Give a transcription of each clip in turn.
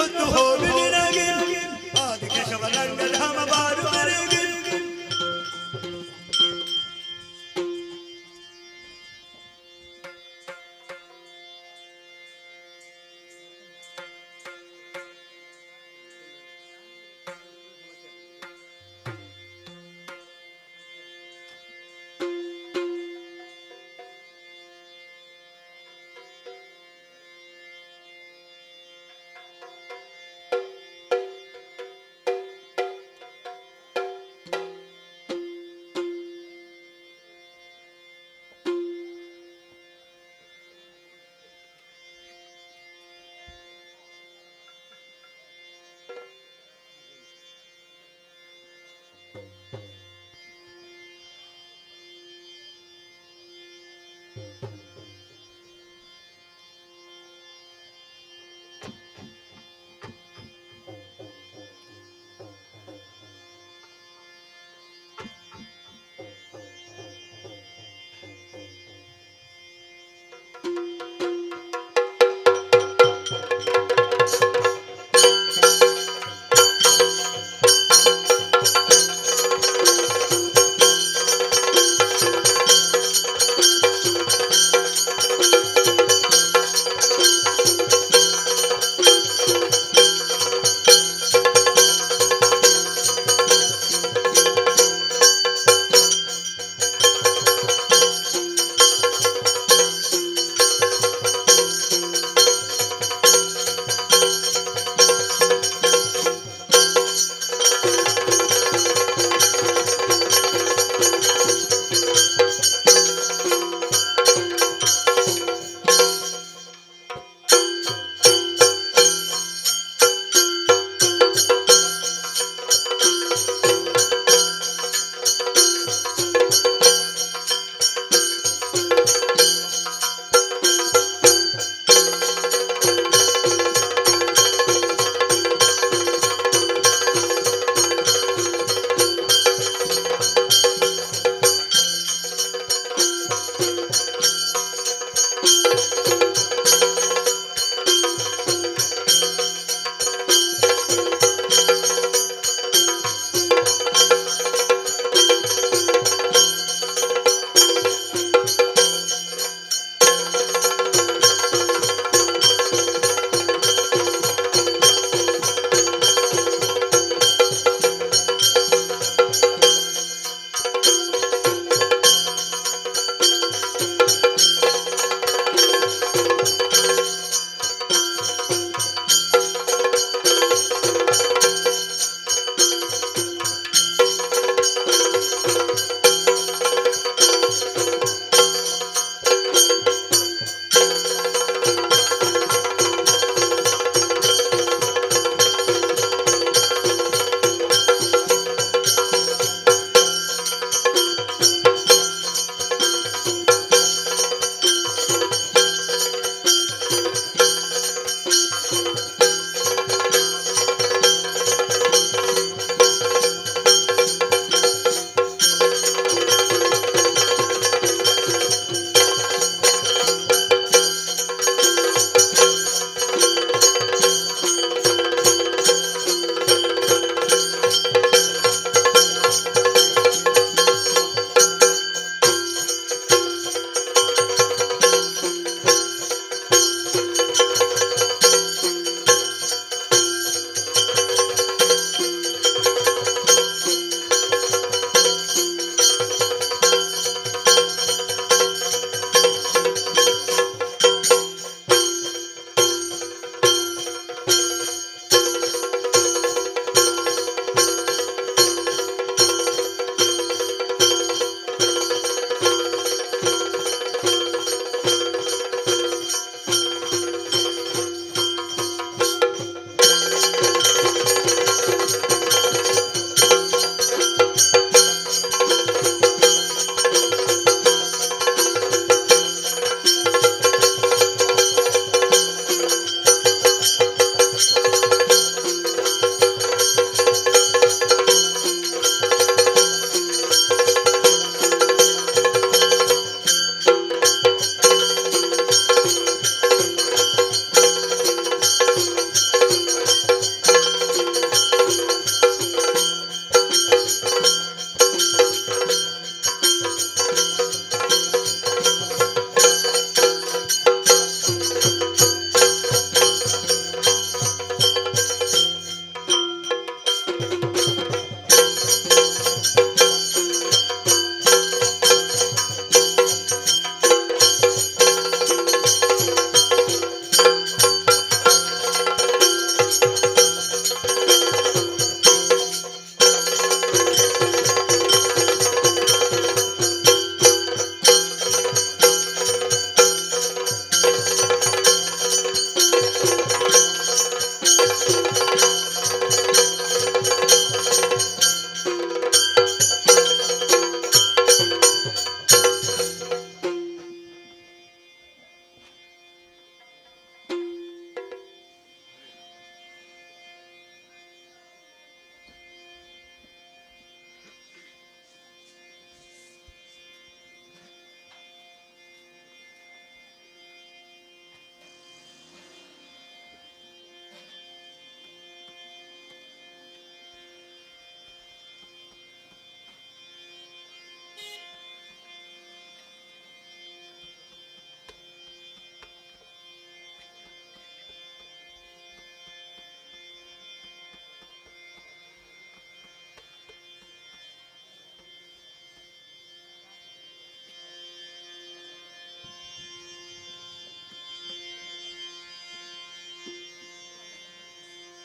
ಹೊತ್ತು ಹೋಗಿ ನಿನಗೆ ಆದಿಕೇಶವನಂಗ ಧಾಮ ಬಾರು ಮರೆಗೆ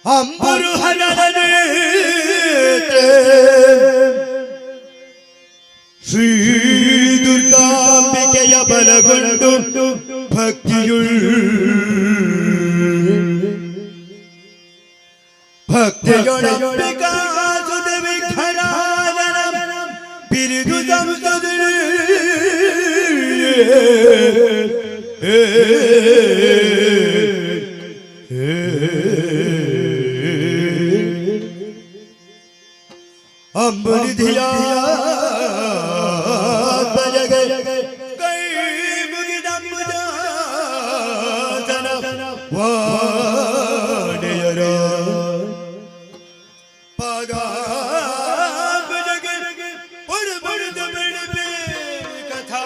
ಅಂಬರು ಹರನೇ ಶ್ರೀ ದುರ್ಗಾಂಬಿಕೆಯ ಬಲಗೊಂಡು ಭಕ್ತಿಯೊಳಂಬಿಕಾ ಸುದೆ ವಿಘ್ನರಾಜನ ಬಿರುದು ಸಂಸದ ಅಂಬುಲಿಧಿಯ ಕೈ ಮುಗಿದಂಬುದ ವಾಡೆಯರ ಪಾದ ಬುಡಬುಡದ ಬೆಳಬೆ ಕಥಾ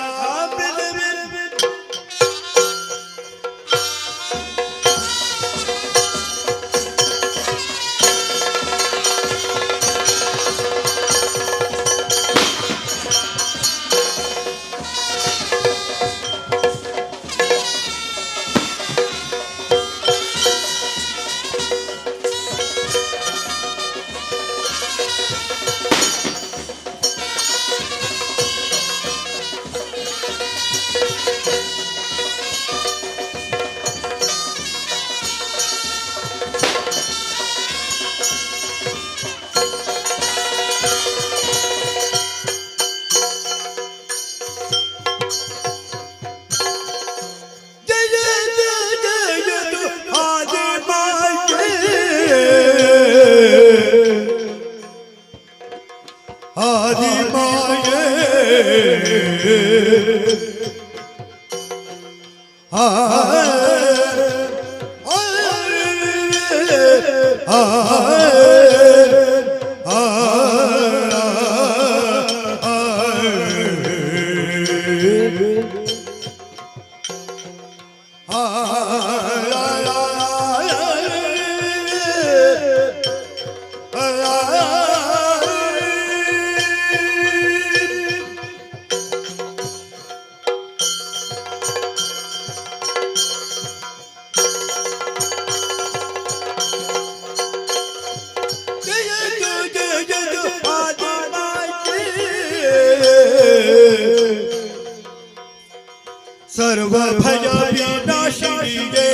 ಸರ್ವ ಭಯ ವಿನಾಶಿನಿಗೆ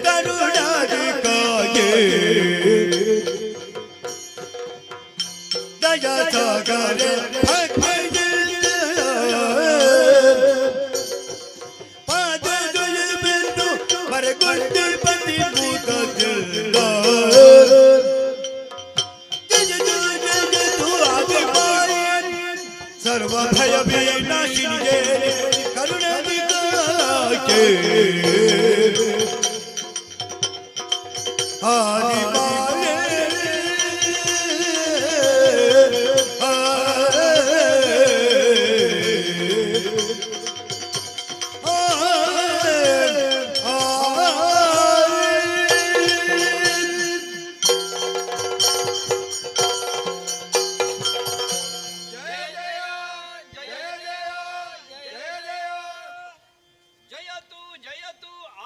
ಕರುಣಾಧಿಕಾಗೆ ದಯಾ ಸಾಗರ ಪಾದ ಬೆಂದು ಮರಗೊಂಡು ಪತಿ ಮೂತ ಸರ್ವ ಭಯ ವಿನಾಶಿನಿಗೆ ಕರುಣಾಧಿಕಾಗೆ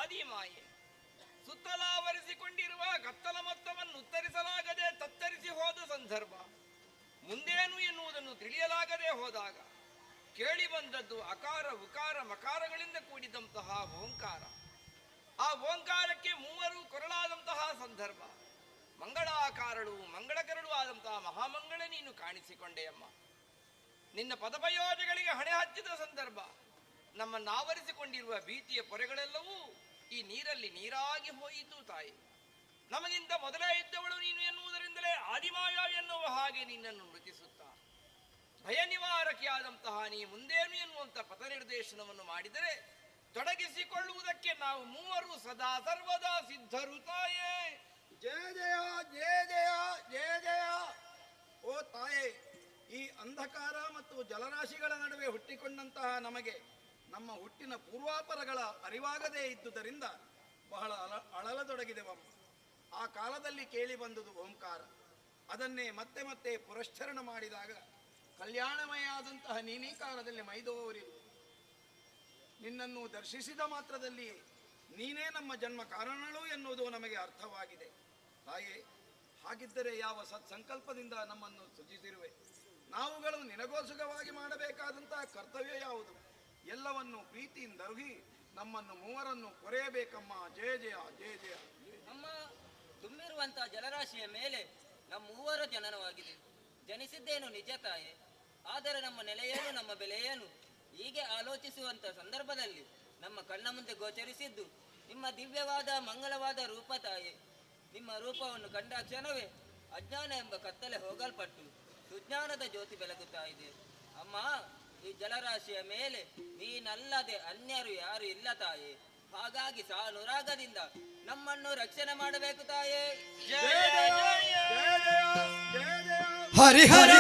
ಆದಿಮಾಯೆ ಸುತ್ತಲಾವರಿಸಿಕೊಂಡಿರುವ ಕತ್ತಲ ಮೊತ್ತವನ್ನು ಉತ್ತರಿಸಲಾಗದೆ ತತ್ತರಿಸಿ ಹೋದ ಸಂದರ್ಭ ಮುಂದೇನು ಎನ್ನುವುದನ್ನು ತಿಳಿಯಲಾಗದೆ ಹೋದಾಗ ಕೇಳಿ ಬಂದದ್ದು ಅಕಾರ ಉಕಾರ ಮಕಾರಗಳಿಂದ ಕೂಡಿದಂತಹ ಓಂಕಾರ. ಆ ಓಂಕಾರಕ್ಕೆ ಮೂವರು ಕೊರಳಾದಂತಹ ಸಂದರ್ಭ ಮಂಗಳಾಕಾರಳು ಮಂಗಳಕರಳು ಆದಂತಹ ಮಹಾಮಂಗಳ ನೀನು ಕಾಣಿಸಿಕೊಂಡೆಯಮ್ಮ. ನಿನ್ನ ಪದಪಯೋಜಗಳಿಗೆ ಹಣೆ ಹಚ್ಚಿದ ಸಂದರ್ಭ ನಮ್ಮನ್ನಾವರಿಸಿಕೊಂಡಿರುವ ಭೀತಿಯ ಪೊರೆಗಳೆಲ್ಲವೂ ಈ ನೀರಲ್ಲಿ ನೀರಾಗಿ ಹೋಯಿತು ತಾಯಿ. ನಮಗಿಂತ ಮೊದಲೇ ಇದ್ದವಳು ನೀನು ಎನ್ನುವುದರಿಂದಲೇ ಆದಿಮಾಯ ಎನ್ನುವ ಹಾಗೆ ನಿನ್ನನ್ನು ನೃತಿಸುತ್ತಾ ಭಯ ನಿವಾರಕಿಯಾದಂತಹ ನೀ ಮುಂದೇನು ಎನ್ನುವಂತ ಪಥ ನಿರ್ದೇಶನವನ್ನು ಮಾಡಿದರೆ ತೊಡಗಿಸಿಕೊಳ್ಳುವುದಕ್ಕೆ ನಾವು ಮೂವರು ಸದಾ ಸರ್ವದಾ ಸಿದ್ಧರು ತಾಯೇ. ಜಯ ಜಯ ಜಯ ಜಯ ಜಯ ಜಯ. ಓ ತಾಯೇ, ಈ ಅಂಧಕಾರ ಮತ್ತು ಜಲರಾಶಿಗಳ ನಡುವೆ ಹುಟ್ಟಿಕೊಂಡಂತಹ ನಮಗೆ ನಮ್ಮ ಹುಟ್ಟಿನ ಪೂರ್ವಾಪರಗಳ ಅರಿವಾಗದೇ ಇದ್ದುದರಿಂದ ಬಹಳ ಅಳಲತೊಡಗಿದೆವಮ್ಮ. ಆ ಕಾಲದಲ್ಲಿ ಕೇಳಿ ಬಂದುದು ಓಂಕಾರ. ಅದನ್ನೇ ಮತ್ತೆ ಮತ್ತೆ ಪುರಶ್ಚರಣ ಮಾಡಿದಾಗ ಕಲ್ಯಾಣಮಯಾದಂತಹ ನೀನೀ ಕಾಲದಲ್ಲಿ ಮೈದೋರಿರು. ನಿನ್ನನ್ನು ದರ್ಶಿಸಿದ ಮಾತ್ರದಲ್ಲಿ ನೀನೇ ನಮ್ಮ ಜನ್ಮ ಕಾರಣಳು ಎನ್ನುವುದು ನಮಗೆ ಅರ್ಥವಾಗಿದೆ ತಾಯೇ. ಹಾಗಿದ್ದರೆ ಯಾವ ಸತ್ಸಂಕಲ್ಪದಿಂದ ನಮ್ಮನ್ನು ಸೃಜಿಸಿರುವೆ? ನಾವುಗಳು ನಿನಗೋಸುಗವಾಗಿ ಮಾಡಬೇಕಾದಂತಹ ಕರ್ತವ್ಯ ಯಾವುದು? ಎಲ್ಲವನ್ನು ಪ್ರೀತಿಯಿಂದ ಅರುಹಿ ನಮ್ಮನ್ನು ಮೂವರನ್ನು ಕೊರೆಯಬೇಕಮ್ಮ. ಜಯ ಜಯ ಜಯ ಜಯ. ನಮ್ಮ ತುಂಬಿರುವಂತಹ ಜಲರಾಶಿಯ ಮೇಲೆ ನಮ್ಮ ಮೂವರ ಜನನವಾಗಿದೆ. ಜನಿಸಿದ್ದೇನು ನಿಜ ತಾಯೇ, ಆದರೆ ನಮ್ಮ ನೆಲೆಯೇನು, ನಮ್ಮ ಬೆಲೆಯೇನು ಹೀಗೆ ಆಲೋಚಿಸುವಂತ ಸಂದರ್ಭದಲ್ಲಿ ನಮ್ಮ ಕಣ್ಣ ಮುಂದೆ ಗೋಚರಿಸಿದ್ದು ನಿಮ್ಮ ದಿವ್ಯವಾದ ಮಂಗಲವಾದ ರೂಪ ತಾಯೇ. ನಿಮ್ಮ ರೂಪವನ್ನು ಕಂಡ ಕ್ಷಣವೇ ಅಜ್ಞಾನ ಎಂಬ ಕತ್ತಲೆ ಹೋಗಲ್ಪಟ್ಟು ಸುಜ್ಞಾನದ ಜ್ಯೋತಿ ಬೆಳಗುತ್ತಾ ಇದೆ. ಅಮ್ಮ, ಈ ಜಲರಾಶಿಯ ಮೇಲೆ ನೀನಲ್ಲದೆ ಅನ್ಯರು ಯಾರು ಇಲ್ಲ ತಾಯೇ. ಹಾಗಾಗಿ ಸಾನುರಾಗದಿಂದ ನಮ್ಮನ್ನು ರಕ್ಷಣೆ ಮಾಡಬೇಕು ತಾಯೇ. ಹರಿಹರ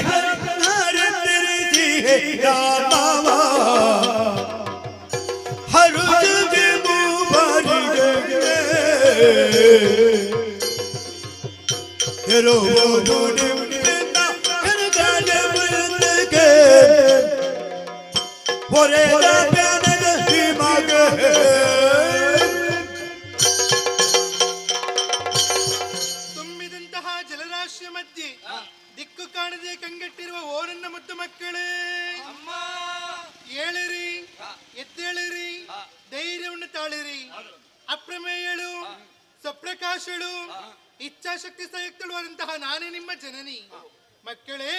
ತುಂಬಿದಂತಹ ಜಲರಾಶಿಯ ಮಧ್ಯೆ ದಿಕ್ಕು ಕಾಣದೆ ಕಂಗೆಟ್ಟಿರುವ ಓ ನನ್ನ ಮುದ್ದು ಮಕ್ಕಳೇ, ಅಮ್ಮ ಏಳಿರಿ, ಎದ್ದೇಳಿರಿ, ಧೈರ್ಯವನ್ನು ತಾಳಿರಿ. ಅಪ್ರಮೇಯಳು, ಸ್ವಪ್ರಕಾಶಳು, ಇಚ್ಛಾಶಕ್ತಿ ಸಂಯುಕ್ತಳು ಆದಂತಹ ನಾನೇ ನಿಮ್ಮ ಜನನಿ. ಮಕ್ಕಳೇ,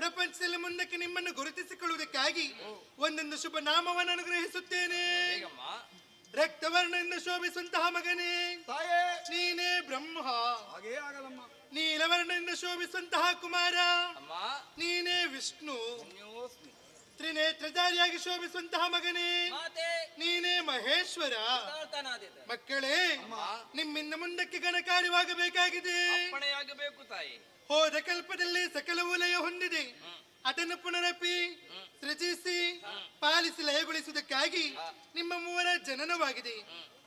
ಪ್ರಪಂಚದಲ್ಲಿ ಮುಂದಕ್ಕೆ ನಿಮ್ಮನ್ನು ಗುರುತಿಸಿಕೊಳ್ಳುವುದಕ್ಕಾಗಿ ಒಂದೊಂದು ಶುಭ ನಾಮವನ್ನು ಅನುಗ್ರಹಿಸುತ್ತೇನೆ. ಹೇಗಮ್ಮ? ರಕ್ತವರ್ಣದಿಂದ ಶೋಭಿಸುವಂತಹ ಮಗನೇ, ತಾಯೇ ನೀನೇ ಬ್ರಹ್ಮ. ಹಾಗೇ ಆಗಲಮ್ಮ. ನೀಲವರ್ಣದಿಂದ ಶೋಭಿಸುವಂತಹ ಕುಮಾರ, ಅಮ್ಮ ನೀನೇ ವಿಷ್ಣು. ಪುಣ್ಯೋಸ್ಮಿ. ತ್ರಿನೇತ್ರಧಾರಿಯಾಗಿ ಶೋಭಿಸುವಂತಹ ಮಗನೇ, ಮಾತೆ ನೀನೇ ಮಹೇಶ್ವರ. ಕೃತಾರ್ಥನಾದಿತೆ. ಮಕ್ಕಳೇ, ನಿಮ್ಮಿಂದ ಮುಂದಕ್ಕೆ ಘನಕಾರ್ಯವಾಗಬೇಕಾಗಿದೆ. ಅಪ್ಪಣೆಯಾಗಬೇಕು ತಾಯಿ. ಹೋದ ಕಲ್ಪದಲ್ಲಿ ಸಕಲವೂ ಲಯ ಹೊಂದಿದೆ. ಅದನ್ನು ಪುನರಪಿ ಸೃಜಿಸಿ ಪಾಲಿಸಿ ಲಯಗೊಳಿಸುವುದಕ್ಕಾಗಿ ನಿಮ್ಮ ಮೂವರ ಜನನವಾಗಿದೆ.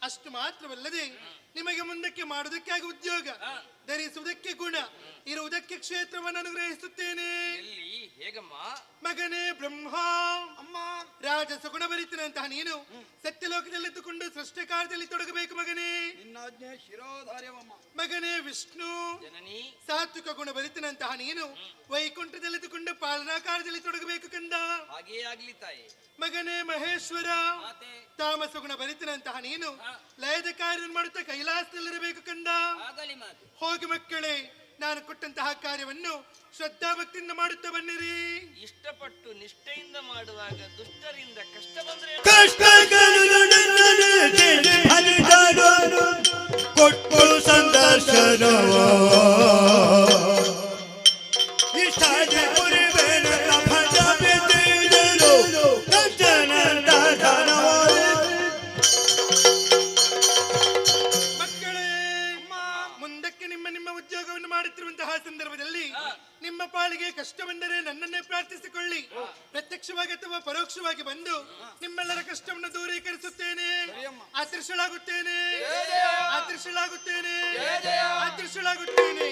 ಅಷ್ಟು ಮಾತ್ರವಲ್ಲದೆ ನಿಮಗೆ ಮುಂದಕ್ಕೆ ಮಾಡುವುದಕ್ಕಾಗಿ ಉದ್ಯೋಗ, ಧರಿಸುವುದಕ್ಕೆ ಗುಣ, ಇರುವುದಕ್ಕೆ ಕ್ಷೇತ್ರವನ್ನು ಅನುಗ್ರಹಿಸುತ್ತೇನೆ. ಎಲ್ಲಿ? ಹೇಗಮ್ಮ? ಮಗನೇ ಬ್ರಹ್ಮ, ಅಮ್ಮ ರಾಜಸ ಗುಣಭರಿತನಂತಹ ನೀನು ಸತ್ಯಲೋಕದಲ್ಲಿದ್ದುಕೊಂಡು ಸೃಷ್ಟ ಕಾರ್ಯದಲ್ಲಿ ತೊಡಗಬೇಕು ಮಗನೇ. ನಿನ್ನಾಜ್ಞೆ ಶಿರೋಧಾರ್ಯವಮ್ಮ. ಮಗನೇ ವಿಷ್ಣು, ಜನನಿ. ಸಾತ್ವಿಕ ಗುಣಭರಿತನಂತಹ ನೀನು ವೈಕುಂಠದಲ್ಲಿದ್ದುಕೊಂಡು ಪಾಲನಾ ಕಾರ್ಯದಲ್ಲಿ ತೊಡಗಬೇಕು ಕಂದ. ಹಾಗೇ ಆಗ್ಲಿ ತಾಯಿ. ಮಗನೇ ಮಹೇಶ್ವರ, ಮಾತೆ ತಾಮಸ ಗುಣ ಭರಿತನಂತಹ ನೀನು ಲಯದ ಕಾರ್ಯ ಮಾಡುತ್ತಾ ಕೈಲಾಸದಲ್ಲಿರಬೇಕು ಕಂದ. ಆಗಲಿ ಮಾತೆ. ಹೋಗಿ ಮಕ್ಕಳೇ, ನಾನು ಕೊಟ್ಟಂತಹ ಕಾರ್ಯವನ್ನು ಶ್ರದ್ಧಾಭಕ್ತಿಯಿಂದ ಮಾಡುತ್ತಾ ಬನ್ನಿರಿ. ಇಷ್ಟಪಟ್ಟು ನಿಷ್ಠೆಯಿಂದ ಮಾಡುವಾಗ ದುಷ್ಟರಿಂದ ಕಷ್ಟ ಬಂದ್ರೆ ಕೊಟ್ಟು ಸಂದರ್ಶನ ಮಕ್ಕಳೇ, ಮುಂದಕ್ಕೆ ನಿಮ್ಮ ನಿಮ್ಮ ಉದ್ಯೋಗವನ್ನು ಮಾಡುತ್ತಿರುವಂತಹ ಸಂದರ್ಭದಲ್ಲಿ ನಿಮ್ಮ ಪಾಲಿಗೆ ಕಷ್ಟ ಬಂದರೆ ನನ್ನನ್ನೇ ಪ್ರಾರ್ಥಿಸಿಕೊಳ್ಳಿ. ಪ್ರತ್ಯಕ್ಷವಾಗಿ ಅಥವಾ ಪರೋಕ್ಷವಾಗಿ ಬಂದು ನಿಮ್ಮೆಲ್ಲರ ಕಷ್ಟವನ್ನು ದೂರೀಕರಿಸುತ್ತೇನೆ. ಅದೃಶ್ಯಳಾಗುತ್ತೇನೆ, ಅದೃಶ್ಯಳಾಗುತ್ತೇನೆ, ಅದೃಶ್ಯಳಾಗುತ್ತೇನೆ.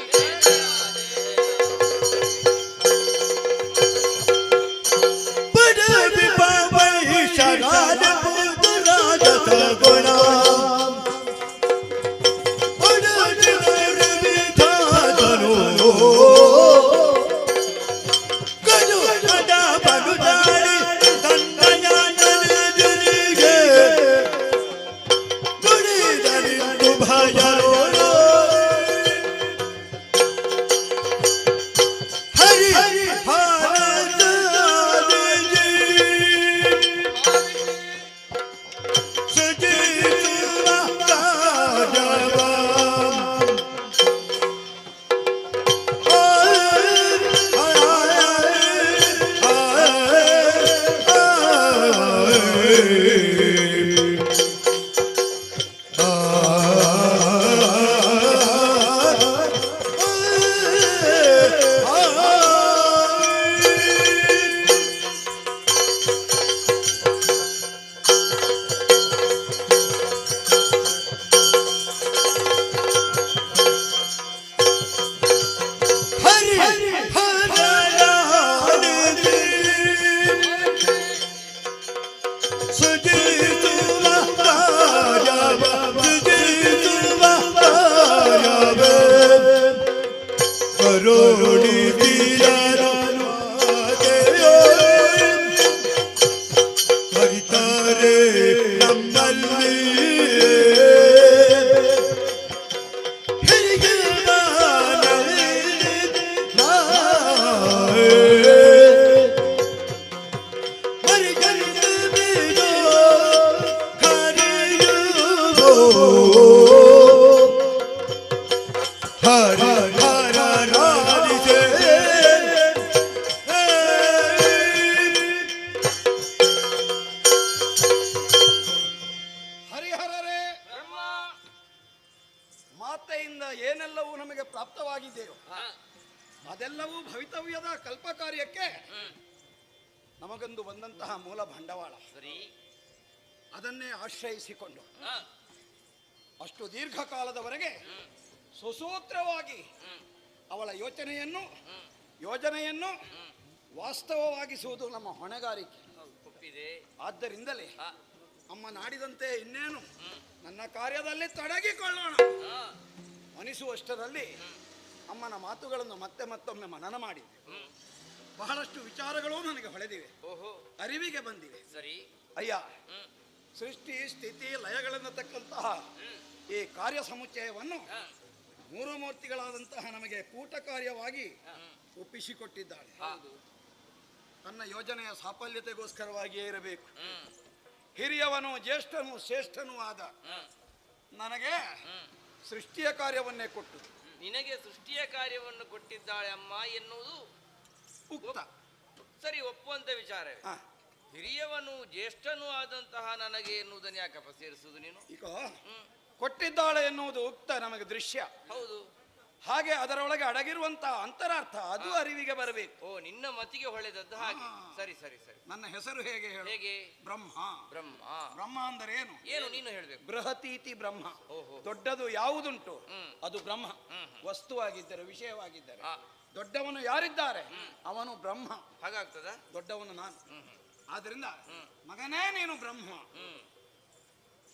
ಆತೆಯಿಂದ ಏನೆಲ್ಲವೂ ನಮಗೆ ಪ್ರಾಪ್ತವಾಗಿದೆಯೋ ಹಾ. ಅದೆಲ್ಲವೂ ಭವಿತವ್ಯದ ಕಲ್ಪ ಕಾರ್ಯಕ್ಕೆ ಹ್ಮ್. ನಮಗೊಂದು ಬಂದಂತಹ ಮೂಲ ಬಂಡವಾಳ. ಸರಿ. ಅದನ್ನೇ ಆಶ್ರಯಿಸಿಕೊಂಡು ಹಾ. ಅಷ್ಟು ದೀರ್ಘಕಾಲದವರೆಗೆ ಸುಸೂತ್ರವಾಗಿ ಅವಳ ಯೋಜನೆಯನ್ನು ವಾಸ್ತವವಾಗಿಸುವುದು ನಮ್ಮ ಹೊಣೆಗಾರಿಕೆ. ಒಪ್ಪಿದೆ. ಆದ್ದರಿಂದಲೇ ಹಾ. ಅಮ್ಮ ನಾಡಿದಂತೆ ಇನ್ನೇನು ನನ್ನ ಕಾರ್ಯದಲ್ಲಿ ತೊಡಗಿಕೊಳ್ಳೋಣ ಹಾ. ಅನಿಸುವಷ್ಟರಲ್ಲಿ ಅಮ್ಮನ ಮಾತುಗಳನ್ನು ಮತ್ತೆ ಮತ್ತೊಮ್ಮೆ ಮನನ ಮಾಡಿದೆ. ಹ್ಮ್. ಬಹಳಷ್ಟು ವಿಚಾರಗಳು ನನಗೆ ಹೊಳೆದಿವೆ, ಓಹೋ. ಅರಿವಿಗೆ ಬಂದಿವೆ. ಸರಿ. ಅಯ್ಯ, ಹ್ಮ್. ಸೃಷ್ಟಿ ಸ್ಥಿತಿ ಲಯಗಳೆನ್ನತಕ್ಕಂತಹ ಹ್ಮ್. ಈ ಕಾರ್ಯ ಸಮುಚ್ಚಯವನ್ನು ಹಾ. ಮೂರು ಮೂರ್ತಿಗಳಾದಂತಹ ನಮಗೆ ಕೂಟ ಕಾರ್ಯವಾಗಿ ಹ್ಮ್. ಒಪ್ಪಿಸಿಕೊಟ್ಟಿದ್ದಾಳೆ. ಹೌದು. ತನ್ನ ಯೋಜನೆಯ ಸಾಫಲ್ಯತೆಗೋಸ್ಕರವಾಗಿಯೇ ಇರಬೇಕು. ಹ್ಮ್. ಹಿರಿಯವನು ಜ್ಯೇಷ್ಠನು ಶ್ರೇಷ್ಠನೂ ಆದ ಹ್ಮ್. ನನಗೆ ಹ್ಮ್. ಸೃಷ್ಟಿಯ ಕಾರ್ಯವನ್ನೇ ಕೊಟ್ಟು ನಿನಗೆ ಸೃಷ್ಟಿಯ ಕಾರ್ಯವನ್ನು ಕೊಟ್ಟಿದ್ದಾಳೆ ಅಮ್ಮ ಎನ್ನುವುದು ಉಕ್ತ. ಸರಿ, ಒಪ್ಪುವಂತ ವಿಚಾರವೇ. ಹಾ, ಹಿರಿಯವನು ಜ್ಯೇಷ್ಠನೂ ಆದಂತಹ ನನಗೆ ಎನ್ನುವುದನ್ನು ಯಾಕಪ್ಪ ಸೇರಿಸುವುದು ನೀನು? ಈಗ ಹ್ಮ್. ಕೊಟ್ಟಿದ್ದಾಳೆ ಎನ್ನುವುದು ಉಕ್ತ, ನಮಗೆ ದೃಶ್ಯ. ಹೌದು. ಹಾಗೆ ಅದರೊಳಗೆ ಅಡಗಿರುವಂತಹ ಅಂತರಾರ್ಥ ಅದು ಅರಿವಿಗೆ ಬರಬೇಕು. ಓ, ನಿನ್ನ ಮತಿಗೆ ಹೊಳೆದದ್ದು ಹಾಗೆ. ಹಾ. ಸರಿ ಸರಿ ಸರಿ. ನನ್ನ ಹೆಸರು ಹೇಗೆ ಹೇಳು? ಹೇಗೆ? ಬ್ರಹ್ಮ. ಬ್ರಹ್ಮ. ಬ್ರಹ್ಮ ಅಂದರೆ ಏನು? ಏನು ನೀನು ಹೇಳ್ಬೇಕು? ಬೃಹತೀತಿ ಬ್ರಹ್ಮ. ಓಹೋ. ದೊಡ್ಡದು ಯಾವುದುಂಟು ಹ್ಮ್. ಅದು ಬ್ರಹ್ಮ. ಹ್ಮ್. ವಸ್ತುವಾಗಿದ್ದರೆ, ವಿಷಯವಾಗಿದ್ದರೆ. ಆ, ದೊಡ್ಡವನು ಯಾರಿದ್ದಾರೆ ಅವನು ಬ್ರಹ್ಮ, ಹಾಗಾಗ್ತದ? ದೊಡ್ಡವನು ನಾನು. ಹ್ಮ್. ಆದ್ರಿಂದ ಹ್ಮ್. ಮಗನೇ ನೀನು ಬ್ರಹ್ಮ. ಹ್ಮ್.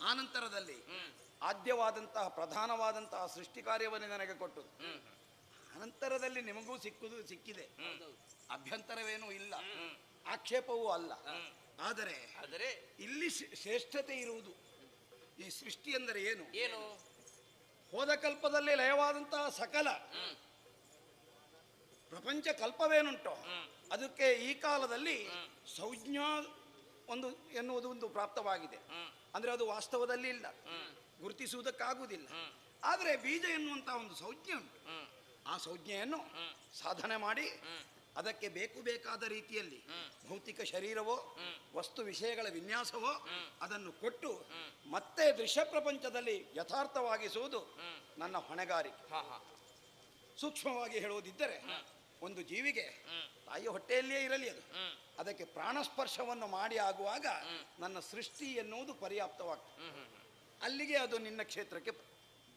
ಆನಂತರದಲ್ಲಿ ಹ್ಮ್. ಆದ್ಯವಾದಂತಹ ಪ್ರಧಾನವಾದಂತಹ ಸೃಷ್ಟಿ ಕಾರ್ಯವನ್ನೇ ನನಗೆ ಕೊಟ್ಟುದು. ಹ್ಮ್. ಅನಂತರದಲ್ಲಿ ನಿಮಗೂ ಸಿಕ್ಕಿದೆ, ಹ್ಮ್. ಅಭ್ಯಂತರವೇನೂ ಇಲ್ಲ, ಹ್ಮ್. ಆಕ್ಷೇಪವೂ ಅಲ್ಲ. ಹ್ಮ್. ಆದರೆ ಆದರೆ ಇಲ್ಲಿ ಶ್ರೇಷ್ಠತೆ ಇರುವುದು. ಈ ಸೃಷ್ಟಿ ಎಂದರೆ ಏನು? ಏನು? ಹೋದ ಕಲ್ಪದಲ್ಲಿ ಲಯವಾದಂತಹ ಸಕಲ ಹ್ಮ್. ಪ್ರಪಂಚ ಕಲ್ಪವೇನುಂಟೋ ಹ್ಮ್. ಅದಕ್ಕೆ ಈ ಕಾಲದಲ್ಲಿ ಸಂಜ್ಞಾ ಎನ್ನುವುದು ಒಂದು ಪ್ರಾಪ್ತವಾಗಿದೆ. ಹ್ಮ್. ಅಂದ್ರೆ ಅದು ವಾಸ್ತವದಲ್ಲಿ ಇಲ್ಲ, ಹ್ಮ್. ಗುರುತಿಸುವುದಕ್ಕಾಗುವುದಿಲ್ಲ. ಹ್ಮ್. ಆದರೆ ಬೀಜ ಎನ್ನುವಂತಹ ಒಂದು ಸಂಜ್ಞೆ ಉಂಟು. ಹ್ಮ್. ಆ ಸಂಜ್ಞೆಯನ್ನು ಹ್ಮ್. ಸಾಧನೆ ಮಾಡಿ ಹ್ಮ್. ಅದಕ್ಕೆ ಬೇಕಾದ ರೀತಿಯಲ್ಲಿ ಹ್ಮ್. ಭೌತಿಕ ಶರೀರವೋ ಹ್ಮ್. ವಸ್ತು ವಿಷಯಗಳ ವಿನ್ಯಾಸವೋ ಹ್ಮ್. ಅದನ್ನು ಕೊಟ್ಟು ಹ್ಮ್. ಮತ್ತೆ ದೃಶ್ಯ ಪ್ರಪಂಚದಲ್ಲಿ ಯಥಾರ್ಥವಾಗಿಸುವುದು ಹ್ಮ್. ನನ್ನ ಹೊಣೆಗಾರಿಕೆ. ಹಾ ಹಾ. ಸೂಕ್ಷ್ಮವಾಗಿ ಹೇಳುವುದಿದ್ದರೆ ಒಂದು ಜೀವಿಗೆ ಹ್ಮ್. ತಾಯಿಯ ಹೊಟ್ಟೆಯಲ್ಲಿಯೇ ಇರಲಿ ಅದು, ಹ್ಮ್. ಅದಕ್ಕೆ ಪ್ರಾಣಸ್ಪರ್ಶವನ್ನು ಮಾಡಿ ಆಗುವಾಗ ಹ್ಮ್. ನನ್ನ ಸೃಷ್ಟಿ ಎನ್ನುವುದು ಪರ್ಯಾಪ್ತವಾಗ್ತದೆ. ಹ್ಮ್. ಹ್ಮ್. ಅಲ್ಲಿಗೆ ಅದು ನಿನ್ನ ಕ್ಷೇತ್ರಕ್ಕೆ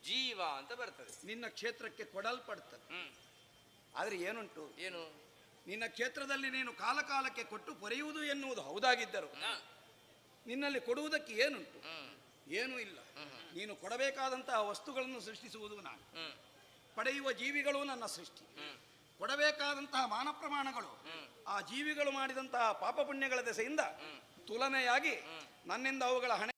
ಜೀವ ಅಂತ ಬರ್ತದೆ. ನಿನ್ನ ಕ್ಷೇತ್ರಕ್ಕೆ ಕೊಡಲ್ಪಡ್ತದೆ. ಹ್ಮ್. ಆದರೆ ಏನುಂಟು, ಏನು? ನಿನ್ನ ಕ್ಷೇತ್ರದಲ್ಲಿ ನೀನು ಕಾಲಕಾಲಕ್ಕೆ ಕೊಟ್ಟು ಪೊರೆಯುವುದು ಎನ್ನುವುದು ಹೌದಾಗಿದ್ದರು ಹಾ. ನಿನ್ನಲ್ಲಿ ಕೊಡುವುದಕ್ಕೆ ಏನುಂಟು? ಹ್ಮ್. ಏನೂ ಇಲ್ಲ. ನೀನು ಕೊಡಬೇಕಾದಂತಹ ವಸ್ತುಗಳನ್ನು ಸೃಷ್ಟಿಸುವುದು ನಾನು, ಹ್ಮ್. ಪಡೆಯುವ ಜೀವಿಗಳು ನನ್ನ ಸೃಷ್ಟಿ. ಹ್ಮ್. ಕೊಡಬೇಕಾದಂತಹ ಮಾನ ಪ್ರಮಾಣಗಳು ಹ್ಮ್. ಆ ಜೀವಿಗಳು ಮಾಡಿದಂತಹ ಪಾಪ ಪುಣ್ಯಗಳ ದೆಸೆಯಿಂದ ತುಲನೆಯಾಗಿ ನನ್ನಿಂದ ಅವುಗಳ ಹಣೆ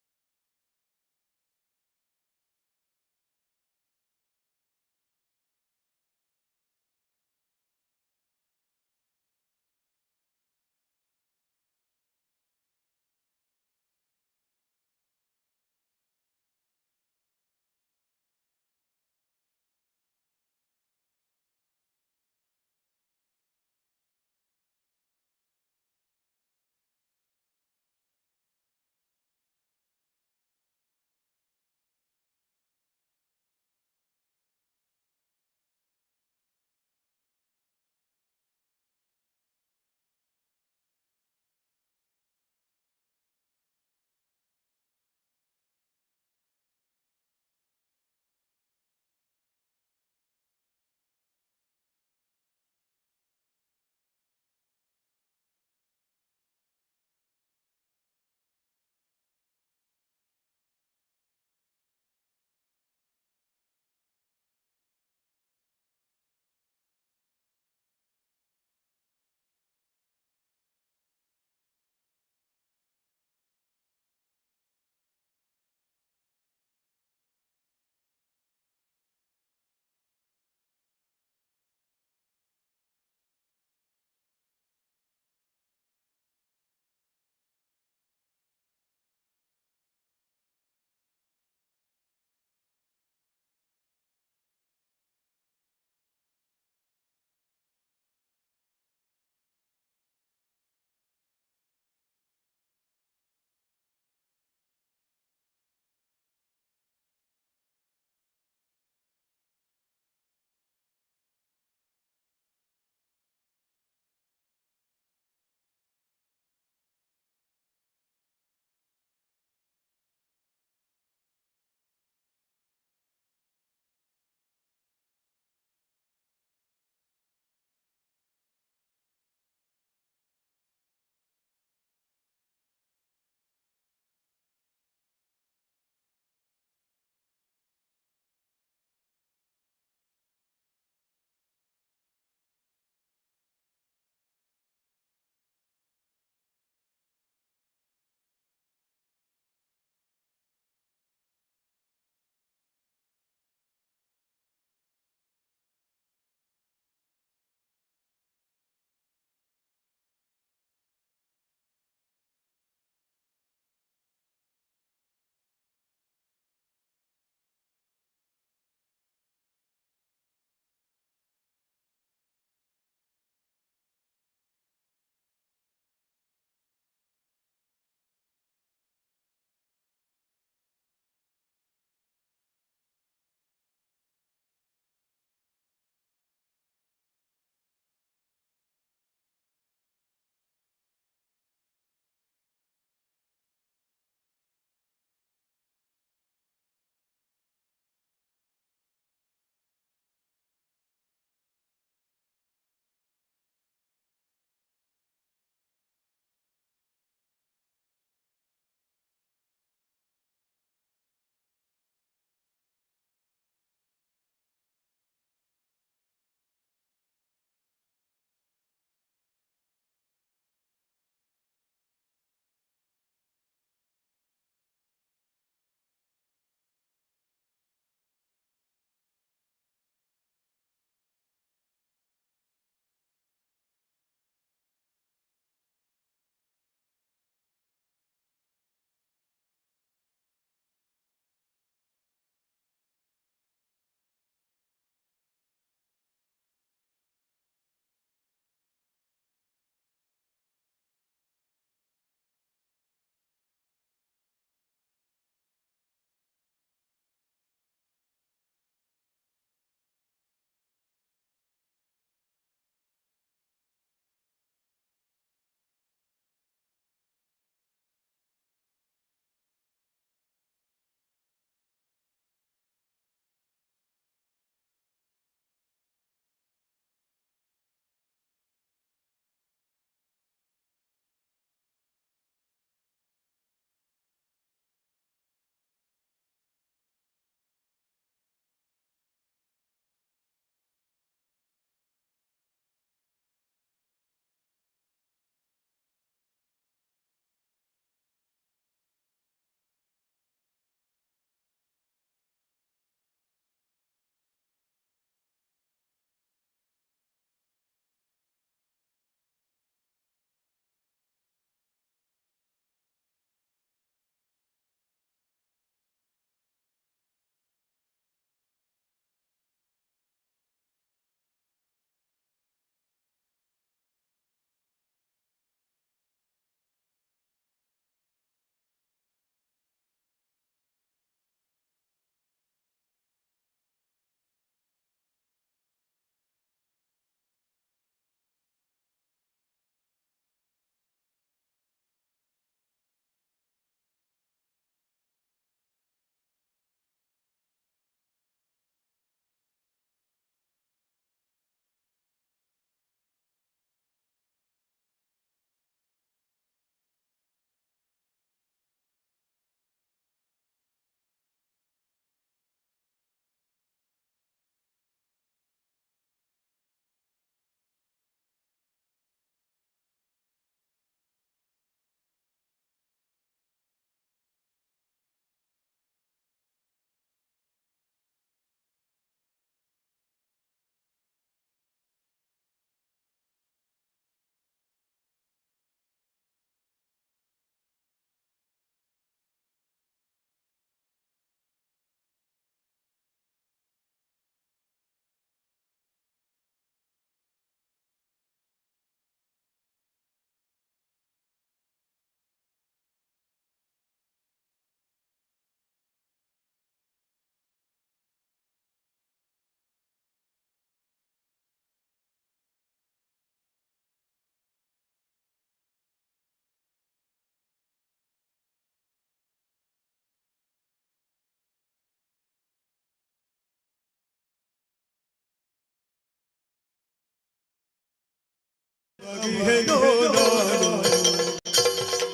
ಬಗೆಹೆನೋ ನಾನು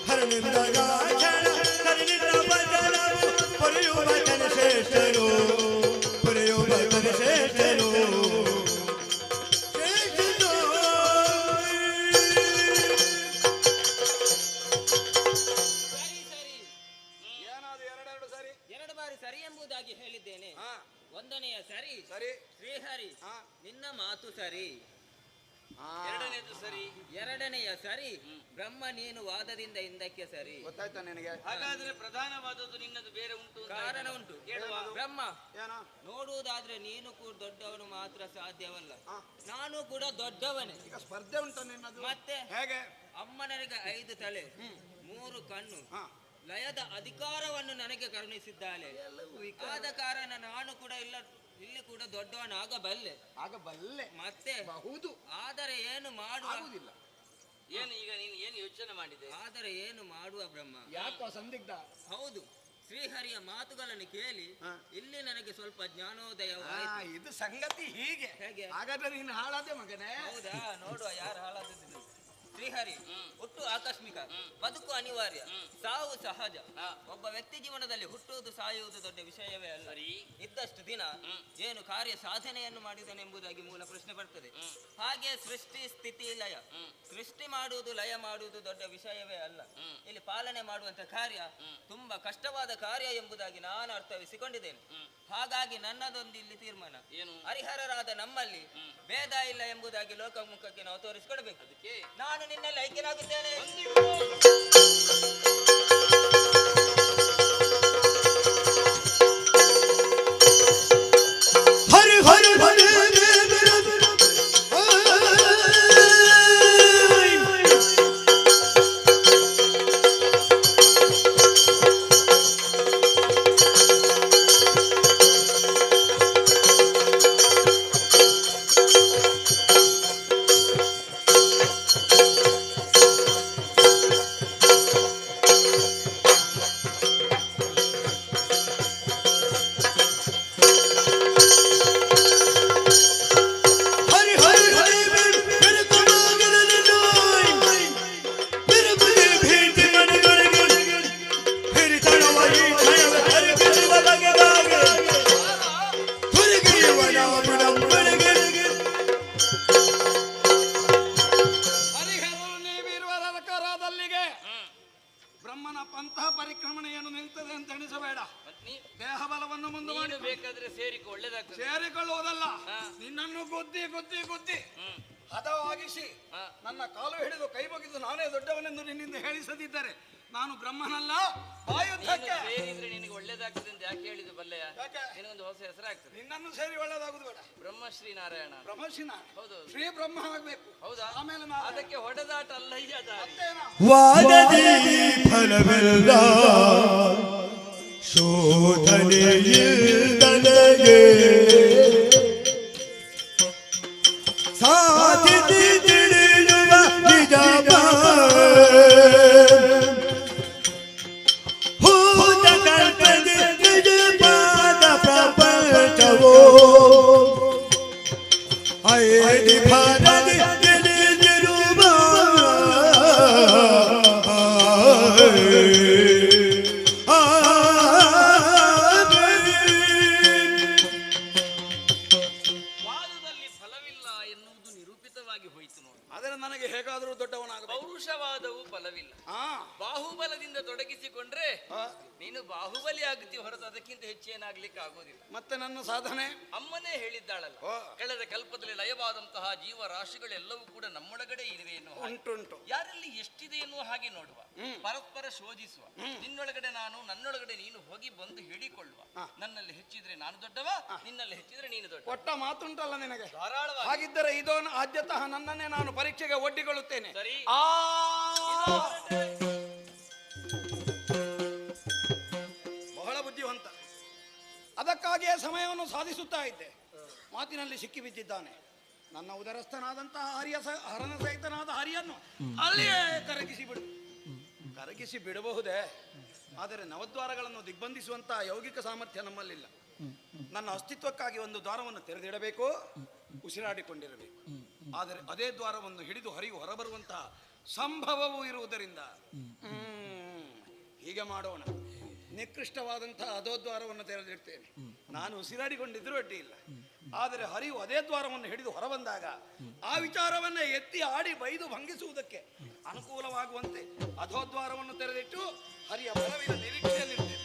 ಹರನಿಂದ ಗಾಯನ ಹರನಿಂದ ಭಜನವು ಪೊರೆಯುವ ಶ್ರೇಷ್ಠನು ಪೊರೆಯುವ ಶ್ರೇಷ್ಠನು ಸರಿ ಸರಿ ಏನಾದ್ರು ಎರಡೆರಡು ಸರಿ ಎರಡು ಬಾರಿ ಸರಿ ಎಂಬುದಾಗಿ ಹೇಳಿದ್ದೇನೆ. ಹಾ ಒಂದನೆಯ ಸರಿ ಸರಿ ಶ್ರೀಹರಿ ಹಾ ನಿನ್ನ ಮಾತು ಸರಿ. ಎರಡನೇದು ಸರಿ. ಎರಡನೆಯ ಸರಿ ಬ್ರಹ್ಮ ನೀನು ವಾದದಿಂದ ಹಿಂದಕ್ಕೆ ಸರಿ. ಗೊತ್ತಾಯ್ತಾ ನಿನಗೆ? ಹಾಗಾದ್ರೆ ಪ್ರಧಾನವಾದದ್ದು ನಿನ್ನದು ಬೇರೆ ಉಂಟು ಅಂತ ಕಾರಣ ಉಂಟು. ಹೇಳುವ. ಬ್ರಹ್ಮ ಏನೋ ನೋಡುವುದಾದ್ರೆ ನೀನು ಕೂಡ ದೊಡ್ಡವನು ಮಾತ್ರ ಸಾಧ್ಯವಲ್ಲ, ಹಾ. ನಾನು ಕೂಡ ದೊಡ್ಡವನೇ. ಈಗ ಸ್ಪರ್ಧೆ ಉಂಟು ನಿನ್ನದು? ಮತ್ತೆ ಹೇಗೆ? ಅಮ್ಮನರಿಗೆ 5 ತಲೆ 3 ಕಣ್ಣು ಹಾ ಲಯದ ಅಧಿಕಾರವನ್ನು ನನಗೆ ಕರುಣಿಸಿದ್ದಾಳೆ. ಆದ ಕಾರಣ ನಾನು ಕೂಡ ಇಲ್ಲಿ ಕೂಡ ದೊಡ್ಡವನಾಗಬಲ್ಲೆ. ಆಗ ಬಲ್ಲೆ ಮತ್ತೆ ಬಹುದು ಆದರೆ ಏನು ಮಾಡುವ? ಆಗುದಿಲ್ಲ. ಏನು ಈಗ ನೀನು ಏನು ಯೋಚನೆ ಮಾಡಿದೆ? ಆದರೆ ಏನು ಮಾಡುವ ಬ್ರಹ್ಮ? ಯಾಕೋ ಸಂದಿಗ್ಧ? ಹೌದು, ಶ್ರೀಹರಿಯ ಮಾತುಗಳನ್ನು ಕೇಳಿ ಹಾ. ಇಲ್ಲಿ ನನಗೆ ಸ್ವಲ್ಪ ಆ, ಜ್ಞಾನೋದಯವಾಯಿತು. ಇದು ಸಂಗತಿ ಹೀಗೆ. ಹೇಗೆ? ಹಾಗಾದ್ರೆ ನೀನು ಹಾಳಾದೆ ಮಗನೇ. ಹೌದಾ? ನೋಡುವ ಯಾರು ಹಾಳಾದದ್ದು. ಶ್ರೀಹರಿ ಹುಟ್ಟು ಆಕಸ್ಮಿಕ, ಬದುಕು ಅನಿವಾರ್ಯ, ಸಾವು ಸಹಜ. ಒಬ್ಬ ವ್ಯಕ್ತಿ ಜೀವನದಲ್ಲಿ ಹುಟ್ಟುವುದು ಸಾಯುವುದು ದೊಡ್ಡ ವಿಷಯವೇ ಅಲ್ಲ. ಇದ್ದಷ್ಟು ದಿನ ಏನು ಕಾರ್ಯ ಸಾಧನೆಯನ್ನು ಮಾಡಿದನೆಂಬುದಾಗಿ ಮೂಲ ಪ್ರಶ್ನೆ ಬರ್ತದೆ. ಹಾಗೆ ಸೃಷ್ಟಿ ಸ್ಥಿತಿ ಲಯ, ಸೃಷ್ಟಿ ಮಾಡುವುದು ಲಯ ಮಾಡುವುದು ದೊಡ್ಡ ವಿಷಯವೇ ಅಲ್ಲ. ಇಲ್ಲಿ ಪಾಲನೆ ಮಾಡುವಂತ ಕಾರ್ಯ ತುಂಬಾ ಕಷ್ಟವಾದ ಕಾರ್ಯ ಎಂಬುದಾಗಿ ನಾನು ಅರ್ಥವಿಸಿಕೊಂಡಿದ್ದೇನೆ. ಹಾಗಾಗಿ ನನ್ನದೊಂದು ಇಲ್ಲಿ ತೀರ್ಮಾನ ಏನು? ಹರಿಹರರಾದ ನಮ್ಮಲ್ಲಿ ಭೇದ ಇಲ್ಲ ಎಂಬುದಾಗಿ ಲೋಕಮುಖಕ್ಕೆ ನಾವು ತೋರಿಸಿಕೊಡ್ಬೇಕು. ಅದಕ್ಕೆ ನಾನು ನಿನ್ನಲ್ಲಿ ಐಕ್ಯನಾಗುತ್ತೇನೆ. ಹರಿ ಹರಿ ಹರಿ ಹರಿಹರರು ನೀವಿರುವ ರಕರಾದಲ್ಲಿಗೆ ಬ್ರಹ್ಮನ ಪಂಥ ಪರಿಕ್ರಮಣೆಯನ್ನು ನಿಲ್ತದೆ ಅಂತ ಎಣಿಸಬೇಡ. ದೇಹ ಬಲವನ್ನು ಮುಂದೆ ಮಾಡಿ ನೀನು ಬೇಕಾದ್ರೆ ಸೇರಿಕೊ, ಒಳ್ಳೇದಾಗ್ತದೆ. ಸೇರಿಕೊಳ್ಳುವುದಲ್ಲ, ಹಾ. ನಿನ್ನನ್ನು ಗುದ್ದಿ ಗುದ್ದಿ ಗುದ್ದಿ ಹದವಾಗಿಸಿ ನನ್ನ ಕಾಲು ಹಿಡಿದು ಕೈ ಮುಗಿದು ನಾನೇ ದೊಡ್ಡವನೆಂದು ನಿನ್ನಿಂದ ಹೇಳಿಸದಿದ್ದರೆ ನಾನು ಬ್ರಹ್ಮನಲ್ಲ. ನೀನು ಆಯುಧಕ್ಕೆ ಸೇರಿದ್ರೆ ನಿನಗೆ ಒಳ್ಳೇದಾಗ್ತದೆ ಅಂತ ಯಾಕೆ ಹೇಳಿದ್ದು ಬಲ್ಲೆಯ? ಯಾಕೆ? ನಿನಗೊಂದು ಹೊಸ ಹೆಸರಾಗ್ತದೆ, ನಿನ್ನನ್ನು ಸೇರಿ ಒಳ್ಳೇದಾಗುದು ಬೇಡ. ಬ್ರಹ್ಮಶ್ರೀ ನಾರಾಯಣ. ಬ್ರಹ್ಮಶಿನ ಹೌದು. ಶ್ರೀ ಬ್ರಹ್ಮ ಆಗ್ಬೇಕು. ಹೌದಾ? ಆಮೇಲೆ ನಾನು ಅದಕ್ಕೆ ಹೊಡೆದಾಟ ಅಲ್ಲಯ್ಯ ದಾರಿ. ಮತ್ತೇನ? ವಾದದಿ ಫಲವಿಲ್ಲ ಶೋಧನೆಯಿಲ್ಲದಗೆ ಸಾಧಿಸಿ ತಿಳಿಯುವ ನಿಜ ಭೂತ ಕಲ್ಪನೆ ನಿಜವಾದ ಪ್ರಪಂಚವೋ ಐದಿ ಭಾರದಿ ತಿಳಿದಿರುವ ವಾದದಲ್ಲಿ ಫಲವಿಲ್ಲ ಎನ್ನುವುದು ನಿರೂಪಿತವಾಗಿ ಹೋಯಿತು ನೋಡಿ. ಆದರೆ ನನಗೆ ಹೇಗಾದರೂ ದೊಡ್ಡವನಾಗಬೇಕು. ಪೌರುಷವಾದವು ಫಲವಿಲ್ಲ. ಹಾ ಬಾಹುಬಲದಿಂದ ತೊಡಗಿಸಿಕೊಂಡ್ರೆ ಹಾ. ನೀನು ಬಾಹುಬಲಿ ಆಗುತ್ತೀವಿ ಹೊರತು ಅದಕ್ಕಿಂತ ಹೆಚ್ಚೇನಾಗ್ಲಿಕ್ಕೆ ಆಗೋದಿಲ್ಲ. ಮತ್ತೆ ನನ್ನ ಸಾಧನೆ ಅಮ್ಮನೇ ಹೇಳಿದ್ದಾಳಲ್ಲ, ಓ. ಕಳೆದ ಕಲ್ಪದಲ್ಲಿ ಲಯವಾದಂತಹ ಜೀವರಾಶಿಗಳೆಲ್ಲವೂ ಕೂಡ ನಮ್ಮೊಳಗಡೆ ಇರುವೆ ಎನ್ನುವ ಹಾಗೆ. ಉಂಟುಂಟು. ಯಾರಲ್ಲಿ ಎಷ್ಟಿದೆ ಎನ್ನುವ ಹಾಗೆ ನೋಡುವ, ಪರಸ್ಪರ ಶೋಧಿಸುವ. ನಿನ್ನೊಳಗಡೆ ನಾನು, ನನ್ನೊಳಗಡೆ ನೀನು ಹೋಗಿ ಬಂದು ಹೇಳಿಕೊಳ್ಳುವ. ನನ್ನಲ್ಲಿ ಹೆಚ್ಚಿದ್ರೆ ನಾನು ದೊಡ್ಡವ, ನಿನ್ನಲ್ಲಿ ಹೆಚ್ಚಿದ್ರೆ ನೀನು ದೊಡ್ಡ. ಕೊಟ್ಟ ಮಾತುಂಟಲ್ಲ ನಿನಗೆ. ಧಾರಾಳವಾಗಿ. ಹಾಗಿದ್ದರೆ ಇದನ್ನು ಆದ್ಯತಃ ನನ್ನನ್ನೇ ನಾನು ಪರೀಕ್ಷೆಗೆ ಒಡ್ಡಿಕೊಳ್ಳುತ್ತೇನೆ. ಸರಿ. ಆ ಬಹಳ ಬುದ್ಧಿವಂತ. ಅದಕ್ಕಾಗಿಯೇ ಸಮಯವನ್ನು ಸಾಧಿಸುತ್ತಾ ಇದ್ದೆ. ಮಾತಿನಲ್ಲಿ ಸಿಕ್ಕಿ ಬಿದ್ದಿದ್ದಾನೆ. ನನ್ನ ಉದರಸ್ಥನಾದಂತಹ ಹರನ ಸಹಿತನಾದ ಹರಿಯನ್ನು ಅಲ್ಲಿಯೇ ಕರಗಿಸಿ ಬಿಡು. ಕರಗಿಸಿ ಬಿಡಬಹುದೇ, ಆದರೆ ನವದ್ವಾರಗಳನ್ನು ದಿಗ್ಬಂಧಿಸುವಂತಹ ಯೌಗಿಕ ಸಾಮರ್ಥ್ಯ ನಮ್ಮಲ್ಲಿಲ್ಲ. ನನ್ನ ಅಸ್ತಿತ್ವಕ್ಕಾಗಿ ಒಂದು ದ್ವಾರವನ್ನು ತೆರೆದಿಡಬೇಕು, ಉಸಿರಾಡಿಕೊಂಡಿರಬೇಕು. ಆದರೆ ಅದೇ ದ್ವಾರವನ್ನು ಹಿಡಿದು ಹರಿವು ಹೊರಬರುವಂತಹ ಸಂಭವವೂ ಇರುವುದರಿಂದ ಹೀಗೆ ಮಾಡೋಣ. ನಿಕೃಷ್ಟವಾದಂತಹ ಅಧೋದ್ವಾರವನ್ನು ತೆರೆದಿಡ್ತೇನೆ. ನಾನು ಉಸಿರಾಡಿಕೊಂಡಿದ್ದರೂ ಅಡ್ಡಿ ಇಲ್ಲ. ಆದರೆ ಹರಿವು ಅದೇ ದ್ವಾರವನ್ನು ಹಿಡಿದು ಹೊರಬಂದಾಗ ಆ ವಿಚಾರವನ್ನೇ ಎತ್ತಿ ಆಡಿ ಬೈದು ಭಂಗಿಸುವುದಕ್ಕೆ ಅನುಕೂಲವಾಗುವಂತೆ ಅಧೋದ್ವಾರವನ್ನು ತೆರೆದಿಟ್ಟು ಹರಿಯ ಬಲವಿನ ನಿರೀಕ್ಷೆಯಲ್ಲಿರ್ತೇನೆ.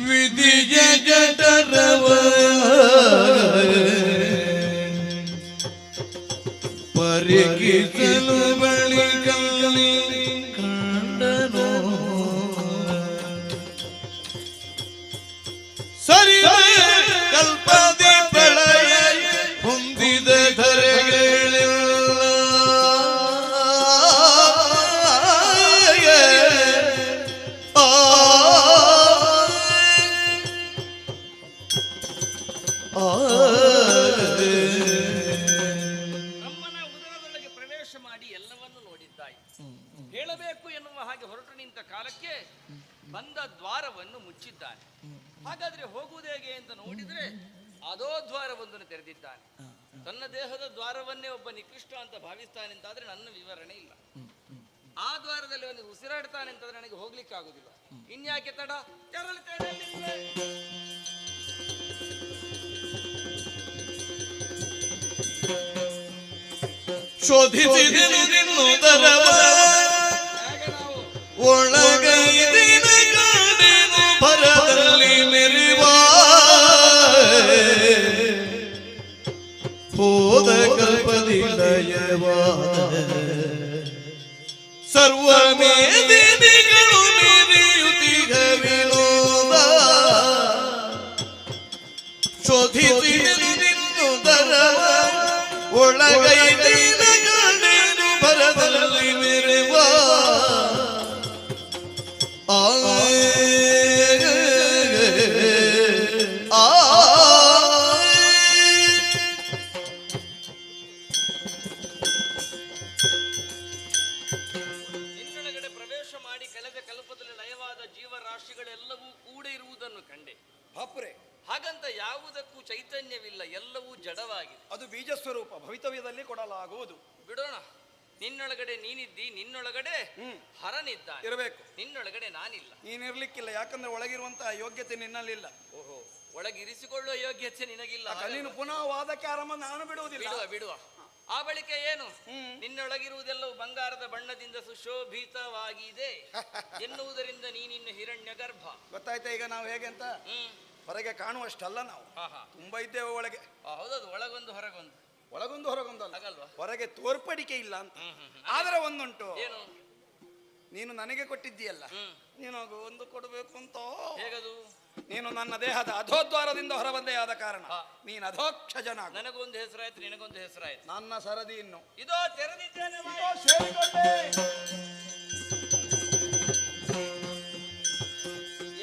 ವಿಧಿಯ ಜಠರವ ಪರಿಗಿಸಲು ಬಳಿಕಲ್ಲಿ ಕಂಡನು ಸರಿ ಕಲ್ಪದಿ ಪ್ರಳಯ ಹೊಂದಿದ ಧರೆಗಳಿಲ್ಲ ಬ್ರಹ್ಮನ ಉದರದೊಳಗೆ ಪ್ರವೇಶ ಮಾಡಿ ಎಲ್ಲವನ್ನು ನೋಡಿದ್ದಾಯಿತು. ಹೇಳಬೇಕು ಎನ್ನುವ ಹಾಗೆ ಹೊರಟು ನಿಂತ ಕಾಲಕ್ಕೆ ಬಂದ ದ್ವಾರವನ್ನು ಮುಚ್ಚಿದ್ದಾನೆ. ಹಾಗಾದ್ರೆ ಹೋಗುವುದು ಹೇಗೆ ಅಂತ ನೋಡಿದ್ರೆ ಅದೋ ದ್ವಾರವೊಂದನ್ನು ತೆರೆದಿದ್ದಾನೆ. ತನ್ನ ದೇಹದ ದ್ವಾರವನ್ನೇ ಒಬ್ಬ ನಿಕೃಷ್ಟ ಅಂತ ಭಾವಿಸ್ತಾನೆ ಅಂತಾದ್ರೆ ನನ್ನ ವಿವರಣೆ ಇಲ್ಲ. ಆ ದ್ವಾರದಲ್ಲಿ ಅವನು ಉಸಿರಾಡ್ತಾನೆ ಅಂತಂದ್ರೆ ನನಗೆ ಹೋಗ್ಲಿಕ್ಕೆ ಆಗುದಿಲ್ಲ. ಇನ್ಯಾಕೆ ತಡ, ತೆರಳುತ್ತೇನೆ ಅಲ್ಲಿಂದಲೇ. ಶೋಧಿಸಿದೆನು ನಿನ್ನುದರವ ಒಳಗೈದಿನ ಕಾಡೆನು ಭರದಲ್ಲಿ ಮೆರಿವ ಹೋದ ಕಲ್ಪದಿ ಲಯವಾದ ಸರ್ವಮೇದಿನಿಗಳು ಮೆರೆಯುತ್ತಿಗ ವಿನೋದ ಶೋಧಿಸಿದೆನು ನಿನ್ನುದರವ ಒಳಗೈದಿನ ಕಾಡೆನು ಭರದಲ್ಲಿ ಮೆರಿವ ನಿನ್ನೊಳಗಡೆ ಪ್ರವೇಶ ಮಾಡಿ ಕಳೆದ ಕಲ್ಪದಲ್ಲಿ ಲಯವಾದ ಜೀವರಾಶಿಗಳೆಲ್ಲವೂ ಕೂಡ ಇರುವುದನ್ನು ಕಂಡೆ. ಬಾಪ್ರೆ, ಹಾಗಂತ ಯಾವುದಕ್ಕೂ ಚೈತನ್ಯವಿಲ್ಲ, ಎಲ್ಲವೂ ಜಡವಾಗಿದೆ. ಅದು ಬೀಜ ಸ್ವರೂಪ, ಭವಿತವ್ಯದಲ್ಲಿ ಕೊಡಲಾಗುವುದು. ಬಿಡೋಣ. ನಿನ್ನೊಳಗಡೆ ನೀನಿದ್ದಿ, ನಿನ್ನೊಳಗಡೆ ಹರನಿದ್ದಾನೆ ಇರಬೇಕು. ನಿನ್ನೊಳಗಡೆ ನಾನಿಲ್ಲ. ನೀನಿರ್ಲಿಕ್ಕಿಲ್ಲ, ಯಾಕಂದ್ರೆ ಒಳಗಿರುವಂತಹ ಯೋಗ್ಯತೆ ನಿನ್ನಲ್ಲಿಲ್ಲ. ಓಹೋ, ಒಳಗಿರಿಸಿಕೊಳ್ಳುವ ಯೋಗ್ಯತೆ ನಿನಗಿಲ್ಲ. ನೀನು ಪುನಃ ವಾದಕ್ಕೆ ಆರಂಭ ನಾನು ಬಿಡುವುದಿಲ್ಲ. ಬಿಡುವ ಬಿಡುವ. ಆ ಬಳಿಕ ಏನು, ನಿನ್ನೊಳಗಿರುವುದೆಲ್ಲವೂ ಬಂಗಾರದ ಬಣ್ಣದಿಂದ ಸುಶೋಭಿತವಾಗಿದೆ ಎನ್ನುವುದರಿಂದ ನೀನಿನ್ನು ಹಿರಣ್ಯ ಗರ್ಭ. ಗೊತ್ತಾಯ್ತಾ ಈಗ ನಾವು ಹೇಗೆ ಅಂತ? ಹೊರಗೆ ಕಾಣುವಷ್ಟಲ್ಲ ನಾವು, ತುಂಬಾ ಇದ್ದೇವೆ ಒಳಗೆ. ಹೌದದು, ಒಳಗೊಂದು ಹೊರಗೊಂದು. ಒಳಗೊಂದು ಹೊರಗೊಂದಲ್ಲ, ಹಾಗಲ್ವಾ? ಹೊರಗೆ ತೋರ್ಪಡಿಕೆ ಇಲ್ಲ ಅಂತ. ಆದರೆ ಒಂದುಂಟು, ಏನು? ನೀನು ನನಗೆ ಕೊಟ್ಟಿದ್ದೀಯಲ್ಲ, ನೀನು ಒಂದು ಕೊಡಬೇಕು ಅಂತ. ಹೇಗದು? ನೀನು ನನ್ನ ದೇಹದ ಅಧೋದ್ವಾರದಿಂದ ಹೊರಬಂದೇ ಆದ ಕಾರಣ ನೀನು ಅಧೋಕ್ಷಜನ. ನನಗೊಂದು ಹೆಸರಾಯ್ತು, ನಿನಗೊಂದು ಹೆಸರಾಯ್ತು. ನನ್ನ ಸರದಿ ಇನ್ನು ಇದೋ ತೆರೆದಿದ್ದೇನೆ.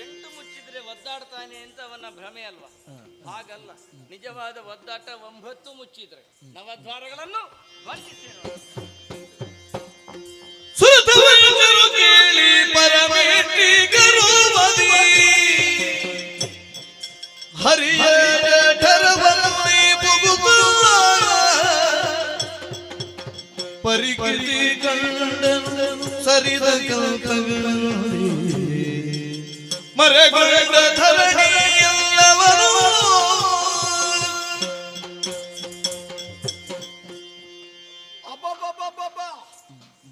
ಎಂಟು ಮುಚ್ಚಿದ್ರೆ ಒದ್ದಾಡ್ತಾನೆ ಅಂತ ಅವನ ಭ್ರಮೆ ಅಲ್ವಾ? ಹಾಗಲ್ಲ, ನಿಜವಾದ ಒದ್ದಾಟ 9 ಮುಚ್ಚಿದ್ರೆ ನವದ್ವಾರಗಳನ್ನು ವಂದಿಸೇನು. ಸುರತವಂತರು ಕೇಳಿ ಪರಮೇಟಿಗರು ಮದಿ ಹರಿಯ ಜಠರವಲ್ಲಿ ಬುಗುಬುವ ಪರಿಗಿರಿ ಕಂಡನು ಸರಿದ ಕಲ್ಪಗಳು ಮರೆಗೊಂಡ ಧರಣಿ ಎಲ್ಲವನು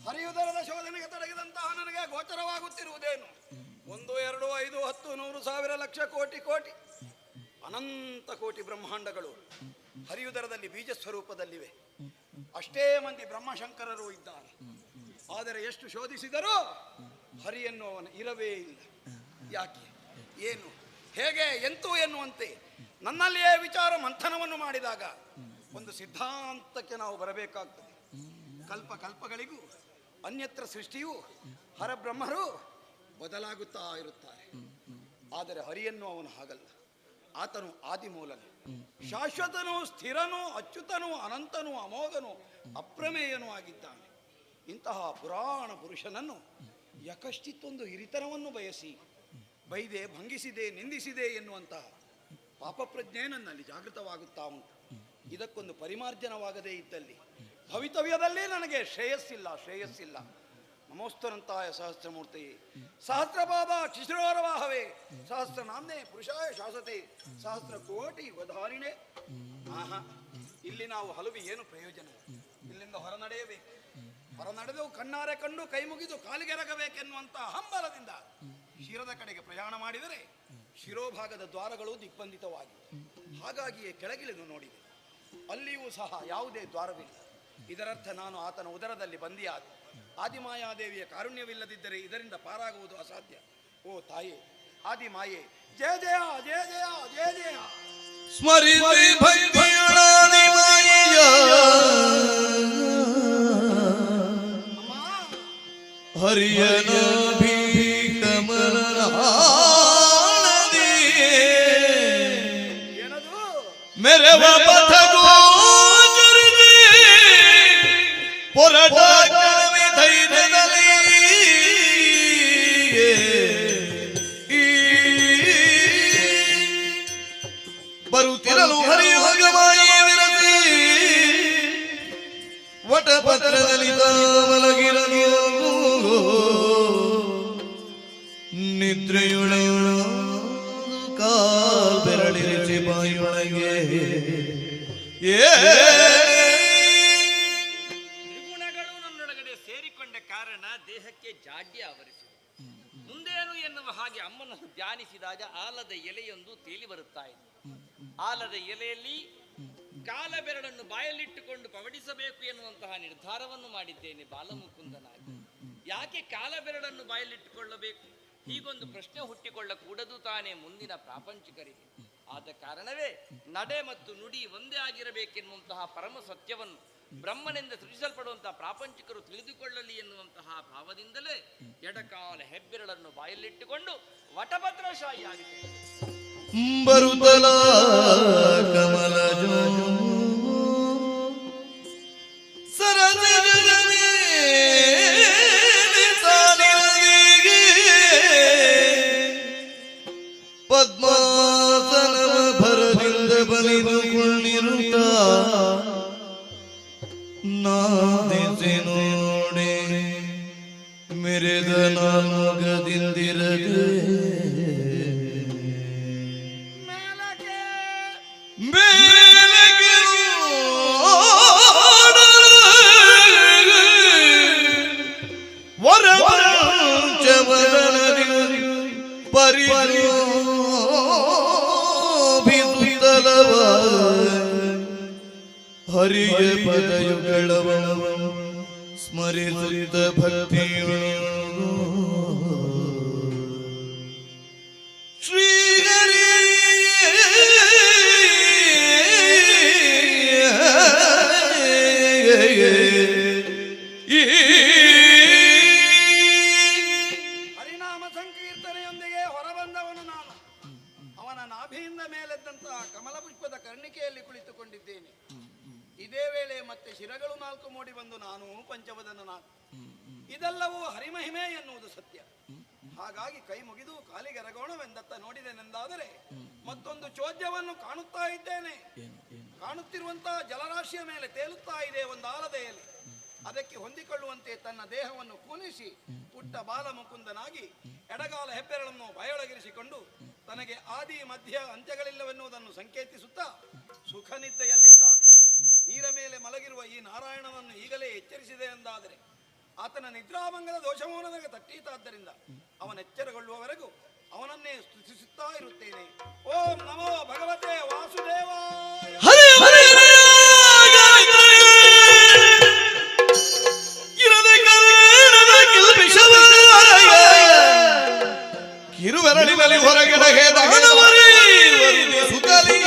ಹರಿಯುವುದರದ ಶೋಧನೆಗೆ ತೊಡಗಿದಂತಹ ನನಗೆ ಗೋಚರವಾಗುತ್ತಿರುವುದೇನು? 1, 2, 5, 10, 100, 1000, ಲಕ್ಷ, ಕೋಟಿ ಕೋಟಿ ಅನಂತ ಕೋಟಿ ಬ್ರಹ್ಮಾಂಡಗಳು ಹರಿಯುವುದರದಲ್ಲಿ ಬೀಜ ಸ್ವರೂಪದಲ್ಲಿವೆ. ಅಷ್ಟೇ ಮಂದಿ ಬ್ರಹ್ಮಶಂಕರರು ಇದ್ದಾರೆ. ಆದರೆ ಎಷ್ಟು ಶೋಧಿಸಿದರೂ ಹರಿಯನ್ನು ಅವನ ಇರವೇ ಇಲ್ಲ. ಯಾಕೆ, ಏನು, ಹೇಗೆ, ಎಂತೂ ಎನ್ನುವಂತೆ ನನ್ನಲ್ಲಿಯೇ ವಿಚಾರ ಮಂಥನವನ್ನು ಮಾಡಿದಾಗ ಒಂದು ಸಿದ್ಧಾಂತಕ್ಕೆ ನಾವು ಬರಬೇಕಾಗ್ತದೆ. ಕಲ್ಪಗಳಿಗೂ ಅನ್ಯತ್ರ ಸೃಷ್ಟಿಯು ಹರಬ್ರಹ್ಮರು ಬದಲಾಗುತ್ತಾ ಇರುತ್ತಾರೆ. ಆದರೆ ಹರಿಯನ್ನು ಅವನು ಹಾಗಲ್ಲ. ಆತನು ಆದಿಮೂಲನು, ಶಾಶ್ವತನು, ಸ್ಥಿರನು, ಅಚ್ಯುತನು, ಅನಂತನು, ಅಮೋಘನು, ಅಪ್ರಮೇಯನೂ ಆಗಿದ್ದಾನೆ. ಇಂತಹ ಪುರಾಣ ಪುರುಷನನ್ನು ಯಕಶ್ಚಿತ್ತೊಂದು ಹಿರಿತನವನ್ನು ಬಯಸಿ ಬೈದೆ, ಭಂಗಿಸಿದೆ, ನಿಂದಿಸಿದೆ ಎನ್ನುವಂತಹ ಪಾಪ ಪ್ರಜ್ಞೆ ನನ್ನಲ್ಲಿ ಜಾಗೃತವಾಗುತ್ತಾ ಉಂಟು. ಇದಕ್ಕೊಂದು ಪರಿಮಾರ್ಜನವಾಗದೇ ಇದ್ದಲ್ಲಿ ಭವಿತವ್ಯದಲ್ಲಿ ನನಗೆ ಶ್ರೇಯಸ್ಸಿಲ್ಲ. ನಮೋಸ್ತರಂತಾಯ ಸಹಸ್ರಮೂರ್ತಿ ಸಹಸ್ರಪಾದ ಶಿಶಿರೋರವಾಹವೇ ಸಹಸ್ರ ನಾಮ್ನೆ ಪುರುಷಾಯ ಶಾಸತೆ ಸಹಸ್ರ ಕೋಟಿ ಯುಗಧಾರಿಣೆ. ಆಹಾ, ಇಲ್ಲಿ ನಾವು ಹಲವು ಏನು ಪ್ರಯೋಜನ? ಇಲ್ಲಿಂದ ಹೊರ ನಡೆದು ಕಣ್ಣಾರೆ ಕಂಡು ಕೈ ಮುಗಿದು ಕಾಲಿಗೆರಗಬೇಕೆನ್ನುವಂತ ಹಂಬಲದಿಂದ ಶಿರದ ಕಡೆಗೆ ಪ್ರಯಾಣ ಮಾಡಿದರೆ ಶಿರೋಭಾಗದ ದ್ವಾರಗಳು ದಿಗ್ಬಂಧಿತವಾಗಿವೆ. ಹಾಗಾಗಿಯೇ ಕೆಳಗಿಳಿದು ನೋಡಿದೆ, ಅಲ್ಲಿಯೂ ಸಹ ಯಾವುದೇ ದ್ವಾರವಿಲ್ಲ. ಇದರರ್ಥ ನಾನು ಆತನ ಉದರದಲ್ಲಿ ಬಂದಿಯಾದೆ. ಆದಿಮಾಯಾದೇವಿಯ ಕಾರುಣ್ಯವಿಲ್ಲದಿದ್ದರೆ ಇದರಿಂದ ಪಾರಾಗುವುದು ಅಸಾಧ್ಯ. ಓ ತಾಯೇ ಆದಿಮಾಯೇ, ಜಯ ಜಯ ಜಯ ಜಯ ಜಯ ಜಯ. ಸ್ಮರಿಸಿ ಭಕ್ತಿಯೊಳಾದಿಮಾಯ ಹರಿಯನಾಭಿ ಕಮಲನಾಳದಿ ಏನದು? ಮೆರವ ಪಥಗೋಚರಿಸಿ ಪೊರಟ ಕಳವಿ ಧೈರ್ಯದಲ್ಲಿ ಬರುತ್ತಿರಲು ಹರಿಯೋಗಮಾಯಿ ವಿರತಿ ವಟಪತ್ರದಲ್ಲಿ ಮಲಗಿರಲು ನಿದ್ರೆಯೊಳಗ ಕಾಲ್ಬೆರಳಿರಿಸಿ ಬಾಯೊಳಗೆ ತ್ರಿಗುಣಗಳು ನನ್ನೊಳಗಡೆ ಸೇರಿಕೊಂಡ ಕಾರಣ ದೇಹಕ್ಕೆ ಜಾಡ್ಯ ಆವರಿಸಿದೆ. ಮುಂದೇನು ಎನ್ನುವ ಹಾಗೆ ಅಮ್ಮನನ್ನು ಧ್ಯಾನಿಸಿದಾಗ ಆಲದ ಎಲೆಯೊಂದು ತೇಲಿ ಬರುತ್ತಾ ಇದೆ. ಆಲದ ಎಲೆಯಲ್ಲಿ ಕಾಲ ಬೆರಳನ್ನು ಬಾಯಲ್ಲಿಟ್ಟುಕೊಂಡು ಪವಡಿಸಬೇಕು ಎನ್ನುವಂತಹ ನಿರ್ಧಾರವನ್ನು ಮಾಡಿದ್ದೇನೆ ಬಾಲಮುಕುಂದನಾಗಿ. ಯಾಕೆ ಕಾಲ ಬೆರಳನ್ನು ಬಾಯಲ್ಲಿಟ್ಟುಕೊಳ್ಳಬೇಕು? ಹೀಗೊಂದು ಪ್ರಶ್ನೆ ಹುಟ್ಟಿಕೊಳ್ಳಕೂಡದು ತಾನೇ ಮುಂದಿನ ಪ್ರಾಪಂಚಿಕರಿಗೆ. ಆದ ಕಾರಣವೇ ನಡೆ ಮತ್ತು ನುಡಿ ಒಂದೇ ಆಗಿರಬೇಕೆನ್ನುವಂತಹ ಪರಮ ಸತ್ಯವನ್ನು ಬ್ರಹ್ಮನಿಂದ ಸೃಜಿಸಲ್ಪಡುವಂತಹ ಪ್ರಾಪಂಚಿಕರು ತಿಳಿದುಕೊಳ್ಳಲಿ ಎನ್ನುವಂತಹ ಭಾವದಿಂದಲೇ ಎಡಕಾಲ ಹೆಬ್ಬೆರಳನ್ನು ಬಾಯಲ್ಲಿಟ್ಟುಕೊಂಡು ವಟಭದ್ರಶಾಹಿಯಾಗಿದೆ. ಬರುತ್ತಲ ಕಮಲ ಪದ್ಮಾಸನವ ಭರದಿಂದ ಬಲಿದುಕೊಂಡಿರುತ್ತ ನಾದಿಸಿ ನೋಡಿ ಮೆರೆದ ನಾಲ್ಮಗದಿಂದಿರದೆ ಹರಿಯ ಪದಯುಗಳವ ಸ್ಮರಿಸುತ್ತ ಭಕ್ತಿಯೊಳಗು ಶ್ರೀಹರಿ ಹರಿನಾಮ ಸಂಕೀರ್ತನೆಯೊಂದಿಗೆ ಹೊರಬಂದವನು ನಾನು. ಅವನ ನಾಭಿಯಿಂದ ಮೇಲೆದ್ದಂತಹ ಕಮಲ ಪುಷ್ಪದ ಕರ್ಣಿಕೆಯಲ್ಲಿ ಕುಳಿತುಕೊಂಡಿದ್ದೇನೆ. ಇದೇ ವೇಳೆ ಮತ್ತೆ ಶಿರಗಳು 4 ಮೂಡಿ ಬಂದು ನಾನು ಪಂಚವದನ ನಾನು. ಇದೆಲ್ಲವೂ ಹರಿಮಹಿಮೆ ಎನ್ನುವುದು ಸತ್ಯ. ಹಾಗಾಗಿ ಕೈ ಮುಗಿದು ಕಾಲಿಗೆ ರಗೋಣವೆಂದತ್ತ ನೋಡಿದೆನೆಂದಾದರೆ ಮತ್ತೊಂದು ಚೋದ್ಯವನ್ನು ಕಾಣುತ್ತಾ ಇದ್ದೇನೆ. ಕಾಣುತ್ತಿರುವಂತಹ ಜಲರಾಶಿಯ ಮೇಲೆ ತೇಲುತ್ತಾ ಇದೆ ಒಂದು ಆಲದ ಎಲೆ. ಅದಕ್ಕೆ ಹೊಂದಿಕೊಳ್ಳುವಂತೆ ತನ್ನ ದೇಹವನ್ನು ಕೂನಿಸಿ ಪುಟ್ಟ ಬಾಲಮುಕುಂದನಾಗಿ ಎಡಗಾಲ ಹೆಬ್ಬೆರಳನ್ನು ಬಾಯೊಳಗಿರಿಸಿಕೊಂಡು ತನಗೆ ಆದಿ ಮಧ್ಯ ಅಂತ್ಯಗಳಿಲ್ಲವೆನ್ನುವುದನ್ನು ಸಂಕೇತಿಸುತ್ತಾ ಸುಖ ನಿದ್ದೆಯಲ್ಲಿದ್ದಾನೆ. ನೀರ ಮೇಲೆ ಮಲಗಿರುವ ಈ ನಾರಾಯಣನನ್ನು ಈಗಲೇ ಎಚ್ಚರಿಸಿದೆ ಎಂದಾದರೆ ಆತನ ನಿದ್ರಾಭಂಗದ ದೋಷವು ನನಗೆ ತಟ್ಟೀತಾದ್ದರಿಂದ ಅವನೆಚ್ಚರಗೊಳ್ಳುವವರೆಗೂ ಅವನನ್ನೇ ಸ್ತುತಿಸುತ್ತಾ ಇರುತ್ತೇನೆ. ಓಂ ನಮೋ ಭಗವತೆ ವಾಸುದೇವಾಯ. ಕಿರುವೆರಳಿನಲ್ಲಿ ಹೊರಗಿಡಗೆ ಸುತ್ತಲಿ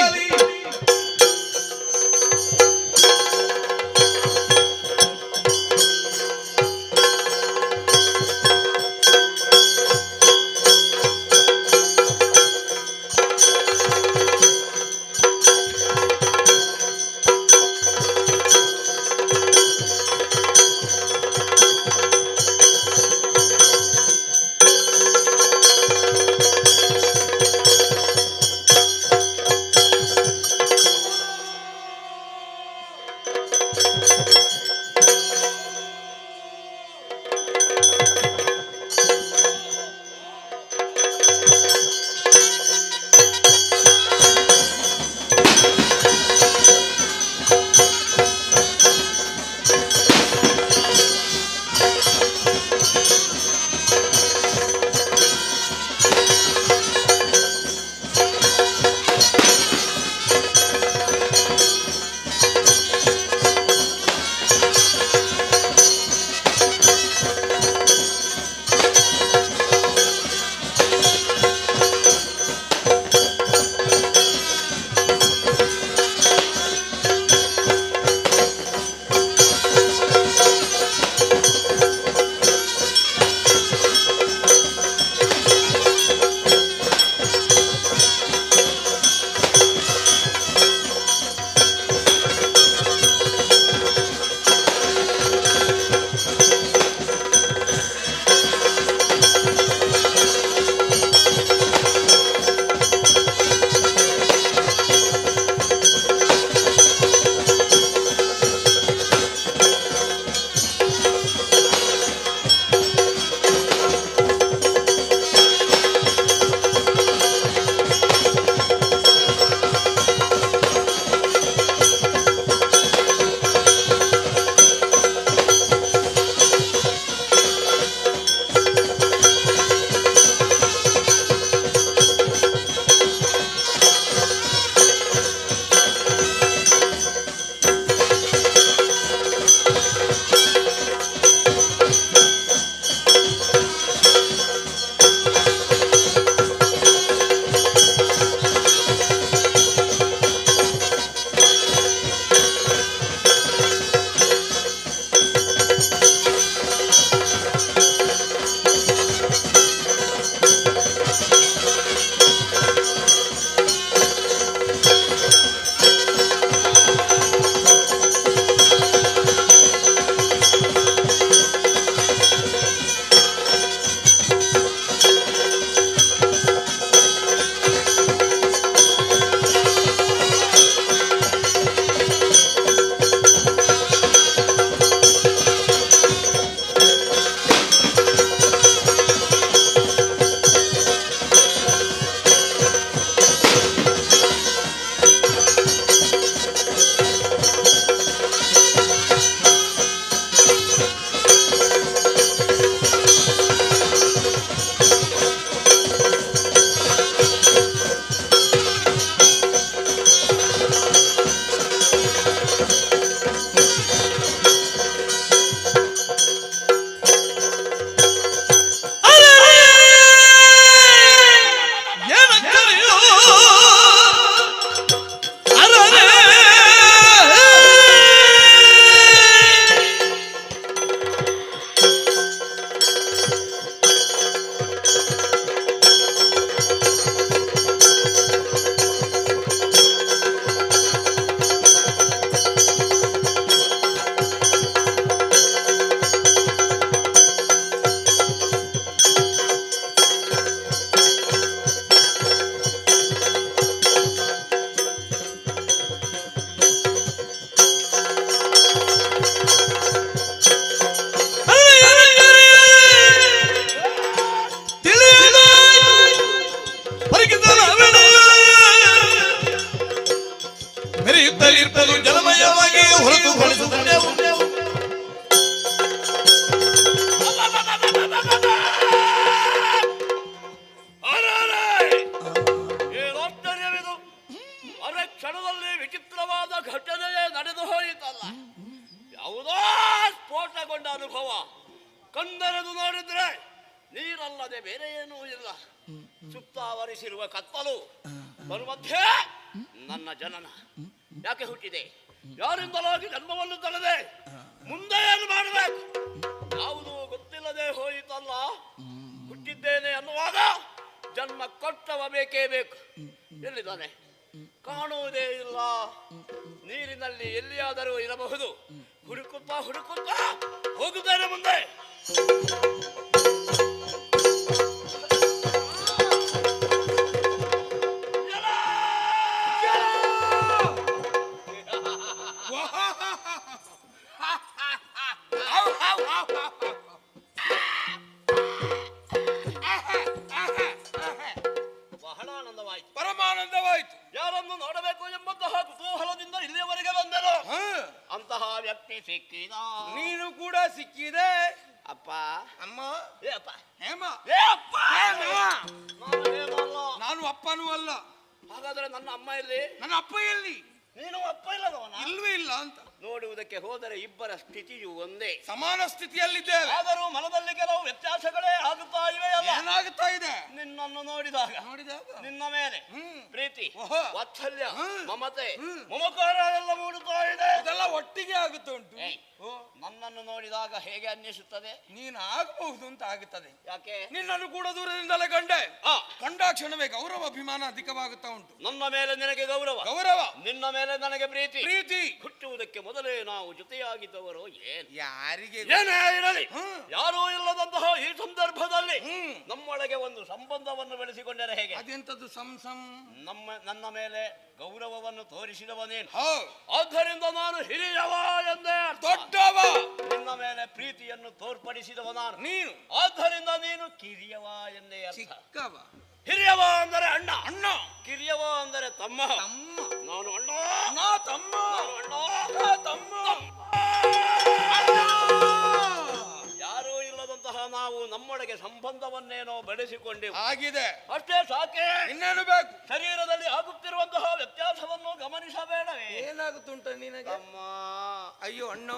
ಕಣ್ಣೆರೆದು ನೋಡಿದ್ರೆ ನೀರಲ್ಲದೆ ಬೇರೆ ಏನೂ ಇಲ್ಲ. ಸುತ್ತಾವರಿಸಿರುವ ಕತ್ತಲು ಮಧ್ಯೆ ನನ್ನ ಜನನ ಯಾಕೆ ಹುಟ್ಟಿದೆ, ಯಾರಿಂದಲಾಗಿ ಜನ್ಮವನ್ನು ತಳೆದೆ, ಮುಂದೆ ಏನು ಮಾಡಬೇಕು ಯಾವುದೂ ಗೊತ್ತಿಲ್ಲದೆ ಹೋಯಿತಲ್ಲ. ಹುಟ್ಟಿದ್ದೇನೆ ಅನ್ನುವಾಗ ಜನ್ಮ ಕೊಟ್ಟವ ಬೇಕೇ ಬೇಕು. ಎಲ್ಲಿದ್ದಾನೆ? ಕಾಣುವುದೇ ಇಲ್ಲ. ನೀರಿನಲ್ಲಿ ಎಲ್ಲಿಯಾದರೂ ಇರಬಹುದು. ಹುಡುಕುತ್ತಾ ಹುಡುಕುತ್ತಾ ಹೋಗುತ್ತೇನೆ ಮುಂದೆ. ಬಹಳ ಆನಂದವಾಯಿತು, ಪರಮಾನಂದವಾಯಿತು. ಯಾರನ್ನು ನೋಡಬೇಕು ಎಂಬಂತಹ ಕುತೂಹಲದಿಂದ ಇಲ್ಲಿಯವರೆಗೆ ಬಂದೆನು. ಅಂತಹ ವ್ಯಕ್ತಿ ಸಿಕ್ಕಿದ. ನೀನು ಕೂಡ ಸಿಕ್ಕಿದೆ. ಅಪ್ಪ, ಅಮ್ಮ, ಏ ಅಪ್ಪ, ಹೇಮ, ಏ ಅಪ್ಪ, ನಾನು ಹೇಮ ಅಲ್ಲ. ನಾನು ಅಪ್ಪನೂ ಅಲ್ಲ. ಹಾಗಾದ್ರೆ ನನ್ನ ಅಮ್ಮ ಎಲ್ಲಿ? ನನ್ನ ಅಪ್ಪ ಎಲ್ಲಿ? ನೀನು ಅಪ್ಪ ಇಲ್ಲದವನ? ಇಲ್ವೇ ಇಲ್ಲ ಅಂತ. ನೋಡುವುದಕ್ಕೆ ಹೋದರೆ ಇಬ್ಬರ ಸ್ಥಿತಿಯು ಒಂದೇ, ಸಮಾನ ಸ್ಥಿತಿಯಲ್ಲಿದ್ದೇವೆ. ಆದರೂ ಮನದಲ್ಲಿ ಕೆಲವು ವ್ಯತ್ಯಾಸಗಳೇ ಆಗುತ್ತಾ ಇವೆ ಅಲ್ಲ. ಏನಾಗುತ್ತಾ ಇದೆ? ನಿನ್ನನ್ನು ನೋಡಿದಾಗ ನಿನ್ನ ಮೇಲೆ ಪ್ರೀತಿ, ವಾತ್ಸಲ್ಯ, ಮಮತೆ, ಮಮಕಾರ ಎಲ್ಲ ಮೂಡುತ್ತಾ ಇದೆ. ಅದೆಲ್ಲ ಒಟ್ಟಿಗೆ ಆಗುತ್ತಾ ಉಂಟು. ನನ್ನನ್ನು ನೋಡಿದಾಗ ಹೇಗೆ ಅನ್ನಿಸುತ್ತದೆ? ನೀನು ಆಗಬಹುದು ಅಂತ ಆಗುತ್ತದೆ. ಯಾಕೆ? ನಿನ್ನನ್ನು ಕೂಡ ದೂರದಿಂದಲೇ ಕಂಡೆ. ಕಂಡ ಕ್ಷಣವೇ ಗೌರವ ಅಭಿಮಾನ ಅಧಿಕವಾಗುತ್ತಾ ಉಂಟು. ನನ್ನ ಮೇಲೆ ನಿನಗೆ ಗೌರವ, ಗೌರವ, ನಿನ್ನ ಮೇಲೆ ನನಗೆ ಪ್ರೀತಿ. ಪ್ರೀತಿ ಹುಟ್ಟುವುದಕ್ಕೆ ಮೊದಲೇ ನಾವು ಜೊತೆಯಾಗಿದ್ದವರು ಏನು? ಯಾರಿಗೆ ಏನೇ ಇರಲಿ, ಯಾರೂ ಇಲ್ಲದಂತಹ ಈ ಸಂದರ್ಭದಲ್ಲಿ ನಮ್ಮೊಳಗೆ ಒಂದು ಸಂಬಂಧವನ್ನು ಬೆಳೆಸಿಕೊಂಡರೆ ಹೇಗೆ? ಅದೆಂತದ್ದು ಸಂಸಂ? ನನ್ನ ಮೇಲೆ ಗೌರವವನ್ನು ತೋರಿಸಿದವನೇನು, ಹೌದು. ಆದ್ದರಿಂದ ನಾನು ಹಿರಿಯವ ಎಂದೇ. ದೊಡ್ಡವ. ನಿನ್ನ ಮೇಲೆ ಪ್ರೀತಿಯನ್ನು ತೋರ್ಪಡಿಸಿದವ ನಾನು, ನೀನು. ಆದ್ದರಿಂದ ನೀನು ಕಿರಿಯವ ಎಂದೇ ಅರ್ಥ. ಚಿಕ್ಕವ. ಹಿರಿಯವ ಅಂದರೆ ಅಣ್ಣ, ಅಣ್ಣ. ಕಿರಿಯವ ಅಂದರೆ ತಮ್ಮ. ತಮ್ಮ. ನಾನು ಅಣ್ಣ, ನಾ ತಮ್ಮ. ನಾನು ಅಣ್ಣ, ನಾ ತಮ್ಮ. ಯಾರೂ ಇಲ್ಲದಂತಹ ನಾವು ನಮ್ಮೊಳಗೆ ಸಂಬಂಧವನ್ನೇನೋ ಬೆಳೆಸಿಕೊಂಡೆವು. ಆಗಿದೆ. ಅಷ್ಟೇ ಸಾಕೆ. ಇನ್ನೇನು ಬೇಕು? ಶರೀರದಲ್ಲಿ ಆಗುತ್ತಿರುವಂತಹ ವ್ಯತ್ಯಾಸವನ್ನು ಗಮನಿಸಬೇಡವೇ? ಏನಾಗುತ್ತುಂಟ ನಿನಗೆ? ಅಮ್ಮ, ಅಯ್ಯೋ ಅಣ್ಣ.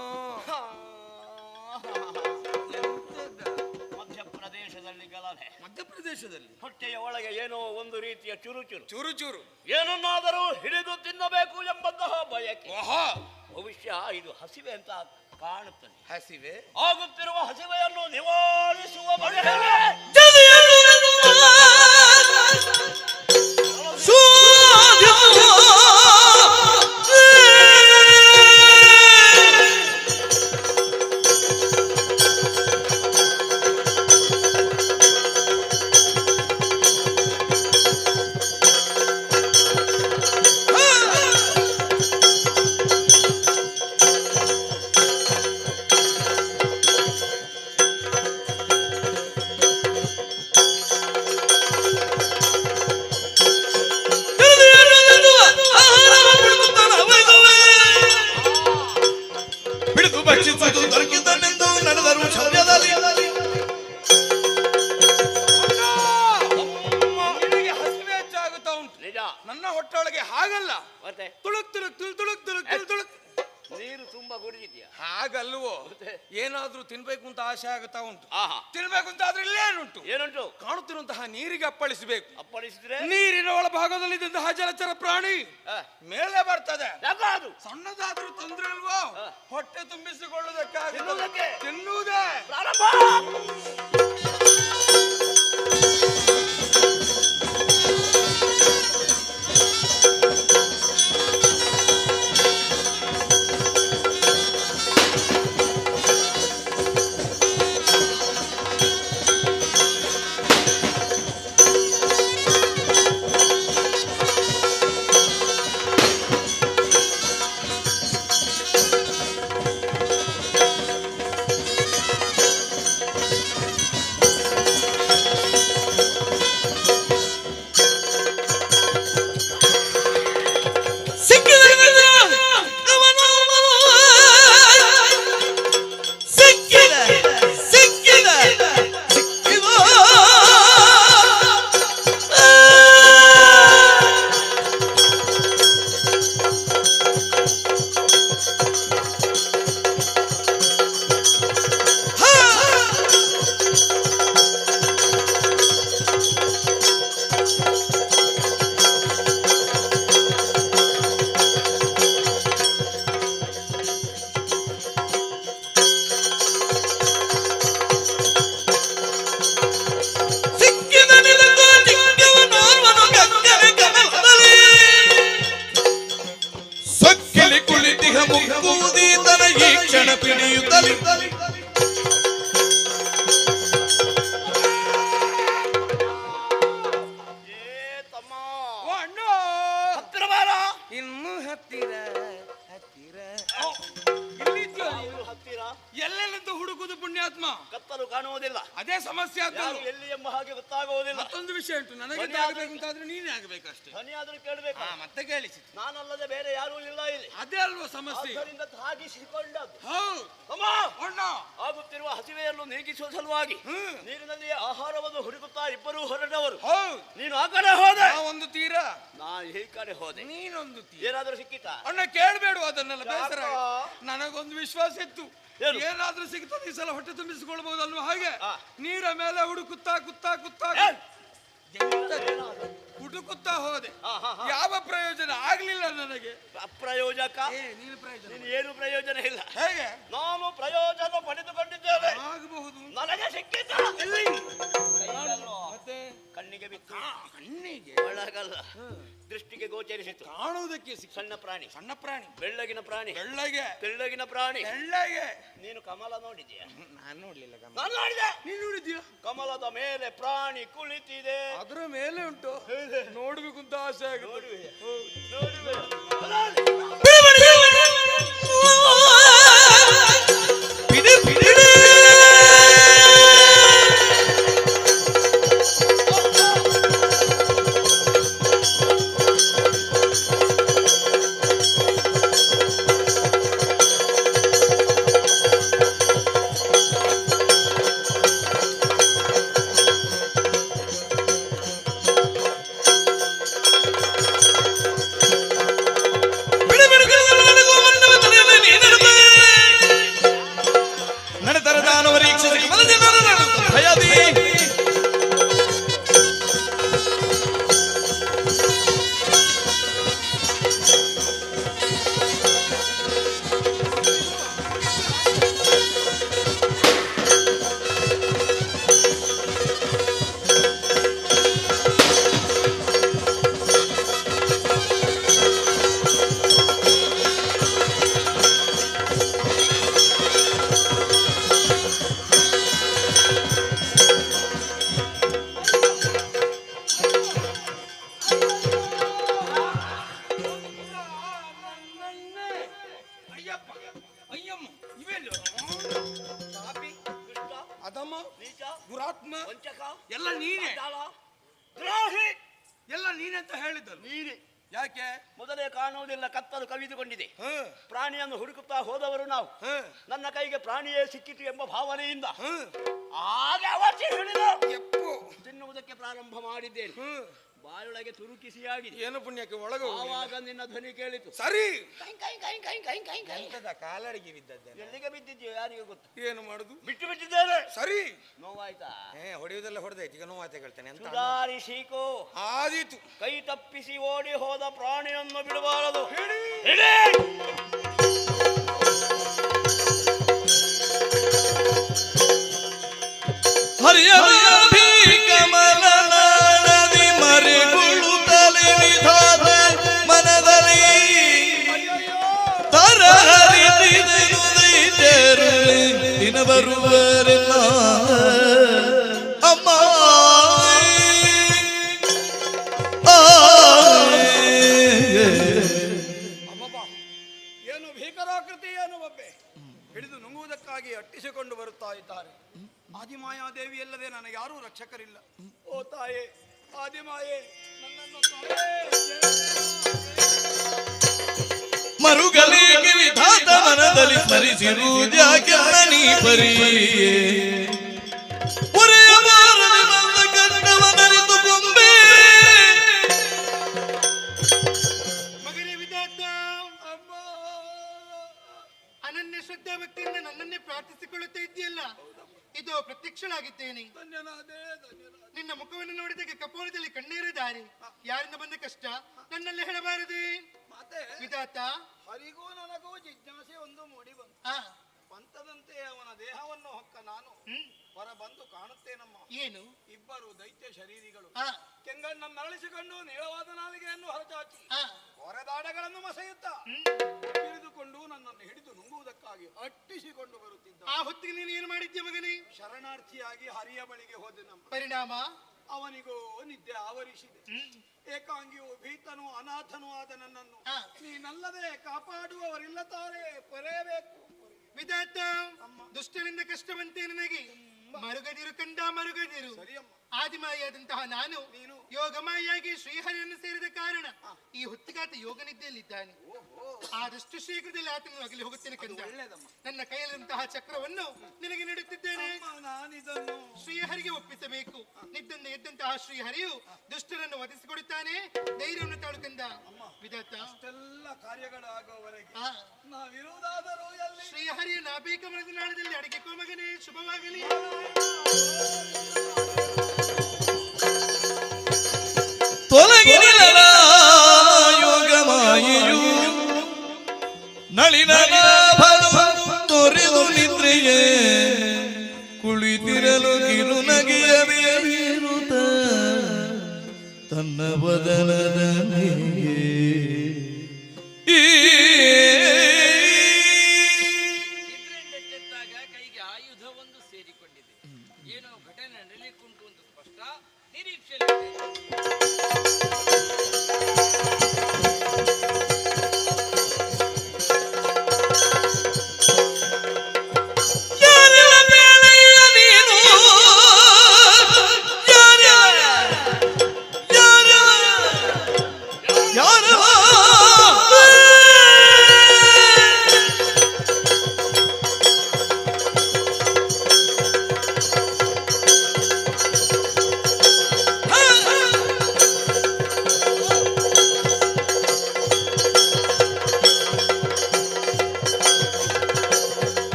ಮಧ್ಯಪ್ರದೇಶದಲ್ಲಿ ಗಲಭೆ. ಮಧ್ಯಪ್ರದೇಶದಲ್ಲಿ ಹೊಟ್ಟೆಯ ಒಳಗೆ ಏನೋ ಒಂದು ರೀತಿಯ ಚುರುಚುರು, ಚೂರು ಚೂರು. ಏನನ್ನಾದರೂ ಹಿಡಿದು ತಿನ್ನಬೇಕು ಎಂಬಂತಹ ಬಯಕೆ. ಓಹೋ, ಭವಿಷ್ಯ ಇದು ಹಸಿವೆ ಅಂತ ಕಾಣುತ್ತದೆ. ಹಸಿವೆ. ಆಗುತ್ತಿರುವ ಹಸಿವೆಯನ್ನು ನಿವಾರಿಸುವ ಬಗೆ ಬಿಡಿದು ಭಕ್ಷಿಸುವುದು ದೊರಕಿದ್ದನೆಂದು ನಡೆದರು ಶೌರ್ಯದಲ್ಲಿ. ನಿನಗೆ ಹಸಿವೆ ಹೆಚ್ಚಾಗುತ್ತಾ ಉಂಟು. ನಿಜ. ನನ್ನ ಹೊಟ್ಟೊಳಗೆ ಹಾಗಲ್ಲ. ಮತ್ತೆ ತುಳುಕ್ ತುಳುಕ್ ತುಳು ತುಳುಕ್ ತುಳುಕ್ ತುಳು ತುಳುಕ್. ನೀರು ತುಂಬಾ ಕುಡಿದಿದ್ಯಾ? ಹಾಗಲ್ವೋ, ಏನಾದ್ರೂ ತಿನ್ಬೇಕು ಅಂತ ಆಸೆ ಆಗುತ್ತಾ ಉಂಟು. ಆಹಾ, ತಿನ್ಬೇಕು ಅಂತ ಆದ್ರೆ ಇಲ್ಲೇನುಂಟು? ಏನುಂಟು? ಕಾಣುತ್ತಿರುವಂತಹ ನೀರಿಗೆ ಅಪ್ಪಳಿಸಬೇಕು. ಅಪ್ಪಳಿಸಿದ್ರೆ ನೀರಿನ ಒಳಭಾಗದಲ್ಲಿ ಇದ್ದಂತಹ ಜಲಚರ ಪ್ರಾಣಿ ಮೇಲೆ ಬರ್ತದೆ. ಯಾಕಾದು? ಸಣ್ಣದಾದ್ರೂ ತೊಂದ್ರೆ ಅಲ್ವೋ? ಹೊಟ್ಟೆ ತುಂಬಿಸಿಕೊಳ್ಳುವುದಕ್ಕಾಗಿ ತಿನ್ನುವುದಕ್ಕೆ? ತಿನ್ನುವುದೇ ಪ್ರಾರಂಭ. ಇನ್ನು ಹತ್ತಿರ ಹತ್ತಿರ ಹತ್ತಿರ ಎಲ್ಲೆಲ್ಲಂತೂ ಹುಡುಕುದು ಪುಣ್ಯಾತ್ಮ, ಕತ್ತಲು ಕಾಣುವುದಿಲ್ಲ, ಅದೇ ಸಮಸ್ಯೆ ಯಾರು ಆಗ್ತದೆ. ಎಲ್ಲಿ ಎಂಬ ಹಾಗೆ ಗೊತ್ತಾಗುವುದಿಲ್ಲ. ಮತ್ತೊಂದು ವಿಷಯ ಉಂಟು, ನನಗೆ ಆಗಬೇಕು ಅಂತಾದ್ರೆ ನೀನೇ ಆಗಬೇಕಷ್ಟೇ. ಧ್ವನಿಯಾದರೂ ಕೇಳಬೇಕು. ಮತ್ತೆ ಕೇಳಿಸಿ, ನಾನಲ್ಲದೆ ಬೇರೆ ಯಾರೂ ಇಲ್ಲ ಇಲ್ಲಿ. ಅದೇ ಅಲ್ವಾ ಸಮಸ್ಯೆ. ಆದ್ದರಿಂದ ಹಾಗಿಸಿಕೊಂಡದ್ದು ಹೌದು ಅಮ್ಮ ಅಣ್ಣ. ಆಗುತ್ತಿರುವ ಹಸಿವೆಯನ್ನು ನೀಗಿಸುವ ಸಲುವಾಗಿ ನೀರಿನಲ್ಲಿ ಆಹಾರವನ್ನು ಹುಡುಕುತ್ತಾ ಇಬ್ಬರೂ ಹೊರಟವರು. ಹೌದು, ನೀನು ಆ ಕಡೆ ಹೋದೆ, ಒಂದು ತೀರ, ನಾನು ಈ ಕಡೆ ಹೋದೆ. ನೀನೊಂದು ತೀರ. ಏನಾದರೂ ಸಿಕ್ಕಿತಾ? ಅಣ್ಣ ಕೇಳಬೇಡ ಅದನ್ನೆಲ್ಲ, ಬೇಸರ. ಯಾಕೋ? ನನಗೊಂದು ವಿಶ್ವಾಸ ಇತ್ತು, ಏನು? ಏನಾದ್ರೂ ಸಿಗ್ತದೆ ಈ ಸಲ, ಹೊಟ್ಟೆ ತುಂಬಿಸಿಕೊಳ್ಬಹುದು ಅಲ್ವಾ. ಹಾಗೆ ಆ. ನೀರ ಮೇಲೆ ಹುಡುಕುತ್ತಾ ಕುತ್ತಾ ಕುತ್ತಾ ಹುಡುಕುತ್ತಾ ಹೋದೆ. ಯಾವ ಪ್ರಯೋಜನ ಆಗ್ಲಿಲ್ಲ ನನಗೆ. ಅಪ್ರಯೋಜಕ. ನೀನು ಪ್ರಯೋಜನ ನೀನು ಏನು ಪ್ರಯೋಜನ ಇಲ್ಲ. ಹೇಗೆ ನಾನು ಪ್ರಯೋಜನ ಪಡೆದುಕೊಂಡಿದ್ದೇನೆ. ಆಗಬಹುದು. ನನಗೆ ಸಿಕ್ಕಿತ ಮತ್ತೆ ಕಣ್ಣಿಗೆ ಬಿತ್ತು, ಕಣ್ಣಿಗೆ ಒಳಗಲ್ಲ ದೃಷ್ಟಿಗೆ ಗೋಚರಿಸಿತು. ಕಾಣುವುದಕ್ಕೆ ಸಣ್ಣ ಪ್ರಾಣಿ, ಸಣ್ಣ ಪ್ರಾಣಿ, ಬೆಳ್ಳಗಿನ ಪ್ರಾಣಿ, ಬೆಳ್ಳಗೆ ತೆಳ್ಳಗಿನ ಪ್ರಾಣಿ. ಬೆಳ್ಳಗೆ. ನೀನು ಕಮಲ ನೋಡಿದ್ಯಾ? ನಾನು ನೋಡ್ಲಿಲ್ಲ. ನಾನು ನೋಡಿದೆ. ನೀನು ನೋಡಿದ್ಯಾ? ಕಮಲದ ಮೇಲೆ ಪ್ರಾಣಿ ಕುಳಿತಿದೆ. ಅದರ ಮೇಲೆ ಉಂಟು, ನೋಡ್ಬೇಕು ಅಂತ ಆಸೆ ಆಗುತ್ತೆ. ಅಧಮ, ನೀಚ, ದುರಾತ್ಮ, ವಂಚಕ, ಎಲ್ಲ ನೀನೇ, ದ್ರೋಹಿ ಎಲ್ಲ ನೀನೆ ಅಂತ ಹೇಳಿದ್ದಲ್ಲ. ನೀನೆ. ಯಾಕೆ? ಮೊದಲೇ ಕಾಣುವುದಿಲ್ಲ, ಕತ್ತಲು ಕವಿದುಕೊಂಡಿದೆ. ಪ್ರಾಣಿಯನ್ನು ಹುಡುಕುತ್ತಾ ಹೋದವರು ನಾವು. ನನ್ನ ಕೈಗೆ ಪ್ರಾಣಿಯೇ ಸಿಕ್ಕಿತು ಎಂಬ ಭಾವನೆಯಿಂದ ಆಗ ಅವಶ್ಯ ಹಿಡಿದು ತಿನ್ನುವುದಕ್ಕೆ ಪ್ರಾರಂಭ ಮಾಡಿದ್ದೇನೆ. ಬಾಯೊಳಗೆ ತುರುಕಿಸಿಯಾಗಿದೆ. ಏನು ಪುಣ್ಯಕ್ಕೆ ಒಳಗೆ ಆವಾಗ ನಿನ್ನ ಧ್ವನಿ ಕೇಳಿತು. ಸರಿ, ಎಂತದ ಕಾಲಡಿಗೆ ಬಿದ್ದದ್ದೆ. ಎಲ್ಲಿಗೆ ಬಿದ್ದಿದ್ಯೋ ಯಾರಿಗೆ ಗೊತ್ತು. ಏನು ಮಾಡುದು, ಬಿಟ್ಟು ಬಿಟ್ಟಿದ್ದೇನೆ. ಸರಿ, ನೋವಾಯ್ತಾ? ಹೊಡೆಯುವುದೆಲ್ಲ ಹೊಡೆದಾಯ್ತು, ಈಗ ನೋವಾಯ್ತು ಹೇಳ್ತೇನೆ. ಸುಧಾರಿಸಿಕೋ. ಆದೀತು. ಕೈ ತಪ್ಪಿಸಿ ಓಡಿ ಹೋದ ಪ್ರಾಣಿಯನ್ನು ಬಿಡಬಾರದು. ಹರಿಯ ಕಮಲ ನದಿ ಮರೆಗೊಳ್ಳುತ್ತಲೇ ವಿಧಾತ ಮನದಲ್ಲಿ ತರ ಹರಿದಿದೆನು ದೈತ್ಯರು ದಿನ ಬರುವರೆಲ್ಲ ಅಮ್ಮ. ಏನು ಭೀಕರಾಕೃತಿ, ಏನು ಬಬ್ಬೆ ಹಿಡಿದು ನುಂಗುವುದಕ್ಕಾಗಿ ಅಟ್ಟಿಸಿಕೊಂಡು ಬರುತ್ತಾ ಇದ್ದಾರೆ. ಆದಿಮಾಯಾದೇವಿ ಅಲ್ಲದೆ ನನಗೆ ಯಾರೂ ರಕ್ಷಕರಿಲ್ಲ. ಓ ತಾಯೇ ಆದಿಮಾಯೇ, ನನ್ನನ್ನು ಮರುಗಲಿಗೆ ವಿಧಾತ ಮನದಲ್ಲಿ ಸ್ಮರಿಸಿರುವುದ್ಯಾಕೆಲ್ಲ ನೀ ಪರಿ ಒರೆಯ ಬಾರದೆ ಬಂದ ಕಂಡವನರಿತು ಗೊಂಬೆ. ಮಗನೇ ವಿಧಾತ, ಅನನ್ಯ ಶ್ರದ್ಧಾ ಭಕ್ತಿಯಿಂದ ನನ್ನನ್ನೇ ಪ್ರಾರ್ಥಿಸಿಕೊಳ್ಳುತ್ತಾ ಇದೆಯಲ್ಲ, ಇದು ಪ್ರತ್ಯಕ್ಷಳಾಗಿದ್ದೇನೆ. ನಿನ್ನ ಮುಖವನ್ನು ನೋಡಿದಾಗ ಕಪೋಲದಲ್ಲಿ ಕಣ್ಣೀರು ದಾರಿ. ಯಾರಿಂದ ಬಂದ ಕಷ್ಟ ನನ್ನಲ್ಲಿ ಹೇಳಬಾರದೆ ವಿಧಾತ? ಹರಿಗೂ ನನಗೂ ಜಿಜ್ಞಾಸೆ ಒಂದು ಮೂಡಿ ಬಂತು. ಪಂಥದಂತೆ ಅವನ ದೇಹವನ್ನು ಹೊಕ್ಕ ನಾನು ಹೊರ ಬಂದು ಕಾಣುತ್ತೇನಮ್ಮ. ಏನು? ಇಬ್ಬರು ದೈತ್ಯ ಶರೀರಿಗಳು ಕೆಂಗಣ್ಣನ್ನು ಅರಳಿಸಿಕೊಂಡು ನೀಳವಾದ ನಾಲಿಗೆಯನ್ನು ಹೊರಚಾಚಿ ಹೊರದಾಡಗಳನ್ನು ಮಸೆಯುತ್ತಾ ಹಿಡಿದುಕೊಂಡು ನನ್ನನ್ನು ಹಿಡಿದು ನುಂಗುವುದಕ್ಕಾಗಿ ಅಟ್ಟಿಸಿಕೊಂಡು ಬರುತ್ತಿದ್ದ. ಆ ಹೊತ್ತಿಗೆ ನೀನು ಏನು ಮಾಡಿದ್ದೆ ಮಗನೇ? ಶರಣಾರ್ಥಿಯಾಗಿ ಹರಿಯ ಬಳಿಗೆ ಹೋದೆ. ನಮ್ಮ ಪರಿಣಾಮ ಅವನಿಗೂ ನಿದ್ದೆ ಆವರಿಸಿದೆ. ಏಕಾಂಗಿಯು ಭೀತನು ಅನಾಥನೂ ಆದ ನನ್ನನ್ನು ನೀನಲ್ಲದೆ ಕಾಪಾಡುವವರಿಲ್ಲ ತಾರೆ, ಪೊರೆಯಬೇಕು. ವಿಧಾತ, ದುಷ್ಟರಿಂದ ಕಷ್ಟವಂತೆ ನನಗೆ ಮರುಗದಿರು ಕಂದ ಮರುಗದಿರು. ಆದಿಮಾಯಾದಂತಹ ನಾನು ಯೋಗಮಾಯಾಗಿ ಶ್ರೀಹರಿಯನ್ನು ಸೇರಿದ ಕಾರಣ ಈ ಹೊತ್ತಿಗಾತ ಯೋಗ ನಿದ್ದೆಯಲ್ಲಿದ್ದಾನೆ. ಆದಷ್ಟು ಶೀಘ್ರದಲ್ಲಿ ಆತನು ಆಗಲಿ ಹೋಗುತ್ತೇನೆ ಕಂದ. ನನ್ನ ಕೈಯಲ್ಲಿರುವಂತಹ ಚಕ್ರವನ್ನು ನಿನಗೆ ನೀಡುತ್ತಿದ್ದೇನೆ. ಶ್ರೀಹರಿಗೆ ಒಪ್ಪಿಸಬೇಕು. ನಿದ್ದಿಂದ ಎದ್ದಂತಹ ಶ್ರೀಹರಿಯು ದುಷ್ಟರನ್ನು ವಧಿಸಿಕೊಡುತ್ತಾನೆ. ಧೈರ್ಯವನ್ನು ತಾಳು ಕಂದ. ವಿಧಾತ, ಅಷ್ಟೆಲ್ಲ ಕಾರ್ಯಗಳಾಗುವವರೆಗೆ ನಾವಿರುವುದಾದರೂ ಎಲ್ಲಿ? ಶ್ರೀಹರಿಯ ನಾಭಿಕಮಲದ ನಾಳದಲ್ಲಿ ಅಡಿಗೆ ಮಗನೇ, ಶುಭವಾಗಲಿ. ತೊಲಗಿರಲ ಯೋಗಮಾಯೆಯು ನಳಿನ ತೊರೆದು ನಿದ್ರೆಯೇ ಕುಳಿತಿರಲು ಕಿರುನಗೆಯ ಬೀರುತ್ತ ತನ್ನ ವದನದ ನಿದ್ರೆಯಿಂದೆಚ್ಚೆತ್ತಾಗ ಕೈಗೆ ಆಯುಧವೊಂದು ಸೇರಿಕೊಂಡಿದೆ. ಏನೋ ಘಟನೆ ನಡೆಯಲಿಕ್ಕುಂಟು ಅಂತ ಸ್ಪಷ್ಟ ನಿರೀಕ್ಷೆಯಲ್ಲಿ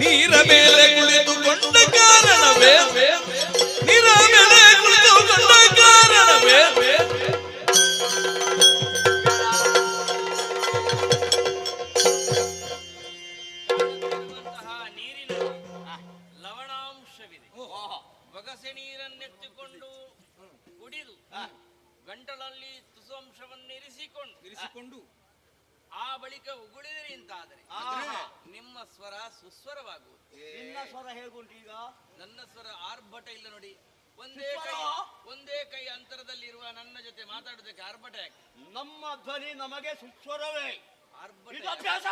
ನೀರ ಮೇಲೆ ಕುಳಿತುಕೊಂಡ ಕಾರಣವೇ ನೀರ ಮೇಲೆ ಕುಳಿತುಕೊಂಡ ಕಾರಣವೇ ನೀರಿನಲ್ಲಿ ಲವಣಾಂಶವಿದೆ. ಬಗಸೆ ನೀರನ್ನೆತ್ತಿಕೊಂಡು ಕುಡಿದು ಗಂಟಲಲ್ಲಿ ತುಸಂಶವನ್ನಿರಿಸಿಕೊಂಡು ಆ ಬಳಿಕ ಉಗುಳಿದಿರಿ ಅಂತಾದರೆ ನಿಮ್ಮ ಸ್ವರ ಸುಸ್ವರವಾಗುವುದು. ನಿನ್ನ ಸ್ವರ ಹೇಗುಂಟು ಈಗ? ನನ್ನ ಸ್ವರ ಆರ್ಭಟ ಇಲ್ಲ ನೋಡಿ. ಒಂದೇ ಕೈ ಅಂತರದಲ್ಲಿರುವ ನನ್ನ ಜೊತೆ ಮಾತಾಡೋದಕ್ಕೆ ಆರ್ಭಟ ಯಾಕೆ? ನಮ್ಮ ಧ್ವನಿ ನಮಗೆ ಸುಸ್ವರವೇ. ಆರ್ಭಟ ಇದು ಅಭ್ಯಾಸ.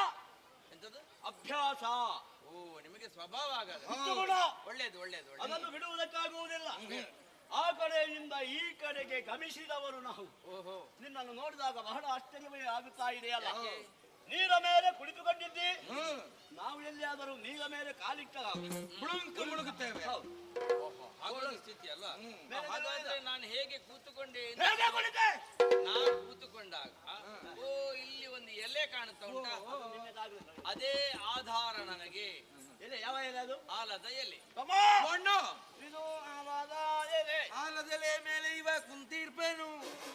ಎಂತದ್ದು? ಅಭ್ಯಾಸ. ಓ, ನಿಮಗೆ ಸ್ವಭಾವ ಆಗದು. ಒಳ್ಳೇದು ಒಳ್ಳೇದು. ಅದನ್ನು ಬಿಡುವುದಕ್ಕಾಗುವುದಿಲ್ಲ. ಆ ಕಡೆಯಿಂದ ಈ ಕಡೆಗೆ ಗಮಿಸಿದವರು ನಾವು. ಓಹೋ, ನಿನ್ನನ್ನು ನೋಡಿದಾಗ ಬಹಳ ಆಶ್ಚರ್ಯವೇ ಆಗುತ್ತಾ ಇದೆಯಲ್ಲ. ನೀರ ಮೇಲೆ ಕುಳಿತುಕೊಂಡಿದ್ದಿ, ನಾವು ಎಲ್ಲಿಯಾದರೂ ನೀರ ಮೇಲೆ ಕಾಲಿಟ್ಟಾಗ ಮುಳುಗುತ್ತೇವೆ. ಹಾಗೊಂದು ಸ್ಥಿತಿ ಅಲ್ಲ. ಹಾಗಾದ್ರೆ ನಾನು ಹೇಗೆ ಕೂತುಕೊಂಡೆ? ಹೇಗೆ ಕುಳಿತೆ? ನಾನು ಕೂತುಕೊಂಡಾಗ ಓ, ಇಲ್ಲಿ ಒಂದು ಎಲೆ ಕಾಣುತ್ತಾ ಉಂಟಾ? ಅದೇ ಆಧಾರ ನನಗೆ. ಎಲೆ ಯಾವ ಎಲೆ ಅದು? ಆಲದ ಎಲೆ. ಇದು ಆಲದ ಎಲೆ. ಆಲದ ಎಲೆ ಮೇಲೆ ಇವ ಕುಂತಿರ್ಪೇನು.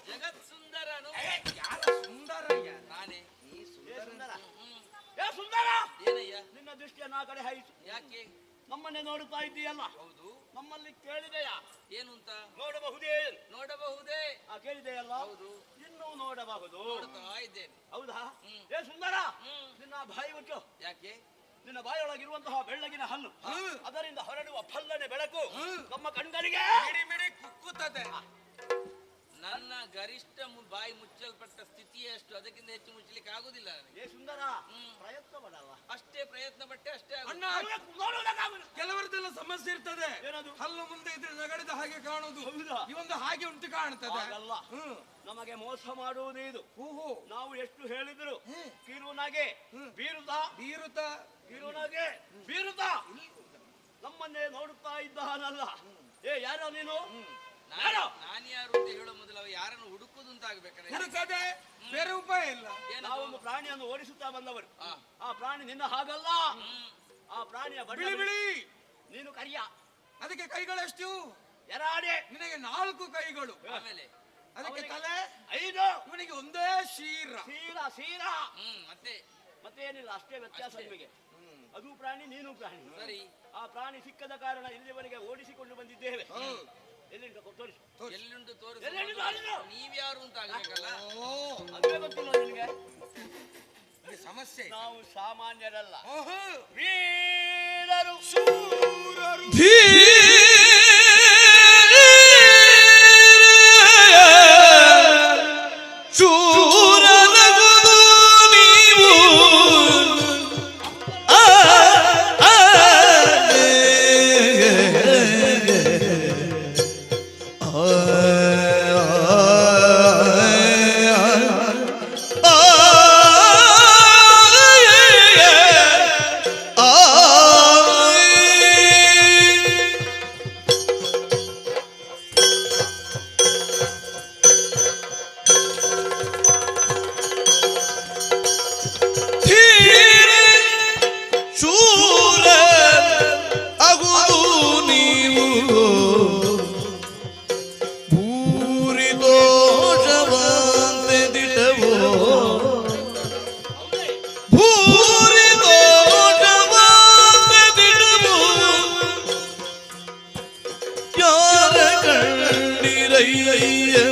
ಜಗತ್ ಸುಂದರನು. ಸುಂದರ ನಾನೇ. ಸುಂದರ. ಏ ಸುಂದರ, ಏನಯ್ಯ? ನಿನ್ನ ದೃಷ್ಟಿಯನ್ನು ಆ ಕಡೆ ಹಾಯಿಸು. ಯಾಕೆ? ನಮ್ಮನ್ನೇ ನೋಡುತ್ತಾ ಇದ್ದೀಯಲ್ಲ. ಹೌದು. ನಮ್ಮಲ್ಲಿ ಕೇಳಿದೆಯಾ? ಏನು ಅಂತ? ನೋಡಬಹುದೇ? ನೋಡಬಹುದೇ? ಕೇಳಿದೆಯಲ್ಲ. ಹೌದು. ಇನ್ನೂ ನೋಡಬಹುದು. ನೋಡ್ತಾ ಇದ್ದೇನೆ. ಹೌದಾ? ಏ ಸುಂದರ, ನಿನ್ನ ಬಾಯಿ ಮುಚ್ಚು. ಯಾಕೆ? ನಿನ್ನ ಬಾಯೊಳಗಿರುವಂತಹ ಬೆಳ್ಳಗಿನ ಹಲ್ಲು, ಅದರಿಂದ ಹೊರಡುವ ಫಲ್ಲನೆ ಬೆಳಕು ನಮ್ಮ ಕಣ್ಗಳಿಗೆ ಕುಕ್ಕುತ್ತದೆ. ನನ್ನ ಗರಿಷ್ಠ ಬಾಯಿ ಮುಚ್ಚಲ್ಪಟ್ಟ ಸ್ಥಿತಿಯೇ ಅಷ್ಟು. ಅದಕ್ಕಿಂತ ಹೆಚ್ಚು ಮುಚ್ಚಲಿಕ್ಕೆ ಆಗುದಿಲ್ಲ ನನಗೆ. ಏ ಸುಂದರ, ಪ್ರಯತ್ನ ಮಾಡಲ್ಲ. ಅಷ್ಟೇ ಪ್ರಯತ್ನ ಪಟ್ಟೆ ಅಷ್ಟೇ ಕೆಲವರದೆಲ್ಲ ಸಮಸ್ಯೆ ಇರ್ತದೆ. ಏನದು? ಹಲ್ಲು ಮುಂದೆ ಇದ್ರೆ ನಗಡಿದ ಹಾಗೆ ಕಾಣುದು. ಇವೊಂದು ಹಾಗೆ ಉಂಟು ಕಾಣುತ್ತದೆ. ಅಲ್ಲ, ನಮಗೆ ಮೋಸ ಮಾಡುವುದು ಇದು. ನಾವು ಎಷ್ಟು ಹೇಳಿದ್ರು ಕಿರುನಗೆ ಕಿರುನಗೆ ಬೀರುತ್ತ ನಮ್ಮನ್ನೇ ನೋಡುತ್ತಾ ಇದ್ದಾನಲ್ಲ. ಏ ಯಾರೋ ನೀನು? ನಾನು ಯಾರು ಅಂತ ಹೇಳೋ ಮೊದಲು ಯಾರನ್ನು ಹುಡುಕುದು ಅಂತ ಆಗ್ಬೇಕಾದ್ರೆ ಬೇರೆ ಉಪಾಯ ಇಲ್ಲ. ನಾವೊಂದು ಪ್ರಾಣಿಯನ್ನು ಓಡಿಸುತ್ತಾ ಬಂದವರು. ಆ ಪ್ರಾಣಿ ನಿನ್ನ ಹಾಗಲ್ಲ. ಆ ಪ್ರಾಣಿಯ ಬಿಳಿ ನೀನು ಕರಿಯ. ಅದಕ್ಕೆ ಕೈಗಳೆಷ್ಟು? ಎರಾಡೆ. ನಿನಗೆ 4 ಕೈಗಳು. ಆಮೇಲೆ ಅದಕ್ಕೆ ತಲೆ 5. ಇವನಿಗೆ ಒಂದೇ ಶೀರ. ಮತ್ತೆ ಏನಿಲ್ಲ, ಅಷ್ಟೇ ವ್ಯತ್ಯಾಸ ನಿಮಗೆ. ಅದು ಪ್ರಾಣಿ, ನೀನು ಪ್ರಾಣಿ. ಸರಿ. ಆ ಪ್ರಾಣಿ ಸಿಕ್ಕದ ಕಾರಣ ಇಲ್ಲಿವರೆಗೆ ಓಡಿಸಿಕೊಂಡು ಬಂದಿದ್ದೇವೆ. ಎಲ್ಲಿಂದ ತೋರಿಸು. ಎಲ್ಲಿಂದು ಎಲ್ಲಿಂದ ತೋರಿಸ ತೋರಿಸು. ನೀವ್ಯಾರು ಅಂತ ಆಗ್ಬೇಕಲ್ಲ. ಅದೇ ಗೊತ್ತಿಲ್ಲ ನಿನಗೆ. ಸಮಸ್ಯೆ. ನಾವು ಸಾಮಾನ್ಯರಲ್ಲ, ಓಹೋ, ವೀರರು. ಶೂರನಗುದು ನೀವು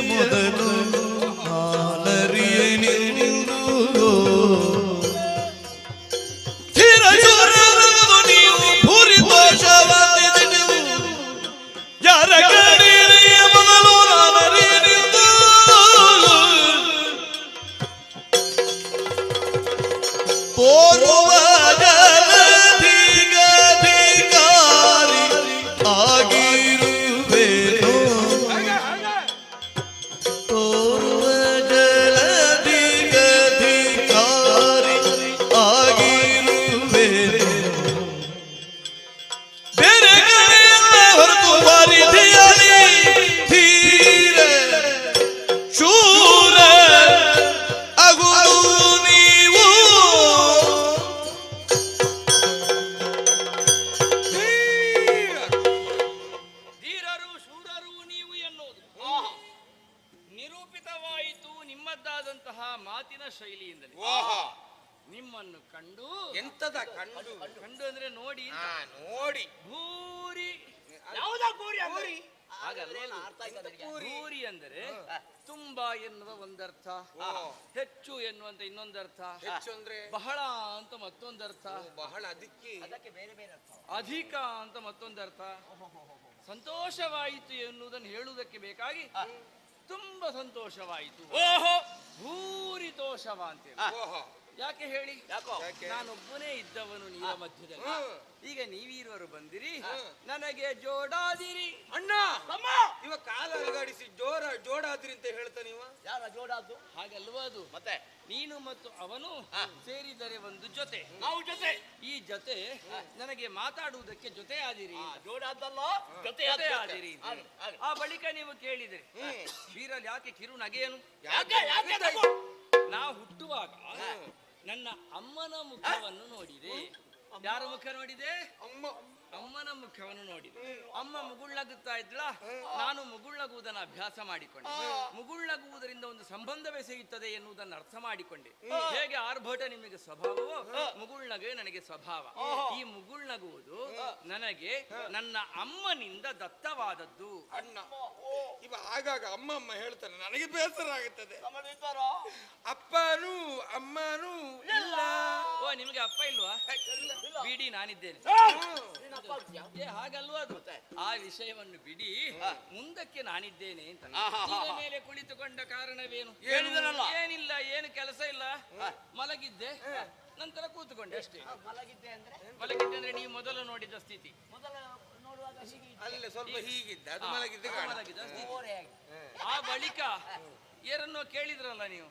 ಮೊದಲು ಹಾಲರಿಯನಿಂದು ನೀವು ಭೂರಿ ದೋಷವಾದಿದೆವು ಯಾರ ಕಣ್ಣಿರೆಯ ಮೊದಲು ಹಾಲರಿಯನಿಂದು ತೋರುವ ಜಲಧಿಕಾರಿ ಆಗಿರುವೆನು ತೋರುವ ಜಲಧಿಕಾರಿ ಆಗಿರುವೆನು ಬೇರೆ ಕಡೆಯಲ್ಲ ಹೊರತು ವಾರಿಧಿಯಲಿ ಧೀರ ಶೂರ ಆಗುವುದು ನೀವು ಧೀರರು ಶೂರರು ನೀವು ಎನ್ನುವುದು ನಿರೂಪಿತವಾಯಿತು ನಿಮ್ಮದ್ದಾದಂತಹ ಮಾತಿನ ಶೈಲಿಯಿಂದಲೇ. ನಿಮ್ಮನ್ನು ಕಂಡು ಎಂತದ ಕಂಡು ಕಂಡು ಅಂದ್ರೆ ನೋಡಿ ನೋಡಿ ಭೂರಿ ಯಾವುದಾ ಕೋರಿ ಕೋರಿ ಹಾಗಲ್ಲ. ಅರ್ಥ ಆಯ್ತಾ ನಿನಗೆ? ಭೂರಿ ಅಂದರೆ ತುಂಬಾ ಎನ್ನುವ ಒಂದರ್ಥ, ಹೆಚ್ಚು ಎನ್ನುವಂತ ಇನ್ನೊಂದರ್ಥ, ಹೆಚ್ಚು ಅಂದ್ರೆ ಬಹಳ ಅಂತ ಮತ್ತೊಂದರ್ಥ, ಬಹಳ ಅದಕ್ಕೆ ಅದಕ್ಕೆ ಬೇರೆ ಬೇರೆ ಅರ್ಥ. ಅಧಿಕ ಅಂತ ಮತ್ತೊಂದರ್ಥ. ಸಂತೋಷವಾಯಿತು ಎನ್ನುವುದನ್ನು ಹೇಳುವುದಕ್ಕೆ ಬೇಕಾಗಿ ತುಂಬಾ ಸಂತೋಷವಾಯಿತು, ಓಹೋ ಭೂರಿತೋಷವ ಅಂತೇಳಿ. ಓಹೋ, ಯಾಕೆ ಹೇಳಿ? ಯಾಕೋ? ನಾನೊಬ್ಬನೇ ಇದ್ದವನು ನೀರ ಮಧ್ಯದಲ್ಲಿ. ಈಗ ನೀವೀರುವರು ಬಂದಿರಿ, ನನಗೆ ಜೋಡಾದಿರಿ. ಅಣ್ಣ ತಮ್ಮ ಇವ ಕಾಲ ಅಲಗಾಡಿಸಿ ಜೋಡಾದ್ರಿ ಅಂತ ಹೇಳ್ತಾನೆ ಇವ. ಯಾರ ಜೋಡಾದ್ದು? ಹಾಗಲ್ವಾ ಅದು? ಮತ್ತೆ ನೀನು ಮತ್ತು ಅವನು ಸೇರಿದರೆ ಒಂದು ಜೊತೆ. ನಾವು ಜೊತೆ. ಈ ಜೊತೆ ನನಗೆ ಮಾತಾಡುವುದಕ್ಕೆ ಜೊತೆ ಆದಿರಿ, ಜೋಡಾದ್ದಲ್ಲ ಜೊತೆ ಜೊತೆ ಆದಿರಿ. ಆ ಬಳಿಕ ನೀವು ಕೇಳಿದಿರಿ, ಬೀರಲ್ಲಿ ಯಾಕೆ ಕಿರು ನಗೆಯನು? ಯಾಕೆ ಯಾಕೆ ತಗೋ? ನಾ ಹುಟ್ಟುವಾಗ ನನ್ನ ಅಮ್ಮನ ಮುಖವನ್ನು ನೋಡಿದೆ. ಯಾರ ಮುಖ ನೋಡಿದೆ? ಅಮ್ಮನ ಮುಖವನ್ನು ನೋಡಿದೆ. ಅಮ್ಮ ಮುಗುಳ್ನಗುತ್ತಾ ಇದ್ಳ, ನಾನು ಮುಗುಳ್ನಗುವುದನ್ನು ಅಭ್ಯಾಸ ಮಾಡಿಕೊಂಡೆ. ಮುಗುಳ್ನಗುವುದರಿಂದ ಒಂದು ಸಂಬಂಧ ಬೆಸೆಯುತ್ತದೆ ಎನ್ನುವುದನ್ನು ಅರ್ಥ ಮಾಡಿಕೊಂಡೆ. ಹೇಗೆ ಆರ್ಭಟ ನಿಮಗೆ ಸ್ವಭಾವವೋ, ಮುಗುಳ್ನಗೆ ನನಗೆ ಸ್ವಭಾವ. ಈ ಮುಗುಳ್ನಗುವುದು ನನಗೆ ನನ್ನ ಅಮ್ಮನಿಂದ ದತ್ತವಾದದ್ದು. ಅಣ್ಣ ಇವ ಆಗಾಗ ಅಮ್ಮ ಅಮ್ಮ ಹೇಳ್ತಾನೆ, ನನಗೆ ಬೇಸರ ಆಗುತ್ತದೆ. ಅಪ್ಪನೂ ಅಮ್ಮನೂ ಇಲ್ಲ. ಓ, ನಿಮಗೆ ಅಪ್ಪ ಇಲ್ವಾ? ಬಿಡಿ, ನಾನಿದ್ದೇನೆ. ಏ, ಹಾಗಲ್ವಾ ಅದು? ಆ ವಿಷಯವನ್ನು ಬಿಡಿ, ಮುಂದಕ್ಕೆ ನಾನಿದ್ದೇನೆ ಅಂತ. ಈಗ ಮೇಲೆ ಕುಳಿತುಕೊಂಡ ಕಾರಣವೇನು? ಏನಿಲ್ಲ, ಏನು ಕೆಲಸ ಇಲ್ಲ, ಮಲಗಿದ್ದೆ, ನಂತರ ಕೂತುಕೊಂಡೆ ಅಷ್ಟೇ. ಮಲಗಿದ್ದೆ ಅಂದ್ರೆ ಮಲಗಿದ್ದೆ ಅಂದ್ರೆ ನೀವು ಮೊದಲು ನೋಡಿದ ಸ್ಥಿತಿ. ಮೊದಲ ನೋಡುವಾಗ ಹೀಗೆ ಅಲ್ಲೇ ಸ್ವಲ್ಪ ಹೀಗಿದ್ದ, ಅದು ಮಲಗಿದ್ದ ಮಲಗಿದ ಸ್ಥಿತಿ. ಓರೆಯಾಗಿ. ಆ ಬಳಿಕ ಯಾರನ್ನೋ ಕೇಳಿದ್ರಲ್ಲ ನೀವು,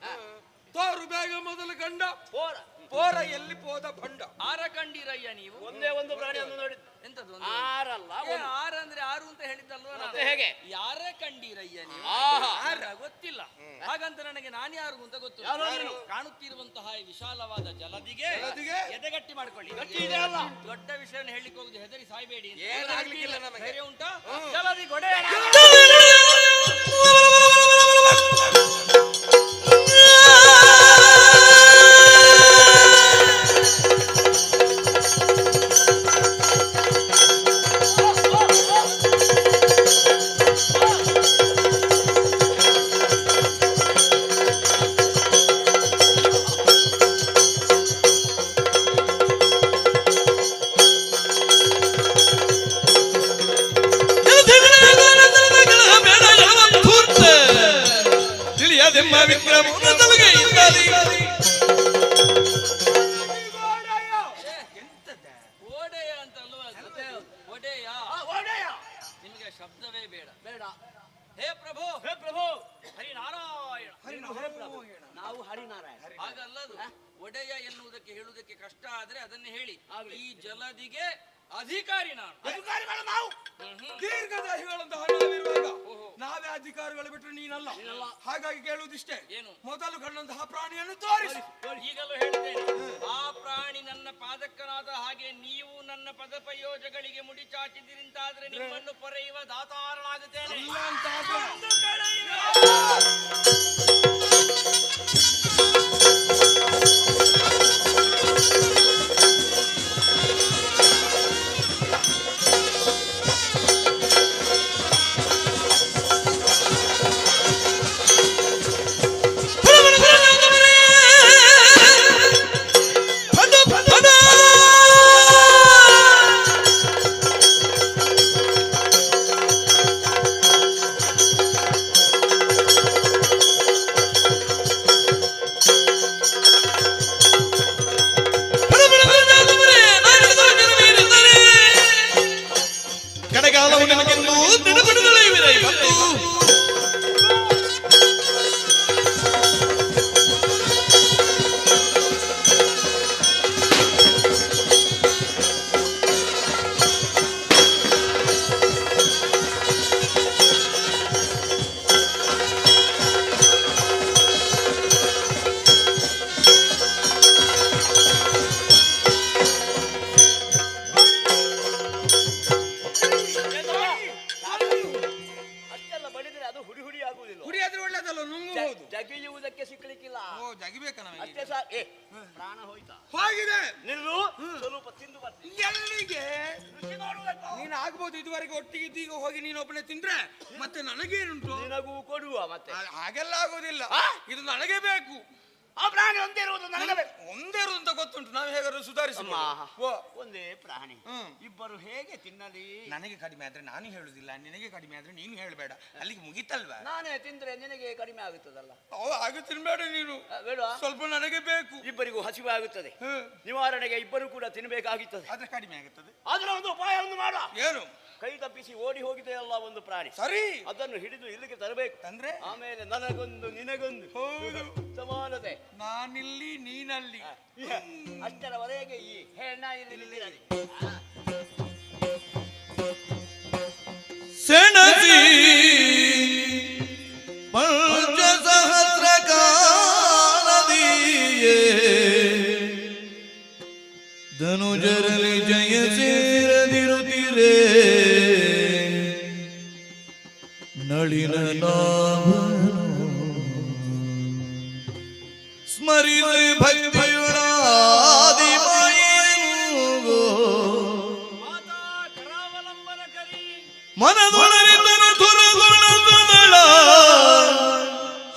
ತೋರು ಬೇಗ ಮೊದಲು ಗಂಡ ಪೋರ ಪೋರ ಎಲ್ಲಿ ಪೋದ ಭಂಡ. ಆರ ಕಂಡಿರಯ್ಯ ನೀವು? ಒಂದೇ ಒಂದು ಪ್ರಾಣಿಯನ್ನು ನೋಡಿದ್ದು. ಎಂತದ್ದು? ಆರಲ್ಲ, ಆರ ಅಂದ್ರೆ ಆರು ಅಂತ ಹೇಳಿದ್ದಲ್ವ ನಾನು? ಮತ್ತೆ ಹೇಗೆ? ಯಾರೇ ಕಂಡಿರಯ್ಯ ನೀವು? ಆರ ಗೊತ್ತಿಲ್ಲ. ಹಾಗಂತ ನನಗೆ ನಾನು ಯಾರು ಅಂತ ಗೊತ್ತು. ಕಾಣುತ್ತಿರುವಂತಹ ಈ ವಿಶಾಲವಾದ ಜಲದಿಗೆ ಎದೆಗಟ್ಟಿ ಮಾಡ್ಕೊಳ್ಳಿ. ದೊಡ್ಡ ವಿಷಯವನ್ನು ಹೇಳಿಕ್ಕೆ ಹೋಗುದು, ಹೆದರಿ ಸಾಯ್ಬೇಡಿ. ಏನಾಗ್ಲಿಕ್ಕಿಲ್ಲ ನಮಗೆ. ಧೈರ್ಯ ಉಂಟಾ? ಜಲದಿ ಗೊಡೆ ವಿಕ್ರಮನ ಸಲುಗೆಯಿಂದಲೇ ಓಡೆಯ ಅಂತ ಅಲ್ವಾ ಒಡೆಯ ಒಡೆಯ ನಿಮಗೆ ಶಬ್ದವೇ ಬೇಡ ಬೇಡ. ಹೇ ಪ್ರಭು ಹೇ ಪ್ರಭು, ಹರಿನಾರಾಯಣ ನೀನು ಹೇ ಪ್ರಭು, ನಾವು ಹರಿನಾರಾಯಣ. ಹಾಗಲ್ಲದು ಒಡೆಯ ಎನ್ನುವುದಕ್ಕೆ ಹೇಳುವುದಕ್ಕೆ ಕಷ್ಟ ಆದ್ರೆ ಅದನ್ನೇ ಹೇಳಿ. ಆಗ್ಲಿ. ಈ ಜಲದಿಗೆ ಅಧಿಕಾರಿ ನಾನು. ಅಧಿಕಾರಿಗಳು ನಾವು. ದೀರ್ಘದೇಹಿಗಳಂತಹ ನಾವಿರುವಾಗ ನಾವೇ ಅಧಿಕಾರಿಗಳು ಬಿಟ್ಟರೆ ನೀನಲ್ಲ. ಹಾಗಾಗಿ ಕೇಳುವುದಿಷ್ಟೇ, ಏನು? ಮೊದಲು ಕಂಡಂತಹ ಪ್ರಾಣಿಯನ್ನು ತೋರಿಸಿ. ಈಗಲೂ ಹೇಳ್ತೇನೆ, ಆ ಪ್ರಾಣಿ ನನ್ನ ಪಾದಕ್ಕನಾದ ಹಾಗೆ ನೀವು ನನ್ನ ಪದಪಯೋಜಗಳಿಗೆ ಮುಡಿ ಚಾಚಿದಿರಿಂತಾದ್ರೆ ನಿಮ್ಮನ್ನು ಪೊರೆಯುವ ದಾತಾರನಾಗುತ್ತೇನೆ. ಇಲ್ಲ ಅಂತ ಆಗ. ಒಂದು ಕಡೆಯಿಲ್ಲ. ಕಡೆಗಾಲವು ನಿಮಗೆಂದು ದಿನಪಡಿದಲೇ ಇವೆ ಮತ್ತು ಅಷ್ಟೆಲ್ಲ ಬಡಿದ್ರೆ ಅದು ಹುಡಿ ಹುಡಿ ಆಗುವುದಿಲ್ಲ. ಕುಡಿಯಾದ್ರೆ ಒಳ್ಳೇದಲ್ಲ, ನುಂಗಬಹುದು. ಜಗಿಯುವುದಕ್ಕೆ ಸಿಕ್ಕಲಿಕ್ಕಿಲ್ಲ. ಓ, ಜಗಿಬೇಕ ನಮಗೆ. ಅಷ್ಟೇ ಸಾಕು. ಪ್ರಾಣ ಹೋಯ್ತಾ? ಹೋಗಿದೆ. ನಿಲ್ಲು, ಸ್ವಲ್ಪ ತಿಂದು ಬರ್ತೀನಿ. ಎಲ್ಲಿಗೆ? ರುಚಿ ನೋಡುವುದಕ್ಕೆ. ನೀನು ಆಗ್ಬೋದು ಇದುವರೆಗೆ ಒಟ್ಟಿಗೆ ಈಗ ಹೋಗಿ ನೀನು ಒಬ್ಬನೇ ತಿಂದ್ರೆ ಮತ್ತೆ ನನಗೇನುಂಟು? ನಿನಗೂ ಕೊಡುವ ಮತ್ತೆ. ಹಾಗೆಲ್ಲ ಆಗೋದಿಲ್ಲ. ಆ? ಇದು ನನಗೆ ಬೇಕು. ಆ ಪ್ರಾಣಿ ಒಂದೇ ಇರುವುದು ನನಗೆ ಬೇಕು. ಒಂದೇ ಇರುವುದು ಅಂತ ಗೊತ್ತುಂಟು, ನಾವು ಹೇಗಾದ್ರೂ ಸುಧಾರಿಸಿ. ಅಮ್ಮ, ಓ, ಒಂದೇ ಪ್ರಾಣಿ, ಇಬ್ಬರು ಹೇಗೆ ತಿನ್ನಲಿ? ನನಗೆ ಕಡಿಮೆ ಆದ್ರೆ ನಾನು ಹೇಳುದಿಲ್ಲ, ನಿನಗೆ ಕಡಿಮೆ ಆದ್ರೆ ನೀನು ಹೇಳಬೇಡ, ಅಲ್ಲಿಗೆ ಮುಗಿತಲ್ವಾ? ನಾನೇ ತಿಂದ್ರೆ ನಿನಗೆ ಕಡಿಮೆ ಆಗುತ್ತದಲ್ಲ. ಹಾಗೆ ತಿನ್ಬೇಡ ನೀನು, ಬೇಡ. ಸ್ವಲ್ಪ ನನಗೆ ಬೇಕು. ಇಬ್ಬರಿಗೂ ಹಸಿವು ಆಗುತ್ತದೆ, ನಿವಾರಣೆಗೆ ಇಬ್ಬರು ಕೂಡ ತಿನ್ನಬೇಕಾಗುತ್ತದೆ. ಆದ್ರೆ ಕಡಿಮೆ ಆಗುತ್ತದೆ. ಆದ್ರೆ ಒಂದು ಉಪಾಯವನ್ನು ಮಾಡ. ಏನು? ಕೈ ತಪ್ಪಿಸಿ ಓಡಿ ಹೋಗಿದೆಯಲ್ಲ ಒಂದು ಪ್ರಾಣಿ, ಸರಿ, ಅದನ್ನು ಹಿಡಿದು ಇಲ್ಲಿಗೆ ತರಬೇಕು. ತಂದ್ರೆ ಆಮೇಲೆ ನನಗೊಂದು ನಿನಗೊಂದು ಹೌದು. ಸಮಾನತೆ. ನಾನಿಲ್ಲಿ ನೀನಲ್ಲಿ. ಅಷ್ಟರವರೆಗೆ ಈ ಹೆಣ್ಣ ಇಲ್ಲಿ ನಿಲ್ಲಿರಲಿ. ಸೆಣಸಿ ಪಂಚಸಹಸ್ರ ಕಾಲದಿಯೇ ಧನುಜರಲಿ ಜಯ ಸೇರದಿರುತ್ತಿರೇ ನಳಿನ ಸ್ಮರಿಸಿ ಭಕ್ತಿಯುಳಾದಿ ಮಾಯೇನುಗೋ ಮಾತಾ ಕರಾವಲಂಬನ ಕರಿ ಮನದೊಳರಿತನ ತುರಗುಣದಳ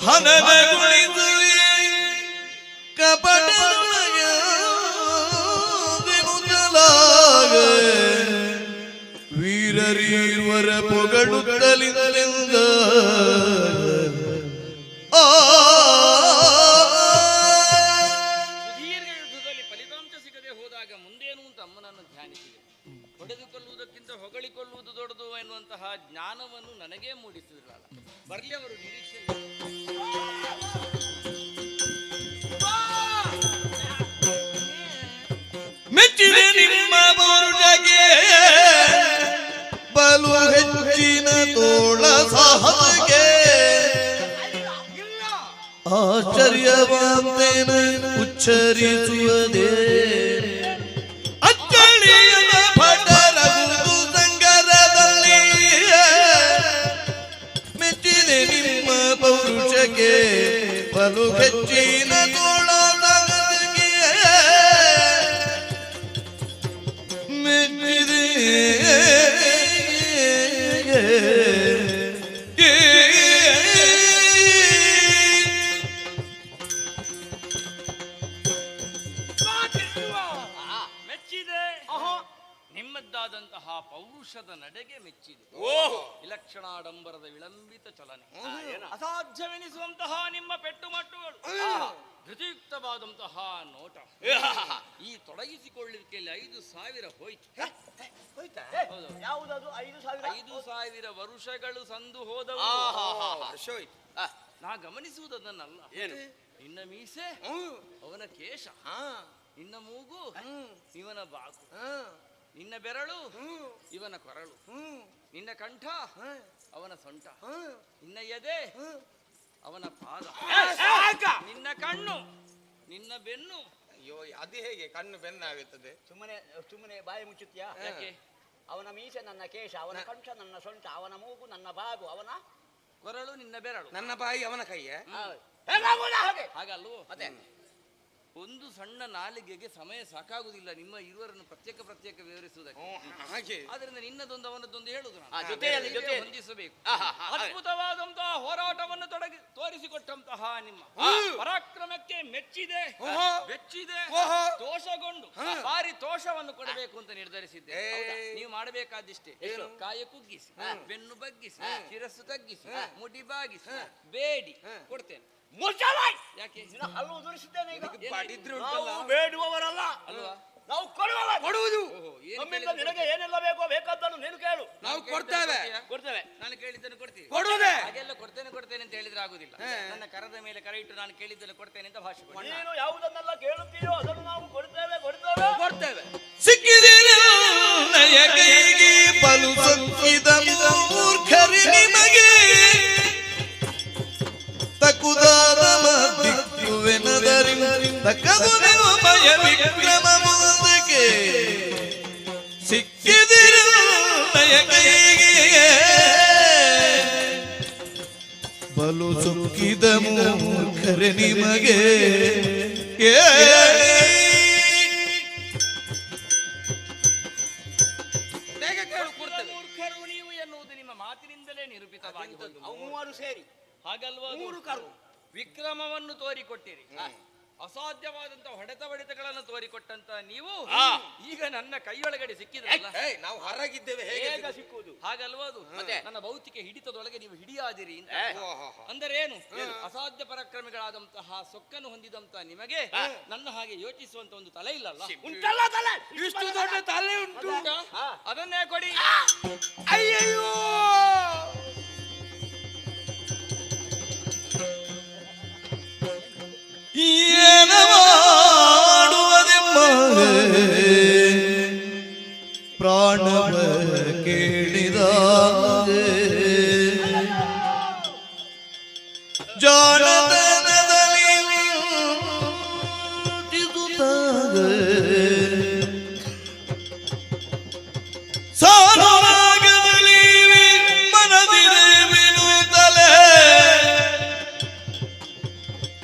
ಹನನಗುಳಿದುವೆ ಕಪಟಲಾಗ ವೀರರೀರ್ವರ ಪೊಗಳುತ್ತಲಿಂದ ಸುದೀರ್ಘ ಯುದ್ಧದಲ್ಲಿ ಫಲಿತಾಂಶ ಸಿಗದೆ ಹೋದಾಗ ಮುಂದೇನು ಅಂತ ಅಮ್ಮನನ್ನು ಧ್ಯಾನಿಸಿದೆ. ಹೊಡೆದುಕೊಳ್ಳುವುದಕ್ಕಿಂತ ಹೊಗಳಿಕೊಳ್ಳುವುದು ದೊಡ್ಡದು ಎನ್ನುವಂತಹ ಜ್ಞಾನವನ್ನು ನನಗೇ ಮೂಡಿಸಿದ್ರಲ್ಲ. ಬರ್ಲಿ ಅವರು ನಿರೀಕ್ಷೆ. ಮೆಚ್ಚಿದೆ ನಿಮ್ಮ ಬರುಡಗೆ ಬಲು ಹೆಚ್ಚಿನ ತೋಳ ಸಾಹಸಕ್ಕೆ ಆಶ್ಚರ್ಯವಾಂತೇನ ಉಚ್ಚರಿಸುವುದೇ ಅಚ್ಚಳಿಯದ ಭಟರ ಗುರು ಸಂಗರದಲ್ಲಿ ಮೆಚ್ಚಿದೆ ನಿಮ್ಮ ಪೌರುಷಕ್ಕೆ ಬಲು ಹೆಚ್ಚಿನ ತೋಳ ಸಾಹಸಕ್ಕೆ ಮೆಚ್ಚಿದೆ ನನಗೆ ಮೆಚ್ಚಿದೆ. ಓಹೋ, ವಿಲಕ್ಷಣಾಡಂಬರದ ವಿಳಂಬಿತ ಚಲನೆ, ಏನು? ಅಸಾಧ್ಯವೆನಿಸುವಂತಹ ನಿಮ್ಮ ಪೆಟ್ಟುಮಟ್ಟುಗಳು, ಧೃತಿಯುಕ್ತವಾದಂತಹ ನೋಟ, ಈ ತೊಡಗಿಸಿಕೊಳ್ಳಿಕೆಯಲ್ಲಿ 5,000 ಹೋಯ್ತು. ಹೋಯ್ತಾ? ಹೌದು. ಯಾವುದದು 5,000? 5,000 ವರುಷಗಳು ಸಂದು ಹೋದವು. ವರ್ಷ ಹೋಯ್ತು. ನಾ ಗಮನಿಸುವುದನ್ನಲ್ಲ, ಏನು? ನಿನ್ನ ಮೀಸೆ, ಅವನ ಕೇಶ, ನಿನ್ನ ಮೂಗು, ಇವನ ಬಾಕು, ನಿನ್ನ ಬೆರಳು, ಇವನ ಕೊರಳು, ನಿನ್ನ ಕಂಠ, ಅವನ ಸೊಂಟ, ನಿನ್ನ ಎದೆ, ಅವನ ಪಾದ, ನಿನ್ನ ಕಣ್ಣು, ನಿನ್ನ ಬೆನ್ನು. ಅಯ್ಯೋ, ಅದು ಹೇಗೆ ಕಣ್ಣು ಬೆನ್ನಾಗುತ್ತದೆ? ಸುಮ್ಮನೆ ಸುಮ್ಮನೆ ಬಾಯಿ ಮುಚ್ಚುತ್ತೀಯಾ? ಯಾಕೆ? ಅವನ ಮೀಸೆ ನನ್ನ ಕೇಶ, ಅವನ ಕಂಠ ನನ್ನ ಸೊಂಟ, ಅವನ ಮೂಗು ನನ್ನ ಬಾಗು, ಅವನ ಕೊರಳು, ನಿನ್ನ ಬೆರಳು, ನನ್ನ ಬಾಯಿ ಅವನ ಕೈಯೇ? ಹಾಗೆ ಹಾಗಲ್ವೋ? ಮತ್ತೆ ಒಂದು ಸಣ್ಣ ನಾಲಿಗೆಗೆ ಸಮಯ ಸಾಕಾಗುವುದಿಲ್ಲ ನಿಮ್ಮ ಇರುವರನ್ನು ಪ್ರತ್ಯೇಕ ವಿವರಿಸುವುದಕ್ಕೆ. ಹಾಗೆ ಆದ್ರಿಂದ ನಿನ್ನದೊಂದು ಅವನದೊಂದು ಹೇಳುದು ನಾನು. ಜೊತೆಯಲ್ಲಿ ಹೊಂದಿಸಬೇಕು. ಅದ್ಭುತವಾದಂತಹ ಹೋರಾಟವನ್ನು ತೋರಿಸಿಕೊಟ್ಟಂತಹ ನಿಮ್ಮ ಪರಾಕ್ರಮಕ್ಕೆ ಮೆಚ್ಚಿದೆ, ಬೆಚ್ಚಿದೆ, ದೋಷಗೊಂಡು ಭಾರಿ ತೋಷವನ್ನು ಕೊಡಬೇಕು ಅಂತ ನಿರ್ಧರಿಸಿದ್ದೆ. ನೀವು ಮಾಡಬೇಕಾದಿಷ್ಟೇ, ಕಾಯ ಕುಗ್ಗಿಸಿ, ಬೆನ್ನು ಬಗ್ಗಿಸಿ, ಶಿರಸ್ಸು ತಗ್ಗಿಸಿ, ಮುಡಿ ಬಾಗಿಸಿ, ಬೇಡಿ ಕೊಡ್ತೇನೆ. ಯಾಕೆ? ಹಲ್ಲು ಉದುರಿಸಿದ್ದೇನೆ ಈಗ. ಬಡಿದ್ರು ನಾವು ಬೇಡುವವರಲ್ಲ ಅಲ್ವಾ? ನಾವು ಕೊಡುವವರು. ಕೊಡುವುದು. ನಮ್ಮಿಂದ ನಿನಗೆ ಏನೆಲ್ಲ ಬೇಕೋ ಬೇಕಾದ್ದನ್ನು ನೀನು ಕೇಳು, ನಾವು ಕೊಡ್ತೇವೆ. ಕೊಡ್ತೇವೆ. ನಾನು ಕೇಳಿದ್ದನ್ನು ಕೊಡ್ತೀವಿ. ಕೊಡುವುದೇ? ಹಾಗೆಲ್ಲ ಕೊಡ್ತೇನೆ ಅಂತ ಹೇಳಿದ್ರೆ ಆಗುದಿಲ್ಲ. ನನ್ನ ಕರದ ಮೇಲೆ ಕರ ಇಟ್ಟು ನಾನು ಕೇಳಿದ್ದನ್ನು ಕೊಡ್ತೇನೆ ಅಂತ ಭಾಷೆ ಕೊಡಿ. ನೀನು ಯಾವುದನ್ನೆಲ್ಲ ಕೇಳುತ್ತೀಯೋ ಅದನ್ನು ನಾವು ಕೊಡ್ತೇವೆ. ಸಿಕ್ಕಿದಿರ ನಯ ಕೈಗೆ ಬಲು ಸೊಕ್ಕಿದ ಮೂರ್ಖರಿ ನಿಮಗೆ ತಕುದಾದ ದಿಕ್ಕುವೆನದರಿ ತಕ್ಕದು ನೀವು ಭಯ ವಿಕ್ರಮ ಮುಂದಕ್ಕೆ ಸಿಕ್ಕಿದಿರ ನಯ ಕೈಗೆ ಬಲು ಸೊಕ್ಕಿದ ಮೂರ್ಖರಿ ನಿಮಗೆ ಬೇಗ ಕೇಳು, ಕೊಡ್ತೇವೆ. ಮೂರ್ಖರು ನೀವು ಎನ್ನುವುದು ನಿಮ್ಮ ಮಾತಿನಿಂದಲೇ ನಿರೂಪಿತವಾಗಿ ಹೋಯಿತು. ಮೂವರು ಸೇರಿ ಹಾಗಲ್ವಾ? ಮೂರು ಕರು ವಿಕ್ರಮವನ್ನು ತೋರಿಕೊಟ್ಟಿರಿ, ಅಸಾಧ್ಯವಾದಂತಹ ಹೊಡೆತಗಳನ್ನು ತೋರಿಕೊಟ್ಟಂತ ನೀವು ಈಗ ನನ್ನ ಕೈಯೊಳಗಡೆ ಸಿಕ್ಕಿದ್ರಲ್ಲ. ನಾವು ಹೊರಗಿದ್ದೇವೆ, ಹೇಗೆ ಬೇಗ ಸಿಕ್ಕುವುದು. ಹಾಗಲ್ವಾ? ಅದು ನನ್ನ ಭೌತಿಕ ಹಿಡಿತದೊಳಗೆ ನೀವು ಹಿಡಿಯಾದಿರಿ ಅಂತ. ಅಂದರೆ ಏನು? ಅಸಾಧ್ಯ ಪರಾಕ್ರಮಿಗಳಾದಂತಹ ಸೊಕ್ಕನ್ನು ಹೊಂದಿದಂತಹ ನಿಮಗೆ ನನ್ನ ಹಾಗೆ ಯೋಚಿಸುವಂತ ಒಂದು ತಲೆ ಇಲ್ಲಲ್ಲ. ಉಂಟಲ್ಲ ತಲೆ? ಇಷ್ಟು ದೊಡ್ಡ ತಲೆ ಉಂಟು. ಅದನ್ನೇ ಕೊಡಿ. ಅಯ್ಯಯ್ಯೋ, ಏನು ಮಾಡುವುದೆಂಬ ಪ್ರಾಣವ ಕೇಳಿದಾಗ ಜಾಣತನದಲ್ಲಿ ಸಾನುರಾಗದಲ್ಲಿ ಮನದಿರೆ ವಿನುತಲೆ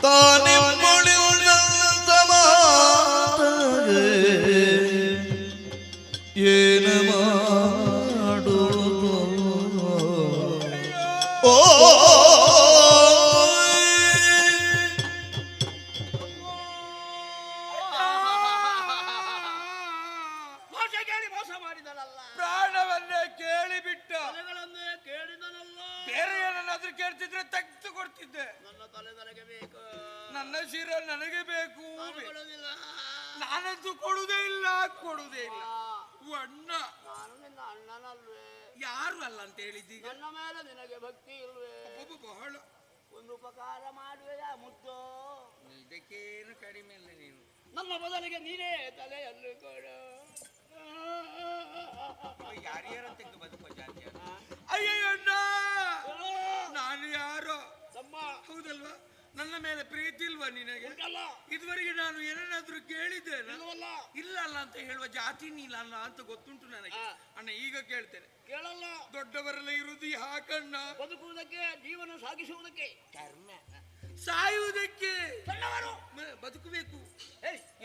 ತಾನೆ ಏನು ಮಾಡುವುದು? ಓ ಮೋಸ ಕೇಳಿ ಮೋಸ ಮಾಡಿದನಲ್ಲ, ಪ್ರಾಣವನ್ನೇ ಕೇಳಿಬಿಟ್ಟ. ತಲೆಗಳನ್ನೇ ಕೇಳಿದನಲ್ಲ. ಬೇರೆ ಏನನ್ನಾದ್ರೂ ಕೇಳ್ತಿದ್ರೆ ತೆಗೆದು ಕೊಡ್ತಿದ್ದೆ. ನನ್ನ ತಲೆ ನನಗೆ ಬೇಕು, ನನ್ನ ಶಿರ ನನಗೆ ಬೇಕು. ನಾನು ಕೊಡುವುದಿಲ್ಲ. ನಾನಂತೂ ಕೊಡುವುದೇ ಇಲ್ಲ. ಅಣ್ಣ, ನಾನು ನಿನ್ನ ಅಣ್ಣನಲ್ವೇ? ಯಾರು ಅಲ್ಲ ಅಂತ ಹೇಳಿದ್ದೀಗ? ನನ್ನ ಮೇಲೆ ನಿನಗೆ ಭಕ್ತಿ ಇಲ್ವೇ? ಬಹಳ. ಒಂದು ಉಪಕಾರ ಮಾಡುವೆಯಾ ಮುದ್ದು? ಇದಕ್ಕೇನು ಕಡಿಮೆ ಇಲ್ಲ. ನೀನು ನನ್ನ ಬದಲಿಗೆ ನೀನೇ ತಲೆಯನ್ನು ಕೊಡು. ಯಾರ್ಯಾರ ತೆಗೆದು ಬದುಕುವ ಜಾತಿ? ಅಯ್ಯಯ್ಯ ಅಣ್ಣ, ನಾನು ಯಾರೋ ತಮ್ಮ ಹೌದಲ್ವಾ? ನನ್ನ ಮೇಲೆ ಪ್ರೀತಿ ಇಲ್ವಾ ನಿನಗೆ? ಉಂಟಲ್ಲ? ಇದುವರೆಗೆ ನಾನು ಏನನ್ನಾದ್ರೂ ಕೇಳಿದ್ದೇನೆ? ಇಲ್ಲವಲ್ಲ? ಇಲ್ಲ ಅಲ್ಲ ಅಂತ ಹೇಳುವ ಜಾತಿ ನೀಲ್ಲ ಅಲ್ಲ ಅಂತ ಗೊತ್ತುಂಟು ನನಗೆ. ಅಣ್ಣ, ಈಗ ಕೇಳ್ತೇನೆ. ಕೇಳಲ್ಲ. ದೊಡ್ಡವರೆಲ್ಲ ಇರುವುದು ಯಾಕಣ್ಣ? ಬದುಕುವುದಕ್ಕೆ, ಜೀವನ ಸಾಗಿಸುವುದಕ್ಕೆ. ಸಾಯುವುದಕ್ಕೆ. ಸಣ್ಣವರು ಬದುಕಬೇಕು.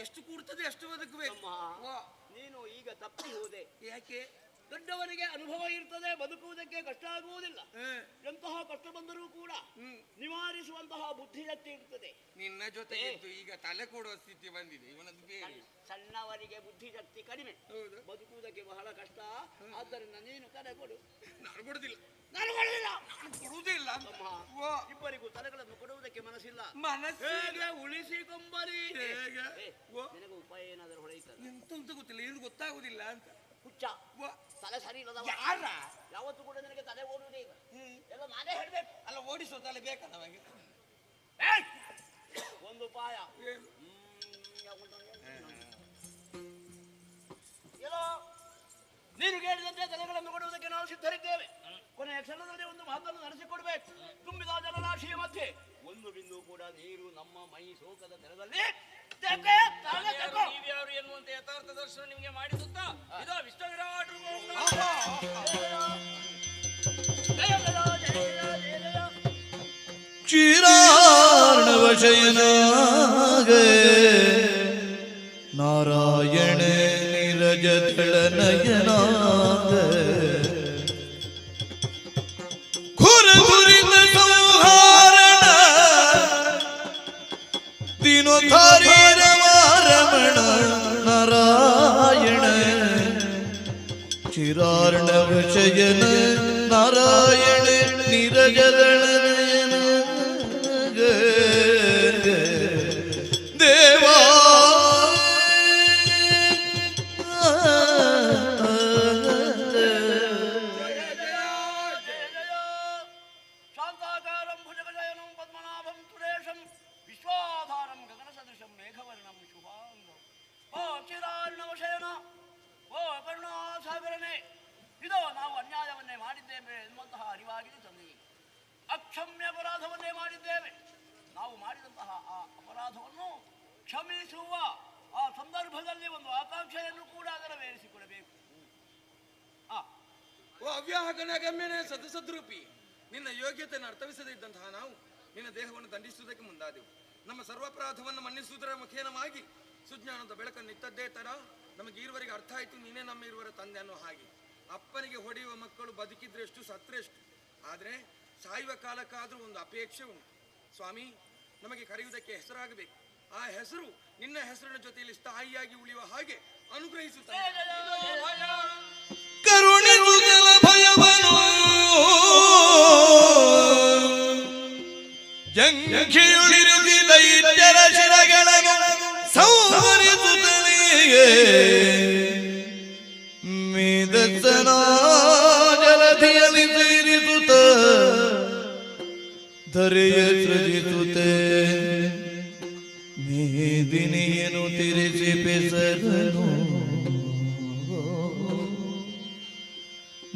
ಎಷ್ಟು ಕೂಡ್ತದೆ ಅಷ್ಟು ಬದುಕಬೇಕು. ತಮ್ಮ, ನೀನು ಈಗ ತಪ್ಪಿ ಹೋದೆ. ಯಾಕೆ? ದೊಡ್ಡವನಿಗೆ ಅನುಭವ ಇರ್ತದೆ, ಬದುಕುವುದಕ್ಕೆ ಕಷ್ಟ ಆಗುವುದಿಲ್ಲ. ಎಂತಹ ಕಷ್ಟ ಬಂದರೂ ಕೂಡ ನಿವಾರಿಸುವಂತಹ ಬುದ್ಧಿಶಕ್ತಿ ಇರ್ತದೆ. ನಿನ್ನ ಜೊತೆ ಇದ್ದು ಈಗ ತಲೆ ಕೊಡುವ ಸ್ಥಿತಿ ಬಂದಿದೆ, ಇವನದ್ದು ಬೇರೆ. ಸಣ್ಣವರಿಗೆ ಬುದ್ಧಿಶಕ್ತಿ ಕಡಿಮೆ, ಬದುಕುವುದಕ್ಕೆ ಬಹಳ ಕಷ್ಟ. ಆದ್ದರಿಂದ ನೀನು ತಲೆ ಕೊಡು. ನಾನು ಕೊಡುದಿಲ್ಲ, ನಾನು ಕೊಡುವುದಿಲ್ಲ, ಕೊಡುವುದಿಲ್ಲ. ಇಬ್ಬರಿಗೂ ತಲೆಗಳನ್ನು ಕೊಡುವುದಕ್ಕೆ ಮನಸ್ಸಿಲ್ಲ. ಮನಸ್ಸಿಗೆ ಉಳಿಸಿಕೊಂಬರಿ. ಹೇಗೆ? ನಿನಗೆ ಉಪಾಯ ಏನಾದರೂ ಹೊಳೆಯುತ್ತದೆ? ಎಂತ ಗೊತ್ತಿಲ್ಲ, ಏನು ಗೊತ್ತಾಗುದಿಲ್ಲ ಅಂತ. ಹುಚ್ಚ, ತಲೆ ಸರಿ ಇಲ್ಲದವ. ಯಾರ? ಯಾವತ್ತು ಕೂಡ ನಿನಗೆ ತಲೆ ಓಡುವುದೇ ಇಲ್ಲ. ಎಲ್ಲ ನಾನೇ ಹೇಳ್ಬೇಕು. ಅಲ್ಲ, ಓಡಿಸುವ ತಲೆ ಬೇಕಾ ನಮಗೆ? ಒಂದು ಉಪಾಯ. ಏನೋ ನೀನು ಹೇಳಿದಂತೆ ತಲೆಗಳನ್ನು ಕೊಡುವುದಕ್ಕೆ ನಾವು ಸಿದ್ಧರಿದ್ದೇವೆ. ಕೊನೆಯ ಕ್ಷಣದಲ್ಲಿ ಒಂದು ಮಾತನ್ನು ನಡೆಸಿಕೊಡ್ಬೇಕು. ತುಂಬಿದ ಜಲರಾಶಿಯ ಮಧ್ಯೆ ಒಂದು ಬಿಂದು ಕೂಡ ನೀರು ನಮ್ಮ ಮೈ ಶೋಕದ ನೆಲದಲ್ಲಿ ನೀವ್ಯಾರು ಎನ್ನುವಂತ ಯಥಾರ್ಥ ದರ್ಶನ ನಿಮಗೆ ಮಾಡಿಸುತ್ತಾ ಇದು ವಿಶ್ವ ವಿರಾಟ್ ಕ್ಷೀರಾರ್ಣವ ಶಯನಾಗ ನಾರಾಯಣ ನೀರಜ ನಯನಾಗ ಖುರ ದುರಿತ ಸಂಹಾರಣ ದಿನೋಧಾರಿ ರಮಣ ನಾರಾಯಣ ಕ್ಷೀರಾರ್ಣವ ಶಯನ ನಾರಾಯಣ ನೀರಜದಳ ದೇವಾ ಶಾಂತಾಕಾರಂ ಭುಜಗಜಯನಂ ಪದ್ಮನಾಭಂ ಸುರೇಶಂ ವಿಶ್ವಾಧಾರಂ ಗಗನ ಸದೃಶಂ ಮೇಘವರ್ಣಂ ಶುಭಾಂಗಂ. ಓ ಕ್ಷೀರಾರ್ಣವ ಶಯನ, ಓ ಕರುಣಾಸಾಗರನೇ, ಇದೋ ನಾವು ಅನ್ಯಾಯವನ್ನೇ ಮಾಡಿದ್ದೇವೆ ಎನ್ನುವಂತಹ ಅರಿವಾಗಿದೆ ತಂದೆಗೆ. ಅಕ್ಷಮ್ಯ ಅಪರಾಧವನ್ನೇ ಮಾಡಿದ್ದೇವೆ. ನಾವು ಮಾಡಿದಂತಹ ಆ ಅಪರಾಧವನ್ನು ಕ್ಷಮಿಸುವ ಆ ಸಂದರ್ಭದಲ್ಲಿ ಒಂದು ಆಕಾಂಕ್ಷೆಯನ್ನು ಕೂಡ ನೆರವೇರಿಸಿಕೊಡಬೇಕು. ಓ ಅವ್ಯಾಹಕನ ಗಮ್ಯನೇ ಸದಸದ್ರೂಪಿ, ನಿನ್ನ ಯೋಗ್ಯತೆಯನ್ನು ಅರ್ಥವಿಸದೇ ಇದ್ದಂತಹ ನಾವು ನಿನ್ನ ದೇಹವನ್ನು ದಂಡಿಸುವುದಕ್ಕೆ ಮುಂದಾದೆವು. ನಮ್ಮ ಸರ್ವಾಪರಾಧವನ್ನು ಮನ್ನಿಸುವುದರ ಮುಖೇನವಾಗಿ ಸುಜ್ಞಾನದ ಬೆಳಕನ್ನು ಇತ್ತದ್ದೇ ತರ ನಮಗೆ ಈರುವರೆಗೆ ಅರ್ಥ ಆಯಿತು, ನೀನೇ ನಮ್ಮ ಇರುವರ ತಂದೆ ಅನ್ನೋ ಹಾಗೆ. ಅಪ್ಪನಿಗೆ ಹೊಡೆಯುವ ಮಕ್ಕಳು ಬದುಕಿದ್ರೆಷ್ಟು ಸತ್ರೆಷ್ಟು, ಆದರೆ ಸಾಯುವ ಕಾಲಕ್ಕಾದರೂ ಒಂದು ಅಪೇಕ್ಷೆ ಉಂಟು. ಸ್ವಾಮಿ, ನಮಗೆ ಕರೆಯುವುದಕ್ಕೆ ಹೆಸರಾಗಬೇಕು. ಆ ಹೆಸರು ನಿನ್ನ ಹೆಸರಿನ ಜೊತೆಯಲ್ಲಿ ಸ್ಥಾಯಿಯಾಗಿ ಉಳಿಯುವ ಹಾಗೆ ಅನುಗ್ರಹಿಸುತ್ತಾರೆ. ಕರುಣಿಸುತ್ತಲ ಭಯವನು ಜಂಘಿಯುಳಿರುಗಿ ದೈತ್ಯರ ಶಿರಗಳನ್ನು ಸಂಹರಿಸುತ್ತಲಿಯೇ ಮೇದಸನ ಜಲಧಿಯಲ್ಲಿ ಸೇರಿಸುತ್ತ ಧರೆಯ ಸೃಜಿಸುತ್ತೆ ಮೇದಿನಿಯನ್ನು ತಿರಿಸಿ ಬೆಸರನು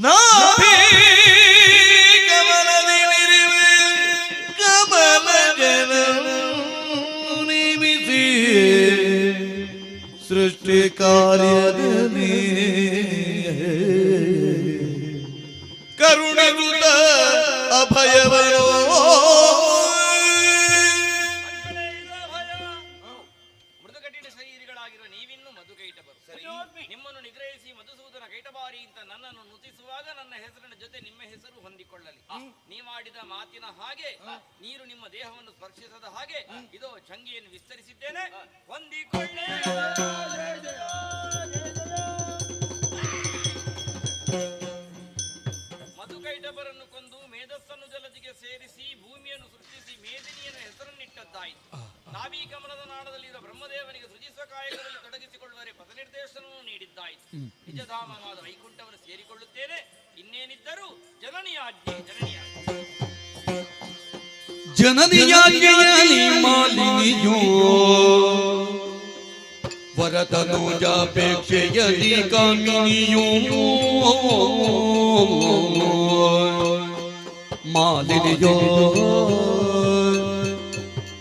ನಾಭಿ ಕಮಲದಿ ನಿರಿವೆ ಕಮಲ ಜನ ನೇಮಿಸಿ ಸೃಷ್ಟಿ ಕಾರ್ಯದಲ್ಲಿ ಕರುಣಗುತ ಅಭಯವನೋ ಮೃದುಕಠಿಣ ಶರೀರಿಗಳಾಗಿರುವ ನೀವಿನ್ನು ಮಧುಕೈಟಬರು. ನಿಮ್ಮನ್ನು ನಿಗ್ರಹಿಸಿ ಮಧುಸೂದನ ಕೈಟಬಾರಿ ಅಂತ ನನ್ನನ್ನು ನುತಿಸುವಾಗ ನನ್ನ ಹೆಸರಿನ ಜೊತೆ ನಿಮ್ಮ ಹೆಸರು ಹೊಂದಿಕೊಳ್ಳಲಿ. ನೀವಾಡಿದ ಮಾತಿನ ಹಾಗೆ ನೀರು ನಿಮ್ಮ ದೇಹವನ್ನು ಸ್ಪರ್ಶಿಸದ ಹಾಗೆ ಇದೋ ಚಂಗಿಯನ್ನು ವಿಸ್ತರಿಸಿದ್ದೇನೆ, ಹೊಂದಿಕೊಳ್ಳೆ. ಮಧುಕೈಟಬರನ್ನು ಕೊಂದು ಮೇಧಸ್ಸನ್ನು ಜಲದಿಗೆ ಸೇರಿಸಿ ಭೂಮಿಯನ್ನು ಸೃಷ್ಟಿಸಿ ಮೇದಿನಿಯನ್ನು ಹೆಸರನ್ನಿಟ್ಟದ್ದಾಯಿತು. ನಾಭಿ ಕಮಲದ ನಾಡದಲ್ಲಿರುವ ಬ್ರಹ್ಮದೇವನಿಗೆ ಸೃಜಿಸುವ ಕಾಯಕದಲ್ಲಿ ತೊಡಗಿಸಿಕೊಳ್ಳುವರೆ ಪಥ ನಿರ್ದೇಶನವನ್ನು ನೀಡಿದ್ದಾಯಿತು. ನಿಜಧಾಮವಾದ ವೈಕುಂಠವನ್ನು ಸೇರಿಕೊಳ್ಳುತ್ತೇನೆ. ಇನ್ನೇನಿದ್ದರೂ ಜನನಿಯಾಜ್ಞೆ ಜನನಿಯಾಜ್ಞೆಯಲಿ ಮಾಲಿನಿಯೋ ವರತನೋಜಾಪೇಕ್ಷೆಯಲಿ ಕಾಮಿನಿಯೋ ಮಾಲಿನಿಯೋ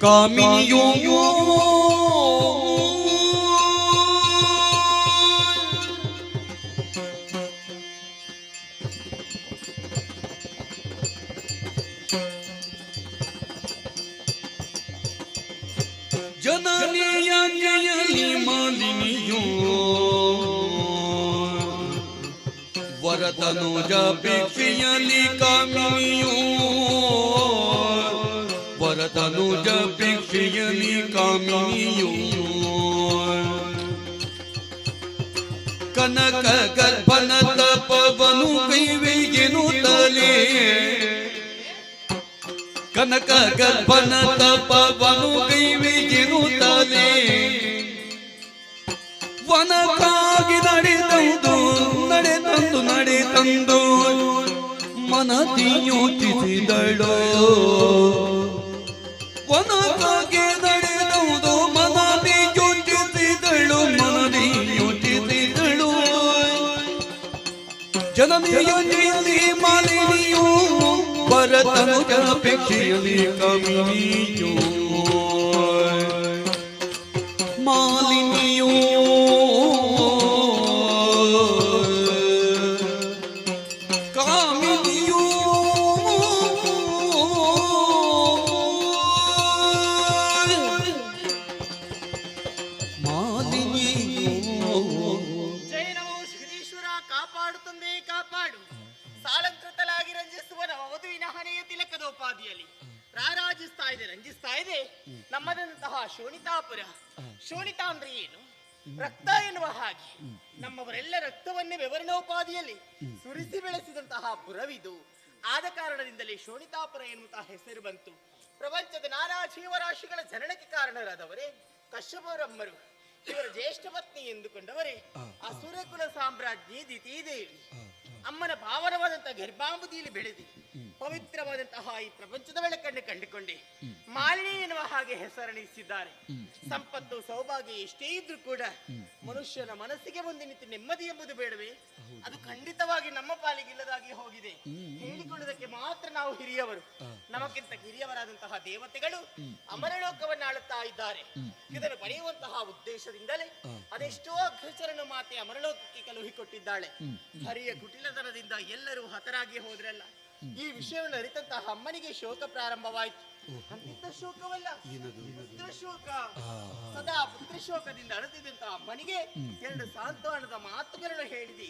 ಕಾಮಿನಿಯೋ ಜನನಿಯಾಜ್ಞೆಯಲಿ ಮಾಲಿನಿಯೋ ವರತನುಜಾಪೇಕ್ಷೆಯಲ್ಲಿ ಕಾಮಿನಿಯೂ ವರತನುಜಾಪೇಕ್ಷೆಯಲ್ಲಿ ಕಾಮಿನಿಯೂ ಕನಕ ಗರ್ಭನ ತಪವನು ಕೈವೆಗೆನುತ್ತಲೇ ಕನಕ ಗರ್ಭನ ತಪವನು ಕೈವೆಗೆನುತ್ತಲೇ ವನಕ್ಕಾಗಿ ನಡೆತಂದು ಮನದಿ ಯೋಚಿಸಿದಳು ವನಕ್ಕಾಗಿ ನಡೆದುದು ಮನದಿ ಯೋಚಿಸಿದಳು ಜನನಿಯಲ್ಲಿ ಮಾಲಿನಿಯೂ ಭರತನುಜಾಪೇಕ್ಷೆಯಲ್ಲಿ ಕಾಮಿನಿಯೂ ಮಾಲಿನಿಯೂ ಕಾಮಿನಿಯೂ ಜಯನವು ಶ್ರೀಶ್ವರ ಕಾಪಾಡು ತಂದೆ ಕಾಪಾಡು. ಸಾಲಂಕೃತಲಾಗಿ ರಂಜಿಸುವ ನವವಧುವಿನ ಹಣೆಯ ತಿಲಕದೋಪಾದಿಯಲ್ಲಿ ರಾರಾಜಿಸ್ತಾ ಇದೆ, ರಂಜಿಸ್ತಾ ಇದೆ ನಮ್ಮದಂತಹ ಶೋಣಿತಾಪುರ. ಶೋಣಿತ ಅಂದ್ರೆ ಏನು? ರಕ್ತ ಎನ್ನುವ ಹಾಗೆ ನಮ್ಮವರೆಲ್ಲ ರಕ್ತವನ್ನೇ ಬೆವರಿನೋಪಾದಿಯಲ್ಲಿ ಸುರಿಸಿ ಬೆಳೆಸಿದಂತಹ ಪುರವಿದು. ಆದ ಕಾರಣದಿಂದಲೇ ಶೋಣಿತಾಪುರ ಎನ್ನುವಂತಹ ಹೆಸರು ಬಂತು. ಪ್ರಪಂಚದ ನಾನಾ ಜೀವರಾಶಿಗಳ ಜನನಕ್ಕೆ ಕಾರಣರಾದವರೇ ಕಶ್ಯಪರಮ್ಮರು. ಇವರ ಜ್ಯೇಷ್ಠ ಪತ್ನಿ ಎಂದುಕೊಂಡವರೇ ಅಸುರಕುಲ ಸಾಮ್ರಾಜ್ಞಿ ದಿತಿದೇವಿ. ಅಮ್ಮನ ಪಾವನವಾದಂತಹ ಗರ್ಭಾಂಬುದಿಯಲ್ಲಿ ಬೆಳೆದಿ ಪವಿತ್ರವಾದಂತಹ ಈ ಪ್ರಪಂಚದ ಬೆಳಕನ್ನು ಕಂಡುಕೊಂಡೆ ಮಾಲಿನಿ ಎನ್ನುವ ಹಾಗೆ ಹೆಸರಣಿಸಿದ್ದಾರೆ. ಸಂಪತ್ತು ಸೌಭಾಗ್ಯ ಎಷ್ಟೇ ಇದ್ರೂ ಕೂಡ ಮನುಷ್ಯನ ಮನಸ್ಸಿಗೆ ಮುಂದೆ ನಿಂತು ನೆಮ್ಮದಿ ಎಂಬುದು ಬೇಡವೇ? ಅದು ಖಂಡಿತವಾಗಿ ನಮ್ಮ ಪಾಲಿಗೆ ಇಲ್ಲದಾಗಿ ಹೋಗಿದೆ. ಹೇಳಿಕೊಳ್ಳುವುದಕ್ಕೆ ಮಾತ್ರ ನಾವು ಹಿರಿಯವರು. ನಮಗಿಂತ ಹಿರಿಯವರಾದಂತಹ ದೇವತೆಗಳು ಅಮರಲೋಕವನ್ನು ಆಳುತ್ತಾ ಇದ್ದಾರೆ. ಇದನ್ನು ಪಡೆಯುವಂತಹ ಉದ್ದೇಶದಿಂದಲೇ ಅದೆಷ್ಟೋ ಅಗ್ರಚರನು ಮಾತೆ ಅಮರಲೋಕಕ್ಕೆ ಕಳುಹಿಕೊಟ್ಟಿದ್ದಾಳೆ. ಹರಿಯ ಕುಟಿಲತನದಿಂದ ಎಲ್ಲರೂ ಹತರಾಗಿ ಹೋದ್ರಲ್ಲ. ಈ ವಿಷಯವನ್ನು ಅರಿತಂತಹ ಅಮ್ಮನಿಗೆ ಶೋಕ ಪ್ರಾರಂಭವಾಯಿತು. ಅಂತಿದ್ದ ಶೋಕವಲ್ಲ, ಪುತ್ರ ಶೋಕ. ಸದಾ ಪುತ್ರ ಶೋಕದಿಂದ ಅಳತಿದ್ದಂತಹ ಅಮ್ಮನಿಗೆ ಎರಡು ಸಾಂತ್ವನದ ಮಾತುಗಳನ್ನು ಹೇಳಿದೆ.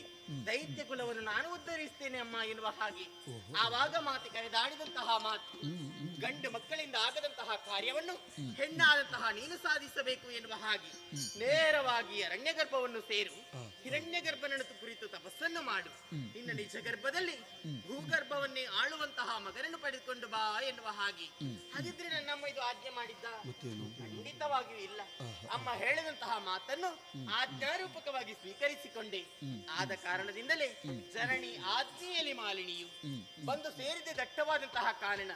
ದೈತ್ಯ ಕುಲವನ್ನು ನಾನು ಉದ್ಧರಿಸ್ತೇನೆ ಅಮ್ಮ ಎನ್ನುವ ಹಾಗೆ. ಆವಾಗ ಮಾತೆ ಕರೆದಾಡಿದಂತಹ ಮಾತು, ಗಂಡು ಮಕ್ಕಳಿಂದ ಆಗದಂತಹ ಕಾರ್ಯವನ್ನು ಹೆಣ್ಣಾದಂತಹ ನೀನು ಸಾಧಿಸಬೇಕು ಎನ್ನುವ ಹಾಗೆ. ನೇರವಾಗಿ ಅರಣ್ಯ ಗರ್ಭವನ್ನು ಸೇರು, ಹಿರಣ್ಯ ಗರ್ಭನನ್ನು ಕುರಿತು ತಪಸ್ಸನ್ನು ಮಾಡು. ನಿನ್ನ ನಿಜ ಗರ್ಭದಲ್ಲಿ ಭೂಗರ್ಭವನ್ನೇ ಆಳುವಂತಹ ಮಗನನ್ನು ಪಡೆದುಕೊಂಡು ಬಾ ಎನ್ನುವ ಹಾಗೆ. ಹಾಗಿದ್ರೆ ನನ್ನಮ್ಮ ಇದು ಆಜ್ಞೆ ಮಾಡಿದ್ದ? ಖಂಡಿತವಾಗಿಯೂ ಇಲ್ಲ. ಅಮ್ಮ ಹೇಳಿದಂತಹ ಮಾತನ್ನು ಆಜ್ಞಾರೂಪಕವಾಗಿ ಸ್ವೀಕರಿಸಿಕೊಂಡೆ. ಆದ ಕಾರಣದಿಂದಲೇ ಜನನಿ ಆಜ್ಞೆಯಲ್ಲಿ ಮಾಲಿನಿಯು ಬಂದು ಸೇರಿದ ದಟ್ಟವಾದಂತಹ ಕಾರಣ.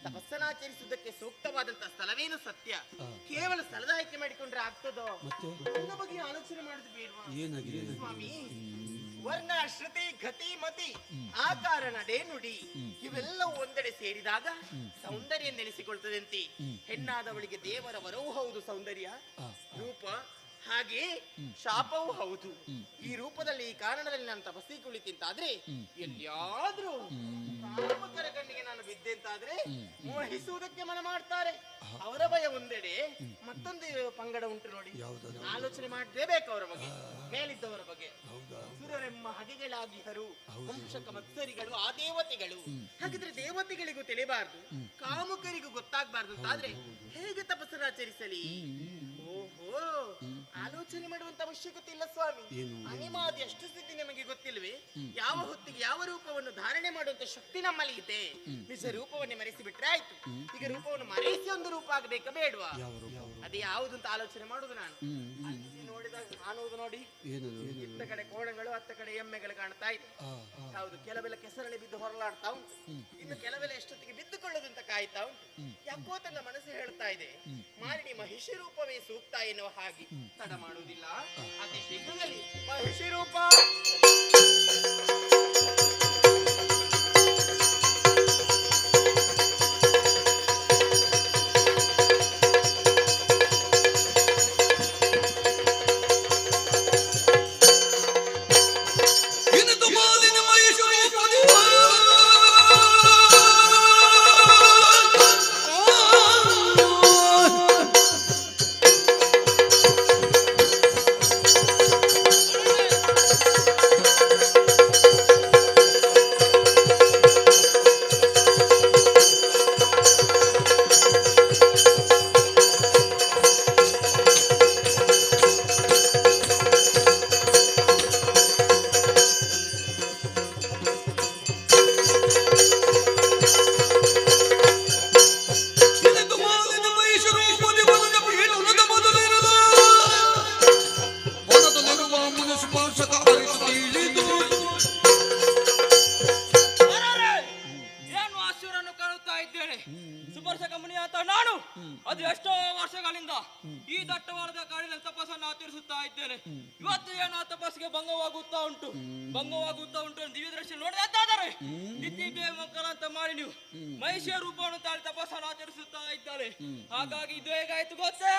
ತಪಸ್ಸನಾಚರಿಸುವುದಕ್ಕೆ ಸೂಕ್ತವಾದಂತಹ ಸ್ಥಳವೇನು ಸತ್ಯ? ಕೇವಲ ಸ್ಥಳದ ಆಯ್ಕೆ ಮಾಡಿಕೊಂಡ್ರೆ ಆಗ್ತದೋ? ನನ್ನ ಬಗ್ಗೆ ಆಲೋಚನೆ ಮಾಡುದು ಬೇಡವಾ ಸ್ವಾಮಿ? ವರ್ಣ ಶ್ರುತಿ ಗತಿ ಮತಿ ಆಕಾರ ನಡೆ ನುಡಿ ಇವೆಲ್ಲವೂ ಒಂದೆಡೆ ಸೇರಿದಾಗ ಸೌಂದರ್ಯ ನೆನೆಸಿಕೊಳ್ತದಂತೆ. ಹೆಣ್ಣಾದವಳಿಗೆ ದೇವರ ವರವೂ ಹೌದು ಸೌಂದರ್ಯ, ರೂಪ, ಹಾಗೆ ಶಾಪವೂ ಹೌದು. ಈ ರೂಪದಲ್ಲಿ ಈ ಕಾರಣದಲ್ಲಿ ನಾನು ತಪಸ್ಸಿ ಕುಳಿತಿಂತಾದ್ರೆ ಎಲ್ಲಿಯಾದ್ರೂ ಕಾಮಕರ ಕಣ್ಣಿಗೆ ನಾನು ಬಿದ್ದೆ ಅಂತಾದ್ರೆ ಮೋಹಿಸುವುದಕ್ಕೆ ಮನ ಮಾಡ್ತಾರೆ. ಅವರ ಭಯ ಒಂದೆಡೆ, ಮತ್ತೊಂದು ಪಂಗಡ ಉಂಟು ನೋಡಿ. ಆಲೋಚನೆ ಮಾಡಲೇಬೇಕು ಅವರ ಬಗ್ಗೆ, ಮೇಲಿದ್ದವರ ಬಗ್ಗೆ. ಸುರರೆಮ್ಮ ಹಗೆಗಳಾಗಿಹರು ವಂಶಕ ಮತ್ಸರಿಗಳು ಆ ದೇವತೆಗಳು. ಹಾಗಿದ್ರೆ ದೇವತೆಗಳಿಗೂ ತಿಳಿಬಾರ್ದು, ಕಾಮುಕರಿಗೂ ಗೊತ್ತಾಗಬಾರ್ದು ಅಂತಾದ್ರೆ ಹೇಗೆ ತಪಸ್ಸನ್ನಾಚರಿಸಲಿ? ಓಹೋ, ಆಲೋಚನೆ ಮಾಡುವಂತ ಅವಶ್ಯಕತೆ ಇಲ್ಲ ಸ್ವಾಮಿ. ಅನಿಮಾದಿ ಅಷ್ಟು ಸ್ಥಿತಿ ನಮಗೆ ಗೊತ್ತಿಲ್ವೇ? ಯಾವ ಹೊತ್ತಿಗೆ ಯಾವ ರೂಪವನ್ನು ಧಾರಣೆ ಮಾಡುವಂತ ಶಕ್ತಿ ನಮ್ಮಲ್ಲಿ ಇದೆ. ನಿಜ ರೂಪವನ್ನೇ ಮರೆಸಿ ಬಿಟ್ರೆ ಆಯ್ತು. ಈಗ ರೂಪವನ್ನು ಮರೆಸಿ ಒಂದು ರೂಪ ಆಗಬೇಕಾ ಬೇಡವಾ? ಅದೇ ಯಾವುದು ಅಂತ ಆಲೋಚನೆ ಮಾಡುದು ನಾನು. ಅಲ್ಲಿ ನೋಡಿದಾಗ ಕಾಣುವುದು ನೋಡಿ, ಇತ್ತ ಕಡೆ ಕೋಣಗಳು, ಅತ್ತ ಕಡೆ ಎಮ್ಮೆಗಳು ಕಾಣ್ತಾ ಇದೆ. ಹೌದು, ಕೆಲವೆಲ್ಲ ಕೆಸರಲ್ಲಿ ಬಿದ್ದು ಹೊರಲಾಡ್ತಾ ಉಂಟು, ಇನ್ನು ಕೆಲವೆಲ್ಲ ಎಷ್ಟೊತ್ತಿಗೆ ಬಿದ್ದುಕೊಳ್ಳೋದಂತ ಕಾಯ್ತಾ ಉಂಟು. ಯಾಕೋ ತನ್ನ ಮನಸ್ಸು ಹೇಳ್ತಾ ಇದೆ ಮಾಲಿನಿ ಮಹಿಷಿ ರೂಪವೇ ಸೂಕ್ತ ಎನ್ನುವ ಹಾಗೆ. ತಡ ಮಾಡುವುದಿಲ್ಲ, ಅತಿ ಶೀಘ್ರದಲ್ಲಿ ಮಹಿಷಿ ರೂಪ. ಅದು ಎಷ್ಟೋ ವರ್ಷಗಳಿಂದ ಈ ದಟ್ಟವಾದ ಕಾಡಿನ ತಪಸ್ಸನ್ನು ಆಚರಿಸುತ್ತಾ ಇದ್ದೇನೆ. ಇವತ್ತು ಏನು ಆ ತಪಸ್ಸಿಗೆ ಭಂಗವಾಗುತ್ತಾ ಉಂಟು ದಿವ್ಯ ದೃಶ್ಯ ನೋಡಿದಾದರೆ ನಿತ್ಯ ಮಕ್ಕಳ ಅಂತ ಮಾಡಿ ನೀವು ಮಹಿಷಿಯ ರೂಪವನ್ನು ತಾಳಿ ತಪಸ್ಸನ್ನು ಆಚರಿಸುತ್ತಾ ಇದ್ದಾರೆ. ಹಾಗಾಗಿ ಇದು ಹೇಗಾಯ್ತು ಗೊತ್ತೇ?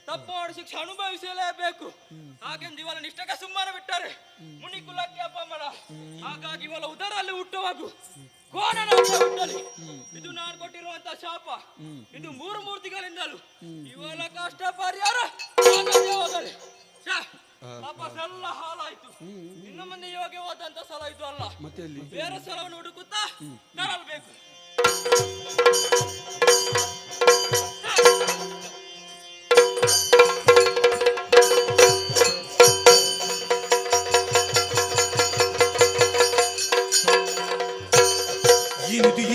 ತಪ್ಪು ಶಿಕ್ಷೆ ಅನುಭವಿಸಲೇಬೇಕು. ಹಾಗೆಂದು ಇವಳ ನಿಷ್ಠಕ್ಕೆ ಸುಮ್ಮನೆ ಬಿಟ್ಟರೆ ಮುನಿ ಕುಲಕ್ಕೆ ಅಪಮಾನ. ಹಾಗಾಗಿ ಇವಳ ಉದರಲ್ಲಿ ಹುಟ್ಟುವಾಗ ಕೋಣನ ಹುಟ್ಟಲಿ. ಇದು ನಾನು ಕೊಟ್ಟಿರುವಂತಹ ಶಾಪ. ಇದು ಮೂರು ಮೂರ್ತಿಗಳಿಂದಲೂ ಇವಳ ಕಷ್ಟ ಪರಿಹಾರ ಹೋಗಲಿ. ತಪಸ್ಸೆಲ್ಲ ಹಾಳಾಯ್ತು. ಇನ್ನು ಮುಂದೆ ಯೋಗ್ಯವಾದಂತ ಸ್ಥಳ ಇದು ಅಲ್ಲ, ಬೇರೆ ಸ್ಥಳವನ್ನು ಹುಡುಕುತ್ತಾ ತರಬೇಕು.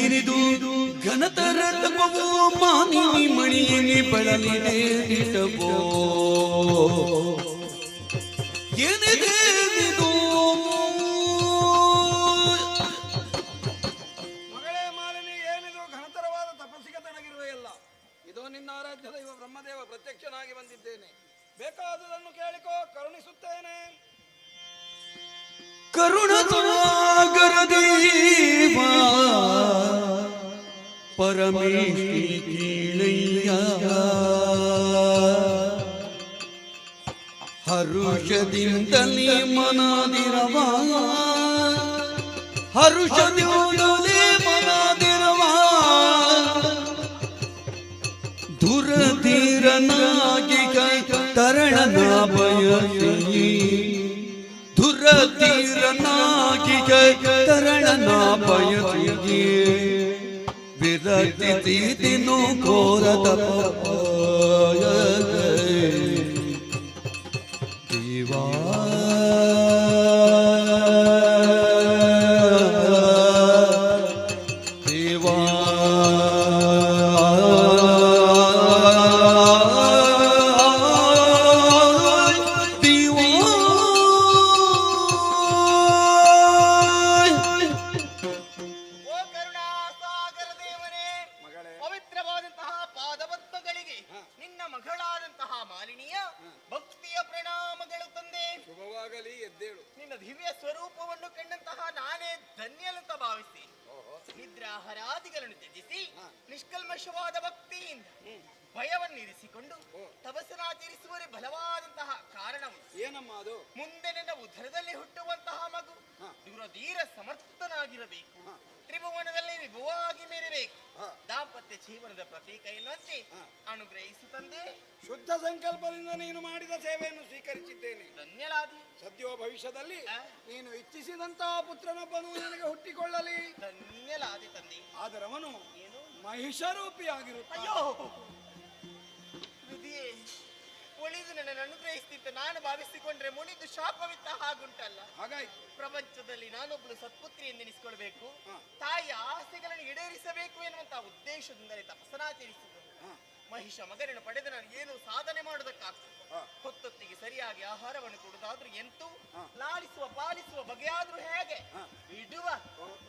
ಇರಿದು ಘನತರ ತಪವೋ ಮಾನಿನಿ ಮಣಿಯನಿ ಬಳಲಿದೆ ಇಟವೋ ಏನಿದೆ ಇದು ಮಗಳೇ ಮಾಲಿನಿ, ಏನಿದು ಘನತರವಾದ ತಪಸ್ಸಿಗೆ ತೊಡಗಿರುವೆಯಲ್ಲ? ಇದು ನಿನ್ನ ಆರಾಧ್ಯ ದೈವ ಬ್ರಹ್ಮದೇವ ಪ್ರತ್ಯಕ್ಷನಾಗಿ ಬಂದಿದ್ದೇನೆ. ಬೇಕಾದುದನ್ನು ಕೇಳಿಕೋ, ಕರುಣಿಸುತ್ತೇನೆ. ಕರುಣ ಸಾಗರ ದೇವ ಪರಮೇಶ್ವರಿ ಕೀಳಯ್ಯ ಹರುಷದಿಂದಲೇ ಮನದಿರವ ಹರುಷದಿಂದಲೇ ಮನದಿರವ ದುರಧೀರನಾಗಿ ತರಣನ ಬಯಸಿ ದುರಧೀರನಾಗಿ ತರಣನ ಬಯಸಿ ವಿರತಿಸಿದಿನು ಘೋರದ ದೇವಾ ದೇವಾ ನಿದ್ರಾಹರಾದಿಗಳನ್ನು ತ್ಯಜಿಸಿ ನಿಷ್ಕಲ್ಮಶವಾದ ಭಕ್ತಿಯಿಂದ ಭಯವನ್ನಿರಿಸಿಕೊಂಡು ತಪಸ್ಸನಾಚರಿಸುವರೆ ಬಲವಾದಂತಹ ಕಾರಣವು ಏನಮ್ಮ ಅದು? ಮುಂದೆ ನನ್ನ ಉದರದಲ್ಲಿ ಹುಟ್ಟುವಂತಹ ಮಗು ದುರಧೀರ ಸಮರ್ಥನಾಗಿರಬೇಕು, ತ್ರಿಭುವನದಲ್ಲಿ ವಿಭುವಾಗಿ ಮೆರಬೇಕು, ದಾಂಪತ್ಯ ಜೀವನದ ಪ್ರತೀಕ ಎನ್ನುವಂತೆ ಅನುಗ್ರಹಿಸುತ್ತಂದೆ. ಶುದ್ಧ ಸಂಕಲ್ಪದಿಂದ ನೀನು ಮಾಡಿದ ಸೇವೆಯನ್ನು ಸ್ವೀಕರಿಸಿದ್ದೇನೆ. ಧನ್ಯಲಾದಿ. ಸದ್ಯೋ ಭವಿಷ್ಯದಲ್ಲಿ ನೀನು ಇಚ್ಛಿಸಿದಂತಹ ಪುತ್ರನೊಬ್ಬನು ನನಗೆ ಹುಟ್ಟಿಕೊಳ್ಳಲಿ. ಧನ್ಯಲಾದಿ ತಂದೆ. ಆದರೆ ಅವನು ಮಹಿಷರೂಪಿಯಾಗಿರುತ್ತಾನೆ. ಅಯ್ಯೋ ವಿಧಿಯೇ, ಒಳಿದು ನನ್ನನ್ನು ಅನುಗ್ರಹಿಸ್ತಿದ್ದ ನಾನು ಭಾವಿಸಿಕೊಂಡ್ರೆ ಮುನಿದು ಶಾಪವಿತ್ತ ಹಾಗುಂಟಲ್ಲ. ಹಾಗಾಯ್ತು. ಪ್ರಪಂಚದಲ್ಲಿ ನಾನೊಬ್ಬಳು ಸತ್ಪುತ್ರಿ ಎಂದೆನಿಸಿಕೊಳ್ಬೇಕು, ತಾಯಿಯ ಆಸೆಗಳನ್ನು ಈಡೇರಿಸಬೇಕು ಎನ್ನುವಂತಹ ಉದ್ದೇಶದಿಂದಲೇ ತಪಸ್ಸನಾಚರಿಸಿದರು. ಮಹಿಷ ಮಗನನ್ನು ಪಡೆದು ನಾನು ಏನು ಸಾಧನೆ ಮಾಡುವುದಕ್ಕಾಗ್ತದೆ? ಹೊತ್ತೊತ್ತಿಗೆ ಸರಿಯಾಗಿ ಆಹಾರವನ್ನು ಕೊಡುವುದಾದ್ರೂ ಎಂತೂ, ಲಾಲಿಸುವ ಪಾಲಿಸುವ ಬಗೆಯಾದ್ರೂ ಹೇಗೆ ಇಡುವ?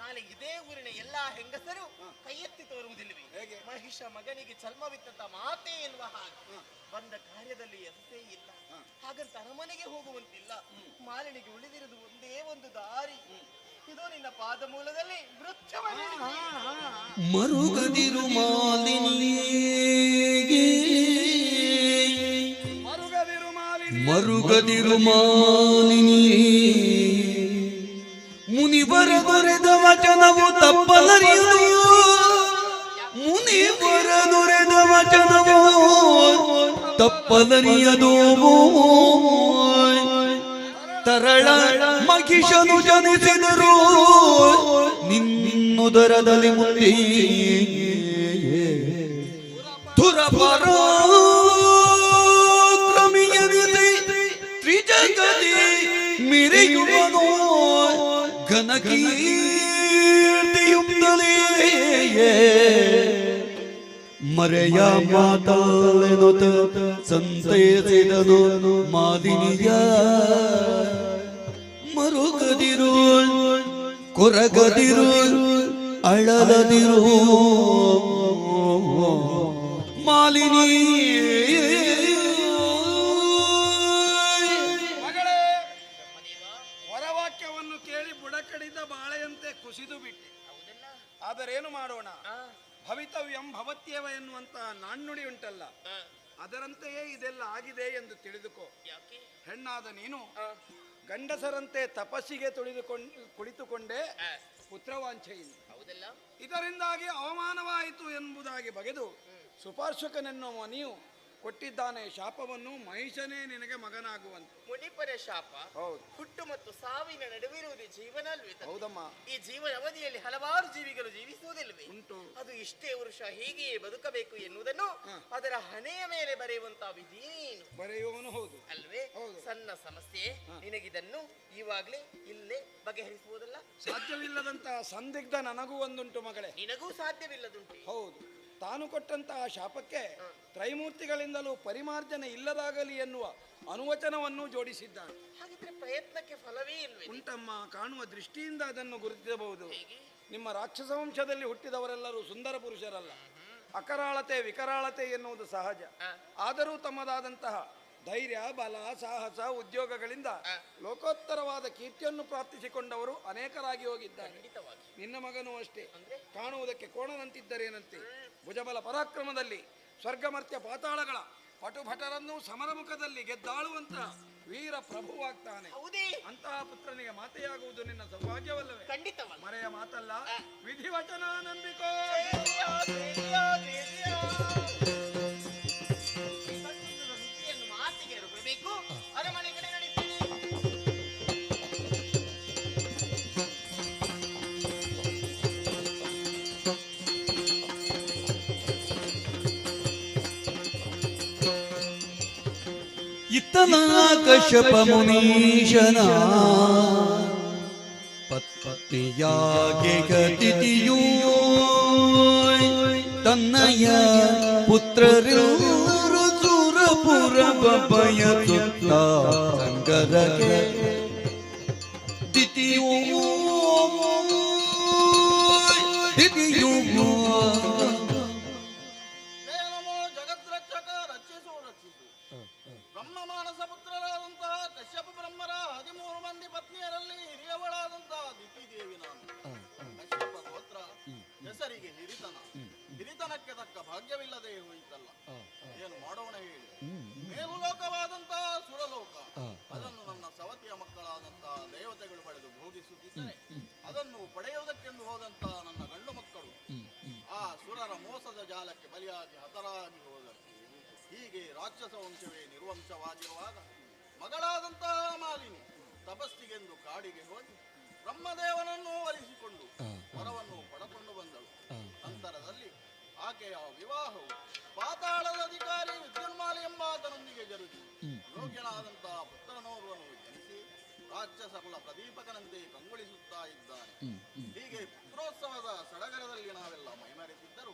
ನಾಳೆ ಇದೇ ಊರಿನ ಎಲ್ಲಾ ಹೆಂಗಸರು ಕೈ ಎತ್ತಿ ತೋರುವುದಿಲ್ಲವೇ? ಮಹಿಷ ಮಗನಿಗೆ ಚರ್ಮವಿತ್ತಂತ ಮಾತೆ ಎನ್ನುವ ಹಾಗೆ ಬಂದ ಕಾರ್ಯದಲ್ಲಿ ಯಶಸ್ಸೇ ಇಲ್ಲ. ಹಾಗಂತ ಅರಮನೆಗೆ ಹೋಗುವಂತಿಲ್ಲ. ಮಾಲಿನಿಗೆ ಉಳಿದಿರುವುದು ಒಂದೇ ಒಂದು ದಾರಿ. ಇದು ನಿನ್ನ ಪಾದ ಮೂಲದಲ್ಲಿ ಮರುಗದಿರು ಮಾಲಿನಿ ಮರುಗದಿರು ಮಾಲಿನಿ ಮುನಿವರ ದೊರೆದ ವಚನವು ತಪ್ಪಲರಿಯುವುದು ಜನವೋ ತಪ್ಪಲರಿಯದೋ ತರಳ ಮಹಿಷನು ಜನಿಸಿದರು ನಿನ್ನುದರದಲ್ಲಿ ಮುಂದೆ ದುರಪರಾಕ್ರಮಿಯರಿದೆ ತ್ರಿಜಗದಿ ಮಿರೆಯುವನೋ ಘನಕೀರ್ತಿಯುಕ್ತಲೇ ಮರೆಯ ಮಾತಾಳೆನುತ ಸಂತೈಸಿದನು ಮಾಲಿನಿಯ ಮರುಗದಿರು ಕೊರಗದಿರು ಅಳಲದಿರು ಮಾಲಿನಿ ಮಗಳೇ, ವರವಾಕ್ಯವನ್ನು ಕೇಳಿ ಬುಡಕಡಿದ ಬಾಳೆಯಂತೆ ಕುಸಿದು ಬಿಟ್ಟೆ. ಆದರೇನು ಮಾಡೋಣ? ಭವಿತವ್ಯಂ ಭವತ್ಯವ ಎನ್ನುವಂತ ನಾಣ್ಣುಡಿ ಉಂಟಲ್ಲ, ಅದರಂತೆಯೇ ಇದೆಲ್ಲ ಆಗಿದೆ ಎಂದು ತಿಳಿದುಕೋ. ಹೆಣ್ಣಾದ ನೀನು ಗಂಡಸರಂತೆ ತಪಸ್ಸಿಗೆ ಕುಳಿತುಕೊಂಡೇ ಪುತ್ರವಾಂಛೆಯಿಂದ ಇದರಿಂದಾಗಿ ಅವಮಾನವಾಯಿತು ಎಂಬುದಾಗಿ ಬಗೆದು ಸುಪಾರ್ಶ್ವಕನೆನ್ನುವ ನೀವು ಕೊಟ್ಟಿದ್ದಾನೆ ಶಾಪವನ್ನು, ಮಹಿಷನೇ ನಿನಗೆ ಮಗನಾಗುವಂತೆ. ಮುನಿಪರ ಶಾಪ ಹೌದು. ಹುಟ್ಟು ಮತ್ತು ಸಾವಿನ ನಡುವಿರುವುದು ಜೀವನ ಅಲ್ವೇ ತಂದೆ? ಹೌದಮ್ಮ. ಈ ಜೀವನ ಅವಧಿಯಲ್ಲಿ ಹಲವಾರು ಜೀವಿಗಳು ಜೀವಿಸುವುದಿಲ್ವೇ? ಉಂಟು. ಅದು ಇಷ್ಟೇ ವರುಷ ಹೀಗೆಯೇ ಬದುಕಬೇಕು ಎನ್ನುವುದನ್ನು ಅದರ ಹಣೆಯ ಮೇಲೆ ಬರೆಯುವಂತ ವಿಧಿ ನೀನು ಬರೆಯುವವನು. ಹೌದು ಅಲ್ವೇ? ಹೌದು. ಸಣ್ಣ ಸಮಸ್ಯೆ ನಿನಗಿದನ್ನು ಇವಾಗ್ಲೇ ಇಲ್ಲೇ ಬಗೆಹರಿಸುವುದಲ್ಲ? ಸಾಧ್ಯವಿಲ್ಲದಂತಹ ಸಂದಿಗ್ಧ ನನಗೂ ಒಂದುಂಟು ಮಗಳೇ. ನಿನಗೂ ಸಾಧ್ಯವಿಲ್ಲದುಂಟು. ಹೌದು. ತಾನು ಕೊಟ್ಟಂತಹ ಶಾಪಕ್ಕೆ ತ್ರೈಮೂರ್ತಿಗಳಿಂದಲೂ ಪರಿಮಾರ್ಜನೆ ಇಲ್ಲದಾಗಲಿ ಎನ್ನುವ ಅನುವಚನವನ್ನು ಜೋಡಿಸಿದ್ದಾನೆ. ಹಾಗಿದ್ರೆ ಪ್ರಯತ್ನಕ್ಕೆ ಫಲವೇ ಇಲ್ವೇ? ಉಂಟಮ್ಮ, ಕಾಣುವ ದೃಷ್ಟಿಯಿಂದ ಅದನ್ನು ಗುರುತಿಸಬಹುದು. ನಿಮ್ಮ ರಾಕ್ಷಸ ವಂಶದಲ್ಲಿ ಹುಟ್ಟಿದವರೆಲ್ಲರೂ ಸುಂದರ ಪುರುಷರಲ್ಲ. ಅಕರಾಳತೆ ವಿಕರಾಳತೆ ಎನ್ನುವುದು ಸಹಜ. ಆದರೂ ತಮ್ಮದಾದಂತಹ ಧೈರ್ಯ, ಬಲ, ಸಾಹಸ, ಉದ್ಯೋಗಗಳಿಂದ ಲೋಕೋತ್ತರವಾದ ಕೀರ್ತಿಯನ್ನು ಪ್ರಾಪ್ತಿಸಿಕೊಂಡವರು ಅನೇಕರಾಗಿ ಹೋಗಿದ್ದಾರೆ. ನಿನ್ನ ಮಗನೂ ಅಷ್ಟೇ. ಕಾಣುವುದಕ್ಕೆ ಕೋಣನಂತಿದ್ದರೇನಂತೆ, ಭುಜಬಲ ಪರಾಕ್ರಮದಲ್ಲಿ ಸ್ವರ್ಗಮರ್ತ್ಯ ಪಾತಾಳಗಳ ಪಟುಭಟರನ್ನು ಸಮರಮುಖದಲ್ಲಿ ಗೆದ್ದಾಳುವಂತ ವೀರ ಪ್ರಭುವಾಗ್ತಾನೆ. ಅಂತಹ ಪುತ್ರನಿಗೆ ಮಾತೆಯಾಗುವುದು ನಿನ್ನ ಸೌಭಾಗ್ಯವಲ್ಲವೇ? ಖಂಡಿತವಾಗಿ. ಮರೆಯ ಮಾತಲ್ಲ, ವಿಧಿವಚನ ನಂಬಿಕೋ. ಮಾತಿಗೆ ಬೇಕು, ಅರಮನೆ ಕಡೆ ನಡೀತೀನಿ. ಇತ್ತನ ಕಶ್ಯಪ ಮುನೀಶನ ಪತ್ನಿಯಾಗೆ ಗತಿಯೂ ತನ್ನಯ ಪುತ್ರರು ಸುರಪುರ ಬಯ ಸುತ್ತ ಸಂಗರಗೆ ತಿಥಿಯೂ ಜಗದ್ರಕ್ಷಕ ರಕ್ಷಿಸು ಬ್ರಹ್ಮ ಮಾನಸ ಪುತ್ರರಾದಂತಹ ಕಶ್ಯಪ ಬ್ರಹ್ಮರ 13 ಮಂದಿ ಪತ್ನಿಯರಲ್ಲಿ ಹಿರಿಯವಳಾದಂತಹ ದಿತಿದೇವಿ ನಾನು. ಕಶ್ಯಪ ಗೋತ್ರ ಹೆಸರಿಗೆ ಹಿರಿತನಕ್ಕೆ ತಕ್ಕ ಭಾಗ್ಯವಿಲ್ಲದೆ ಹೋಯಿತಲ್ಲ. ಏನು ಮಾಡೋಣ ಹೇಳಿ? ಮೇಲು ಲೋಕವಾದಂತಹ ಸುರಲೋಕ, ಅದನ್ನು ನನ್ನ ಸವತಿಯ ಮಕ್ಕಳಾದಂತಹ ದೇವತೆಗಳು ಪಡೆದು ಭೋಗಿಸುತ್ತಿದ್ದರೆ ಅದನ್ನು ಪಡೆಯುವುದಕ್ಕೆಂದು ಹೋದಂತಹ ನನ್ನ ಗಂಡು ಮಕ್ಕಳು ಆ ಸುರರ ಮೋಸದ ಜಾಲಕ್ಕೆ ಬಲಿಯಾಗಿ ಹತರಾಗಿ ಹೋದರು. ಹೀಗೆ ರಾಕ್ಷಸ ವಂಶವೇ ನಿರ್ವಂಶವಾಗಿರುವಾಗ ಮಗಳಾದಂತಹ ಮಾಲಿನಿ ತಪಸ್ಸಿಗೆಂದು ಕಾಡಿಗೆ ಹೋಗಿ ಬ್ರಹ್ಮದೇವನನ್ನು ವರಿಸಿಕೊಂಡು ವರವನ್ನು ಪಡಕೊಂಡು ಬಂದಳು. ನಂತರದಲ್ಲಿ ಆಕೆಯ ವಿವಾಹವು ಪಾತಾಳದ ಅಧಿಕಾರಿ ವಿದ್ಯುನ್ಮಾಲಿ ಎಂಬಾತನೊಂದಿಗೆ ಜರುಗಿ ಯೋಗ್ಯನಾದಂತಹ ಪುತ್ರನೋರ್ವನು ಜನಿಸಿ ರಾಕ್ಷಸ ಕುಲ ಪ್ರದೀಪಕನಂತೆ ಕಂಗೊಳಿಸುತ್ತಾ ಇದ್ದಾನೆ. ಹೀಗೆ ಪುತ್ರೋತ್ಸವದ ಸಡಗರದಲ್ಲಿ ನಾವೆಲ್ಲ ಮೈಮರೆತಿದ್ದರು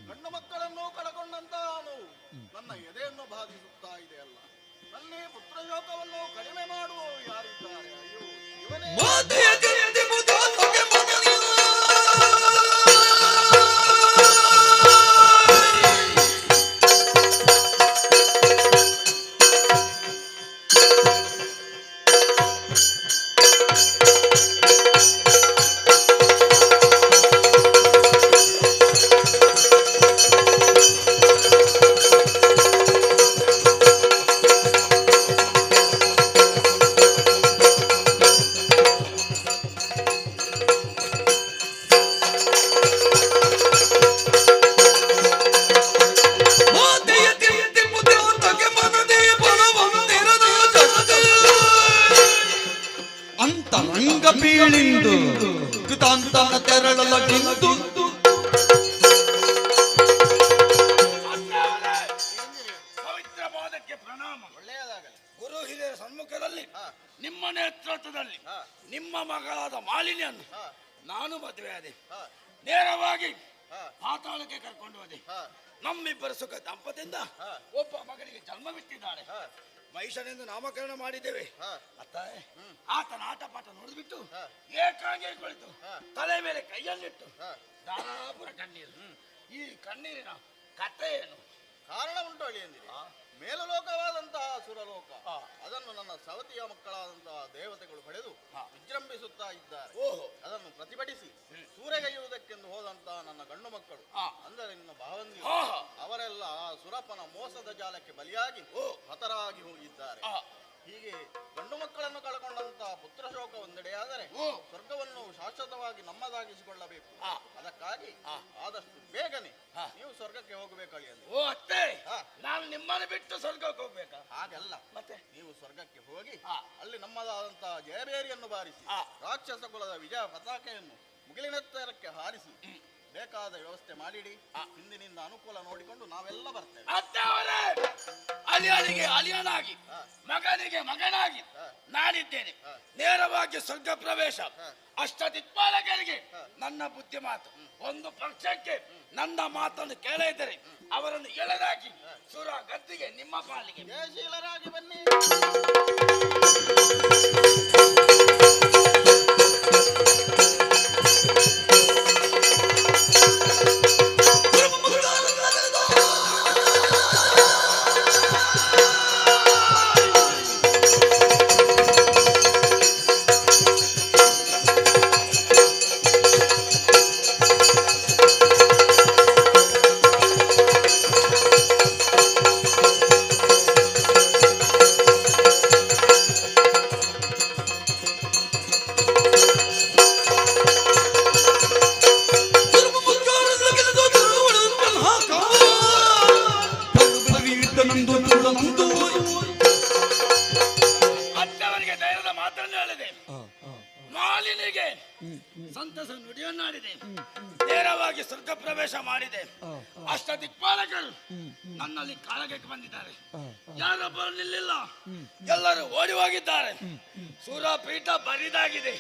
ಗಂಡು ಮಕ್ಕಳನ್ನು ಕಳಕೊಂಡಂತಹ ನೋವು ನನ್ನ ಎದೆಯನ್ನು ಬಾಧಿಸುತ್ತಾ ಇದೆ ಅಲ್ಲ. ನನ್ನ ಪುತ್ರ ಶೋಕವನ್ನು ಕಡಿಮೆ ಮಾಡುವವರು ಯಾರಿದ್ದಾರೆ? ಅಯ್ಯೋ ಇವನೇ. ಬೀಳಿಂದು ಕೃತಾಂತನ ತೆರಳಲಗಿಂದು ಪವಿತ್ರ ಪಾದಕ್ಕೆ ಪ್ರಣಾಮ. ಒಳ್ಳೆಯದಾಗಲಿ. ಗುರು ಹಿರಿಯರ ಸಮ್ಮುಖದಲ್ಲಿ ನಿಮ್ಮ ನೇತೃತ್ವದಲ್ಲಿ ನಿಮ್ಮ ಮಗಳಾದ ಮಾಲಿನ್ಯನ್ನು ನಾನು ಮದುವೆ ಆದೆ. ನೇರವಾಗಿ ಪಾತಾಳಕ್ಕೆ ಕರ್ಕೊಂಡು ಹೋದೆ. ನಮ್ಮಿಬ್ಬರ ಸುಖ ದಂಪತಿಯಿಂದ ಒಬ್ಬ ಮಗನಿಗೆ ಜನ್ಮವಿಟ್ಟಿದ್ದಾಳೆ. ಮಹಿಷನೆಂದು ನಾಮಕರಣ ಮಾಡಿದ್ದೇವೆ. ಅತ್ತ ಆತನ ಆಟಪಾಠ ನೋಡಿಬಿಟ್ಟು ಏಕಾಂಗಿ ಕುಳಿತು ತಲೆ ಮೇಲೆ ಕೈಯನ್ನಿಟ್ಟು ಧಾರಾಪುರ ಕಣ್ಣೀರು. ಈ ಕಣ್ಣೀರಿನ ಕಥೆ ಏನು? ಕಾರಣ ಉಂಟು ಅಳಿಯಂದಿರಿ. ಮೇಲಲೋಕವಾದಂತಹ ಸುರಲೋಕ ಅದನ್ನು ನನ್ನ ಸವತಿಯ ಮಕ್ಕಳಾದಂತಹ ದೇವತೆಗಳು ಪಡೆದು ವಿಜೃಂಭಿಸುತ್ತಾ ಇದ್ದಾರೆ. ಅದನ್ನು ಪ್ರತಿಭಟಿಸಿ ಸೂರೆಗೈಯುವುದಕ್ಕೆಂದು ಹೋದಂತಹ ನನ್ನ ಗಂಡು ಮಕ್ಕಳು ಅಂದರೆ ನಿನ್ನ ಭಾವಂದಿ ಅವರೆಲ್ಲ ಸುರಪನ ಮೋಸದ ಜಾಲಕ್ಕೆ ಬಲಿಯಾಗಿ ಹತರಾಗಿ ಹೋಗಿದ್ದಾರೆ. ಹೀಗೆ ಗಂಡು ಮಕ್ಕಳನ್ನು ಕಳಕೊಂಡಂತಹ ಪುತ್ರ ಶೋಕ ಒಂದೆಡೆಯಾದರೆ ಸ್ವರ್ಗವನ್ನು ಶಾಶ್ವತವಾಗಿ ನಮ್ಮದಾಗಿಸಿಕೊಳ್ಳಬೇಕು. ಅದಕ್ಕಾಗಿ ಆದಷ್ಟು ಬೇಗನೆ ನೀವು ಸ್ವರ್ಗಕ್ಕೆ ಹೋಗಬೇಕಳಿ ಅಂದ್ರೆ. ಓ ಅತ್ತೆ, ನಾನು ನಿಮ್ಮನ್ನು ಬಿಟ್ಟು ಸ್ವರ್ಗಕ್ಕೆ ಹೋಗ್ಬೇಕಾ? ಹಾಗಲ್ಲ, ಮತ್ತೆ ನೀವು ಸ್ವರ್ಗಕ್ಕೆ ಹೋಗಿ ಅಲ್ಲಿ ನಮ್ಮದಾದಂತಹ ಜಯಬೇರಿಯನ್ನು ಬಾರಿಸಿ ರಾಕ್ಷಸ ಕುಲದ ವಿಜಯ ಪತಾಕೆಯನ್ನು ಮುಗಿಲಿನೆತ್ತರಕ್ಕೆ ಹಾರಿಸಿ ಬೇಕಾದ ವ್ಯವಸ್ಥೆ ಮಾಡಿಡಿ. ಹಿಂದಿನಿಂದ ಅನುಕೂಲ ನೋಡಿಕೊಂಡು ನಾವೆಲ್ಲ ಬರ್ತೇವೆ. ಅಲಿಯನಿಗೆ ಅಲಿಯನಾಗಿ ಮಗನಿಗೆ ಮಗನಾಗಿ ನಾನಿದ್ದೇನೆ. ನೇರವಾಗಿ ಸ್ವರ್ಗ ಪ್ರವೇಶ. ಅಷ್ಟದಿಕ್ಪಾಲಕರಿಗೆ ನನ್ನ ಬುದ್ಧಿ ಮಾತು. ಒಂದು ಪಕ್ಷಕ್ಕೆ ನನ್ನ ಮಾತನ್ನು ಕೇಳಿದರೆ ಅವರನ್ನು ಎಳೆದಾಕಿ ಸುರ ಗದ್ದಿಗೆ ನಿಮ್ಮ ಪಾಲಿಗೆ. ಜಯಶೀಲರಾಗಿ ಬನ್ನಿ. ಅತ್ತವರಿಗೆ ಧೈರ್ಯದ ಮಾತನ್ನು ಹೇಳಿದೆ. ಮಾಲಿನಿಗೆ ಸಂತಸ ನುಡಿಯನ್ನಾಡಿದೆ. ನೇರವಾಗಿ ಸ್ವರ್ಗ ಪ್ರವೇಶ ಮಾಡಿದೆ. ಅಷ್ಟದಿಕ್ಪಾಲಕರು ನನ್ನಲ್ಲಿ ಕಾಳಗಕ್ಕೆ ಬಂದಿದ್ದಾರೆ. ಯಾರೊಬ್ಬರು ನಿಲ್ಲಿಲ್ಲ, ಎಲ್ಲರೂ ಓಡಿ ಹೋಗಿದ್ದಾರೆ. ಸೂರಪೀಠ ಬರಿದಾಗಿದೆ.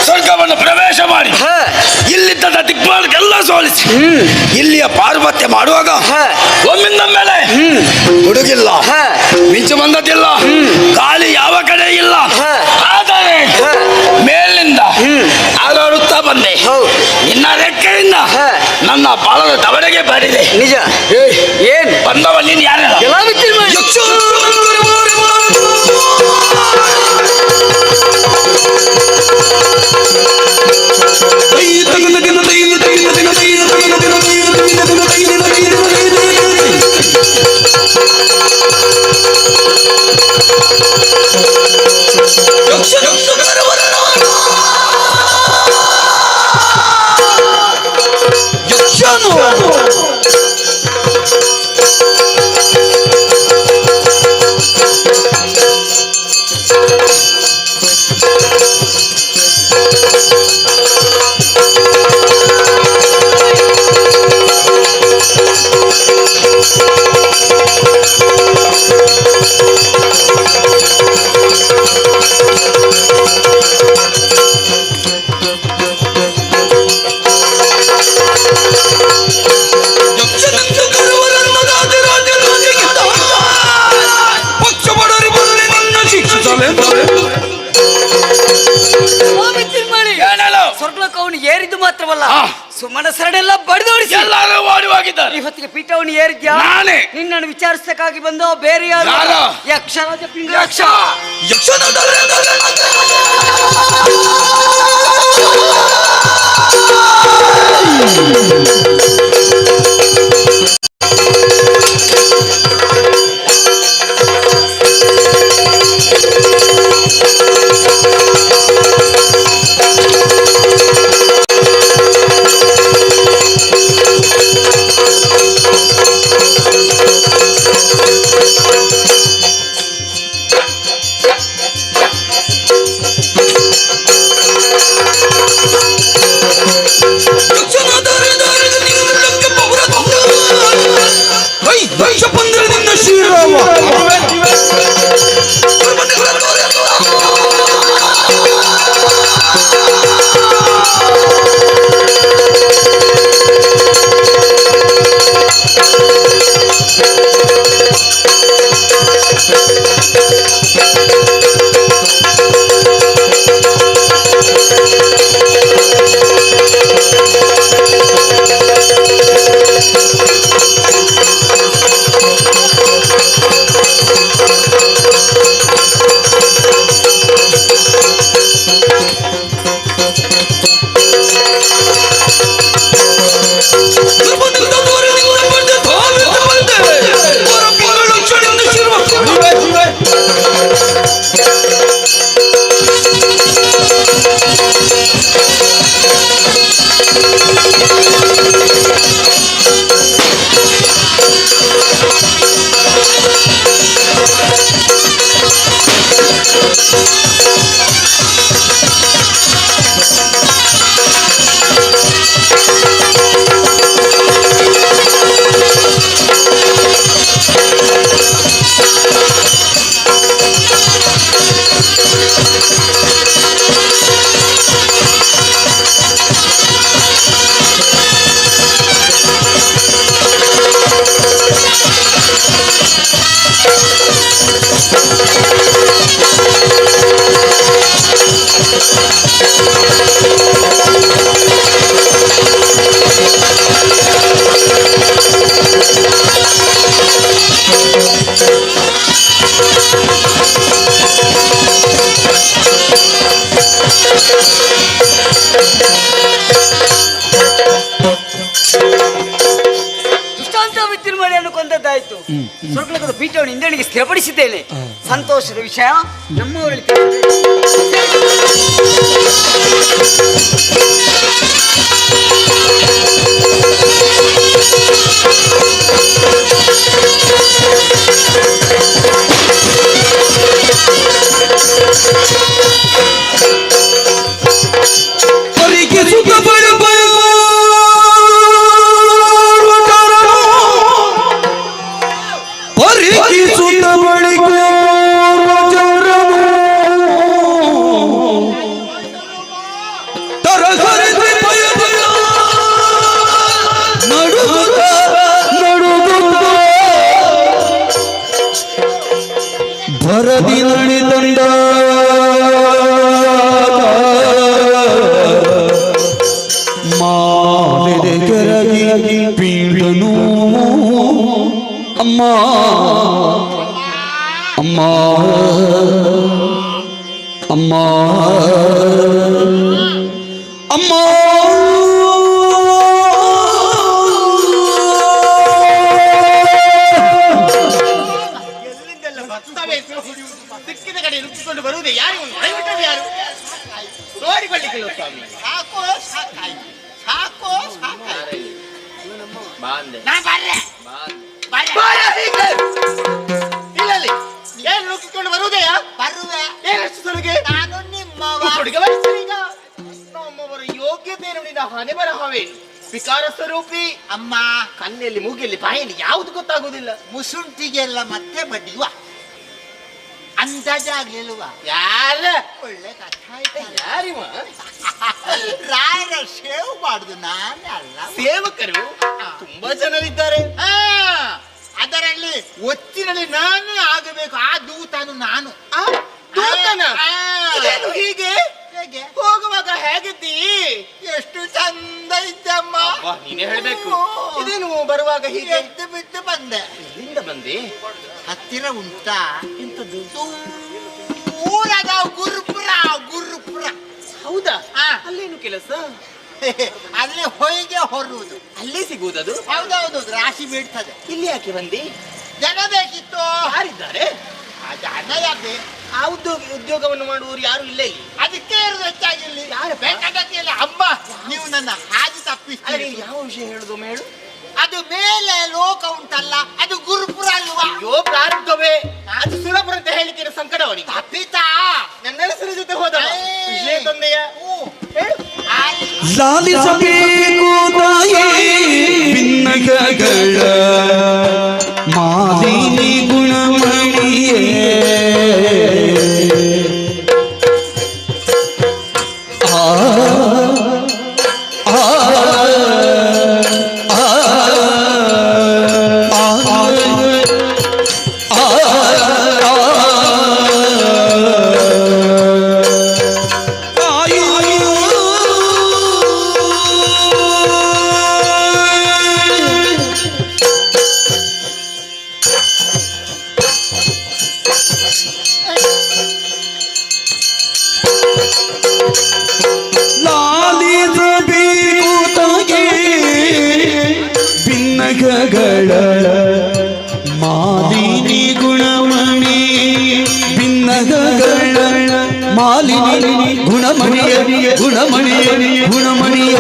ಸ್ವರ್ಗವನ್ನು ಪ್ರವೇಶ ಮಾಡಿ ಇಲ್ಲಿದ್ದ ದಿಕ್ಪಾಲಕೆಲ್ಲ ಸೋಲಿಸಿ ಇಲ್ಲಿಯ ಪಾರ್ವತ್ಯ ಮಾಡುವಾಗ ಒಮ್ಮಿಂದ ಮೇಲೆ ಹುಡುಗಿಲ್ಲ, ಮಿಂಚು ಬಂದದ್ದಿಲ್ಲ, ಗಾಳಿ ಯಾವ ಕಡೆ ಇಲ್ಲ. ಆದರೆ ಮೇಲಿಂದ ಹಾರಾಡುತ್ತಾ ಬಂದೆ. ನಿನ್ನ ರೆಕ್ಕೆಯಿಂದ ನನ್ನ ಬಾಳದ ದವಡೆಗೆ ಬಡಿದೆ. ನಿಜ ಏನ್ ಬಂದವ ನೀನು ಯಾರಲ್ಲ? ಯಕ್ಷನು ಸುಮ್ಮನ ಸರಡೆಲ್ಲ ಬಡಿದೋಡಿಸಿ ಎಲ್ಲರೂ ಓಡಿ ಹೋಗಿದ್ದಾರೆ. ಈ ಹೊತ್ತಿಗೆ ಪೀಠವನ್ನು ಏರಿದ್ಯಾ? ನಾನೇ. ನಿನ್ನನ್ನು ವಿಚಾರಿಸಕ್ಕಾಗಿ ಬಂದೋ ಬೇರೆ ಯಾರು? ಯಾರು? ಯಕ್ಷರಾಜ ಪಿಂಗ. ಯಕ್ಷ. ಕೊಂದದ್ದಾಯ್ತು. ಸ್ವರ್ಗಲೋಕದ ಪೀಠವನ್ನು ಇಂದ್ರನಿಗೆ ಸ್ಥಿರಪಡಿಸಿದ್ದೇನೆ. ಸಂತೋಷದ ವಿಷಯ ನಮ್ಮವರಲ್ಲಿ ಭರದಿ ನಡೆದಂದ ಮಾಲಿದೆ ಕೆರಗಿ ಪೀಡನು ಅಮ್ಮ ಅಮ್ಮ ಅಮ್ಮ ಅಮ್ಮ ಸಿಕ್ಕಿದ ಕಡೆ ನುಗ್ಗಿಕೊಂಡು ಬರುವುದೇ ಯಾರು? ಯಾರು ನೋಡಿಕೊಳ್ಳಿಕ್ಕಿಲ್ಲ ಸ್ವಾಮಿ. ಸಾಕೋ ಸಾಕಾಯ್ತು, ಸಾಕೋ ಸಾಕಾಯ್ತು. ಇಲ್ಲಲ್ಲಿ ಏನು ನುಗ್ಗಿಕೊಂಡು ಬರುವುದೆಯಾ? ಬರುವೆ. ಏನಷ್ಟು ಸೊಲಗೆ? ನಾನು ನಿಮ್ಮವ. ನಮ್ಮವರ ಯೋಗ್ಯತೆ ನೋಡಿದ ಹಣೆ ಬರಹವೇನು? ವಿಕಾರ ಸ್ವರೂಪಿ ಅಮ್ಮ. ಕಣ್ಣಲ್ಲಿ ಮೂಗಿಯಲ್ಲಿ ಬಾಯಲ್ಲಿ ಯಾವುದು ಗೊತ್ತಾಗುವುದಿಲ್ಲ. ಮುಸುಂಟಿಗೆಲ್ಲ ಮತ್ತೆ ಬಡಿಯುವ ಅಂದಾಜಾಗ್ಲಿಲ್ವಾ? ಯಾರ ಒಳ್ಳೆ ಕಥೆ ಯಾರಿವ? ರಾಯರ ಸೇವ್ ಮಾಡುದು ನಾನೇ ಅಲ್ಲ. ಸೇವಕರು ತುಂಬಾ ಜನರಿದ್ದಾರೆ. ಅದರಲ್ಲಿ ಒತ್ತಿನಲ್ಲಿ ನಾನೇ ಆಗಬೇಕು. ಆ ದೂತನು ನಾನು. ಹೀಗೆ ಹೋಗುವಾಗ ಹೇಗೆ ಹೇಗಿದ್ದಿ? ಎಷ್ಟು ಚಂದ ಇದ್ದಮ್ಮ. ವಾ, ನೀನೇ ಹೇಳ್ಬೇಕು. ಇದೇನು ಬರುವಾಗ ಹೀಗೆ ಎದ್ದು ಬಿದ್ದು ಬಂದೆ. ಎಲ್ಲಿಂದ ಬಂದೆ? ಹತ್ತಿರ ಉಂಟಾ? ಎಂತದ್ದು? ಊರದ ಗುರುಪುರ. ಗುರುಪುರ. ಹೌದಾ? ಹಾ. ಅಲ್ಲೇನು ಕೆಲಸ? ಅಲ್ಲಿ ಹೊಯ್ಗೆ ಹೊರುವುದು. ಅಲ್ಲೇ ಸಿಗುವುದದು? ಹೌದೌದು, ರಾಶಿ ಬೀಳ್ತದೆ. ಇಲ್ಲಿ ಯಾಕೆ ಬಂದಿ? ಜನ ಬೇಕಿತ್ತು. ಯಾರಿದ್ದಾರೆ? ಆ ಜನ ಯಾಕೆ? ಆ ಉದ್ಯೋಗವನ್ನು ಮಾಡುವವರು ಯಾರು ಇಲ್ಲ ಇಲ್ಲಿ. ಅದಕ್ಕೆ ಇರೋದು ಹೆಚ್ಚಾಗಿಲ್ಲಿ. ಯಾರು? ಬೇಕಾದಕ್ಕೆಲ್ಲ ಅಮ್ಮ, ನೀವು ನನ್ನ ಹಾದಿ ಅಲ್ಲ, ತಪ್ಪಿಸ್ತೀರಿ. ನೀನು ಯಾವ ವಿಷಯ ಹೇಳುದು ಹೇಳು? ಅದು ಮೇಲೆ ಲೋಕ ಉಂಟಲ್ಲ, ಅದು ಗುರುಪುರ ಅಲ್ವಾ? ಅಯ್ಯೋ ಪ್ರಾರಂಭವೇ, ಅದು ಸುರಪುರ ಅಂತ ಹೇಳಿಕೆ ಸಂಕಟ ಅವನಿಗೆ. ತಪ್ಪಿತಾ? ನನ್ನ ಹೆಸರು ಜೊತೆ ಹೋದ ವಿಷಯ ತಂದೆಯ ಹೇಳು. ಲಾಲಿಸಬೇಕು ತಾಯಿ ಭಿನ್ನಕಗಳ ಮಾಲಿನಿ ಗುಣಮಣಿಯೇ ಆ ಆ ಲಾಲಿಸಬೇಕು ತಾಯಿ ಭಿನ್ನಕಗಳ ಮಾಲಿನಿ ಗುಣಮಣಿ ಭಿನ್ನಕಗಳ ಮಾಲಿನಿ ಗುಣಮಣಿಯ ಗುಣಮಣಿಯ ಗುಣಮಣಿಯ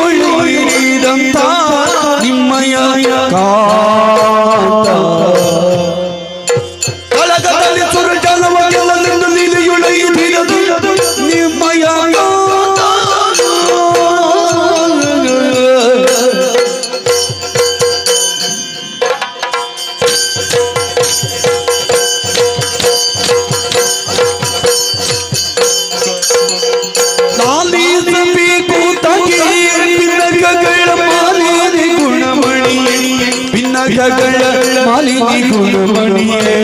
ಲೀಲೆಯೊಳಿದಂತ ನಿಮ್ಮಯ ಕಾಂತ ಕಳಗದಲ್ಲಿ ಸುರಜನವಗೆಲ್ಲ ನಿಂದು ಲೀಲೆಯೊಳೆಯುವುದು ನಿಮ್ಮಯ ಕಾಂತ ಲಾಲಿಸಬೇಕು ತಾಯಿ ಭಿನ್ನಕಗಳ ಮಾಲಿನಿ ಗುಣಮಣಿಯೇ ಭಿನ್ನಕಗಳ ಮಾಲಿನಿ ಗುಣಮಣಿಯೇ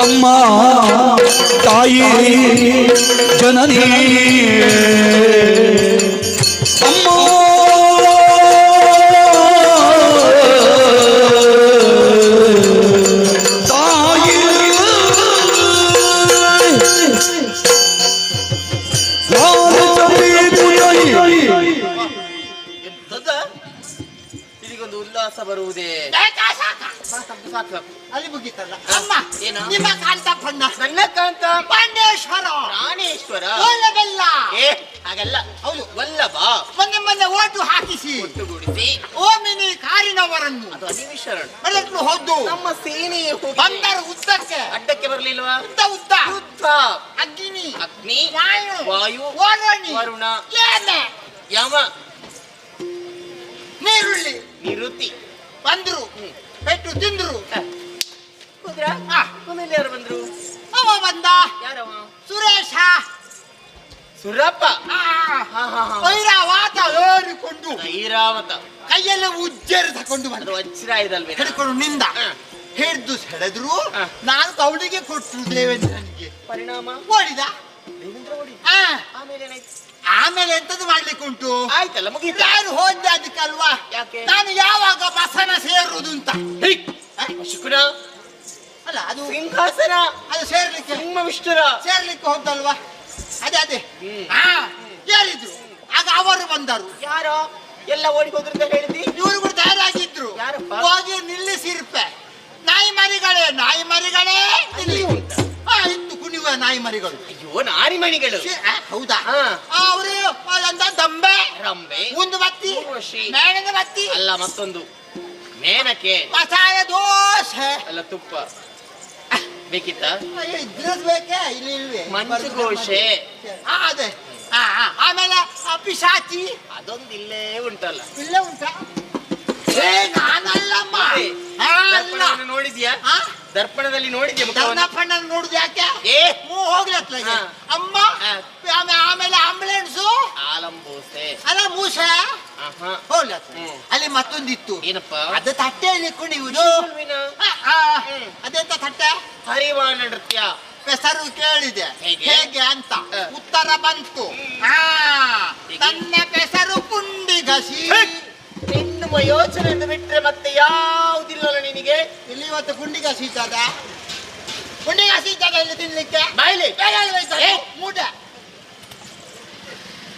ಅಮ್ಮ ತಾಯಿ ಜನನಿ ಅಮ್ಮ ತಾಯಿ ಎಂತದ? ಇದೀಗೊಂದು ಉಲ್ಲಾಸ ಬರುವುದೇ? ಸಾಕು ಸಾಕು. ಅಲ್ಲಿ ಮುಗಿತಲ್ಲ. ಅಮ್ಮ, ಏನು? ನಿಮ್ಮ ಕಾಂತ ಬಣ್ಣ. ನನ್ನ ಕಾಂತ ಪಾಂಡೇಶ್ವರ. ಪ್ರಾಣೇಶ್ವರ. ಓಲವೆಲ್ಲ. ಏ ಹಾಗಲ್ಲ. ಹೌದು. ವಲ್ಲಭ ಮೊನ್ನೆ ಓಟು ಹಾಕಿಸಿ ಒಟ್ಟುಗೂಡಿಸಿ ಓಮಿನಿ ಕಾರಿನವರನ್ನು ಅದು ಅಧಿವಿಶರಣ ಬೆಳಕು ಹೊದ್ದು ನಮ್ಮ ಸೇನೆಯೇ ಹೋಗಿ ಬಂದರು ಉದ್ದಕ್ಕೆ. ಅಡ್ಡಕ್ಕೆ ಬರಲಿಲ್ವಾ? ಉದ್ದ ಉದ್ದ ಯುದ್ಧ. ಅಗ್ನಿ ಅಗ್ನಿ ವಾಯು ವಾಯು ವರುಣ ವರುಣ ಏನೆ ಯಮ ನೀರುಳ್ಳಿ ನಿವೃತ್ತಿ ಬಂದ್ರು. ಪೆಟ್ಟು ತಿಂದ್ರು. ಕುದ್ರ ಆಮೇಲೆ ಯಾರು ಬಂದ್ರು? ಅವ ಬಂದ. ಯಾರವ? ಸುರೇಶ. ಸುರಪ್ಪ. ಐರಾವತ ಏರಿಕೊಂಡು ಐರಾವತ ಕೈಯೆಲ್ಲ ಉಜ್ಜೇರಿ ತಕೊಂಡು ಬಂದ. ಅದು ವಜ್ರ ಇದಲ್ವೇ? ಹಿಡ್ಕೊಂಡು ನಿಂದ ಹಿಡ್ದು ಸೆಳೆದ್ರು. ನಾನು ಅವಳಿಗೆ ಕೊಟ್ಟರು ದೇವೇಂದ್ರನಿಗೆ. ಪರಿಣಾಮ ಓಡಿದ. ದೇವೇಂದ್ರ ಓಡಿ. ಆಮೇಲೆ ಏನಾಯ್ತು? ಆಮೇಲೆ ಎಂತದ್ದು ಮಾಡ್ಲಿಕ್ಕೆ ಉಂಟು? ಆಯ್ತಲ್ಲ ಮುಗೀತು. ನಾನು ಹೋದ ಅದಕ್ಕಲ್ವಾ. ಯಾಕೆ? ನಾನು ಯಾವಾಗ ಬಸನ ಸೇರುವುದು ಅಂತ. ಶುಕ್ರ ಅಲ್ಲ ಅದು ಸಿಂಹಾಸನ ಅದು ಸೇರ್ಲಿಕ್ಕೆ ಸಿಂಹ ವಿಷ್ಣುರ ಸೇರ್ಲಿಕ್ಕೆ ಹೋದಲ್ವಾ. ಅದೇ ಏರಿದ್ರು. ಆಗ ಅವರು ಬಂದರು. ಯಾರೋ ಎಲ್ಲ ಓಡಿ ಹೋದ್ರು ಅಂತ ಹೇಳಿದ್ದಿ. ಇವರು ಕೂಡ ತಯಾರಾಗಿದ್ರು. ಯಾರಪ್ಪ? ಹೋಗಿ ನಿಲ್ಲಿಸಿರ್ಪೆ. ನಾಯಿ ಮರಿಗಳೇ ನಾಯಿ ಮರಿಗಳೇ ಇಲ್ಲಿ ಇತ್ತು ಕುಣಿಯುವ ನಾಯಿ ಮರಿಗಳು. ಅಯ್ಯೋ ನಾರಿ ಮಣಿಗಳು. ಹೌದಾ? ಹಾ. ಅವರು ದಂಬೆ ರಂಬೆ ಒಂದು ಬತ್ತಿ ಊರ್ವಶಿ. ಮೇಣದ ಬತ್ತಿ ಅಲ್ಲ ಮತ್ತೊಂದು ಮೇನಕೆ ಮಸಾಲೆ ದೋಸೆ ಅಲ್ಲ ತುಪ್ಪ ಬೇಕಿತ್ತ ಇದ್ರದ್ ಬೇಕೇ ಇಲ್ಲಿ ಇಲ್ವೇ ಮಂಚುಘೋಷೆ ಅದೇ ಆಮೇಲೆ ಪಿಶಾಚಿ ಅದೊಂದು ಇಲ್ಲೇ ಉಂಟಲ್ಲ. ಇಲ್ಲೇ ಉಂಟಾ? ಏ ನಾನಲ್ಲಮ್ಮ. ದರ್ಪಣವನ್ನು ನೋಡಿದ್ಯಾ? ದರ್ಪಣದಲ್ಲಿ ನೋಡಿದ್ಯಾ ಮುಖವನ್ನು? ದರ್ಪಣ ನೋಡುದು ಯಾಕೆ? ಹೋಗ್ಲತ್ಲ ಅಮ್ಮ. ಆಮೇಲೆ ಆಂಬುಲೆನ್ಸು ಆಲಂಬೂಸೆ ಅಲ್ಲ ಮೂಸ ಹೋಗ್ಲತ್ಲ. ಅಲ್ಲಿ ಮತ್ತೊಂದಿತ್ತು ಏನಪ್ಪ ಅದು ತಟ್ಟೆಯಲ್ಲಿ ಕುಣಿಯುವುದು. ಅದೆಂತ ತಟ್ಟೆ? ಹರಿವಾಣ ನೃತ್ಯ. ಹೆಸರು ಕೇಳಿದೆ ಹೇಗೆ ಅಂತ ಉತ್ತರ ಬಂತು. ನನ್ನ ಹೆಸರು ಪುಂಡಿಗಸಿ. ನಿನ್ನ ಯೋಚನೆಯನ್ನು ಬಿಟ್ರೆ ಮತ್ತೆ ಯಾವುದಿಲ್ಲಲ್ಲ ನಿನಗೆ. ಇಲ್ಲಿ ಇವತ್ತು ಪುಂಡಿಗಸಿ ಇದ್ದದ ಇಲ್ಲಿ ತಿನ್ಲಿಕ್ಕೆ ಬಾಯ್ಲಿ ಮೂಟ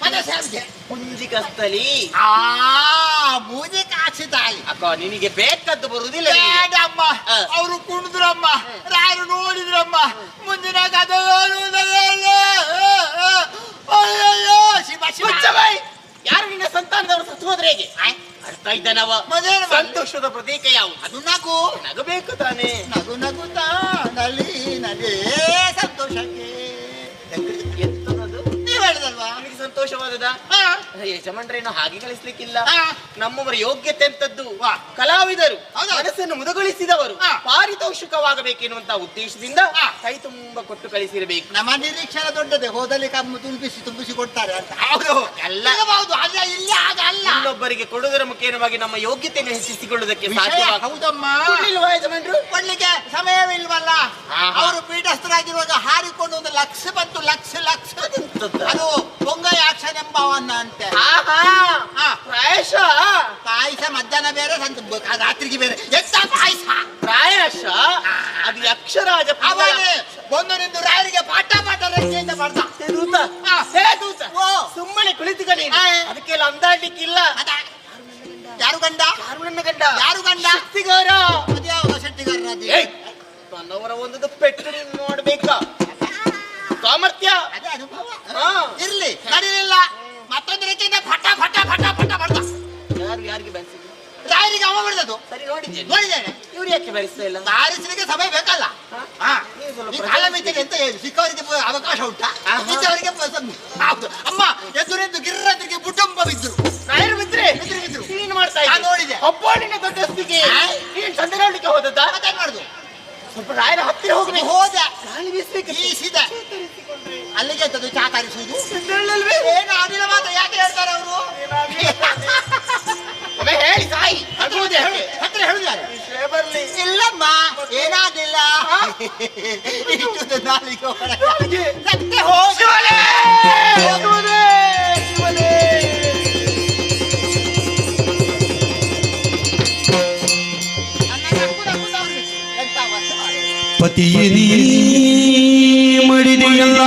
ಮತ್ತೆ ಸಾವಿಗೆ ಮುಂಜಿ ಕಸ್ತಲಿ ಮೂಜಿ ಕಾಸಿದಾಳಿ ಅಕ್ಕ ನಿನಗೆ ಬೇಕಾದ್ದು ಬರುವುದಿಲ್ಲ. ಬೇಡಮ್ಮ, ಅವರು ಕುಣಿದ್ರಮ್ಮ, ರಾಯರು ನೋಡಿದ್ರಮ್ಮ, ಮುಂದಿನ ಕಥೆ ಯಾರು ನಿನ್ನ ಸಂತಾನದವರು ಸತ್ತು ಹೋದ್ರೆ ಹೇಗೆ ಅರ್ಥ ಇದ್ದನವ? ಸಂತೋಷದ ಪ್ರತೀಕ ಯಾವುದು? ಅದು ನಗು. ನಗಬೇಕು ತಾನೇ. ನಗು ನಗುತ್ತಾ ನಲಿ ನದೇ ಸಂತೋಷಕ್ಕೆ ಎಂತದದು? ನೀವ್ ಹೇಳಿದಲ್ವಾ ನಿನಗೆ ಸಂತೋಷವಾದದ? ಯಜಮಾನ್ರೇನು ಹಾಗೆ ಕಳಿಸ್ಲಿಕ್ಕಿಲ್ಲ. ನಮ್ಮವರ ಯೋಗ್ಯತೆ ಅಂತದ್ದು ಕಲಾವಿದರು ಮನಸ್ಸನ್ನು ಮುದಗೊಳಿಸಿದವರು ಪಾರಿತೋಷಿಕವಾಗಬೇಕೆನ್ನುವಂತ ಉದ್ದೇಶದಿಂದ ಕೈ ತುಂಬ ಕೊಟ್ಟು ಕಳಿಸಿರಬೇಕು. ನಮ್ಮ ನಿರೀಕ್ಷಣ ದೊಡ್ಡದೆ, ಹೋದಲ್ಲಿ ಕಮ್ಮು ತುಂಬಿಸಿ ಕೊಡ್ತಾರೆ ಅಂತ. ಹೌದು ಎಲ್ಲ ಅಲ್ಲ ಇಲ್ಲಿ ಆಗ ಅಲ್ಲ. ಇನ್ನೊಬ್ಬರಿಗೆ ಕೊಡುವುದರ ಮುಖೇನವಾಗಿ ನಮ್ಮ ಯೋಗ್ಯತೆಯನ್ನು ಹೆಚ್ಚಿಸಿಕೊಳ್ಳುವುದಕ್ಕೆ ಸಾಧ್ಯ. ಸಾಧ್ಯ. ಹೌದಮ್ಮ, ಯಜಮಾನ್ರು ಕೊಡ್ಲಿಕ್ಕೆ ಸಮಯವಿಲ್ವಲ್ಲ. ಅವರು ಪೀಠಸ್ಥರಾಗಿರುವಾಗ ಹಾರಿಕೊಂಡು ಒಂದು ಲಕ್ಷ ಬಂತು. ಲಕ್ಷ ಅದು ಪೊಂಗಯಾಕ್ಷನ್ ಎಂಬವನ್ನ ಅಂತೆ. ಪಾಯಸ ಮಧ್ಯಾಹ್ನ ಬೇರೆ ರಾತ್ರಿಗೆ ಬೇರೆ. ಎಂತ ಪಾಯಸ? ಪ್ರಾಯಶ ಅದು ಯಕ್ಷರಾಜ ಒಂದು ನಿಂದು ರಾಯರಿಗೆ ಪಾಠ ರಚನೆಯಿಂದ ಮಾಡ್ದ. ಸುಮ್ಮನೆ ಕುಳಿತುಕೊಳ್ಳಿ, ಅದಕ್ಕೆಲ್ಲ ಅಂದಾಡ್ಲಿಕ್ಕಿಲ್ಲ. ಯಾರು ಗಂಡ? ಯಾರು ಗಂಡ? ಶಕ್ತಿಗಾರ. ಅದ್ಯಾವ ಶೆಟ್ಟಿಗಾರ? ನನ್ನವರ ಒಂದು ಪೆಟ್ಟು ನೀನು ನೋಡ್ಬೇಕಾ? ಸಾಮರ್ಥ್ಯ ಅದೇ ಅನುಭವ ಇರ್ಲಿ. ನಡೀಲಿಲ್ಲ, ಮತ್ತೊಂದು ರೀತಿಯಿಂದ ಫಟ ಮಾಡ್ದ. ಯಾರಿಗೆ ಬಯಸಿದ್ರು? ರಾಯರಿಗೆ ಅವ ಬಿಡ್ದದು. ಸರಿ ನೋಡಿದ್ದೇನೆ. ಇವ್ರು ಯಾಕೆ ಬಯಸ್ತಾ ಇಲ್ಲ? ಬಾರಿಸಲಿಕ್ಕೆ ಸಮಯ ಬೇಕಲ್ಲ. ಕಾಲ ಮಿತಿಗೆ ಎಂತ ಹೇಳಿ, ಸಿಕ್ಕವರಿಗೆ ಅವಕಾಶ ಉಂಟಾ? ಇದ್ದವರಿಗೆ ಹೌದು. ಅಮ್ಮ ಎದುರೆಂದು ಗಿರ್ರದ್ರಿಗೆ ಬುಟುಂಬ ಬಿದ್ರು. ರಾಯರು ಬಿದ್ರೆ ನೀನು ಮಾಡ್ತಾ ಇದ್ದೆ. ನೋಡಿದೆ. ಒಬ್ಬಳಿನ ದೊಡ್ಡ ಸ್ಥಿತಿಗೆ ನೀನು ಚಂದ ನೋಡ್ಲಿಕ್ಕೆ ಹೋದದ್ದ? ಮತ್ತೆ ಮಾಡುದು ಸ್ವಲ್ಪ ರಾಯರ ಹತ್ತಿರ ಹೋಗ್ಬೇಕು. ಹೋದೆ, ಗಾಳಿ ಬೀಸ್ಬೇಕು. ಬೀಸಿದೆ. ಅಲ್ಲಿಗೆ ಎಂತದ್ದು ಚಾ ತರಿಸುವುದು ಏನು ಆಗಿಲ್ಲ. ಮಾತ್ರ ಯಾಕೆ ಹೇಳ್ತಾರೆ ಅವರು? ಹೇಳಿ ಸಾಯಿ ಹತ್ರ ಹೇಳುದಾರೆ ಬರ್ಲಿ. ಇಲ್ಲಮ್ಮ, ಏನಾಗಿಲ್ಲ. ಇಷ್ಟು ನಾಲಿಗೆ ಹೊರಗೆ ಸತ್ಯ ಹೋಗಿ. ಪತಿಯೇ ನೀ ಮಡಿದೆಯಲ್ಲ,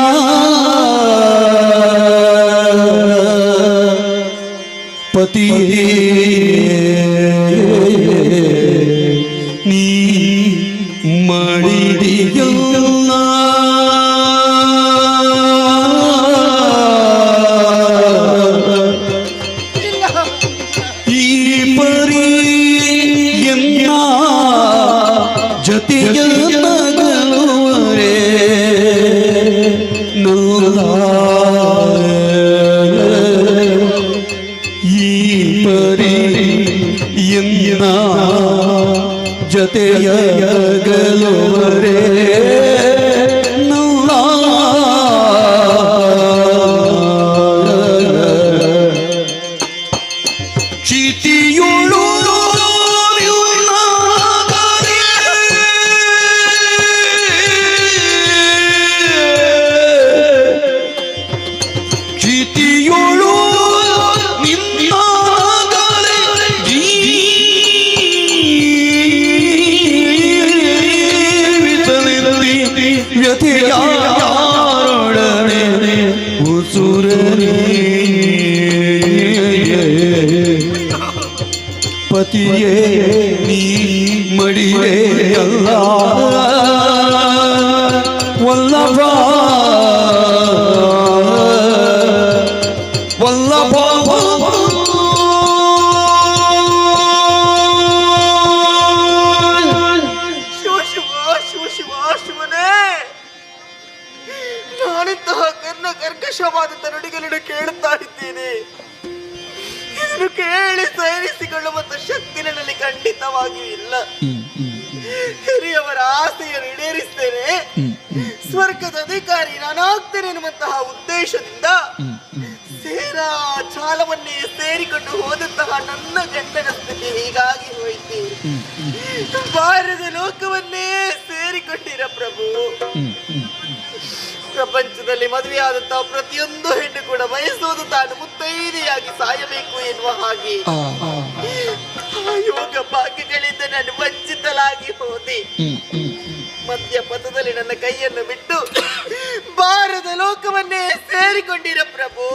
ಪತಿಯೇ ನೀ ಮಡಿದೆಯಲ್ಲ, ಈ ಪರಿ ಎನ್ನ ಜೊತೆಯ ಜತೆಯಗಲುವರೇ ನೂರ ಚೀಟಿಯುಳು ಚೀಟಿಯುಳು ವ್ಯಥೆಯಾರೊಡನೆ ಉಸುರನೇ ಪತಿಯೇ ನೀ ಮಡಿಯೇ ಅಲ್ಲ, ವಲ್ಲಭ ವಲ್ಲಭ ಶಿವನೇ ಸೇರಿಕೊಳ್ಳುವಂತ ಶಕ್ತಿ ನನ್ನಲ್ಲಿ ಖಂಡಿತವಾಗಿಯೂ ಇಲ್ಲ. ಹಿರಿಯವರ ಆಸೆಯನ್ನು ಈಡೇರಿಸ್ತೇನೆ, ಸ್ವರ್ಗದ ಅಧಿಕಾರಿ ನಾನಾಗ್ತೇನೆ ಎನ್ನುವಂತಹ ಉದ್ದೇಶದಿಂದ ಸೇನಾ ಚಾಲವನ್ನೇ ಸೇರಿಕೊಂಡು ಹೋದಂತಹ ನನ್ನ ಗಂಡನ ಸ್ಥಿತಿ ಹೀಗಾಗಿ ಹೋಯಿತು. ಭಾರತ ಲೋಕವನ್ನೇ ಸೇರಿಕೊಂಡಿರ ಪ್ರಭು. ಪ್ರಪಂಚದಲ್ಲಿ ಮದುವೆಯಾದಂತಹ ಪ್ರತಿಯೊಂದು ಹೆಣ್ಣು ಕೂಡ ಬಯಸುವುದು ತಾನು ಮುತ್ತೈದೆಯಾಗಿ ಸಾಯಬೇಕು ಎನ್ನುವ ಹಾಗೆ ಯೋಗ ಭಾಗ್ಯಗಳಿಂದ ನಾನು ವಂಚಿತಲಾಗಿ ಹೋದೆ. ಮಧ್ಯ ಪಥದಲ್ಲಿ ನನ್ನ ಕೈಯನ್ನು ಬಿಟ್ಟು ಭಾರತ ಲೋಕವನ್ನೇ ಸೇರಿಕೊಂಡಿರ ಪ್ರಭು.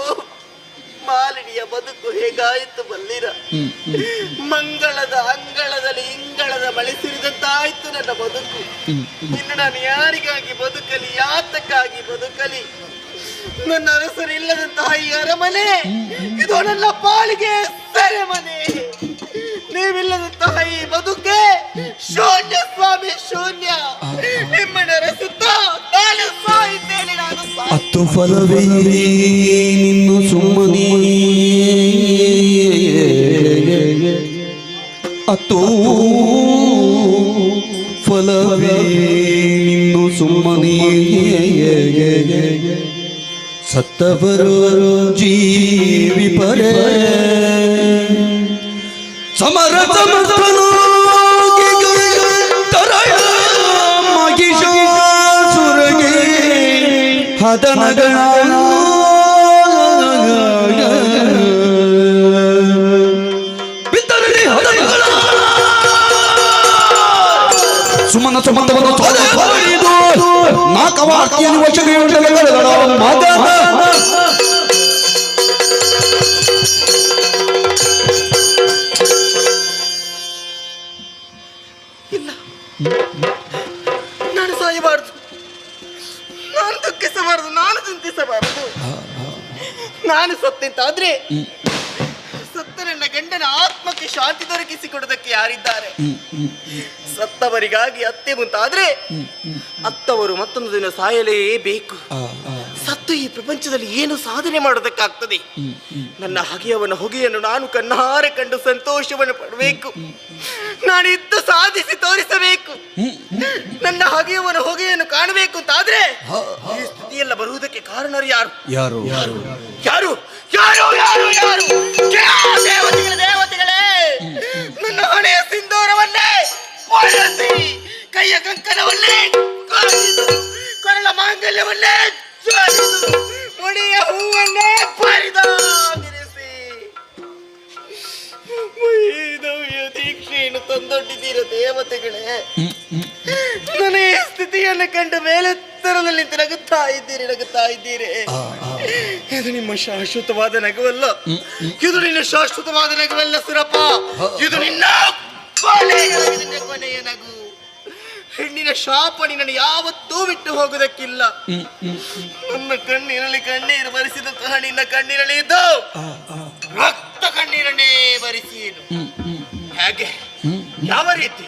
ಮಾಲಿನಿಯ ಬದುಕು ಹೇಗಾಯಿತು ಬಲ್ಲಿರ. ಮಂಗಳದ ಅಂಗಳದಲ್ಲಿ ಇಂಗಳದ ಮಳೆ ಸುರಿದಂತಾಯ್ತು ನನ್ನ ಬದುಕು. ಇನ್ನು ನಾನು ಯಾರಿಗಾಗಿ ಬದುಕಲಿ, ಯಾತಕ್ಕಾಗಿ ಬದುಕಲಿ? ನನ್ನ ಅರಸರಿಲ್ಲದಂತಹ ಈ ಅರಮನೆ ಇದು ನನ್ನ ಪಾಲಿಗೆ ಸೆರೆಮನೆ. ನೀವಿಲ್ಲದಂತಹ ಈ ಬದುಕೆ ಶೂನ್ಯ ಸ್ವಾಮಿ, ಶೂನ್ಯ. ನಿಮ್ಮನ್ನ ಅರಸುತ್ತ ನಾನು ಸಾಯಿದ್ದೇನೆ, ನಾನು ಅತ್ತು ಫಲವೇ ನಿನ್ನು ಸುಮ್ಮನೆ ಅತ್ತು ಫಲವೇ ನಿನ್ನು ಸುಮ್ಮನೆ ಸತ್ತವರು ಜೀವಿ ಪರೇ ಸಮರ ಸಮರ್ಥನು ತರಯ ಮಗಿಷಾಸುರಗೆ ಹದನಗಳ ಬಿತ್ತರಲಿ ಹದನಗಳ ಸುಮನ ಸಂಬಂಧವನ್ನು ತೊಡೆದು ನಾಕವಾಕ್ಯನು ವಶಗೆ ಮದನ ಇಲ್ಲ, ನಾನು ಸಾಯಬಾರದು, ನಾನು ದುಃಖಿಸಬಾರದು, ನಾನು ಚಿಂತಿಸಬಾರದು. ನಾನು ಸತ್ತೆಂತಾದ್ರೆ ಸತ್ತ ನನ್ನ ಗಂಡನ ಆತ್ಮಕ್ಕೆ ಶಾಂತಿ ದೊರಕಿಸಿಕೊಡೋದಕ್ಕೆ ಯಾರಿದ್ದಾರೆ? ಸತ್ತವರಿಗಾಗಿ ಅತ್ತೆ ಮುಂತಾದ್ರೆ ಅತ್ತವರು ಮತ್ತೊಂದು ದಿನ ಸಾಯಲೇಬೇಕು. ಸತ್ತು ಈ ಪ್ರಪಂಚದಲ್ಲಿ ಏನು ಸಾಧನೆ ಮಾಡೋದಕ್ಕಾಗ್ತದೆ? ನನ್ನ ಹಗೆಯವನ ಹೊಗೆಯನ್ನು ನಾನು ಕಣ್ಣಾರೆ ಕಂಡು ಸಂತೋಷವನ್ನು ಪಡಬೇಕು. ನಾನಿದ್ದು ಸಾಧಿಸಿ ತೋರಿಸಬೇಕು. ನನ್ನ ಹಗೆಯವನ ಹೊಗೆಯನ್ನು ಕಾಣಬೇಕು ಅಂತಾದ್ರೆ ಈ ಸ್ಥಿತಿಯೆಲ್ಲ ಬರುವುದಕ್ಕೆ ಕಾರಣರು ಯಾರು? ಯಾರು ಯಾರು ಯಾರು ಯಾರು ಯಾರು ಯಾರು? ದೇವತೆಗಳೇ, ದೇವತೆಗಳೇ, ನನ್ನ ಹಣೆಯ ಸಿಂಧೂರವನ್ನೇ ಒಡೆಸಿ, ಕೈಯ ಕಂಕಣವನ್ನೇ ಕಾಡಿದು, ಕೊರಳ ಮಾಂಗಲ್ಯವನ್ನೇ ಜೋಡಿದು, ಮುಡಿಯ ಹೂವನ್ನೇ ಪರಿದಾಗಿರಿಸಿ ವೈದವ್ಯ ದೀಕ್ಷೆಯನ್ನು ತಂದೊಡ್ಡಿದ್ದೀರ ದೇವತೆಗಳೇ. ನನ್ನ ಈ ಸ್ಥಿತಿಯನ್ನು ಕಂಡು ಮೇಲೆತ್ತರದಲ್ಲಿ ನಿಂತು ನಗುತ್ತಾ ಇದ್ದೀರಿ, ನಗುತ್ತಾ ಇದ್ದೀರಿ. ಇದು ನಿಮ್ಮ ಶಾಶ್ವತವಾದ ನಗುವಲ್ಲ, ಇದು ನಿನ್ನ ಶಾಶ್ವತವಾದ ನಗುವಲ್ಲ ಸುರಪ್ಪ. ಇದು ನಿನ್ನ ಕೊನೆಯ ನಗು. ಹೆಣ್ಣಿನ ಶಾಪ ನಿನ್ನನ್ನು ಯಾವತ್ತೂ ಬಿಟ್ಟು ಹೋಗುವುದಕ್ಕಿಲ್ಲ. ನನ್ನ ಕಣ್ಣಿನಲ್ಲಿ ಕಣ್ಣೀರು ಬರಿಸಿದಂತಹ ನಿನ್ನ ಕಣ್ಣಿನಲ್ಲಿ ಇದ್ದು ರಕ್ತ ಕಣ್ಣೀರನ್ನೇ ಬರಿಸೀನು. ಹೇಗೆ, ಯಾವ ರೀತಿ?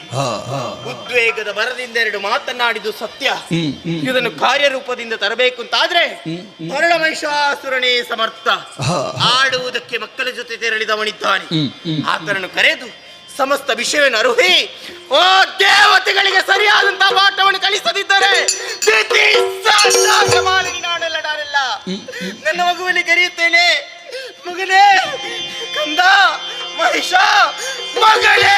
ಉದ್ವೇಗದ ಬರದಿಂದ ಎರಡು ಮಾತನಾಡಿದು ಸತ್ಯ. ಇದನ್ನು ಕಾರ್ಯರೂಪದಿಂದ ತರಬೇಕು ಅಂತಾದ್ರೆ ಮರಳ ಮಹಿಷಾಸುರನೇ ಸಮರ್ಥ. ಆಡುವುದಕ್ಕೆ ಮಕ್ಕಳ ಜೊತೆ ತೆರಳಿದವನಿದ್ದಾನೆ. ಆತನನ್ನು ಕರೆದು ಸಮಸ್ತ ವಿಷಯವನ್ನು ಅರುಹಿ, ಓ ದೇವತೆಗಳಿಗೆ ಸರಿಯಾದಂತಹ ಪಾಠವನ್ನು ಕಲಿಸದಿದ್ದರೆ ನಾನೆಲ್ಲ ನನ್ನ ಮಗುವಿನ ಕರೆಯುತ್ತೇನೆ. ಮಗನೇ, ಕಂದ, ಮಹಿಷ, ಮಗಳೇ,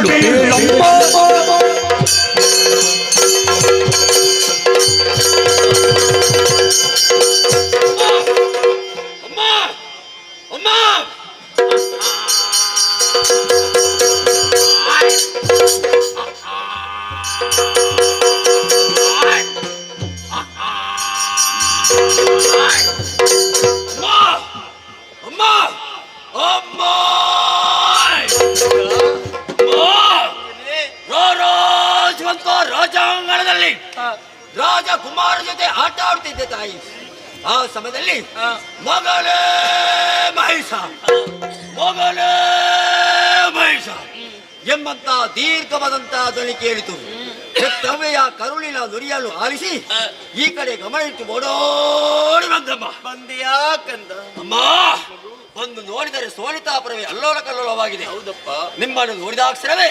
ಕೇಳು ಕೇಳಮ್ಮ. ಅಮ್ಮ ಅಮ್ಮ ಅಮ್ಮ ಅಮ್ಮ ರಾಜವಂತ ರಾಜಾಂಗಣದಲ್ಲಿ ರಾಜಕುಮಾರ ಜೊತೆ ಆಟ ಆಡ್ತಿದ್ದೆ ತಾಯಿ. ಆ ಸಮಯದಲ್ಲಿ ಮಗಳೇ ಮಹಿಷ ಮಗಳೇ ಮಹಿಷ ಎಂಬಂತ ದೀರ್ಘವಾದಂತ ಧ್ವನಿ ಕೇಳಿತು. ಕೃಷ್ಣವ್ವೆಯ ಕರುಳಿನ ನುರಿಯಲು ಆಲಿಸಿ ಈ ಕಡೆ ಗಮನ ಇಟ್ಟು ಓಡೋಡಿ ಬಂದಮ್ಮ. ಬಂದಿಯಾ ಕಂದ? ಅಮ್ಮ ಒಂದು ನೋಡಿದರೆ ಸೋನಿತಾಪುರವೇ ಅಲ್ಲೋಲ ಕಲ್ಲೋಲವಾಗಿದೆ. ಹೌದಪ್ಪ. ನಿಮ್ಮನ್ನು ನೋಡಿದಾಕ್ಷರವೇ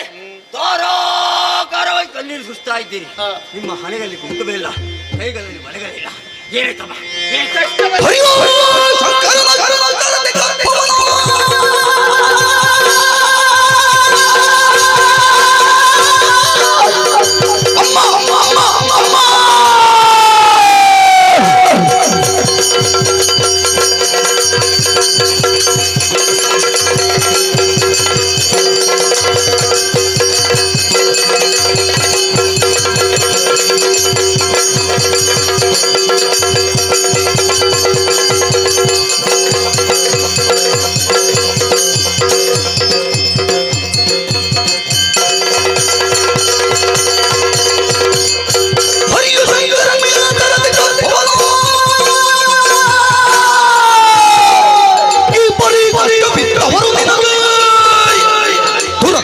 ಧಾರಾಕಾರವಾಗಿ ಕಣ್ಣೀರು ಸುಸ್ತಾ ಇದ್ದೀರಿ. ನಿಮ್ಮ ಹಣೆಗಳಲ್ಲಿ ಕುಂಕುಮೆಲ್ಲ, ಕೈಗಳಲ್ಲಿ ಮನೆಗಳಿಲ್ಲ. ಏನಾಯ್ತಮ್ಮ? ಅಯ್ಯೋ ಶಂಕರನ ಕರತೆ ಕಪ್ಪವನು. ಅಮ್ಮ ಅಮ್ಮ ಅಮ್ಮ ಅಮ್ಮ.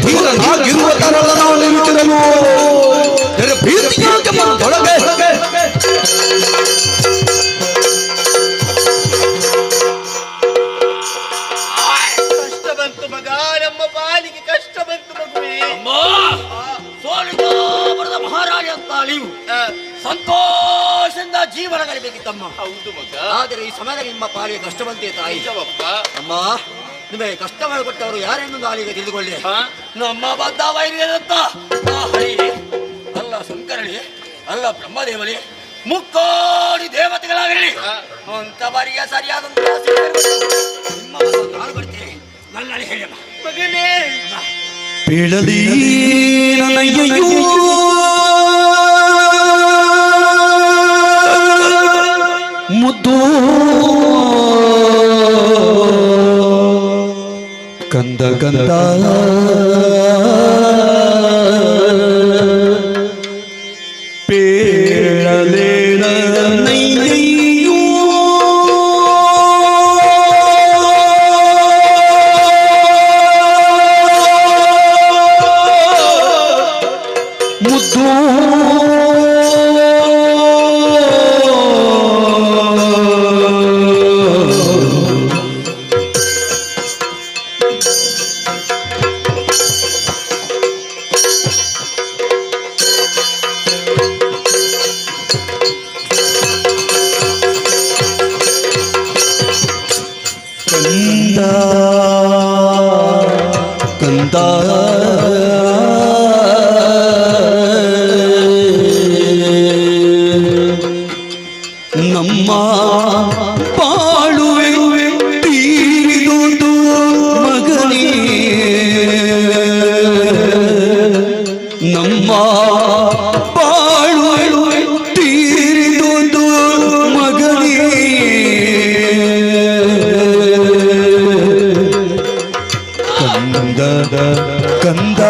ಧೀರನಾಗಿರುವ ಕಾರಣ ನಾವು ನಿಂತಿರಲು ಭೀತಿಯಾಗಿ ಮನದೊಳಗೆ ಕಷ್ಟ ಬಂತು ಮಗ, ನಮ್ಮ ಪಾಲಿಗೆ ಕಷ್ಟ ಬಂತು ಮಗುವೆ. ಸೋಲಿತಾಪುರದ ಮಹಾರಾಣಿ ಅಂತ ನೀವು ಸಂತೋಷದಿಂದ ಜೀವನ ಕಲಿಬೇಕಿತ್ತಮ್ಮ. ಹೌದು ಮಗ. ಆದರೆ ಈ ಸಮಯದಲ್ಲಿ ನಿಮ್ಮ ಪಾಲಿಗೆ ಕಷ್ಟ ಬಂತೆ ತಾಯಿ. ನಿಜವಪ್ಪ. ಅಮ್ಮ ನಿಮಗೆ ಕಷ್ಟ ಮಾಡಿಕೊಟ್ಟವರು ಯಾರೆಂದು ನಾನೀಗ ತಿಳಿದುಕೊಳ್ಳಿ. ನಮ್ಮ ಬದ್ಧ ವೈರ್ಯದಂತ ಹಳಿ ಅಲ್ಲ ಶಂಕರಳಿ ಅಲ್ಲ ಬ್ರಹ್ಮದೇವಳಿ ಮುಕ್ಕೋಡಿ ದೇವತೆಗಳಾಗಲಿ ಅಂತ ಬರಿಯ ಸರಿಯಾದಂತ ನಿಮ್ಮ ನಾನು ಕೊಡ್ತೀನಿ. ನನ್ನಲ್ಲಿ ಹೇಳಿ ಮಗನೇ. ಬೀಳಲಿ ನನಗೆಯೂ ಮುದ್ದು ಕಂದ ಕಂದ ಪೇಳಲೆ ನೈಯೂ ಮುದ್ದು ಕಂದ ಕಂದ ನಮ್ಮ ಬಾಳುವೆ ತೀರಿದುದು ಮಗನೇ. ನಮ್ಮ ಬಾಳುವೆ ತೀರಿದುದು ಮಗನೇ. ಕಂದದ ಕಂದ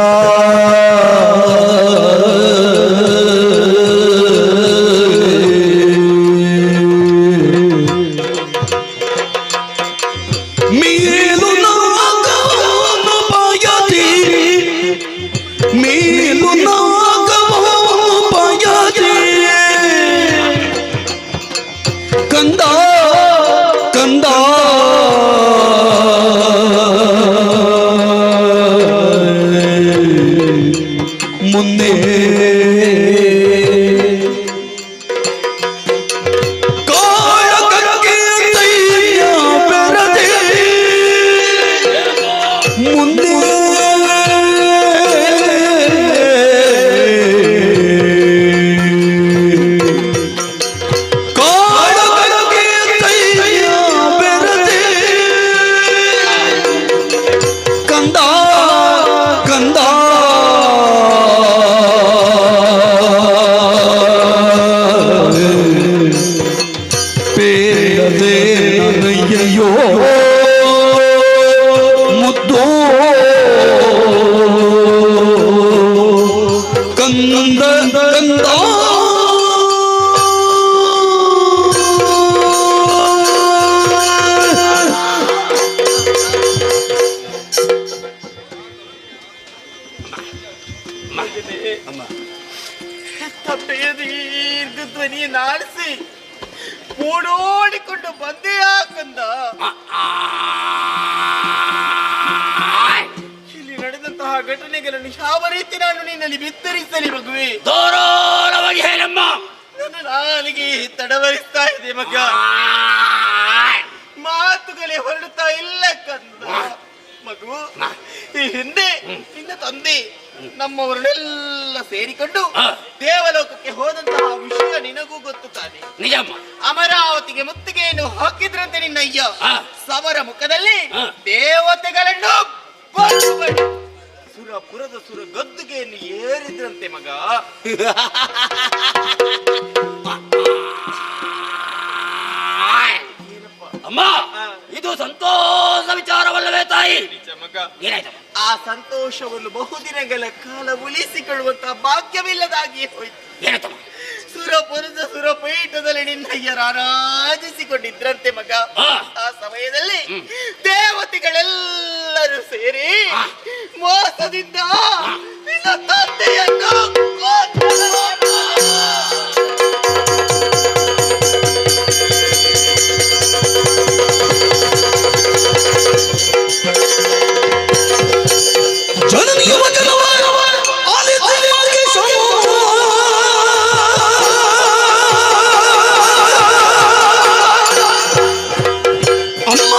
ಮೇಲು ನಾಗವನ ಬಯದಿ ಮೇಲು ನಾಗವನ ಬಯದಿ ಕಂದ ಕಂದ ಮುನ್ನೆ ಕಾಳಗಕ್ಕೆ ದೈಯ ಬೆರದೆ ಮುಂದೆ ಕಂದ ಕಂದ ತಪ್ಪೆಯ ದೀರ್ಘ ಧ್ವನಿಯನ್ನಾಡಿಸಿ ಓಡೋಡಿಕೊಂಡು ಬಂದೆ ಯಾಕಂದ. ಇಲ್ಲಿ ನಡೆದಂತಹ ಘಟನೆಗಳನ್ನು ಯಾವ ರೀತಿ ನಾನು ನಿನ್ನಲ್ಲಿ ಬಿತ್ತರಿಸಲಿ ಮಗುವೆ? ಧಾರಾಳವಾಗಿ ಹೇಳಮ್ಮ. ನನ್ನ ನಾಲಿಗೆ ತಡವರಿಸ್ತಾ ಇದೆ ಮಗ, ಮಾತುಗಳೇ ಹೊರಡುತ್ತಾ ಇಲ್ಲ ಕಂದ. ಮಗು, ಈ ಹಿಂದೆ ನಿನ್ನ ತಂದೆ ನಮ್ಮವರನ್ನೆಲ್ಲ ಸೇರಿಕೊಂಡು ದೇವಲೋಕಕ್ಕೆ ಹೋದಂತಹ ವಿಷಯ ನಿನಗೂ ಗೊತ್ತು ತಾನೆ. ನಿಜಮ್ಮ. ಅಮರಾವತಿಗೆ ಮುತ್ತಿಗೆಯನ್ನು ಹಾಕಿದ್ರಂತೆ ನಿನ್ನಯ್ಯ. ಸಮರ ಮುಖದಲ್ಲಿ ದೇವತೆಗಳನ್ನು ಸುರಪುರದ ಸುರ ಗದ್ದುಗೆಯನ್ನು ಏರಿದ್ರಂತೆ ಮಗ. ಅಮ್ಮ, ಇದು ಸಂತೋಷ ವಿಚಾರವಲ್ಲವೇ ತಾಯಿ? ಮಗ, ಏನಾಯ್ತಮ್ಮ? ಆ ಸಂತೋಷವನ್ನು ಬಹುದಿನಗಳ ಕಾಲ ಉಳಿಸಿಕೊಳ್ಳುವಂತಹ ಭಾಗ್ಯವಿಲ್ಲದಾಗಿ ಹೋಯ್ತು. ಏನಾಯ್ತಮ್ಮ? ಸುರಪುರದ ಸುರಪೀಠದಲ್ಲಿ ನಿನ್ನಯ್ಯ ರಾರಾಜಿಸಿಕೊಂಡಿದ್ರಂತೆ ಮಗ. ಆ ಸಮಯದಲ್ಲಿ ದೇವತೆಗಳೆಲ್ಲರೂ ಸೇರಿ ಮೋಸದಿಂದ ನಿನ್ನ ತಂದೆಯನ್ನು ಜನನಿಯ ವಚನವ ಆಲಿಸುವಾಗೆ ಅಮ್ಮ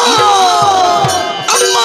ಅಮ್ಮ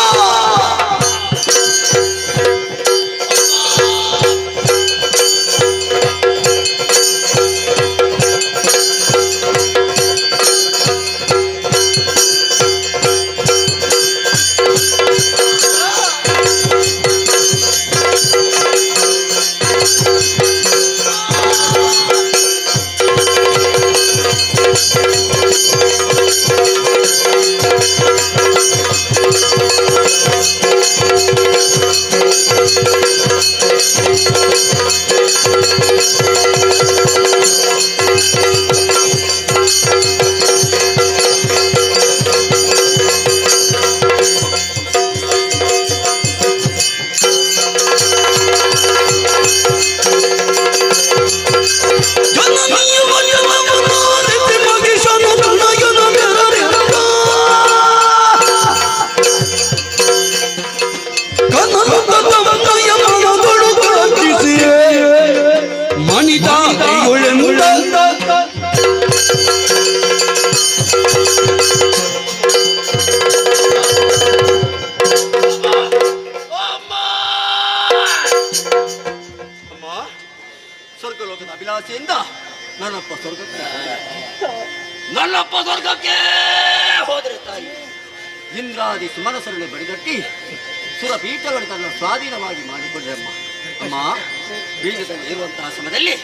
ಸ್ವರ್ಗಲೋಕದ ಅಭಿಲಾಷೆಯಿಂದ ನನ್ನಪ್ಪ ಸ್ವರ್ಗಕ್ಕೆ ಹೋದರೆ ತಾಯಿ ಇಂದ್ರಾದಿ ಸುಮನಸರಳೆ ಬಡಿಗಟ್ಟಿ ಸುರಪೀಠವನ್ನು ತನ್ನ ಸ್ವಾಧೀನವಾಗಿ ಮಾಡಿಕೊಂಡ್ರಮ್ಮ. ಅಮ್ಮ, ಬೀಜದಲ್ಲಿ ಇರುವಂತಹ ಸಮಯದಲ್ಲಿ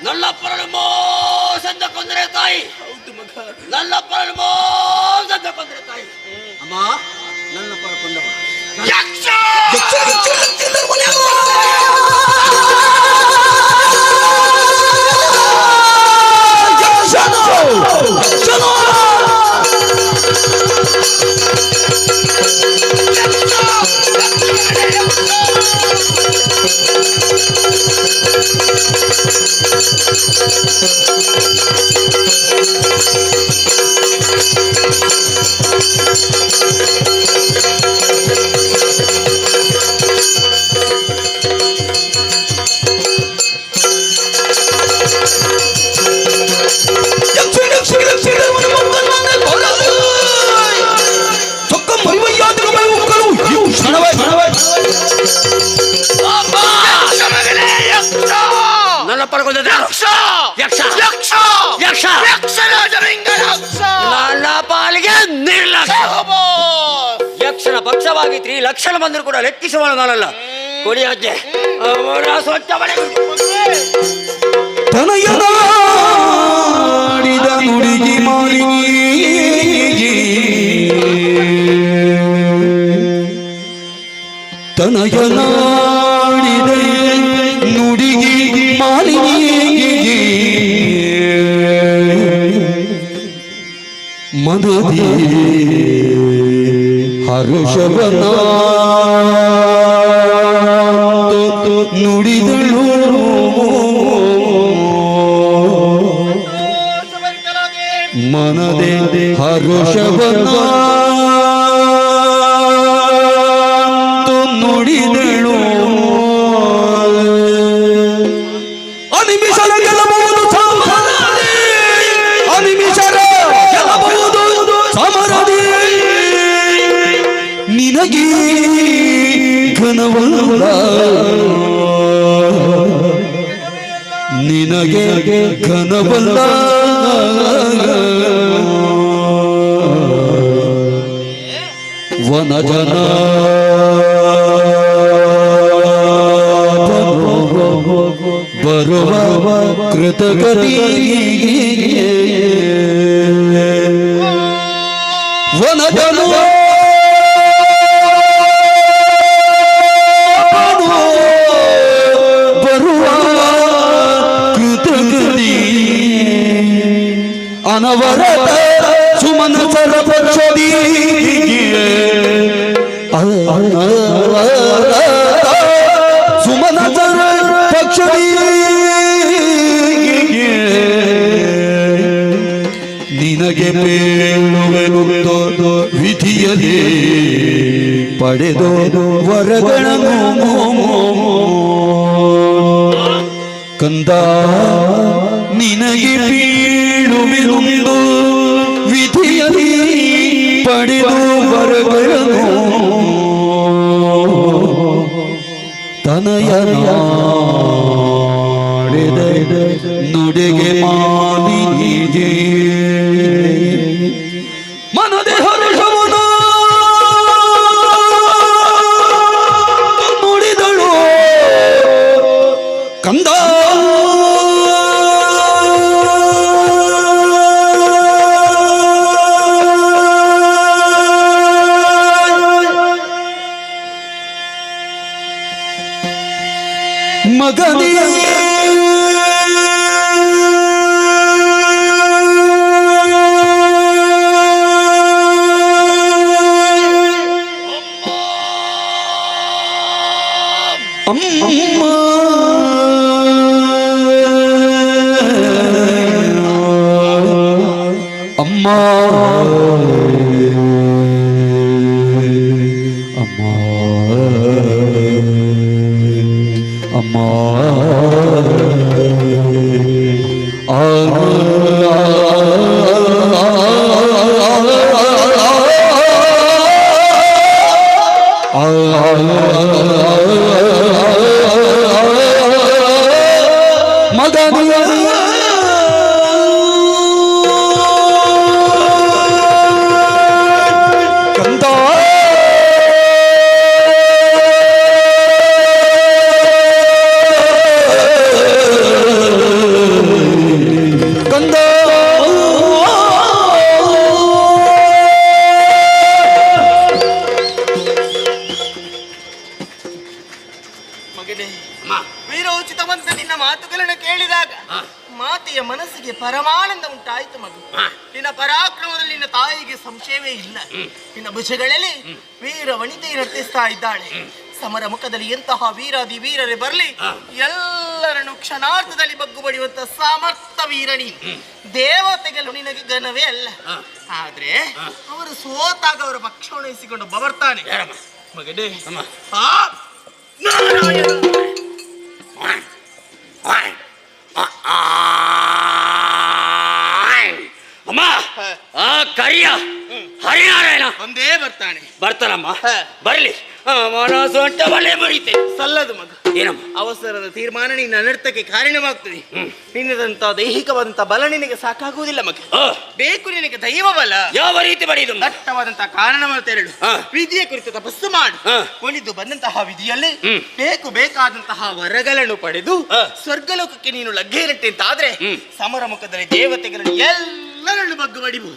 ನನ್ನಪ್ಪರನ್ನು ಮೋಸಂದ ಕೊಂದರೆ ತಾಯಿ. ನನ್ನಪ್ಪರನ್ನು ಮೋಸಂದ ಕೊಂದರೆ ತಾಯಿ. ಅಮ್ಮ, ನನ್ನಪ್ಪರ ಕೊಂದವ ಯಕ್ಷ. ನನ್ನ ಪಾಲಿಗೆ ನಿರ್ಲಕ್ಷ್ಯ. ಯಕ್ಷನ ಪಕ್ಷವಾಗಿ 3 ಲಕ್ಷ ಬಂದರೂ ಕೂಡ ಲೆಕ್ಕಿಸುವ ನಾನಲ್ಲ. ಕೊಡಿಯಜ್ಜೆ ಅವರ ಸ್ವಚ್ಛ ತನಯನಾಡಿದ ನುಡಿಗಿ ಮಾರಿ ತನಯನಾಡಿದ ನುಡಿಗಿ ಮನದಿ ಹರ್ಷವನ ನುಡಿದಳು ಮನದೆ ಹರ್ಷವನ ನುಡಿದಳು ಅನಿಮಿಷರ ಗೆಲ್ಲಬಹುದು ಸಮರದಿ ಅನಿಮಿಷರ ಗೆಲ್ಲಬಹುದು ಸಮರದಿ ನಿನಗೆ ಘನವಲ್ಲ ನಿನಗೆ ಘನವಲ್ಲ ವನಜನ ಬರುವ ಕೃತಗತಿ ವನಜನ ಬರುವ ಕೃತಗತಿ ಅನವರತ ಸುಮನಸರ ಪಕ್ಷದಿ ಸುಮನಸರ ಪಕ್ಷದಿ ನಿನಗೆ ಬೇಳುವೆನು ವಿಧಿಯದೇ ಪಡೆದು ವರಗಳನ್ನು ಕಂದ ನಿನಗೆ ಬೀಳುವೆನು ವಿಧಿಯದೇ ಪಡೆದು ವರಗಳನ್ನು ತನಯನಾಡಿದ ನುಡಿಗೆ ಮಾಲಿನಿಗೆ ಮನದೆ ಹರುಷವನ ನುಡಿದಳು ಕಂದ ಮಗನೇ ಅಮ್ಮ ಅಮ್ಮ ಅಮ್ಮ ಮಗನಿಯ ಕಂದ ಕಂದ ಮಗನೇ ವೀರೋಚಿತವಂತ ನಿನ್ನ ಮಾತುಗಳನ್ನು ಕೇಳಿದಾಗ ಮಾತೆಯ ಮನಸ್ಸಿಗೆ ಪರಮಾನಂದ ಉಂಟಾಯಿತು ಮಗು. ನಿನ್ನ ಪರಾಕ್ರಮದಲ್ಲಿ ನಿನ್ನ ತಾಯಿಗೆ ಸಂಶಯವೇ ಇಲ್ಲ. ನಿನ್ನ ಭುಜಗಳಲ್ಲಿ ವೀರ ವನಿತೆ ನರ್ತಿಸ್ತಾ ಇದ್ದಾಳೆ. ಸಮರ ಮುಖದಲ್ಲಿ ಎಂತಹ ವೀರಾದಿ ವೀರರೇ ಬರಲಿ ಎಲ್ಲರನ್ನು ಕ್ಷಣಾರ್ಥದಲ್ಲಿ ಬಗ್ಗು ಬಡಿಯುವಂತ ಸಮರ್ಥ ವೀರಣಿ. ದೇವತೆಗಳು ನಿನಗೆ ಘನವೇ ಅಲ್ಲ. ಆದ್ರೆ ಅವರು ಸೋತಾಗ ಅವರ ಪಕ್ಷವನ್ನು ಇಸಿಕೊಂಡು ಬರ್ತಾನೆ ಮಗನೇ. ಅಮ್ಮ ಆ ಕರಿಯ ಹರಿನಾರಾಯಣ ಒಂದೇ ಬರ್ತಾನಮ್ಮ ಬರ್ಲಿ ಮನಸ್ಸು ಅಂತ ಬಲೆ ಮುರಿತೆ ಸಲ್ಲದು ಮಗ. ಏನಮ್ಮ ಅವಸರದ ತೀರ್ಮಾನ ನಿನ್ನ ಅನರ್ಥಕ್ಕೆ ಕಾರಣವಾಗ್ತದೆ. ನಿನ್ನದಂತ ದೈಹಿಕವಾದಂತ ಬಲ ನಿನಗೆ ಸಾಕಾಗುವುದಿಲ್ಲ ಮಗ. ಬೇಕು ನಿನಗೆ ದೈವ ಬಲ. ಯಾವ ರೀತಿ ಬಡಿದು ದಟ್ಟವಾದಂತಹ ಕಾರಣವನ್ನು ತೆರಳು. ವಿಧಿಯ ಕುರಿತು ತಪಸ್ಸು ಮಾಡು. ಒಲಿದು ಬಂದಂತಹ ವಿಧಿಯಲ್ಲಿ ಬೇಕಾದಂತಹ ವರಗಳನ್ನು ಪಡೆದು ಸ್ವರ್ಗಲೋಕಕ್ಕೆ ನೀನು ಲಗ್ಗೆರಟ್ಟೆ ಅಂತಾದ್ರೆ ಸಮರ ಮುಖದಲ್ಲಿ ದೇವತೆಗಳನ್ನು ಎಲ್ಲರನ್ನು ಬಗ್ಗು ಬಡಿಬು.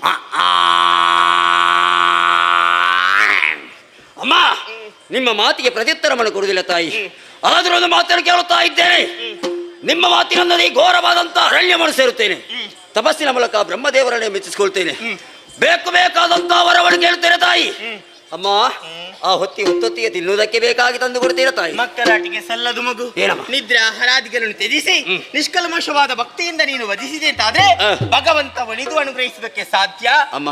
ಅಮ್ಮ ನಿಮ್ಮ ಮಾತಿಗೆ ಪ್ರತ್ಯುತ್ತರವನ್ನು ಕೊಡುವುದಿಲ್ಲ ತಾಯಿ. ಆದರೂ ಒಂದು ಮಾತನ್ನು ಕೇಳುತ್ತಾ ಇದ್ದೇನೆ. ನಿಮ್ಮ ಮಾತಿನಲ್ಲಿ ಘೋರವಾದಂತಹ ಅರಣ್ಯವನ್ನು ಸೇರುತ್ತೇನೆ. ತಪಸ್ಸಿನ ಮೂಲಕ ಬ್ರಹ್ಮದೇವರನ್ನೇ ಮೆಚ್ಚಿಸಿಕೊಳ್ತೇನೆ. ಬೇಕಾದಂತ ವರವನ್ನು ಕೇಳ್ತೇನೆ ತಾಯಿ. ಅಮ್ಮ, ಆ ಹೊತ್ತೊತ್ತಿಗೆ ತಿನ್ನುವುದಕ್ಕೆ ಬೇಕಾಗಿ ತಂದು ಕೊಡ್ತೀರ ತಾಯಿ. ಮಕ್ಕಳಾಟಿಗೆ ಸಲ್ಲದು ಮಗು. ಏನಮ್ಮ? ನಿದ್ರೆ ಆಹಾರಾದಿಗಳನ್ನು ತ್ಯಜಿಸಿ ನಿಷ್ಕಲ್ಮಶವಾದ ಭಕ್ತಿಯಿಂದ ನೀನು ವಧಿಸಿದೆ ಅಂತಾದ್ರೆ ಭಗವಂತ ಒಲಿದು ಅನುಗ್ರಹಿಸುವುದಕ್ಕೆ ಸಾಧ್ಯ. ಅಮ್ಮ,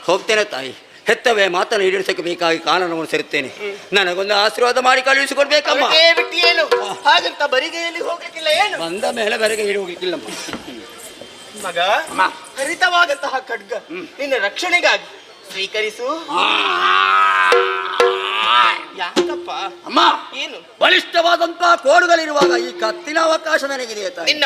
ಹೋಗ್ತೇನೆ ತಾಯಿ. ಹೆತ್ತವೇ ಮಾತನ್ನು ಈಡೇರಿಸಕ್ಕೆ ಬೇಕಾಗಿ ಕಾರಣವನ್ನು ಸೇರುತ್ತೇನೆ. ನನಗೊಂದು ಆಶೀರ್ವಾದ ಮಾಡಿ ಕಳುಹಿಸಿಕೊಡ್ಬೇಕಮ್ಮ. ಬಿಟ್ಟು ಏನು ಹಾಗಂತ ಬರಿಗೈಯಲ್ಲಿ ಹೋಗ್ಲಿಕ್ಕಿಲ್ಲ ಏನು? ಬಂದ ಮೇಲೆ ಬರೆಗೆ ಹಿಡಿ ಹೋಗ್ಲಿಕ್ಕಿಲ್ಲಮ್ಮ. ಮಗ, ಹರಿತವಾದಂತಹ ಖಡ್ಗ ನಿನ್ನ ರಕ್ಷಣೆಗಾಗಿ ಸ್ವೀಕರಿಸು. ಯಾಕಪ್ಪ ಅಮ್ಮ, ಏನು? ಬಲಿಷ್ಠವಾದಂತಹ ಕೋಡುಗಳಿರುವಾಗ ಈ ಕತ್ತಿನ ಅವಕಾಶ ನನಗಿದೆ ತಾಯಿ. ನಿನ್ನ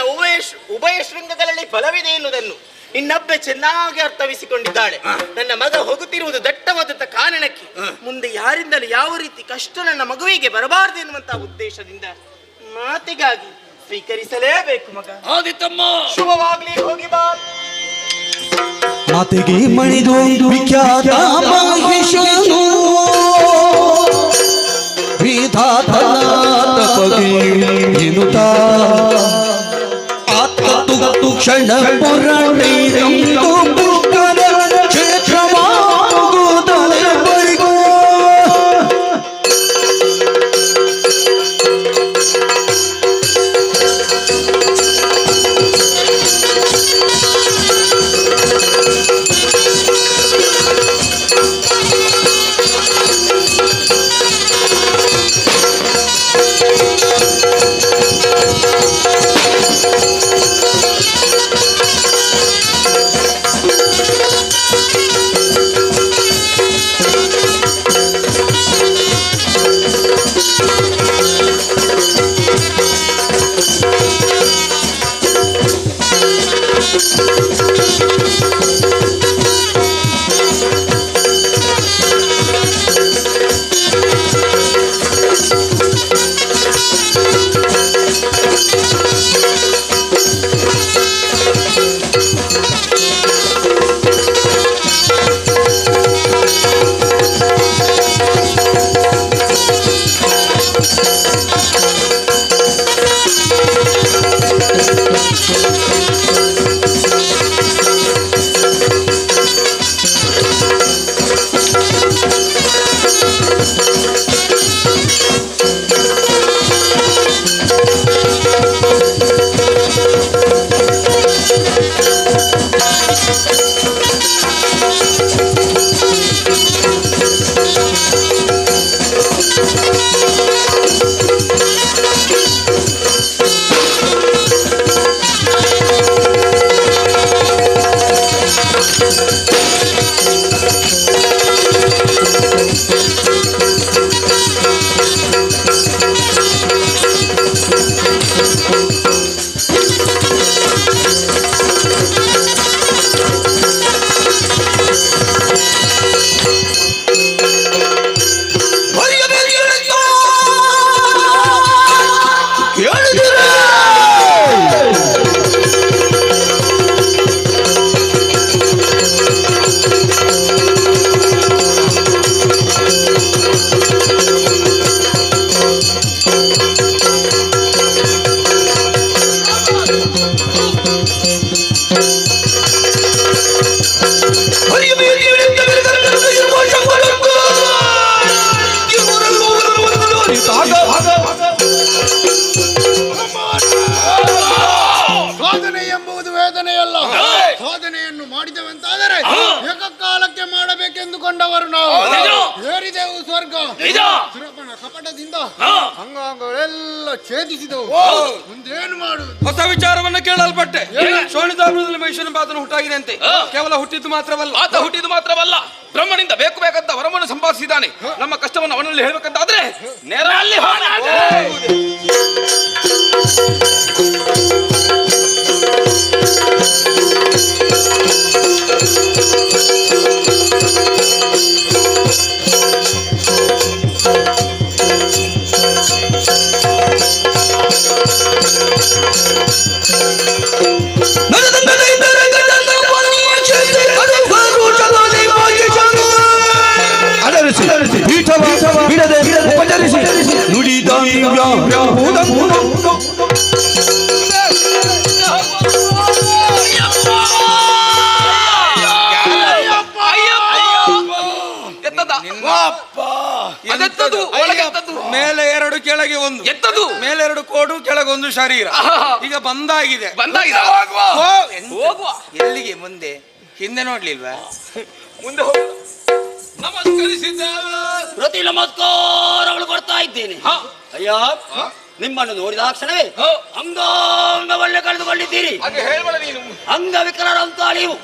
ಉಭಯ ಶೃಂಗಗಳಲ್ಲಿ ಫಲವಿದೆ ಎನ್ನುವುದನ್ನು ನಿನ್ನಬ್ಬೆ ಚೆನ್ನಾಗಿ ಅರ್ಥವಿಸಿಕೊಂಡಿದ್ದಾಳೆ. ನನ್ನ ಮಗ ಹೋಗುತ್ತಿರುವುದು ದಟ್ಟವಾದಂತ ಕಾರಣಕ್ಕೆ ಮುಂದೆ ಯಾರಿಂದಲೂ ಯಾವ ರೀತಿ ಕಷ್ಟ ನನ್ನ ಮಗುವಿಗೆ ಬರಬಾರದು ಎನ್ನುವಂತಹ ಉದ್ದೇಶದಿಂದ ಮಾತಿಗಾಗಿ ಸ್ವೀಕರಿಸಲೇಬೇಕು ಮಗ. ಆದಿತ್ತಮ್ಮ, ಶುಭವಾಗ್ಲಿ, ಹೋಗಿ ಬಾ. ಮಾತೆಗೆ ಮಣಿದು ವಿಖ್ಯಾತ ಮಹಿಷನು ವಿಧಾತನ ತಪಗೆ ಎನ್ನುತ್ತಾ ಆತ್ಮತು ಕ್ಷಣ ಪುರಾಣಿರಂದು ಪುಷ್ಕರ ಕ್ಷೇತ್ರವಾಗುವುದಲೆ ಬರಿಗೋ. ಸಾಧನೆ ಎಂಬುದು ವೇದನೆಯಲ್ಲ. ಸಾಧನೆಯನ್ನು ಮಾಡಿದೆವಂತಾದರೆ ಏಕಕಾಲಕ್ಕೆ ಮಾಡಬೇಕೆಂದುಕೊಂಡವರು ನಾವು ಏರಿದೆವು ಸ್ವರ್ಗ. ಸುರಪನ ಕಪಟದಿಂದ ಅಂಗಾಂಗಗಳೆಲ್ಲ ಛೇದಿಸಿದವು. ಮುಂದೇನು ಮಾಡುವುದು? ಹೊಸ ವಿಚಾರವನ್ನು ಕೇಳಲ್ಪಟ್ಟೆ. ಶೋಣಿತಾಪುರದಲ್ಲಿ ಮನುಷ್ಯನ ಪಾತನ ಹುಟ್ಟಾಗಿದೆ ಅಂತೆ. ಕೇವಲ ಹುಟ್ಟಿದ್ದು ಮಾತ್ರವಲ್ಲ, ಆತ ಹುಟ್ಟಿದ್ದು ಮಾತ್ರವಲ್ಲ, ಬ್ರಹ್ಮನಿಂದ ಬೇಕಂತ ವರವನ್ನು ಸಂಪಾದಿಸಿದ್ದಾನೆ. ನಮ್ಮ ಕಷ್ಟವನ್ನು ಅವನಲ್ಲಿ ಹೇಳಬೇಕಂತಾದ್ರೆ ನೇರ ಅಲ್ಲಿ ಬಿಡದೆ ಉಪಚರಿಸಿ ನುಡಿದ ಕೆಳಗೆ ಒಂದು ಎಂತದು? ಮೇಲೆ 2 ಕೋಡು ಕೆಳಗೆ 1 ಶರೀರ. ಈಗ ಬಂದಾಗಿದೆ. ಹೋಗುವ. ಎಲ್ಲಿಗೆ ಮುಂದೆ ಹಿಂದೆ ನೋಡ್ಲಿಲ್ವಾ? ಮುಂದೆ ಹೋಗುವ. ನಮಸ್ಕರಿಸಿದ್ದೇವೆ. ಪ್ರತಿ ನಮಸ್ಕಾರಗಳು ಕೊಡ್ತಾ ಇದ್ದೇನೆ. ಅಯ್ಯ, ನಿಮ್ಮನ್ನು ನೋಡಿದ ಕ್ಷಣವೇ ಅಂಗಾಂಗವನ್ನೇ ಕಳೆದುಕೊಂಡಿದ್ದೀರಿ. ಹಾಗೆ ಹೇಳ್ಬೇಡ ನೀನು. ಅಂಗವಿಕಲರಂತ ನೀವು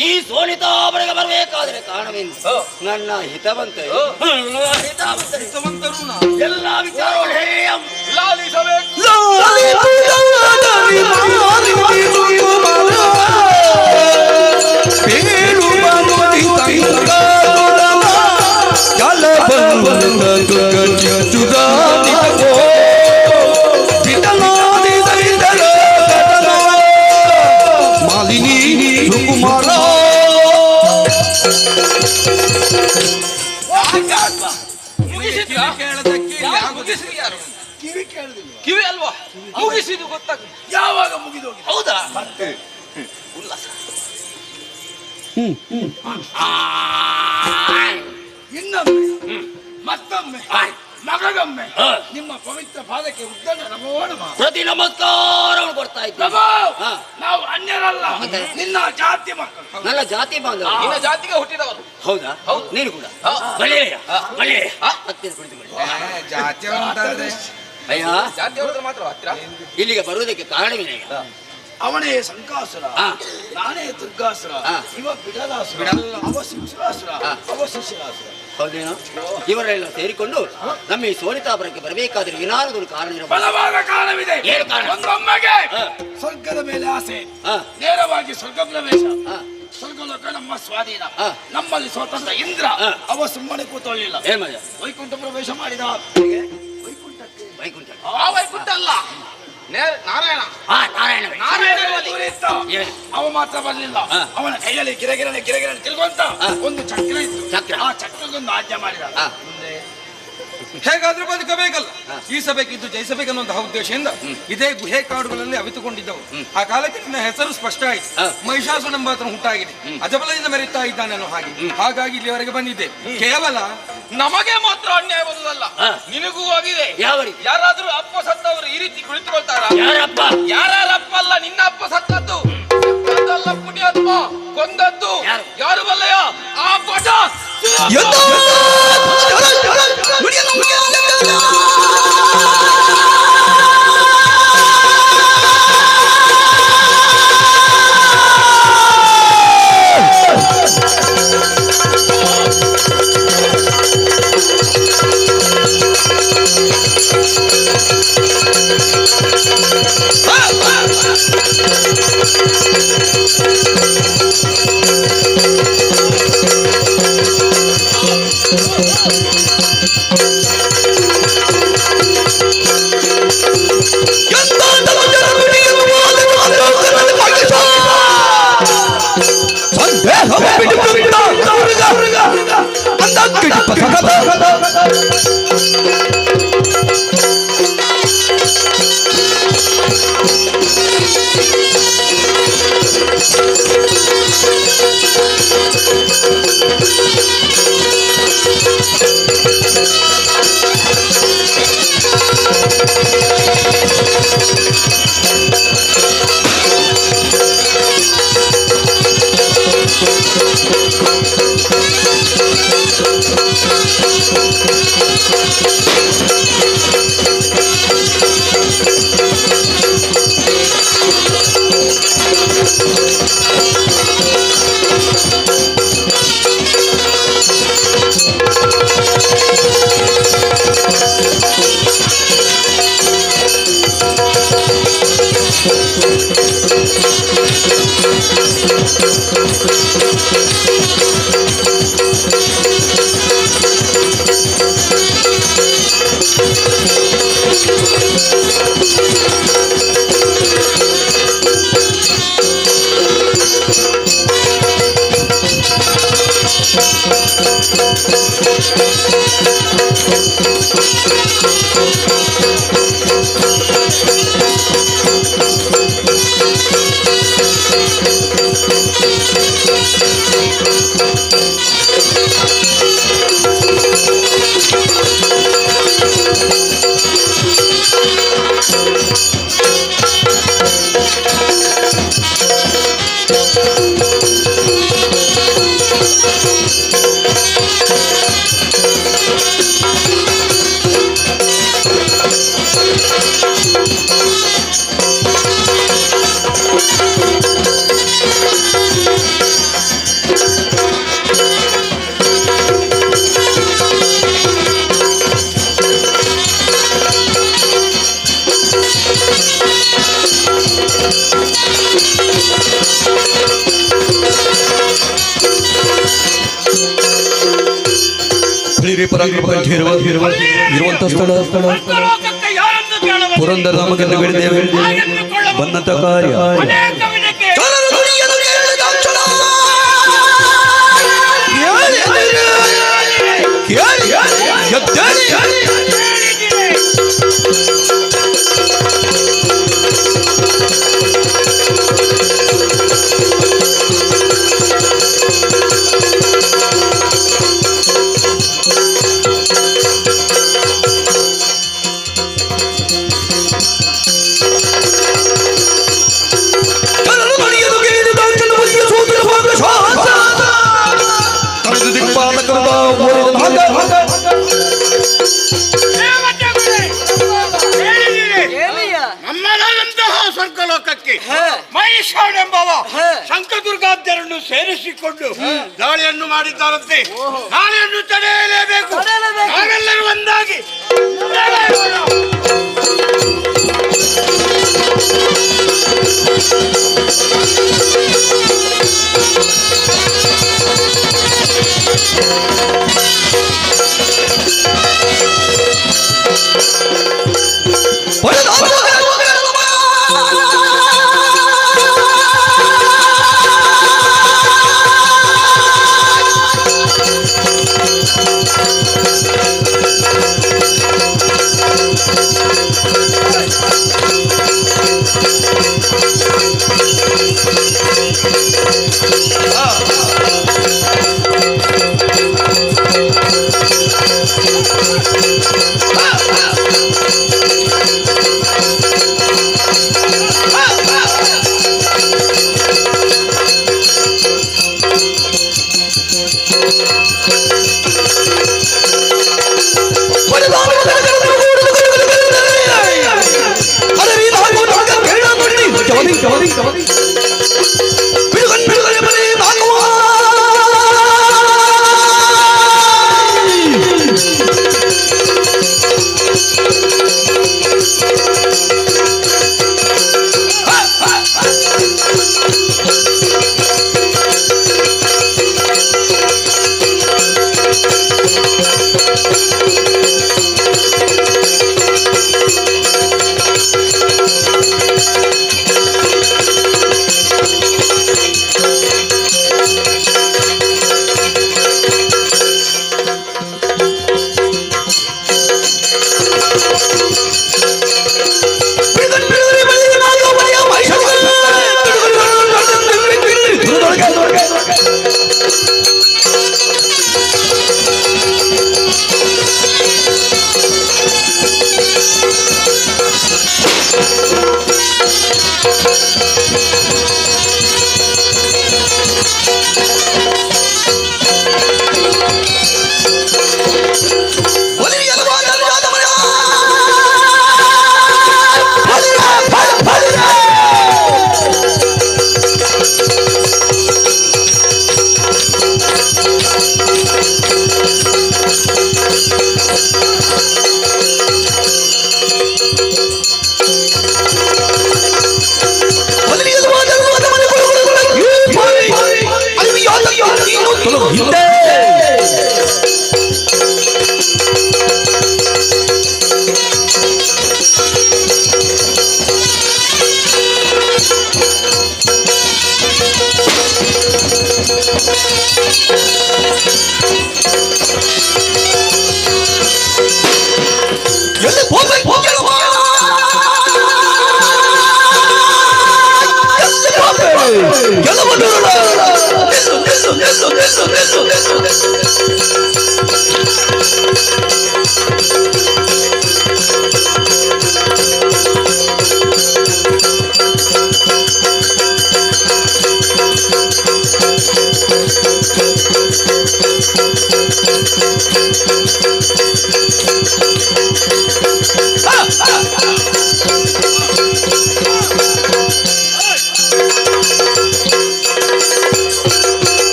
ಈ ಸೋಲಿತಾವರೆಗೆ ಬರಬೇಕಾದರೆ ಕಾರಣವೇನು? ನನ್ನ ಹಿತವಂತರು ಎಲ್ಲ ವಿಚಾರಗಳು ಲಾಲಿಸಬೇಕು. ಕಿವಿ ಅಲ್ವಾ ಮುಗಿಸಿದ್ದು ಗೊತ್ತಾಗ ಯಾವಾಗ ಮುಗಿದೋಗಿ? ಹೌದಾ? ಉಲ್ಲಾಸ. ಇನ್ನೊಮ್ಮೆ ಮತ್ತೊಮ್ಮೆ ಮಗದೊಮ್ಮೆ ನಿಮ್ಮ ಪವಿತ್ರ ಪಾದಕ್ಕೆ ಉದ್ದನ ನಮೋಣ. ಪ್ರತಿ ನಮಸ್ಕಾರವನ್ನು ಕೊಡ್ತಾ ಇದ್ದೇವೆ. ನಾವು ಅನ್ಯರಲ್ಲ, ನಿನ್ನ ಜಾತಿ ಮಕ್ಕಳು. ನನ್ನ ಜಾತಿ ಬಾಂಧವ. ನಿನ್ನ ಜಾತಿಗೆ ಹುಟ್ಟಿದವರು. ಹೌದಾ? ನೀನು ಕೂಡ ಒಳ್ಳೆಯ ಒಳ್ಳೆಯ ಹತ್ತಿರ ಕುಳಿತುಕೊಳ್ಳಿ. ಅಯ್ಯ, ಜಾತಿ ಅವ್ರದ್ದು ಮಾತ್ರ ಹತ್ತಿರ. ಇಲ್ಲಿಗೆ ಬರುವುದಕ್ಕೆ ಕಾರಣವಿಲ್ಲ. ಅವನೇ ಸಂಕಾಸುರ, ನಾನೇ ದುರ್ಗಾಸುರ, ಇವ ಬಿಡಲಾಸುರ, ಅವ ಶಿಂಸುರಾಸುರ, ಅವ ಶಿಶಿರಾಸುರ. ಹೌದೇನೋ? ಇವರೆಲ್ಲ ಸೇರಿಕೊಂಡು ನಮ್ಮ ಈ ಸೋಲಿತಾಪುರಕ್ಕೆ ಬರಬೇಕಾದ್ರೆ ಏನಾದರೂ ಕಾರಣ ಇರಬಹುದು. ಬಲವಾದ ಕಾರಣವಿದೆ. ಏನು ಕಾರಣ? ಒಂದೊಮ್ಮೆಗೆ ಸ್ವರ್ಗದ ಮೇಲೆ ಆಸೆ, ನೇರವಾಗಿ ಸ್ವರ್ಗ ಪ್ರವೇಶ. ಸ್ವರ್ಗಲೋಕ ನಮ್ಮ ಸ್ವಾಧೀನ. ನಮ್ಮಲ್ಲಿ ಸ್ವತಂತ್ರ ಇಂದ್ರ, ಅವ ಸುಮ್ಮನೆ ಕೂತೊಳ್ಳಿಲ್ಲ. ಏನ್ ಮಜಾ? ವೈಕುಂಠ ಪ್ರವೇಶ ಮಾಡಿದ. ವೈಕುಂಠ ಆ ವೈಕುಂಠ ಅಲ್ಲ, ನಾರಾಯಣ. ಅವ ಮಾತ್ರ ಬರಲಿಲ್ಲ. ಅವನ ಕೈಯಲ್ಲಿ ಗಿರಗಿರನೆ ತಿರುಗುವಂತ ಒಂದು ಚಕ್ರ ಇತ್ತು. ಆ ಚಕ್ರಗೊಂದು ಆಜ್ಞೆ ಮಾಡಿದ. ಹೇಗಾದ್ರೂ ಬದುಕಬೇಕಲ್ಲ, ಈ ಸಭೆಗಿದ್ದು ಜಯಿಸಬೇಕನ್ನುವಂತಹ ಉದ್ದೇಶದಿಂದ ಇದೇ ಗುಹೆ ಕಾಡುಗಳಲ್ಲಿ ಅವಿತುಕೊಂಡಿದ್ದವು. ಆ ಕಾಲಕ್ಕೆ ನಿನ್ನ ಹೆಸರು ಸ್ಪಷ್ಟ ಆಯಿತು. ಮಹಿಷಾಸುರ ಎಂಬ ಹುಟ್ಟಾಗಿದೆ, ಅಜಬಲದಿಂದ ಮೆರೀತಾ ಇದ್ದಾನೆ ಅನ್ನೋ ಹಾಗೆ. ಹಾಗಾಗಿ ಇಲ್ಲಿವರೆಗೆ ಬಂದಿದ್ದೆ. ಕೇವಲ ನಮಗೆ ಮಾತ್ರ ಅನ್ಯಾಯ ಬರುವುದಲ್ಲ, ನಿನಗೂ ಆಗಿದೆ. ಯಾರಾದ್ರೂ ಅಪ್ಪ ಸತ್ತವರು ಈ ರೀತಿ ಕುಳಿತುಕೊಳ್ತಾರ? ಯಾರಪ್ಪ ಅಲ್ಲ, ನಿನ್ನ ಅಪ್ಪ ಸತ್ತದ್ದು. ಪುಣ್ಯಾತ್ಮ ಕೊಂದದ್ದು ಯಾರು ಬಲ್ಲಯ್ಯ? ಆ ಪಟ ಇರುವಂತ ಸ್ಥಳ ಸ್ವರ್ಗಲೋಕಕ್ಕೆ ಯಾರನ್ನು ಕೇಳಬಹುದು? ಪುರಂದರ ರಾಮಗೆಂದು ಹೇಳಿದ್ದೇವೆ ಬನ್ನತ ಕಾರ್ಯ ಅನೇಕ ವಿಧಕ್ಕೆ ನಮ್ಮದಾದಂತಹ ಸ್ವರ್ಗಲೋಕಕ್ಕೆ ಮಹಿಷಾಡೆಂಬವ ಶಂಕದುರ್ಗಾದ್ಯರನ್ನು ಸೇರಿಸಿಕೊಂಡು ದಾಳಿಯನ್ನು ಮಾಡಿದ್ದಾರಂತೆ. ದಾಳಿಯನ್ನು ತಡೆಯಲೇಬೇಕು. ನಾವೆಲ್ಲರೂ ಒಂದಾಗಿ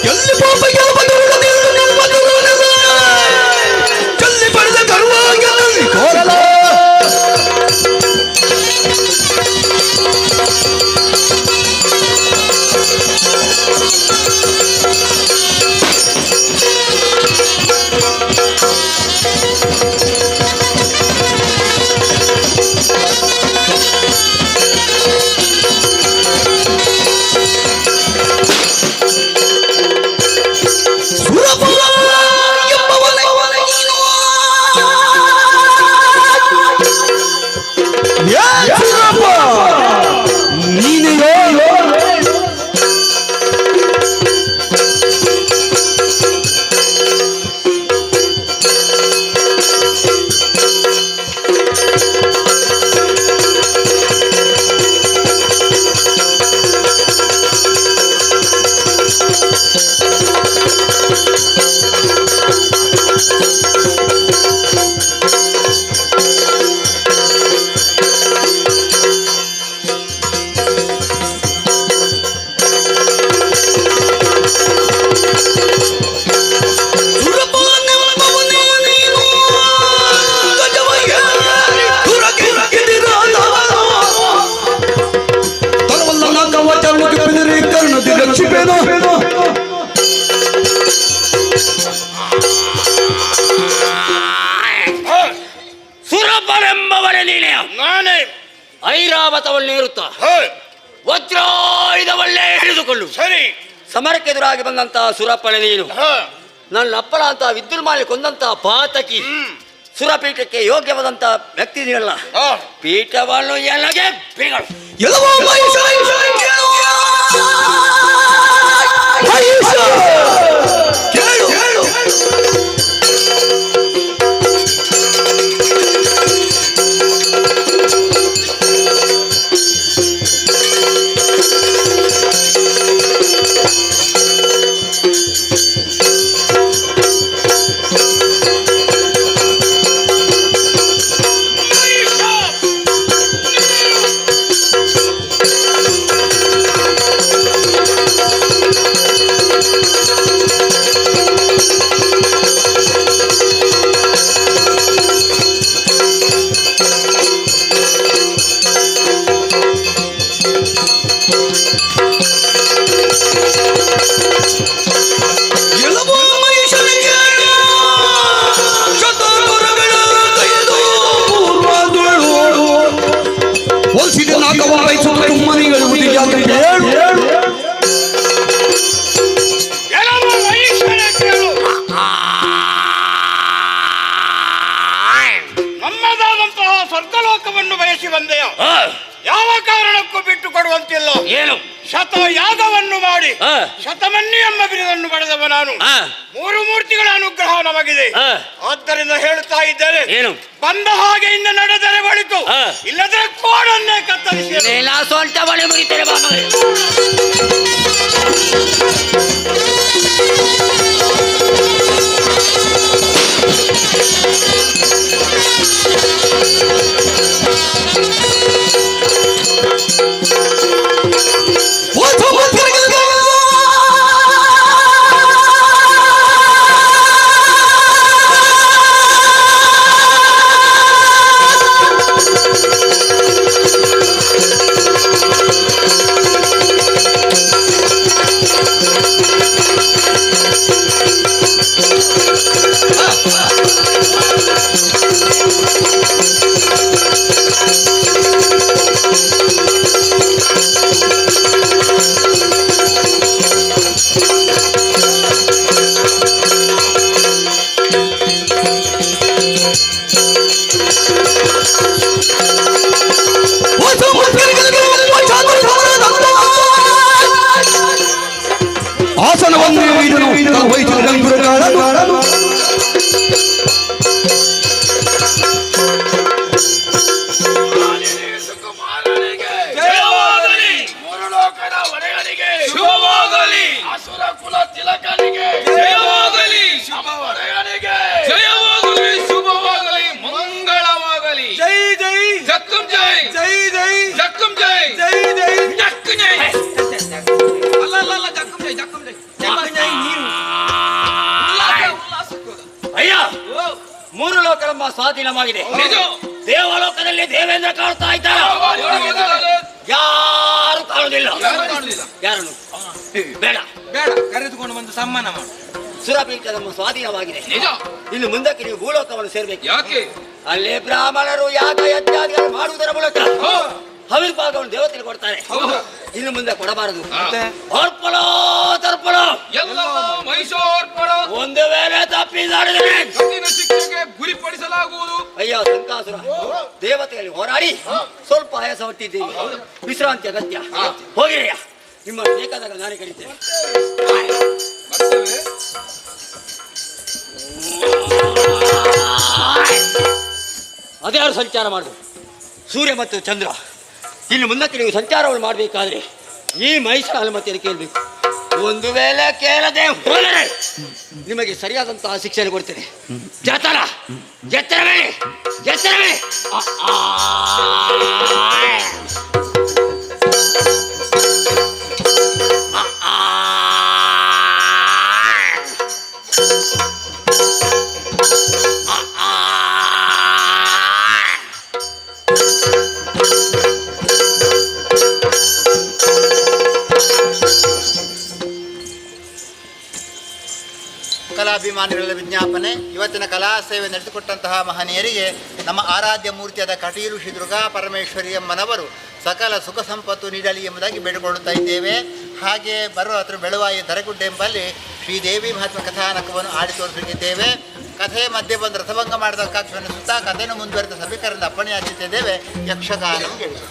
ಎಲ್ಲಿ ಐರಾವತವನ್ನೇರುತ್ತ ವಜ್ರಾಯುಧವನ್ನೇ ಹಿಡಿದುಕೊಳ್ಳು. ಸರಿ. ಸಮರಕ್ಕೆ ಎದುರಾಗಿ ಬಂದಂತಹ ಸುರಪ್ಪಳೆ ನೀನು, ನನ್ನ ಅಪ್ಪಳ ಅಂತ ವಿದ್ಯುನ್ಮಾಲಿ ಕೊಂದಂತ ಪಾತಕಿ, ಸುರಪೀಠಕ್ಕೆ ಯೋಗ್ಯವಾದಂತ ವ್ಯಕ್ತಿ ನೀನಲ್ಲ. ಪೀಠವನ್ನು ಎಲ್ಲಗೆ ಬಿಗಳು. ನಮ್ಮದಾದಂತಹ ಸ್ವರ್ಗಲೋಕವನ್ನು ಬಯಸಿ ಬಂದೆಯ? ಯಾವ ಕಾರಣಕ್ಕೂ ಬಿಟ್ಟು ಕೊಡುವಂತಿಲ್ಲ. ಏನು? ಶತಯಾಗವನ್ನು ಮಾಡಿ ಶತಮನ್ನಿ ಎಂಬ ಬಿರುದನ್ನು ಪಡೆದವ ನಾನು. 3 ಮೂರ್ತಿಗಳ ಅನುಗ್ರಹ ನಮಗಿದೆ. ಆದ್ದರಿಂದ ಹೇಳುತ್ತಾ ಇದ್ದೇನೆ, ಏನು? ಬಂದ ಹಾಗೆ ಇನ್ನು ನಡೆದರೆ ಬಳಿತು, ಇಲ್ಲದ್ರೆ ಕೋಡನ್ನೇ ಕತ್ತರಿಸಿ ಸೊಂಟ ಬಳಿ ಮುರಿತೇನೆ ಬಾಮಗಳೇ. ಆಸನವನ್ನು ವೈದ್ಯರು ಶುಭವಾಗಲಿ. ಅಸುರ ಕುಲ ತಿಲಕನಿಗೆ ಜಯವಾಗಲಿ. ಶುಭವರೆಯನಿಗೆ ಜಯವಾಗಲಿ. ಶುಭವಾಗಲಿ. ಮಂಗಳವಾಗಲಿ. ಜೈ ಜೈ ಜಕ್ಕಂ ಜೈ. ಜೈ ಜೈ ಜಕ್ಕಂ ಜೈ. ಜೈ ಜೈ ಜಕ್ಕಂ ಜೈ. ಅಲ್ಲ ಜಕ್ಕಂ ಜೈ. ಜಕ್ಕಂ ಜೈ. ಜಕ್ಕಂ ಜೈ ನೀನು. ಅಯ್ಯ, 3 ಲೋಕ ನಮ್ಮ ಸ್ವಾಧೀನವಾಗಿದೆ. ದೇವಲೋಕದಲ್ಲಿ ದೇವೇಂದ್ರ ಕಾಣ್ತಾ ಇದ್ದಾರೆ, ಯಾರು ಕಾಣುವುದಿಲ್ಲ. ಯಾರನ್ನು ಬೇಡ ಬೇಡ, ಕರೆದುಕೊಂಡು ಬಂದು ಸಮ್ಮಾನ ಮಾಡು. ಸುರಪೀಠ ನಮ್ಮ ಸ್ವಾಧೀನವಾಗಿದೆ. ಇನ್ನು ಮುಂದಕ್ಕೆ ನೀವು ಭೂಲೋಕವನ್ನು ಸೇರ್ಬೇಕು. ಯಾಕೆ? ಅಲ್ಲಿ ಬ್ರಾಹ್ಮಣರು ಯಾಗ ಯಜ್ಞಾದಿಗಳು ಮಾಡುವುದರ ಮೂಲಕ ಹವಿರ್ಭಾಗವನ್ನು ದೇವತೆಗೆ ಕೊಡ್ತಾರೆ. ಇನ್ನು ಮುಂದೆ ಕೊಡಬಾರದು. ಅರ್ಪಣ ತರ್ಪಣ ಎಲ್ಲವೂ ಮಹಿಷೋರ್ಪಣ. ಒಂದು ವೇಳೆ ತಪ್ಪಿದಾಡಿದರೆ ಕಠಿಣ ಶಿಕ್ಷೆಗೆ ಗುರಿಪಡಿಸಲಾಗುವುದು. ಅಯ್ಯ ಸಂಕಾಸುರ, ದೇವತೆಯಲ್ಲಿ ಹೋರಾಡಿ ಸ್ವಲ್ಪ ಆಯಾಸ ಹೊಟ್ಟಿದ್ದೀವಿ, ವಿಶ್ರಾಂತಿ ಅಗತ್ಯ. ಹೋಗಿರಯ್ಯ, ನಿಮ್ಮ ಬೇಕಾದಾಗ ನಾನೇ ಕರೀತೇನೆ. ಅದ್ಯಾರು ಸಂಚಾರ ಮಾಡುದು? ಸೂರ್ಯ ಮತ್ತು ಚಂದ್ರ. ಇನ್ನು ಮುಂದಕ್ಕೆ ನೀವು ಸಂಚಾರವನ್ನು ಮಾಡಬೇಕಾದ್ರೆ ಈ ಮೈಸೂರ ಅನುಮತಿಯನ್ನು ಕೇಳಬೇಕು. ಒಂದು ವೇಳೆ ಕೇಳದೆ ಹೋದರೆ ನಿಮಗೆ ಸರಿಯಾದಂತಹ ಶಿಕ್ಷೆ ಕೊಡ್ತೇನೆ. ಜತರ ಎತ್ತರವೇ ಎತ್ತರವೇ. ಕಲಾಭಿಮಾನಿಗಳ ವಿಜ್ಞಾಪನೆ. ಇವತ್ತಿನ ಕಲಾ ಸೇವೆ ನಡೆಸಿಕೊಟ್ಟಂತಹ ಮಹನೀಯರಿಗೆ ನಮ್ಮ ಆರಾಧ್ಯ ಮೂರ್ತಿಯಾದ ಕಟೀಲು ಶ್ರೀ ದುರ್ಗಾ ಪರಮೇಶ್ವರಿ ಅಮ್ಮನವರು ಸಕಲ ಸುಖ ಸಂಪತ್ತು ನೀಡಲಿ ಎಂಬುದಾಗಿ ಬೇಡಿಕೊಳ್ಳುತ್ತಾ ಇದ್ದೇವೆ. ಹಾಗೆ ಬರುವ ಹತ್ರ ಬೆಳವಾಯಿ ದರಗುಡ್ಡೆ ಎಂಬಲ್ಲಿ ಶ್ರೀದೇವಿ ಮಹಾತ್ಮ ಕಥಾನಕವನ್ನು ಆಡಿ ತೋರಿಸುತ್ತಿದ್ದೇವೆ. ಕಥೆಯ ಮಧ್ಯೆ ಬಂದು ರಥಭಂಗ ಮಾಡಿದ ಕಾಕ್ಷವನ್ನು ಸುತ್ತಾ ಕಥೆಯನ್ನು ಮುಂದುವರೆದ ಸಭಿಕರಿಂದ ಅಪ್ಪಣೆ ಹಾಕುತ್ತಿದ್ದೇವೆ. ಯಕ್ಷಗಾನವು ಗೆಳಿತು.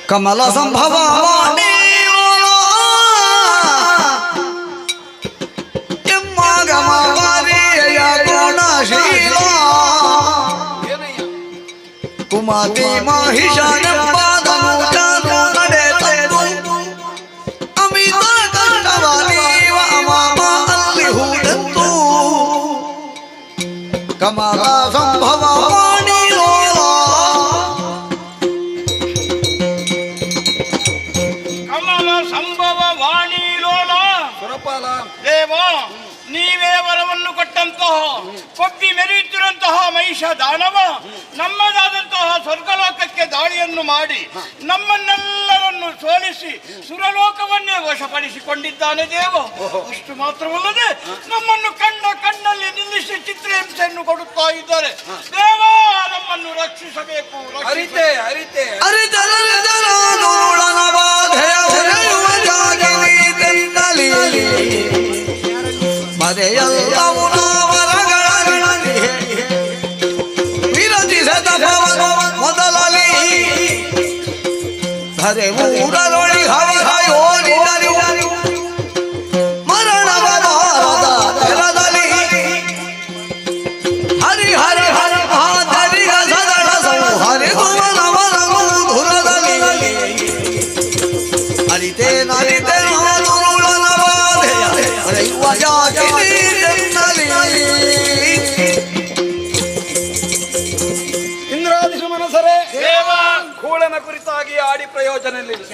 ಕಮಲ ಸಂಭವ ಕುಮಾತಿ ಮಹಿಷಾನ ಅಮಿತ ಕಷ್ಟವಾನೀವ ಅಲ್ಲಿ ಹೂಡತ್ತು ಕಮಲ ಸಂಭವ ನೀವೇ ವರವನ್ನು ಕೊಟ್ಟಂತಹ ಕೊಬ್ಬಿ ಮೆರೆಯುತ್ತಿರುವಂತಹ ಮಹಿಷ ದಾನವ ನಮ್ಮದಾದಂತಹ ಸ್ವರ್ಗಲೋಕಕ್ಕೆ ದಾಳಿಯನ್ನು ಮಾಡಿ ನಮ್ಮನ್ನೆಲ್ಲರನ್ನು ಸೋಲಿಸಿ ಸುರಲೋಕವನ್ನೇ ವಶಪಡಿಸಿಕೊಂಡಿದ್ದಾನೆ ದೇವ. ಅಷ್ಟು ಮಾತ್ರವಲ್ಲದೆ ನಮ್ಮನ್ನು ಕಣ್ಣಲ್ಲಿ ನಿಲ್ಲಿಸಿ ಚಿತ್ರಹಿಂಸೆಯನ್ನು ಕೊಡುತ್ತಾ ಇದ್ದಾರೆ. ದೇವ ನಮ್ಮನ್ನು ರಕ್ಷಿಸಬೇಕು. ಮದೆಯಲ್ಲವು ನಾವರಗಳಲ್ಲಿ ವಿರಚಿಸದ ಮೊದಲಲ್ಲಿ ಧರೆ ಮೂಡಲೊಳಿ ಹರಿಹಯೋನಿದರು ಮರಣವ ಬಾರದ ತೆರದಲ್ಲಿ ಹರಿಹರ ಮಾತರಿಗ ಸದಳ ಸಂಹರಿಸುವನವನವು ಧುರದಲ್ಲಿ ಅರಿತೆ ನರಿತೆ ಇಂದ್ರಾದಿಶು ಮನಸರೇ ಕೂಳನ ಕುರಿತಾಗಿ ಆಡಿ ಪ್ರಯೋಜನ ಇಲ್ಲ.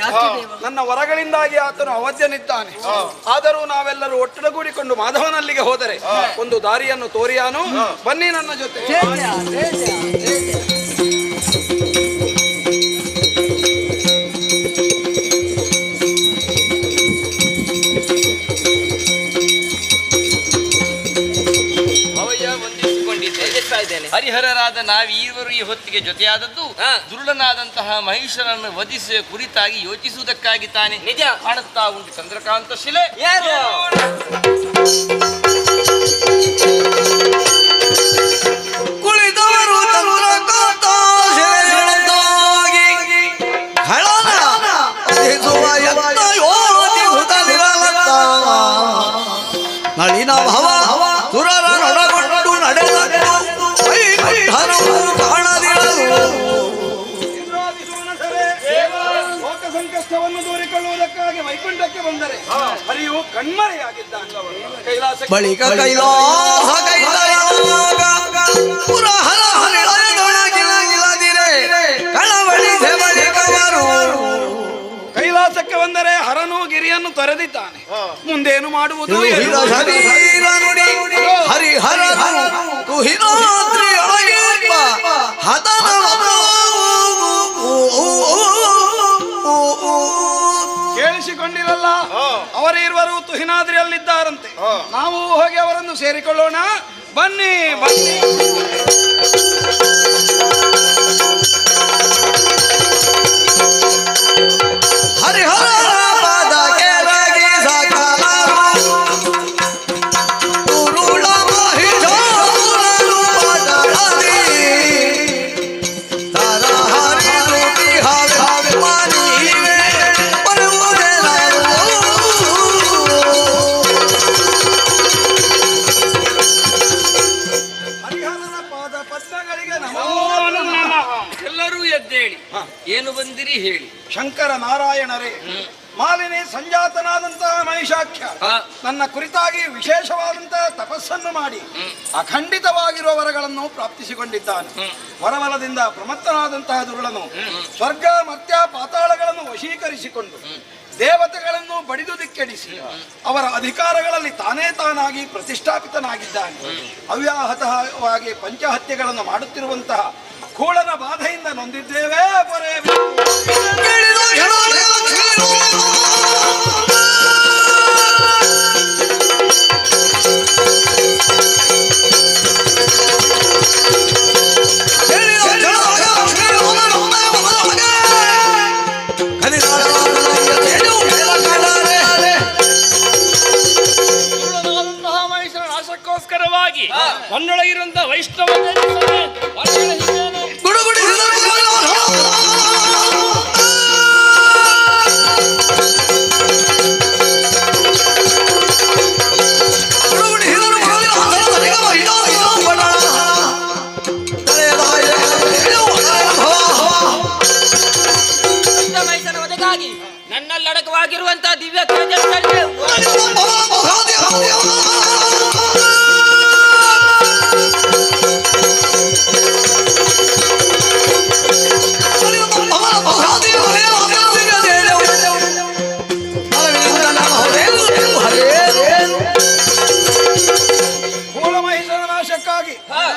ನನ್ನ ವರಗಳಿಂದಾಗಿ ಆತನು ಅವಧ್ಯನಿದ್ದಾನೆ. ಆದರೂ ನಾವೆಲ್ಲರೂ ಒಟ್ಟುಗೂಡಿಕೊಂಡು ಮಾಧವನಲ್ಲಿಗೆ ಹೋದರೆ ಒಂದು ದಾರಿಯನ್ನು ತೋರಿಯಾನು. ಬನ್ನಿ ನನ್ನ ಜೊತೆ. ಹರಿಹರರಾದ ನಾವೀವರು ಈ ಹೊತ್ತಿಗೆ ಜೊತೆಯಾದದ್ದು ದುರುಳನಾದಂತಹ ಮಹಿಷರನ್ನು ವಧಿಸುವ ಕುರಿತಾಗಿ ಯೋಚಿಸುವುದಕ್ಕಾಗಿ ತಾನೆ. ನಿಜ ಕಾಣುತ್ತಾ ಉಂಟು ಚಂದ್ರಕಾಂತ ಶಿಲೆ. ಯಾರು ಕುಳಿತವರು ನಳಿನ ಭವ ಸುರರ ನೊಡಗೊಂಡು ನಡೆದ ಲೋಕ ಸಂಕಷ್ಟವನ್ನು ದೂರಿಕೊಳ್ಳುವುದಕ್ಕಾಗಿ ವೈಕುಂಠಕ್ಕೆ ಬಂದರೆ ಹರಿಯು ಕಣ್ಮರೆಯಾಗಿದ್ದಾನೆ. ಬಳಿಕ ಕೈಲಾಸ ಕೈಲಾಸಕ್ಕೆ ಬಂದರೆ ಹರನು ಗಿರಿಯನ್ನು ತೊರೆದಿದ್ದಾನೆ. ಮುಂದೇನು ಮಾಡುವುದು? ಹರಿಹರ ಕೇಳಿಸಿಕೊಂಡಿರಲ್ಲ, ಅವರಿರುವರು ತುಹಿನಾದ್ರಿಯಲ್ಲಿದ್ದಾರಂತೆ. ನಾವು ಹೋಗಿ ಅವರನ್ನು ಸೇರಿಕೊಳ್ಳೋಣ. ಬನ್ನಿ ಬನ್ನಿ. ಹರಿಹರ ಎಲ್ಲರೂ ಎದ್ದೇಳಿ. ಏನು ಬಂದಿರಿ ಹೇಳಿ. ಶಂಕರ ನಾರಾಯಣರೇ, ಮಾಲಿನಿ ಸಂಜಾತನಾದಂತಹ ಮಹಿಷಾಖ್ಯ ನನ್ನ ಕುರಿತಾಗಿ ವಿಶೇಷವಾದಂತಹ ತಪಸ್ಸನ್ನು ಮಾಡಿ ಅಖಂಡಿತವಾಗಿರುವ ವರಗಳನ್ನು ಪ್ರಾಪ್ತಿಸಿಕೊಂಡಿದ್ದಾನೆ. ವರಬಲದಿಂದ ಪ್ರಮತ್ತನಾದಂತಹ ದುರುಳನು ಸ್ವರ್ಗ ಮರ್ತ್ಯ ಪಾತಾಳಗಳನ್ನು ವಶೀಕರಿಸಿಕೊಂಡು ದೇವತೆಗಳನ್ನು ಬಡಿದು ದಿಕ್ಕೆಡಿಸಿ ಅವರ ಅಧಿಕಾರಗಳಲ್ಲಿ ತಾನಾಗಿ ಪ್ರತಿಷ್ಠಾಪಿತನಾಗಿದ್ದಾನೆ. ಅವ್ಯಾಹತವಾಗಿ ಪಂಚಹತ್ಯೆಗಳನ್ನು ಮಾಡುತ್ತಿರುವಂತಹ ಕೂಳನ ಬಾಧೆಯಿಂದ ನೊಂದಿದ್ದೇವೆ. ನಾಶಕ್ಕೋಸ್ಕರವಾಗಿ ನನ್ನೊಳಗಿರುವಂತಹ ವೈಷ್ಣವ ವಧೆಗಾಗಿ ನನ್ನಲ್ಲಡಕವಾಗಿರುವಂತಹ ದಿವ್ಯ ತೇಜಸ್ಸನ್ನೇ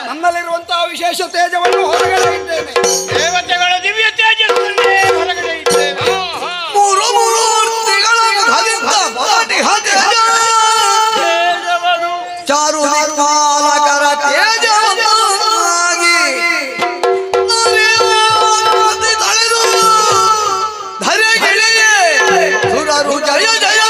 ನನ್ನಲ್ಲಿರುವಂತಹ ವಿಶೇಷ ತೇಜವನ್ನು ಹೊರಗಡೆ ಇದ್ದೇನೆ. ದೇವತೆಗಳ ದಿವ್ಯ ತೇಜಸ್ಸನ್ನೇ ಹೊರಗಡೆ ಇದ್ದೇನೆ. ಚಾರು ದಿಕ್ಪಾಲಕರ ತೇಜವಾಗಿ ತಳೆದು ಧರೆಗಿಳಿಯೇ ಸುರರು ಜಯ ಜಯ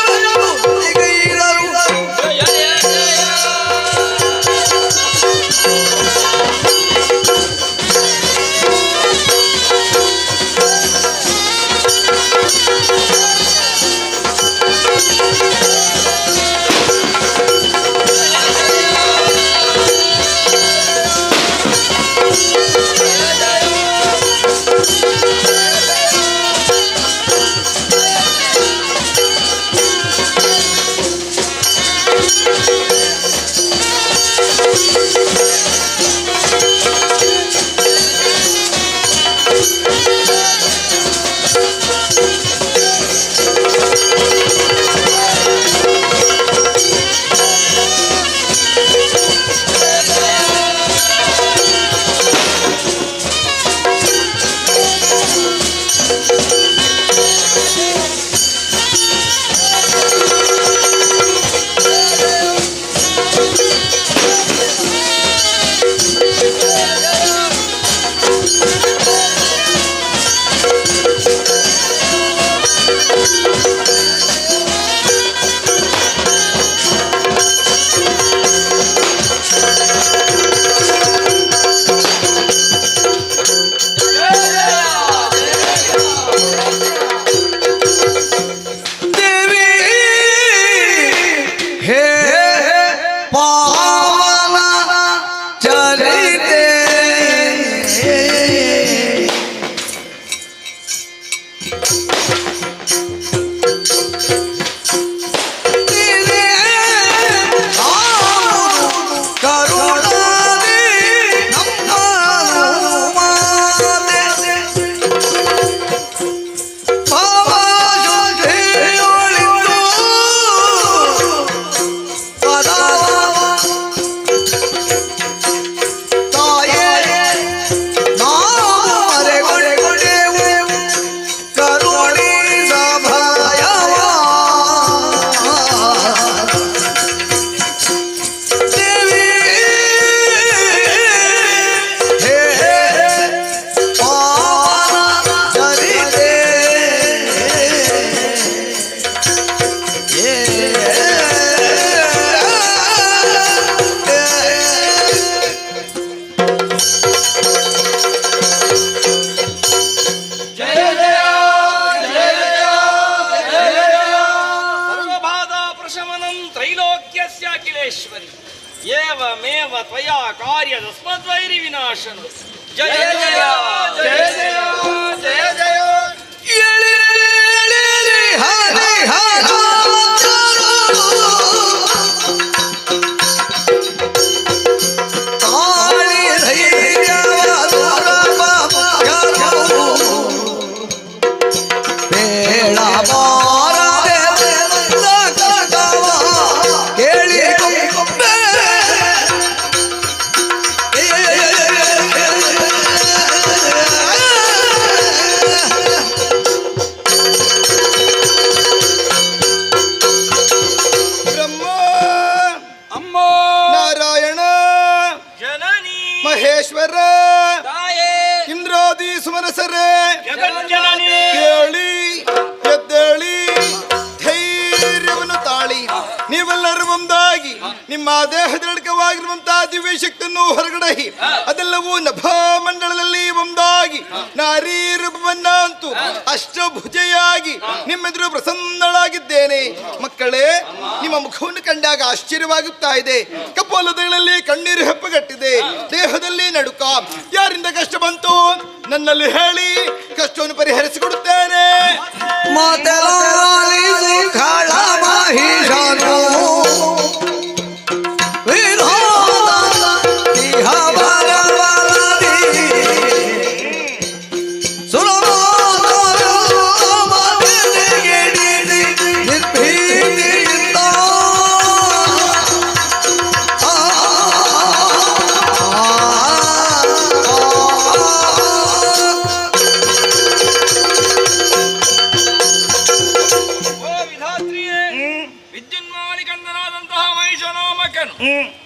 ಏವಮೇವ ತ್ವಯಾ ಕಾರ್ಯ ತಸ್ಮದ್ವೈರಿ ವಿನಾಶನು. ಜಯ ಜಯ ಜಯ ಜಯ ಜಯ ಜಯ. ನಿಮ್ಮ ದೇಹದೊಳಗವಾಗಿರುವಂತಹ ದಿವ್ಯ ಶಕ್ತಿಯನ್ನು ಹೊರಗಡೆ ಅದೆಲ್ಲವೂ ನಭಾಮಂಡಲದಲ್ಲಿ ಒಂದಾಗಿ ನಾರೀ ರೂಪವನ್ನ ಅಂತೂ ಅಷ್ಟಭುಜೆಯಾಗಿ ನಿಮ್ಮೆದುರು ಪ್ರಸನ್ನಳಾಗಿದ್ದೇನೆ. ಮಕ್ಕಳೇ, ನಿಮ್ಮ ಮುಖವನ್ನು ಕಂಡಾಗ ಆಶ್ಚರ್ಯವಾಗುತ್ತಾ ಇದೆ. ಕಪೋಲಗಳಲ್ಲಿ ಕಣ್ಣೀರು ಹೆಪ್ಪುಗಟ್ಟಿದೆ, ದೇಹದಲ್ಲಿ ನಡುಕ. ಯಾರಿಂದ ಕಷ್ಟ ಬಂತು ನನ್ನಲ್ಲಿ ಹೇಳಿ, ಕಷ್ಟವನ್ನು ಪರಿಹರಿಸಿಕೊಡುತ್ತೇನೆ.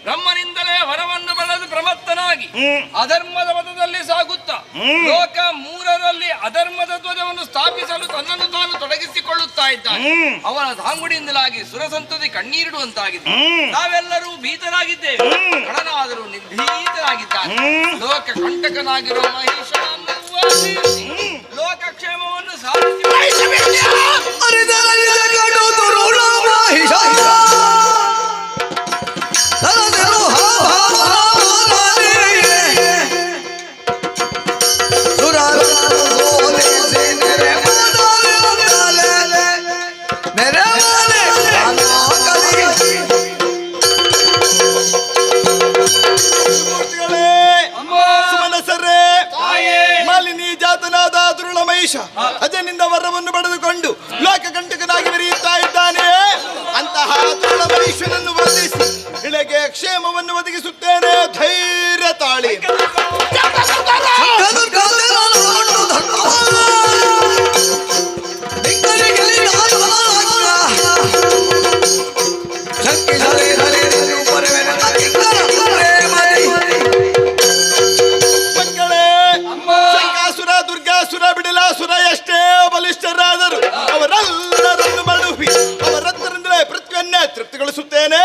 ಬ್ರಹ್ಮನಿಂದಲೇ ವರವನ್ನು ಪಡೆದು ಪ್ರಮತ್ತನಾಗಿ ಅಧರ್ಮದ ಪಥದಲ್ಲಿ ಸಾಗುತ್ತಾ ಲೋಕ ಮೂರರಲ್ಲಿ ಅಧರ್ಮದ ಧ್ವಜವನ್ನು ಸ್ಥಾಪಿಸಲು ತನ್ನನ್ನು ತಾನು ತೊಡಗಿಸಿಕೊಳ್ಳುತ್ತಾ ಇದ್ದಾನೆ. ಅವನ ಧಾಂಗುಡಿಯಿಂದಲಾಗಿ ಸುರಸಂತತಿ ಕಣ್ಣೀರಿಡುವಂತಾಗಿದೆ. ನಾವೆಲ್ಲರೂ ಭೀತರಾಗಿದ್ದೇವೆ, ಕಳನಾದರೂ ನಿರ್ಭೀತರಾಗಿದ್ದಾನೆ. ಲೋಕ ಕಂಟಕನಾಗಿರುವ ಮಹೇಶ ಲೋಕಕ್ಷೇಮವನ್ನು ಸಾಧಿಸಿ ಮಾಲಿನಿ ಜಾತನಾದ ದುರುಳ ಮಹಿಷ ಅಜನಿಂದ ವರವನ್ನು ಪಡೆದುಕೊಂಡು ಲೋಕಕಂಟಕನಾಗಿ ಮೆರೆಯುತ್ತಾ ಇದ್ದಾನೆ. ಅಂತಹ ದುರುಳ ಮಹಿಷನನ್ನು ಬಂಧಿಸಿ ಇಳೆಗೆ ಕ್ಷೇಮವನ್ನು ಒದಗಿಸುತ್ತೇನೆ. ಧೈರ್ಯ ತಾಳಿ. ಬಿಡಲಾಸುರ ಎಷ್ಟೇ ಬಲಿಷ್ಠರಾದರು ಅವರೆಲ್ಲರನ್ನು ಮಳುಹಿ ಅವರತ್ತರಿಂದಲೇ ಪೃಥ್ವಿಯನ್ನೇ ತೃಪ್ತಿಗೊಳಿಸುತ್ತೇನೆ.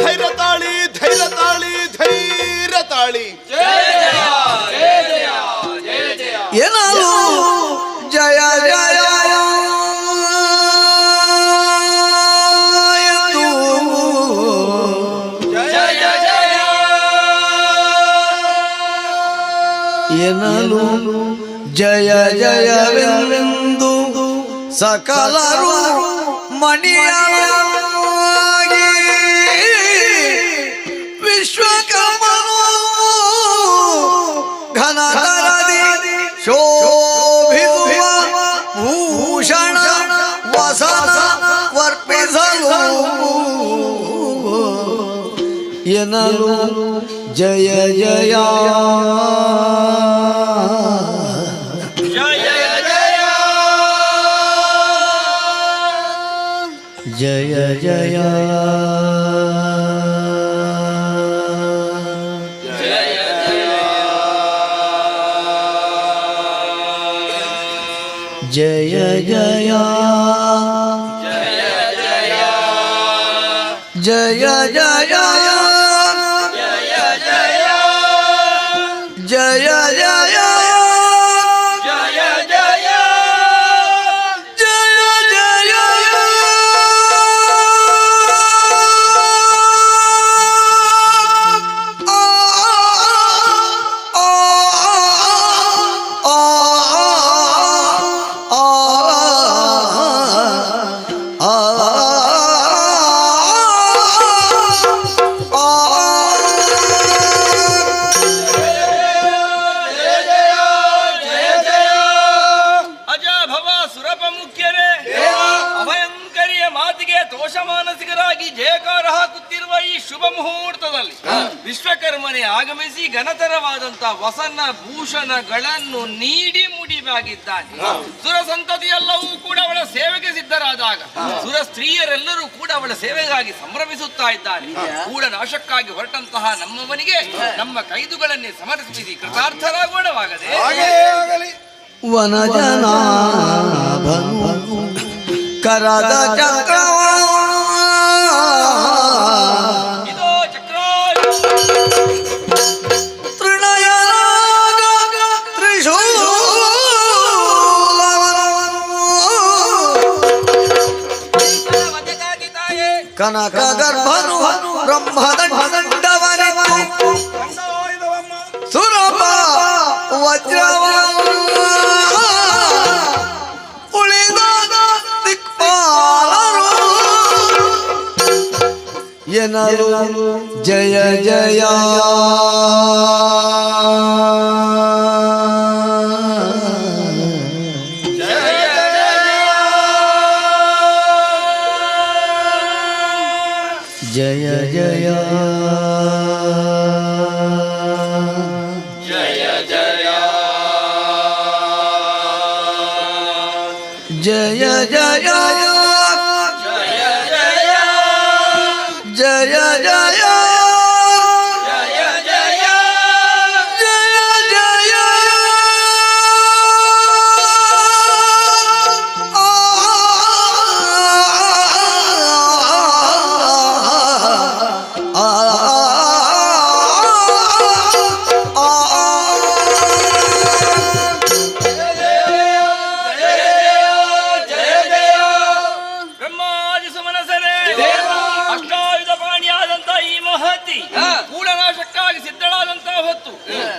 ಧೈರ್ಯ ತಾಳಿ, ಧೈರ್ಯ ತಾಳಿ, ಧೈರ್ಯ ತಾಳಿ. ಏನಾದ್ರು ಜಯ ಜಯ ಏನಲು ಜಯ ಜಯವೆಂದು ಸಕಲರು ಮಣಿಯಾಗಿ ವಿಶ್ವಕರ್ಮನು ಘನಕರದಿ ಶೋಭಿಸುವ ಭೂಷಣ ವಸನ ವರ್ಪಿಸಲು ಎನ್ನಲು ಜಯ ಜಯ ಜಯ ಜಯ ಜಯ ಜಯ ಜಯ ಜಯ ಜಯ ಜಯ ವಿಶ್ವಕರ್ಮನೆ ಆಗಮಿಸಿ ಘನತರವಾದಂತಹ ವಸನ ಭೂಷಣಗಳನ್ನು ನೀಡಿ ಮುಡಿವಾಗಿದ್ದಾನೆ. ಸುರ ಸಂತತಿಯೆಲ್ಲವೂ ಕೂಡ ಅವಳ ಸೇವೆಗೆ ಸಿದ್ಧರಾದಾಗ ಸುರ ಸ್ತ್ರೀಯರೆಲ್ಲರೂ ಕೂಡ ಅವಳ ಸೇವೆಗಾಗಿ ಸಂಭ್ರಮಿಸುತ್ತಾ ಇದ್ದಾರೆ. ಕೂಡ ನಾಶಕ್ಕಾಗಿ ಹೊರಟಂತಹ ನಮ್ಮವನಿಗೆ ನಮ್ಮ ಕೈದುಗಳನ್ನೇ ಸಮರ್ಪಿಸಿ ಕೃತಾರ್ಥರಾಗೋಣವಾಗದೆ ವನಜನಾಭನು ಕರದ ಚಕ್ರ ಕನಕ ಗರ್ಭನು ಬ್ರಹ್ಮದಂಡವನಿತ್ತು ಸುರಪ ವಜ್ರವ ಉಳಿದ ದಿಕ್ಪಾಲರು ಎನಲು ಜಯ ಜಯ ಜಯ ಜಯ ಜಯ ಜಯ ಜಯ ಜಯ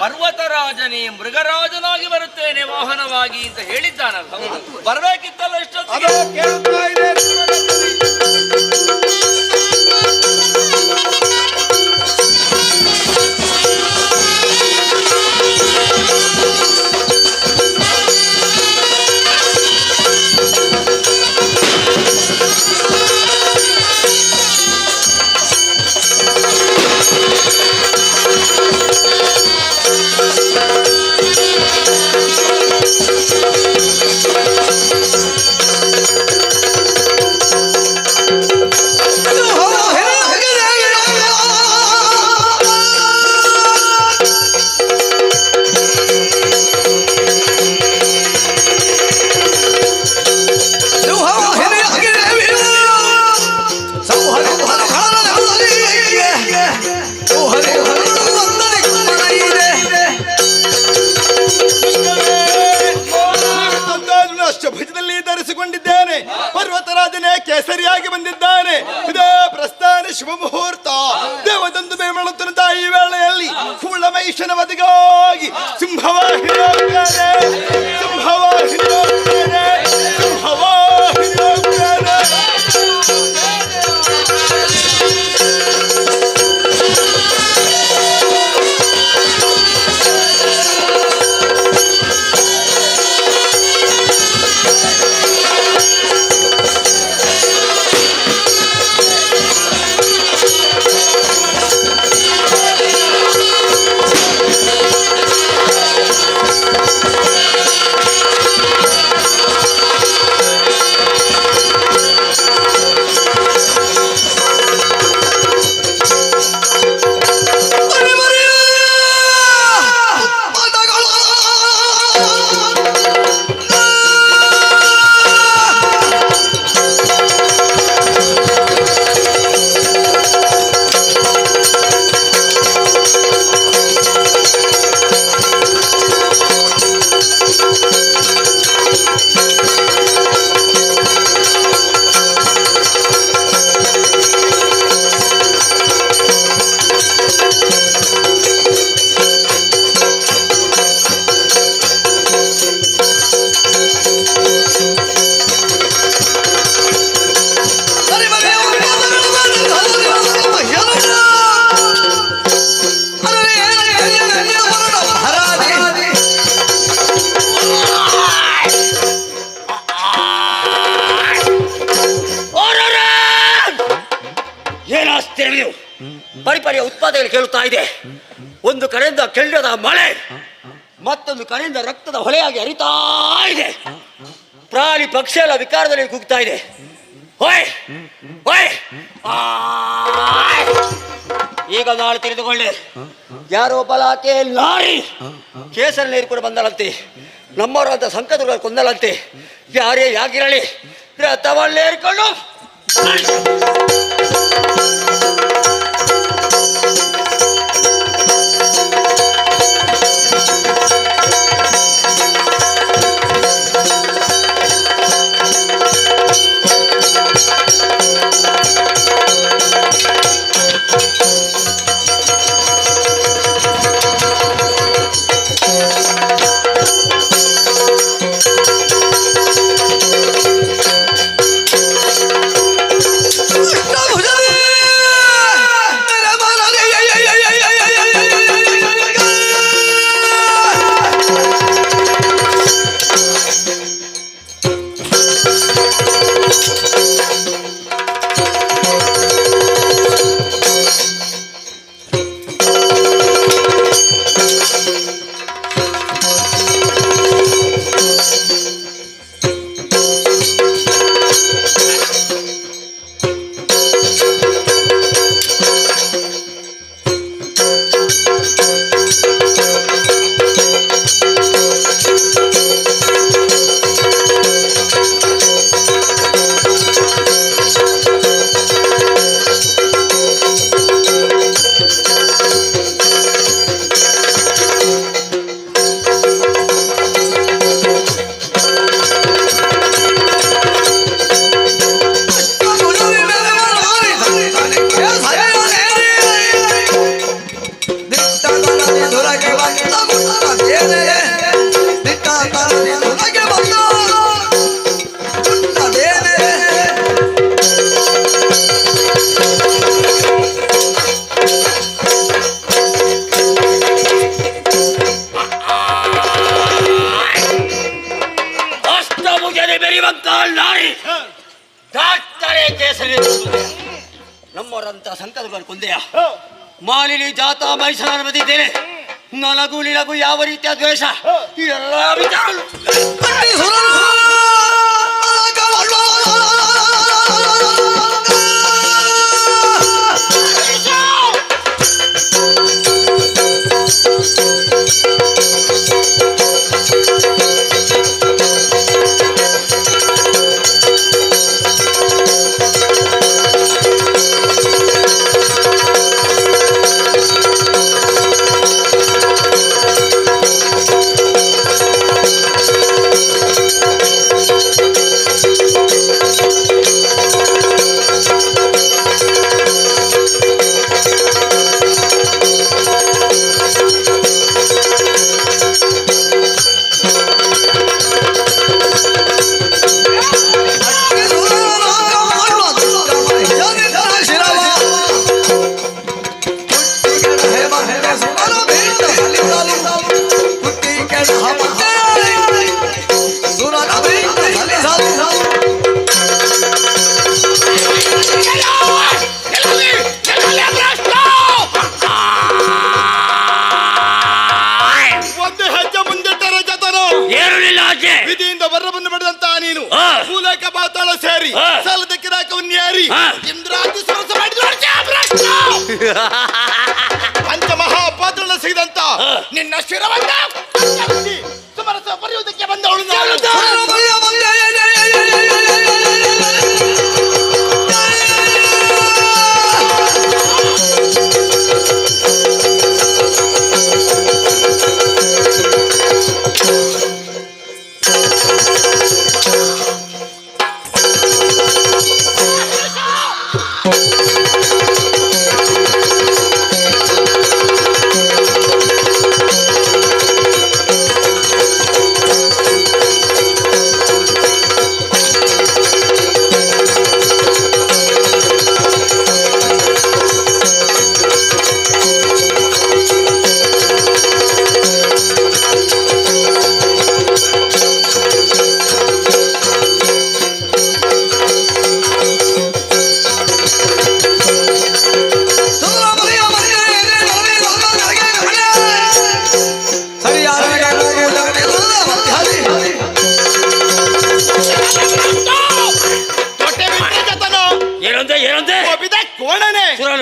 ಪರ್ವತರಾಜನೇ ಮೃಗರಾಜನಾಗಿ ಬರುತ್ತೇನೆ ವಾಹನವಾಗಿ ಅಂತ ಹೇಳಿದ್ದಾನಲ್ಲ, ಬರ್ಬೇಕಿತ್ತಲ್ಲ ಇಷ್ಟೊತ್ತಿಗೆ. ಕೇಳುತ್ತಾ ಇದೆ ಭುಜದಲ್ಲಿ ಧರಿಸಿಕೊಂಡಿದ್ದೇನೆ. ಪರ್ವತರಾಜನೇ ಕೇಸರಿಯಾಗಿ ಬಂದಿದ್ದಾನೆ. ಇದೇ ಪ್ರಸ್ಥಾನ ಶುಭ ಮುಹೂರ್ತ. ದೇವದೊಂದು ಬೇಮಳುತ್ತಿರುತ್ತ ಈ ವೇಳೆಯಲ್ಲಿ ಕುಳಮೈಷನ ವಧಿಗಾಗಿ ಸಿಂಹವಾಹಿನಿ ಪರಿಪರಿಯ ಉತ್ಪಾದನೆ ಕೇಳುತ್ತಾ ಇದೆ. ಒಂದು ಕಡೆಯಿಂದ ಕೆಳ್ಳದ ಮಳೆ, ಮತ್ತೊಂದು ಕಡೆಯಿಂದ ರಕ್ತದ ಹೊಳೆಯಾಗಿ ಹರಿತಾ ಇದೆ. ಪ್ರಾಣಿ ಪಕ್ಷಿ ಎಲ್ಲ ವಿಕಾರದಲ್ಲಿ ಕುಗ್ತಾ ಇದೆ. ಹೋಯ್ ಹೋಯ್ ಈಗ ನಾಳೆ ತಿಳಿದುಕೊಳ್ಳಿ, ಯಾರೋ ಬಲಾಕೆ ಲಾರಿ ಕೇಸರ ನೀರು ಕೂಡ ಬಂದಳಂತೆ. ನಮ್ಮವರಂತ ಸಂಕಟಗಳು ಕೊಂದಲಂತೆ. ಯಾರೇ ಯಾಗಿರಲಿ ರಥವನ್ನೇರಿಕೊಂಡು ಡಾಕ್ಟರೇ ಕೇಸರಿ ನಮ್ಮವರಂತ ಸಂಕಲ್ಪಗಳು ಕೊಂದೆಯ ಮಾಲಿನಿ ಜಾತ ಮೈಸೂರು ಬಂದಿದ್ದೇನೆ. ನನಗೂ ನಿನಗೂ ಯಾವ ರೀತಿಯ ದ್ವೇಷ ಎಲ್ಲ ವಿಚಾರ ವಿಧಿಯಿಂದ ಬರಬಂದು ಬಿಡದಂತ ನೀನು ಮೂಲಕ ಪಾತಾಳ ಸೇರಿ ಸಾಲದಕ್ಕೆ ರಾಕವನ್ನು ಏರಿ ಇಂದ್ರಾದಿ ಸರಸ ಮಾಡಿ ಪಂಚಮಹಾಪಾತ್ರನ ಸಿಗದಂತ ನಿನ್ನ ಶಿರವನ್ನ ಸುಮರಸ ಬರೆಯುವುದಕ್ಕೆ ಬಂದವಳು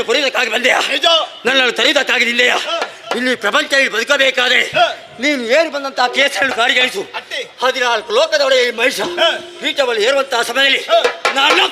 ಪುರಿದಕ್ಕಾಗಿ ಬಂದೆಯಾ? ನನ್ನನ್ನು ತರಿದಕ್ಕಾಗಿ ನಿಂದೆಯಾ? ಇಲ್ಲಿ ಪ್ರಪಂಚ ಬದುಕಬೇಕಾದ್ರೆ ನೀನು ಏರಿ ಬಂದಂತಹ ಕೇಸನ್ನು ಕಾಡಿಗಳಿಸು. 14 ಲೋಕದೊಳಗೆ ಈ ಮಹಿಷ ಪೀಠಬಳಿ ಏರುವಂತಹ ಸಮಯದಲ್ಲಿ ನಾನು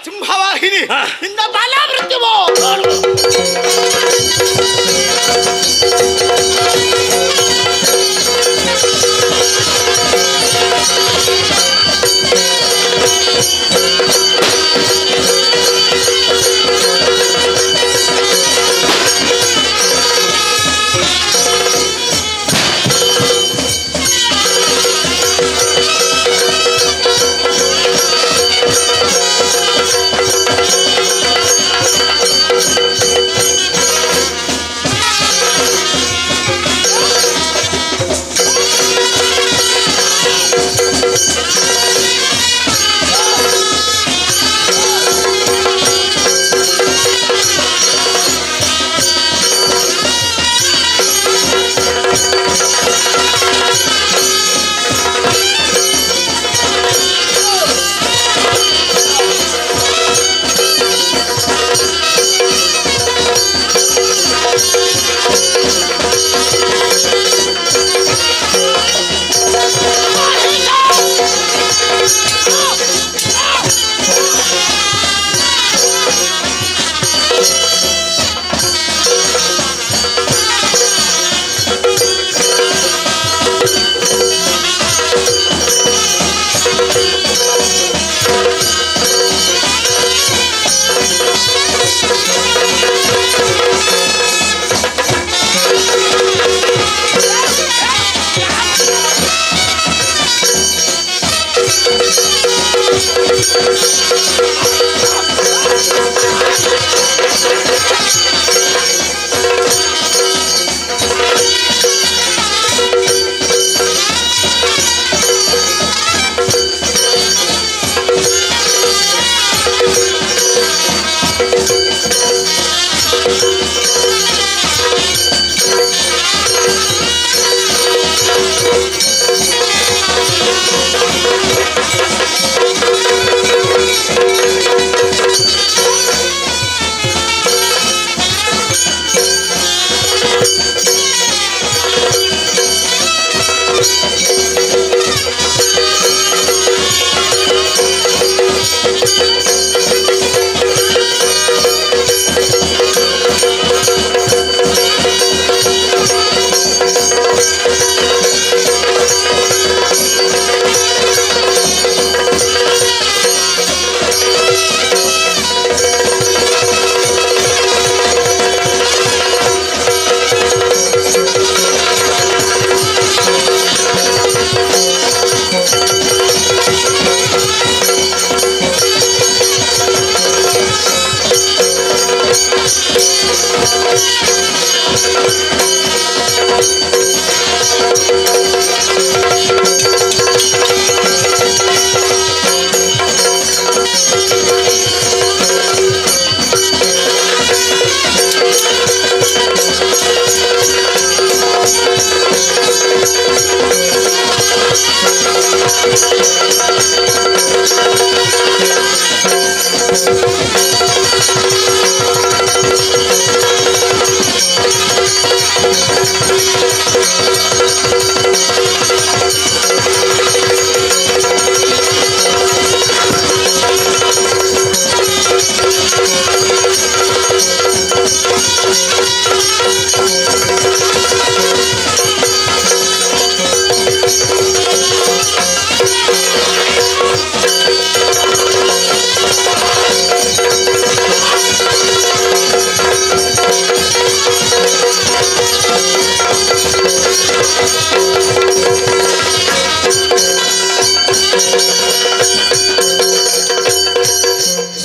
ಸಿಂಹವಾಹಿನಿ ಇಂದ ಬಾಲ ಮೃತ್ಯುವೋ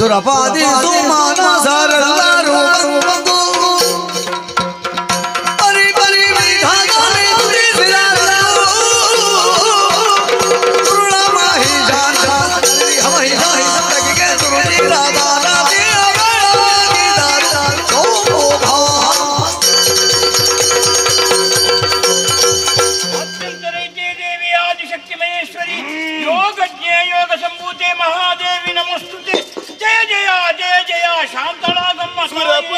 ಸುರಪಾದಿ ಸುಮಾನ ಸರಳರು ಬಂದು ಬರಿ ಬರಿ ವಿಧಾನದಲ್ಲಿ ನುಡಿಸಿದರು. ಸುರುಳ ಮಹಿಷಾನ ಮಹಿಷಾನಿಗೆ ಸುರುಳಿರಾದ ಯೋಗ ಸಂಭೂತೆ ಮಹಾದೇವಿ ನಮಸ್ತುತೆ. ಜಯ ಜಯ ಜಯ ಜಯ ಶಾಂತಳಾಗಮ್ಮ ಸುರಪ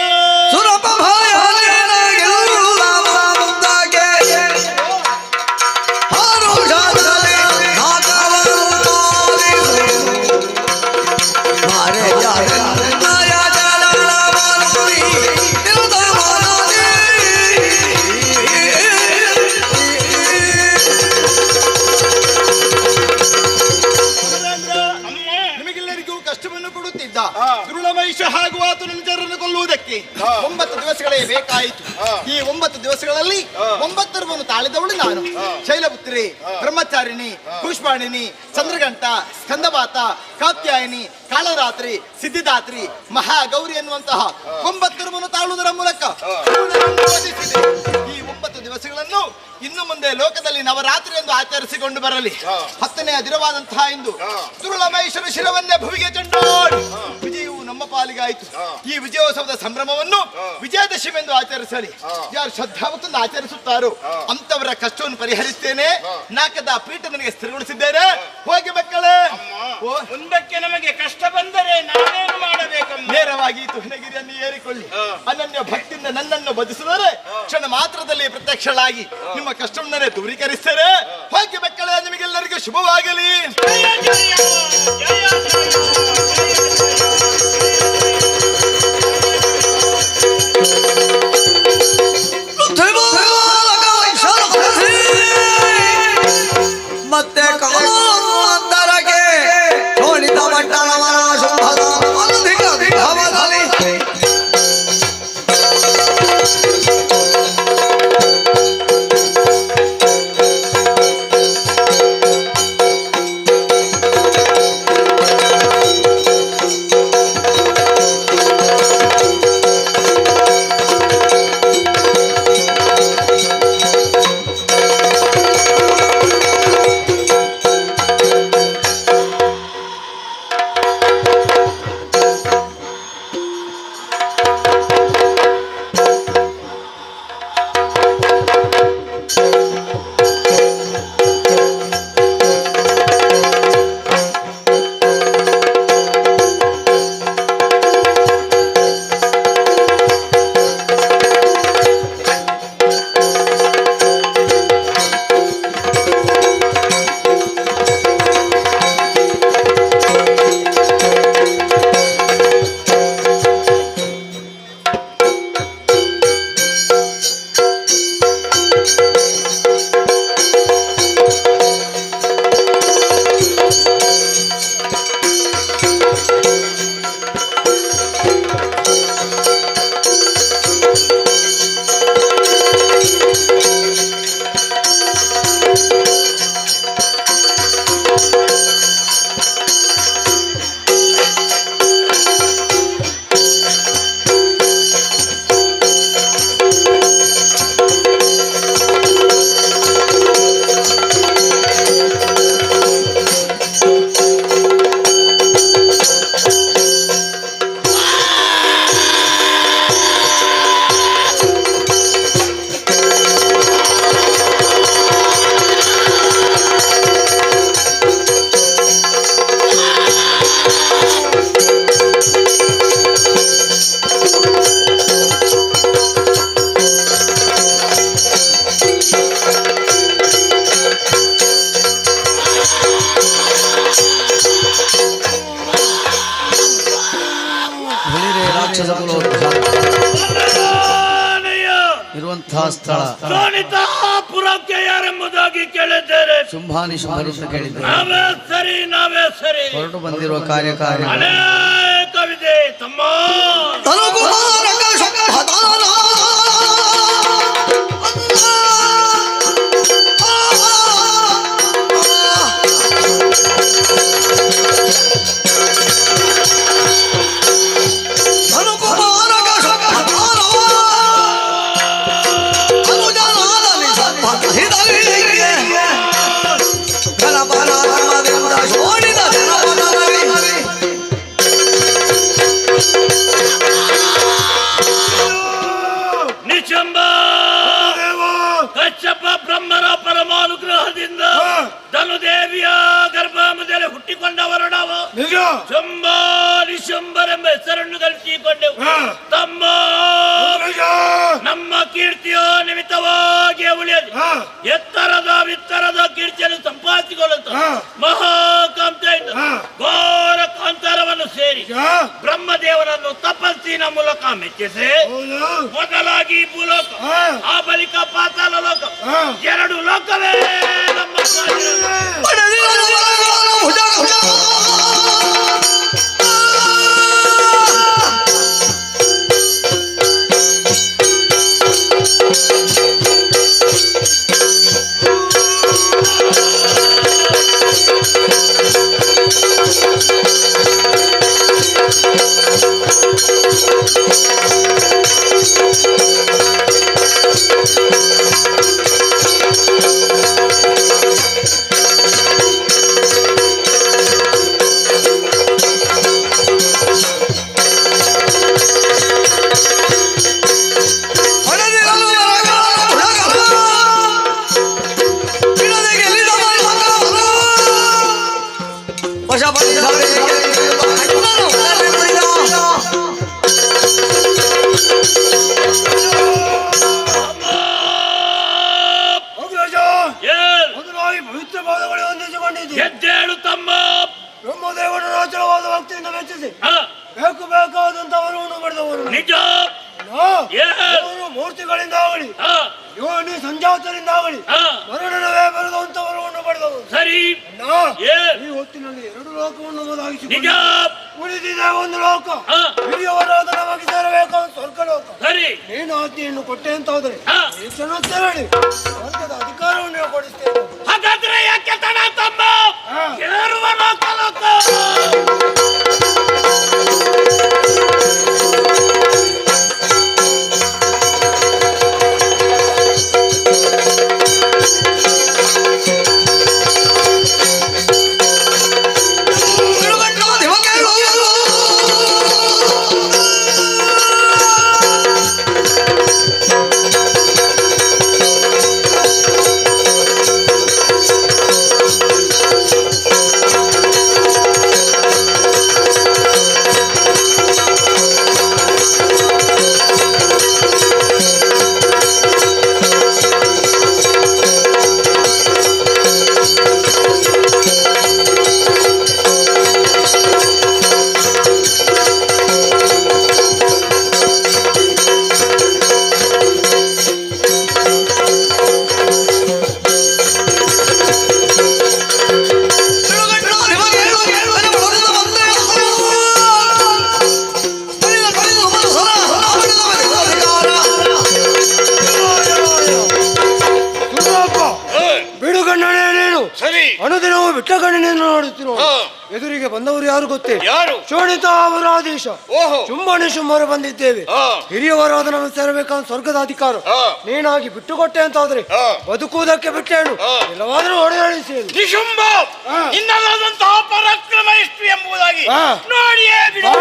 ದುರುಳಮಹಿಷ ಹಾಗೂ ಆತನ ಜನರನ್ನು ಕೊಲ್ಲುವುದಕ್ಕೆ 9 ದಿವಸಗಳೇ ಬೇಕಾಯಿತು. ಈ 9 ದಿವಸಗಳಲ್ಲಿ 9 ತಾಳಿದವಳು ನಾನು. ಶೈಲಪುತ್ರಿ, ಬ್ರಹ್ಮಚಾರಿಣಿ, ಕೂಷ್ಮಾಣಿನಿ, ಚಂದ್ರಗಂಟ, ಸ್ಕಂದಮಾತ, ಕಾತ್ಯಾಯಿನಿ, ಕಾಳರಾತ್ರಿ, ಸಿದ್ಧಿದಾತ್ರಿ, ಮಹಾಗೌರಿ ಎನ್ನುವಂತಹ 9 ತಾಳುವುದರ ಮೂಲಕ ಈ 9 ದಿವಸಗಳನ್ನು ಇನ್ನು ಮುಂದೆ ಲೋಕದಲ್ಲಿ ನವರಾತ್ರಿ ಎಂದು ಆಚರಿಸಿಕೊಂಡು ಬರಲಿ. 10ನೇ ದಿನವಾದಂತಹ ಇಂದು ದುರುಳಮಹಿಷನ ಶಿರವನ್ನೇ ಭುವಿಗೆ ಚೆಂಡಾಡಿ ವಿಜಯವು ನಮ್ಮ ಪಾಲಿಗಾಯಿತು. ಈ ವಿಜಯೋತ್ಸವದ ಸಂಭ್ರಮವನ್ನು ವಿಜಯದಶಮಿ ಎಂದು ಆಚರಿಸಲಿ. ಯಾರು ಶ್ರದ್ಧಾವತ್ತನ್ನು ಆಚರಿಸುತ್ತಾರೋ ಅಂತವರ ಕಷ್ಟವನ್ನು ಪರಿಹರಿಸ್ತೇನೆ. ನಾಕದ ಪೀಠ ನನಗೆ ಸ್ಥಿರಗೊಳಿಸಿದ್ದೇನೆ. ಹೋಗಿ ಮಕ್ಕಳೇ, ಮುಂದಕ್ಕೆ ನಮಗೆ ಕಷ್ಟ ಬಂದರೆ ನಾವೇನು ಮಾಡಬೇಕು? ನೇರವಾಗಿ ತುಹಿನಗಿರಿಯನ್ನು ಏರಿಕೊಳ್ಳಿ. ಅನನ್ಯ ಭಕ್ತಿಯಿಂದ ನನ್ನನ್ನು ಬದಿಸಿದರೆ ಕ್ಷಣ ಮಾತ್ರದಲ್ಲಿ ಪ್ರತ್ಯಕ್ಷಳಾಗಿ ನಿಮ್ಮ ಕಷ್ಟವನ್ನೇ ದೂರೀಕರಿಸ್ತಾರೆ. ಹೋಗಿ ಮಕ್ಕಳೇ, ನಿಮಗೆಲ್ಲರಿಗೂ ಶುಭವಾಗಲಿ. ಮತ್ತೆ ಕಾಲಾಂತರಕ್ಕೆ ಶೋಣಿತ ಮಟ್ಟಣವನ ಶುಭದ ಅನಧಿಕ ವಿಭವದಲ್ಲಿ ಇರುವಂತಹ ಸ್ಥಳ ಪುರಕ್ಕೆ ಯಾರೆಂಬುದಾಗಿ ಕೇಳಿದ್ದೇನೆ. ಶುಂಭಾನಿ ಶುಂಭರು ಅಂತ ಕೇಳಿದ್ದೇವೆ. ನಾವೇ ಸರಿ ಹೊರಟು ಬಂದಿರುವ ಕಾರ್ಯಕಾರಿ ಅನೇಕವಿದೆ ತಮ್ಮ. ಶಂಭ ನಿಶಂಬರೆಂಬ ಹೆಸರನ್ನು ಗಳಿಸಿಕೊಂಡೆವು. ತಮ್ಮ ನಮ್ಮ ಕೀರ್ತಿಯ ನಿಮಿತ್ತವಾಗಿ ಉಳಿಯದು ಎತ್ತರದ ವಿತ್ತರದ ಕೀರ್ತಿಯನ್ನು ಸಂಪಾದಿಸಿಕೊಳ್ಳುತ್ತ ಮಹಾಕಾಂತೆಯಿಂದ ಘೋರ ಕಾಂತಾರವನ್ನು ಸೇರಿ ಬ್ರಹ್ಮದೇವರನ್ನು ತಪಸ್ಸಿನ ಮೂಲಕ ಮೆಚ್ಚಿಸಿ ಮೊದಲಾಗಿ ಭೂಲೋಕ ಆ ಬಳಿಕ ಪಾತಾಳ ಲೋಕ ಎರಡು ಲೋಕವೇ ನಮ್ಮ ಎದ್ದೇಳು ತಮ್ಮ. ಬ್ರಹ್ಮದೇವನ ನಾಚರವಾದ ಭಕ್ತಿಯಿಂದ ಮೆಚ್ಚಿಸಿ ಬೇಕು ಬೇಕಾದಂತವರನ್ನು ಪಡೆದವರು ನಿಜ. ಮೂರ್ತಿಗಳಿಂದ ಆಗಲಿ ಯೋನಿ ಸಂಜಾತರಿಂದ ಆಗಲಿ ಮರಣವೇ ಬರೆದಂತವರನ್ನು ಪಡೆದವರು. ಸರಿ, ಈ ಹೊತ್ತಿನಲ್ಲಿ ಎರಡು ಲೋಕವನ್ನು ಮೊದಲಾಗಿಸಿ ನಿಜ. ಉಳಿದಿದೆ ಒಂದು ಲೋಕ, ಹಿರಿಯವರಾದ ನಮಗೆ ಸೇರಬೇಕಾದ ಸ್ವರ್ಗ ಲೋಕ. ಸರಿ, ನೀನು ಆಜ್ಞೆಯನ್ನು ಕೊಟ್ಟೆ ಅಂತಾದ್ರೆ ಈ ಕ್ಷಣ ತೆರಳಿ ಸ್ವರ್ಗದ ಅಧಿಕಾರವನ್ನು ಕೊಡಿಸ್ತೇನೆ. ಹಾಗಾದ್ರೆ ಯಾಕೆ ತಡ ತಮ್ಮ? ಏರುವ ಲೋಕ ಲೋಕ ಅನುದಿನವೂ ಬಿಟ್ಟ ಕಣ್ಣಿನಿಂದ ನೋಡುತ್ತಿರುವ ಎದುರಿಗೆ ಬಂದವರು ಯಾರು ಗೊತ್ತೇ? ಯಾರು? ಶೋಣಿತ ಅವರ ಆದೇಶ. ಚುಂಬನೆ ಶುಂಭರು ಬಂದಿದ್ದೇವೆ. ಹಿರಿಯವರಾದ ನಮಗೆ ಸೇರಬೇಕಾದ ಸ್ವರ್ಗದ ಅಧಿಕಾರ ನೀನಾಗಿ ಬಿಟ್ಟುಕೊಟ್ಟೆ ಅಂತಾದ್ರೆ ಬದುಕುವುದಕ್ಕೆ ಬಿಟ್ಟೇನು, ಎಲ್ಲವಾದರೂ ಹೊಡೆದಾಡಿಸಿ. ನಿಶುಂಭ ಇನ್ನದಾದಂತಹ ಪರಾಕ್ರಮ ಎಷ್ಟು ಎಂಬುದಾಗಿ ನೋಡಿಯೇ ಬಿಡು.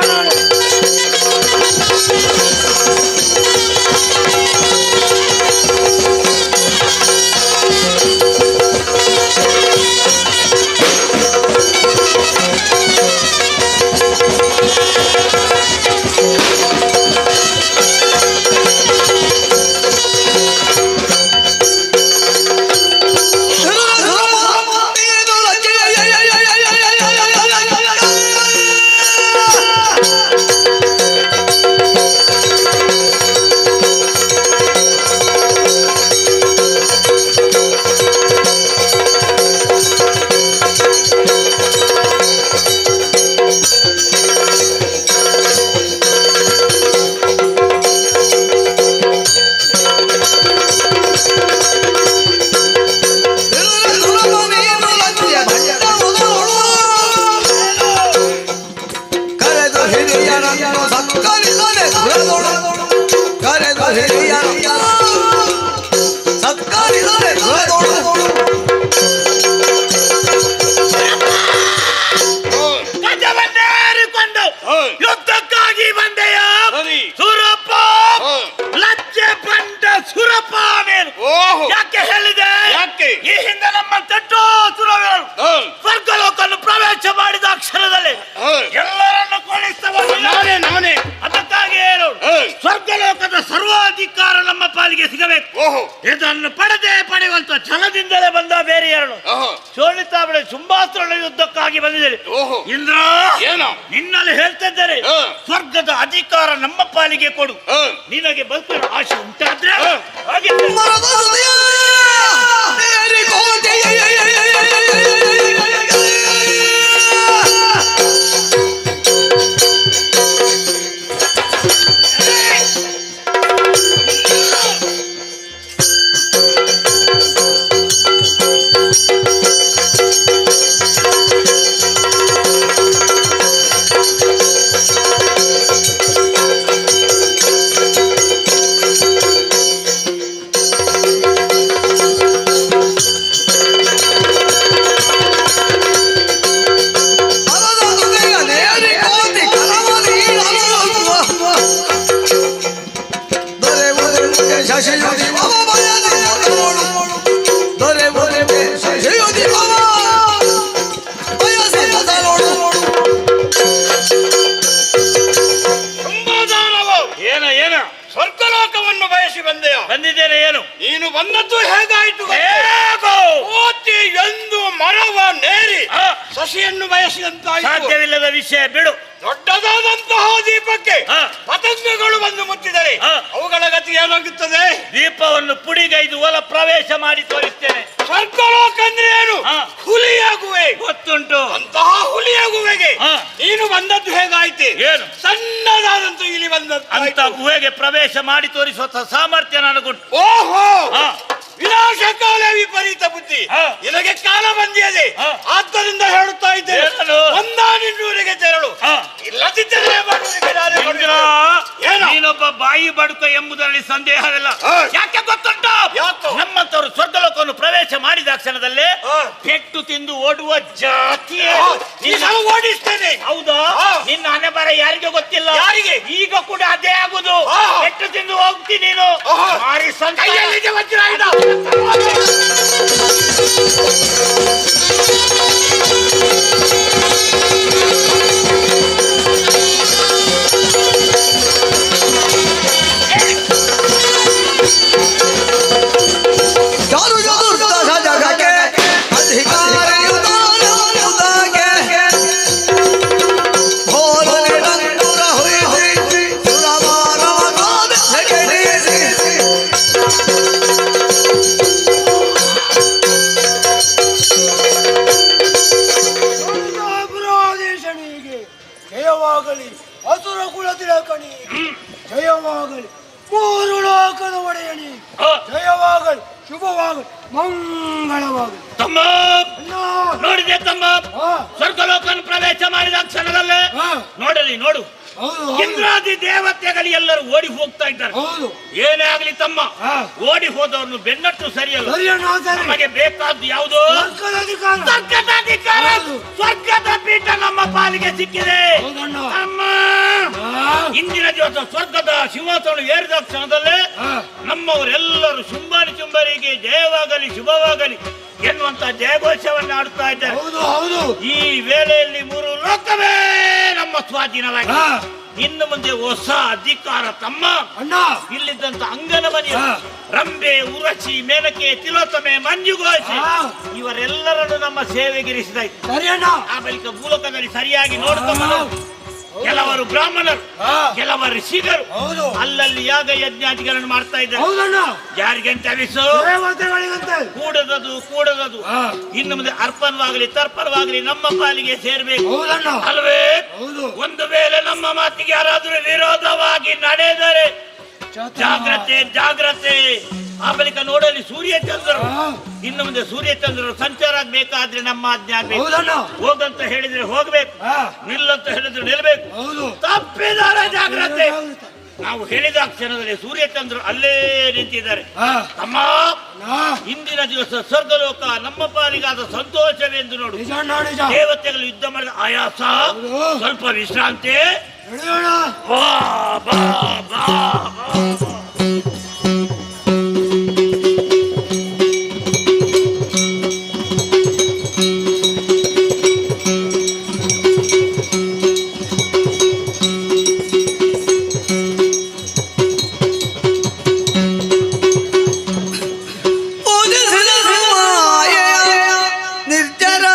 ಯುದ್ಧಕ್ಕಾಗಿ ಬಂದೆಯ ಸುರಪ್ಪ ಲಜ್ಜೆ ಬಂದ ಸುರಪ್ಪ ನೀನು ಯಾಕೆ ಹೇಳಿದೆ? ಈ ಹಿಂದೆ ನಮ್ಮ ತಟ್ಟೋ ಸುರವೇಳು ಸ್ವರ್ಗಲೋಕನ್ನು ಪ್ರವೇಶ ಮಾಡಿದ ಅಕ್ಷರದಲ್ಲಿ ಅವಳ ಶುಂಭಾಸ್ತ್ರ ಯುದ್ಧಕ್ಕಾಗಿ ಬಂದಿದ್ದೇನೆ. ಇಂದ್ರ ಏನೋ ನಿನ್ನಲ್ಲಿ ಹೇಳ್ತಾ ಇದ್ದಾರೆ, ಸ್ವರ್ಗದ ಅಧಿಕಾರ ನಮ್ಮ ಪಾಲಿಗೆ ಕೊಡು. ನಿನಗೆ ಬದುಕಿನ ಆಶೆ ಉಂಟಾದ್ರೆ ಹಾಗೆ ಸ್ವರ್ಗಲೋಕವನ್ನು ಬಯಸಿ ಬಂದಿದ್ದೇನೆ. ಏನು ನೀನು ಬಂದದ್ದು ಹೇಗಾಯ್ತು? ಕೋತಿ ಎಂದು ಮರವ ನೇರಿ ಸಸಿಯನ್ನು ಬಯಸಿದಂತಾಯ್ತು. ಸಾಧ್ಯವಿಲ್ಲದ ವಿಷಯ ಬಿಡು. ದೊಡ್ಡದಾದಂತಹ ದೀಪಕ್ಕೆ ಪತಂಗಗಳು ಬಂದು ಮುಟ್ಟಿದರೆ ಅವುಗಳ ಗತಿ ಏನಾಗುತ್ತದೆ? ದೀಪವನ್ನು ಪುಡಿಗೈದು ಒಲ ಪ್ರವೇಶ ಮಾಡಿ ತೋರಿಸ್ತೇನೆ. ಸ್ವರ್ಗಲೋಕ ಅಂದ್ರೆ ಏನು? ಹುಲಿಯಾಗುವೆ. ಗೊತ್ತುಂಟು. ಅಂತಹ ಹುಲಿಯಾಗುವೆಗೆ ನೀನು ಬಂದದ್ದು ಹೇಗಾಯ್ತು? ಏನು ಸಣ್ಣದಾದಂತೂ ಇಲ್ಲಿ ಬಂದದ್ದು ಅಂತ ಗುಹೆಗೆ ಪ್ರವೇಶ ಮಾಡಿ ತೋರಿಸುವ ಸಾಮರ್ಥ್ಯ ನನಗುಂಟು. ಓಹೋ, ವಿನಾಶ ಕಾಲ ವಿಪರೀತ ಬುದ್ಧಿ. ನಿನಗೆ ಕಾಲ ಬಂದಿದೆ, ಆದ್ದರಿಂದ ಹೇಳುತ್ತಾ ಇದ್ದೇನೆ, ಒಂದಾನಿನ್ನೂರಿಗೆ ತೆರಳು. ಇಲ್ಲದಿದ್ದರೆ ನೀನೊಬ್ಬ ಬಾಯಿ ಬಡುಕ ಎಂಬುದರಲ್ಲಿ ಸಂದೇಹವಿಲ್ಲ. ಯಾಕೆ ಗೊತ್ತುಂಟು? ನಮ್ಮಂತವರು ಸ್ವರ್ಗಲೋಕವನ್ನು ಪ್ರವೇಶ ಮಾಡಿದ ಕ್ಷಣದಲ್ಲೇ ಪೆಟ್ಟು ತಿಂದು ಓಡುವ ಜಾತಿಯೇ. ಓಡಿಸ್ತೇನೆ. ಹೌದಾ? ನಿನ್ನ ಹಣೆ ಬರ ಯಾರಿಗೆ ಗೊತ್ತಿಲ್ಲ. ಯಾರಿಗೆ? ಈಗ ಕೂಡ ಅದೇ ಆಗುದು. ಪೆಟ್ಟು ತಿಂದು ಹೋಗ್ತೀನಿ ನೀನು. ಮಾರಿ ಕೈಯಲ್ಲಿ ವಜ್ರ ಆಯ್ತಾ? ಜಯವಾಗಲಿ ಅಸುರ ಕುಲತಿಲಕಣಿ, ಜಯವಾಗಲಿ ಮೂರು ಲೋಕದ ಒಡೆಯಣಿ, ಜಯವಾಗಲಿ, ಶುಭವಾಗಲಿ, ಮಂಗಳವಾಗಲಿ. ತಮ್ಮ ನೋಡಿದೆ ತಮ್ಮ, ಸ್ವರ್ಗಲೋಕವನ್ನು ಪ್ರವೇಶ ಮಾಡಿದ ಕ್ಷಣದಲ್ಲೇ ನೋಡು ಇಂದ್ರಾದಿ ದೇವತೆಗಳು ಎಲ್ಲರೂ ಓಡಿ ಹೋಗ್ತಾ ಇದ್ದಾರೆ. ಏನೇ ಆಗ್ಲಿ ತಮ್ಮ, ಓಡಿ ಹೋದವರನ್ನು ಬೆನ್ನಟ್ಟು ಸರಿಯಲ್ಲ. ನಮಗೆ ಬೇಕಾದ್ದು ಯಾವುದು? ಸ್ವರ್ಗದ ಅಧಿಕಾರ, ಸ್ವರ್ಗದ ಪೀಠ ನಮ್ಮ ಪಾಲಿಗೆ ಸಿಕ್ಕಿದೆ. ತಮ್ಮ ಇಂದಿನ ದಿವಸ ಸ್ವರ್ಗದ ಸಿಂಹಾಸನ ಏರಿದ ಕ್ಷಣದಲ್ಲೇ ನಮ್ಮವರೆಲ್ಲರೂ ಶುಂಭಾರಿ ಚುಂಬರಿಗೆ ಜಯವಾಗಲಿ ಶುಭವಾಗಲಿ ಎನ್ನುವಂತ ಜಯಘೋಷವನ್ನು ಆಡುತ್ತಾ ಇದ್ದಾರೆ. ಈ ವೇಳೆಯಲ್ಲಿ ಮೂರು ಲೋಕವೇ ನಮ್ಮ ಸ್ವಾಧೀನವಾಗಿದೆ. ಇನ್ನು ಮುಂದೆ ಹೊಸ ಅಧಿಕಾರ ತಮ್ಮ. ಇಲ್ಲಿದ್ದಂತ ಅಂಗನ ಮನೆಯ ರಂಬೆ, ಉರಚಿ, ಮೇನಕೆ, ತಿಲೋತ್ತಮೆ, ಮಂಜುಘೋಷಿ ಇವರೆಲ್ಲರನ್ನು ನಮ್ಮ ಸೇವೆಗಿರಿಸಿದಾಯ್ತು. ಆ ಬಳಿಕ ಭೂಲೋಕದಲ್ಲಿ ಸರಿಯಾಗಿ ನೋಡ್ಕೊಂಡು ಕೆಲವರು ಬ್ರಾಹ್ಮಣರು, ಕೆಲವರು ಋಷಿಗರು ಅಲ್ಲಲ್ಲಿ ಯಾಗ ಯಜ್ಞಾದಿಗಳನ್ನು ಮಾಡ್ತಾ ಇದ್ದಾರೆ. ಯಾರಿಗಂತ ಅವಿಸು ಕೂಡದದು ಇನ್ನು ಮುಂದೆ ಅರ್ಪಣವಾಗಲಿ ತರ್ಪಣವಾಗಲಿ ನಮ್ಮ ಪಾಲಿಗೆ ಸೇರ್ಬೇಕು ಅಲ್ವೇ? ಒಂದು ವೇಳೆ ನಮ್ಮ ಮಾತಿಗೆ ಯಾರಾದರೂ ವಿರೋಧವಾಗಿ ನಡೆದರೆ ಜಾಗ್ರತೆ. ಆ ಬಳಿಕ ನೋಡಲಿ ಸೂರ್ಯಚಂದ್ರರು, ಇನ್ನು ಮುಂದೆ ಸೂರ್ಯಚಂದ್ರರು ಸಂಚಾರ ಆಗ್ಬೇಕಾದ್ರೆ ನಮ್ಮ ಆಜ್ಞೆ ಆಗ್ಬೇಕು. ಹೋಗಂತ ಹೇಳಿದ್ರೆ ಹೋಗ್ಬೇಕು, ನಿಲ್ಲಂತ ಹೇಳಿದ್ರೆ ನಿಲ್ಬೇಕು. ತಪ್ಪಿದಾರ ಜಾಗ್ರತೆ. ನಾವು ಹೇಳಿದ ಕ್ಷಣದಲ್ಲಿ ಸೂರ್ಯಚಂದ್ರ ಅಲ್ಲೇ ನಿಂತಿದ್ದಾರೆ. ತಮ್ಮ ಇಂದಿನ ದಿವಸ ಸ್ವರ್ಗಲೋಕ ನಮ್ಮ ಪಾಲಿಗಾದ ಸಂತೋಷವೆಂದು ನೋಡು. ದೇವತೆಗಳು ಯುದ್ಧ ಮಾಡಿದ ಆಯಾಸ, ಸ್ವಲ್ಪ ವಿಶ್ರಾಂತಿ. ನಿರ್ಜರ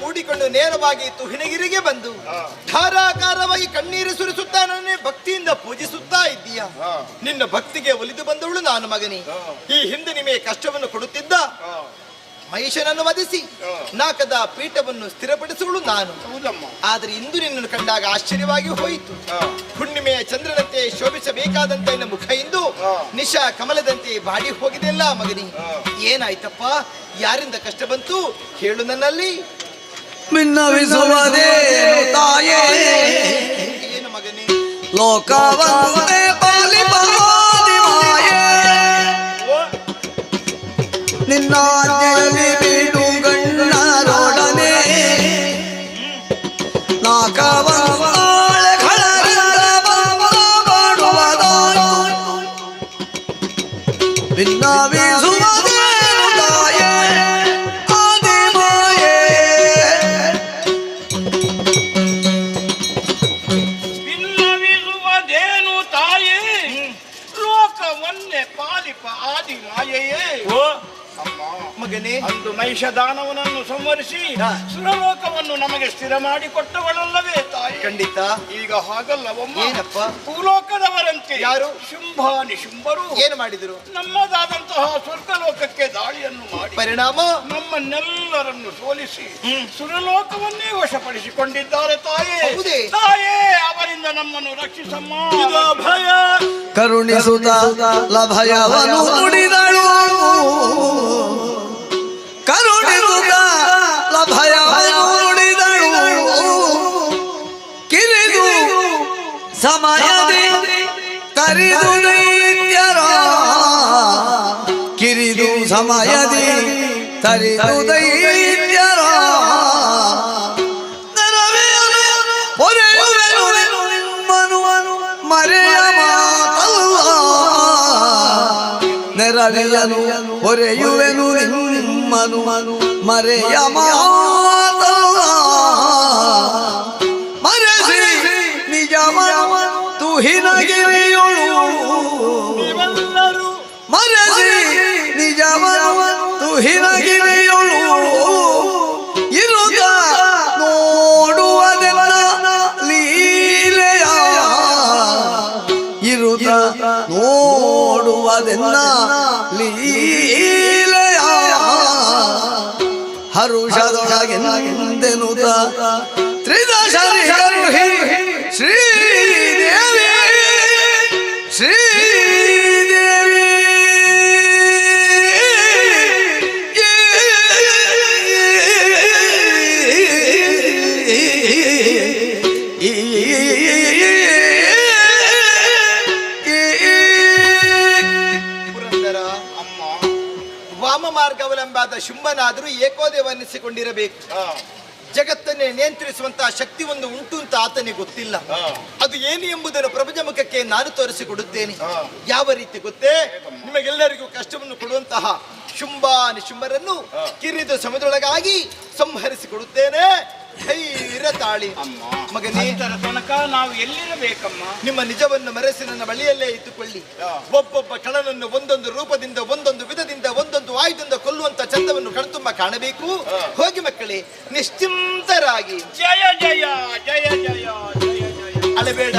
ಹೂಡಿಕೊಂಡು ನೇರವಾಗಿ ತುಹಿಣಗಿರಿಗೆ ಬಂದು ಧಾರಾಕಾರವಾಗಿ ಕಣ್ಣೀರು ಸುರಿಸುತ್ತಾ ನನ್ನೇ ಭಕ್ತಿಯಿಂದ ಪೂಜಿಸುತ್ತಾ ಇದ್ದೀಯ. ನಿನ್ನ ಭಕ್ತಿಗೆ ಒಲಿದು ಬಂದವಳು ನಾನು ಮಗನೇ. ಈ ಹಿಂದೆ ನಿಮಗೆ ಕಷ್ಟವನ್ನು ಕೊಡುತ್ತಿದ್ದ ಮಹಿಷನನ್ನು ವಧಿಸಿ ನಾಕದ ಪೀಠವನ್ನು ಸ್ಥಿರಪಡಿಸುವಳು ನಾನು. ಆದರೆ ಇಂದು ನಿನ್ನನ್ನು ಕಂಡಾಗ ಆಶ್ಚರ್ಯವಾಗಿ ಹೋಯಿತು. ಹುಣ್ಣಿಮೆಯ ಚಂದ್ರನಂತೆ ಶೋಭಿಸಬೇಕಾದಂತೆ ನಿನ್ನ ಮುಖ ಇಂದು ನಿಶಾ ಕಮಲದಂತೆ ಬಾಡಿ ಹೋಗಿದೆಯಲ್ಲ ಮಗನಿ. ಏನಾಯ್ತಪ್ಪ? ಯಾರಿಂದ ಕಷ್ಟ ಬಂತು ಹೇಳು ನನ್ನಲ್ಲಿ. ಭಿನ್ನವಿಸುವುದೇನು ತಾಯೇ ಏನು ಮಗನೇ? ಲೋಕವಂತೆ ಪಾಲಿಪಾದಿ ಮಾಯೇ ನಿನ್ನಾಜ್ಞೆಯಲ್ಲಿ ಬೀಡುಗಣ್ಣರೊಡನೆ ನಾಕವಂತಾಳೆ ಖಳರಿಂದ ಮಾಡುವುದಾಯಿತು. ಭಿನ್ನವಿಸುವುದೇನು ತಾಯೇ ಆದಿ ಮಾಯೇ. ಭಿನ್ನವಿರುವುದೇನು ತಾಯೇ ಲೋಕವನ್ನೇ ಪಾಲಿಪ ಆದಿ ಮಾಯೆಯೇ. ಮಗನೇ, ಅಂದು ಮಹಿಷದಾನವನನ್ನು ಸಂವರಿಸಿ ಸುರಲೋಕವನ್ನು ನಮಗೆ ಸ್ಥಿರ ಮಾಡಿಕೊಟ್ಟವಳಲ್ಲವೇ ತಾಯಿ? ಖಂಡಿತ. ಈಗ ಹಾಗಲ್ಲವಮ್ಮ. ಏನಪ್ಪ? ಭೂಲೋಕದವರಂತೆ ಯಾರು? ಶುಂಭ ನಿಶುಂಭರು ಏನು ಮಾಡಿದರು? ನಮ್ಮದಾದಂತಹ ಸ್ವರ್ಗಲೋಕಕ್ಕೆ ದಾಳಿಯನ್ನು ಮಾಡಿ ಪರಿಣಾಮ ನಮ್ಮನ್ನೆಲ್ಲರನ್ನು ಸೋಲಿಸಿ ಸುರಲೋಕವನ್ನೇ ವಶಪಡಿಸಿಕೊಂಡಿದ್ದಾರೆ ತಾಯೇ. ಹೌದೇ? ತಾಯೇ, ಅವರಿಂದ ನಮ್ಮನ್ನು ರಕ್ಷಿಸಮ್ಮ. ಭಯ ಕರುಣಿಸುತ್ತ ಲಭಯವನ್ನು ನುಡಿದಳು. ಕರುಣಿಸುತ್ತ ಲಭಯವನ್ನು ನುಡಿದಳು. ಕಿರಿದು ಸಮಯದಿ ಕರಿದು ದೈತ್ಯರ ಕಿರಿದು ಸಮಯದಿ ತರಿದು ದೈತ್ಯರ ಹೊರೆಯುವೆನು ನಿಮ್ಮನು ಮರೆಯ ಮಾತಲ್ಲ. ನೆರಳಿಯನು ಹೊರೆಯುವೆನು ನಿಮ್ಮನು ಮರೆಯ ಮಾತಲ್ಲ. ಮರೆಸಿ ನಿಜವನು ತುಹಿನಗಿರಿಯುಳು. ಮರೆಸಿ ನಿಜವನು ತುಹಿನಗಿರಿಯುಳು. ಇರುತ್ತ ನೋಡುವುದೆಲ್ಲ ಲೀಲೆಯ. ಇರುತ್ತ ನೋಡುವುದೆಲ್ಲ ಲೀಲೆಯ. ಹರುಷದೊಳಗೆಂದೆನುತ ತ್ರಿದಶರಿಹರು ಶ್ರೀದೇವಿ ಶ್ರೀದೇವಿ ಪುರಂದರ, ಅಮ್ಮ, ವಾಮ ಮಾರ್ಗವಲಂಬಾದ ಶುಂಭನಾದರೂ ಏಕೋದೇವನ್ನಿಸಿಕೊಂಡಿರಬೇಕು. ಜಗತ್ತನ್ನೇ ನಿಯಂತ್ರಿಸುವಂತಹ ಶಕ್ತಿ ಒಂದು ಉಂಟು ಅಂತ ಆತನಿಗೆ ಗೊತ್ತಿಲ್ಲ. ಅದು ಏನು ಎಂಬುದನ್ನು ಪ್ರಪಂಚ ಮುಖಕ್ಕೆ ನಾನು ತೋರಿಸಿಕೊಡುತ್ತೇನೆ. ಯಾವ ರೀತಿ ಗೊತ್ತೇ? ನಿಮಗೆಲ್ಲರಿಗೂ ಕಷ್ಟವನ್ನು ಕೊಡುವಂತಹ ಶುಂಭ ನಿಶುಂಭರನ್ನು ಕಿರಿದು ಸಮುದ್ರೊಳಗಾಗಿ ಸಂಹರಿಸಿಕೊಡುತ್ತೇನೆ. ಧೈರ್ಯ ತಾಳಿ ಮಗನೇ. ತನಕ ನಾವು ಎಲ್ಲಿರಬೇಕಮ್ಮ? ನಿಮ್ಮ ನಿಜವನ್ನು ಮರೆಸಿ ನನ್ನ ಬಳಿಯಲ್ಲೇ ಇಟ್ಟುಕೊಳ್ಳಿ. ಒಬ್ಬೊಬ್ಬ ಕಳನನ್ನು ಒಂದೊಂದು ರೂಪದಿಂದ, ಒಂದೊಂದು ವಿಧದಿಂದ, ಒಂದೊಂದು ಆಯುಧದಿಂದ ಕೊಲ್ಲುವಂತ ಚಂದವನ್ನು ಕಣ್ತುಂಬ ಕಾಣಬೇಕು. ಹೋಗಿ ಮಕ್ಕಳೇ, ನಿಶ್ಚಿಂತರಾಗಿ. ಜಯ ಜಯ ಜಯ ಜಯ ಜಯ ಜಯ. ಅಳಬೇಡ.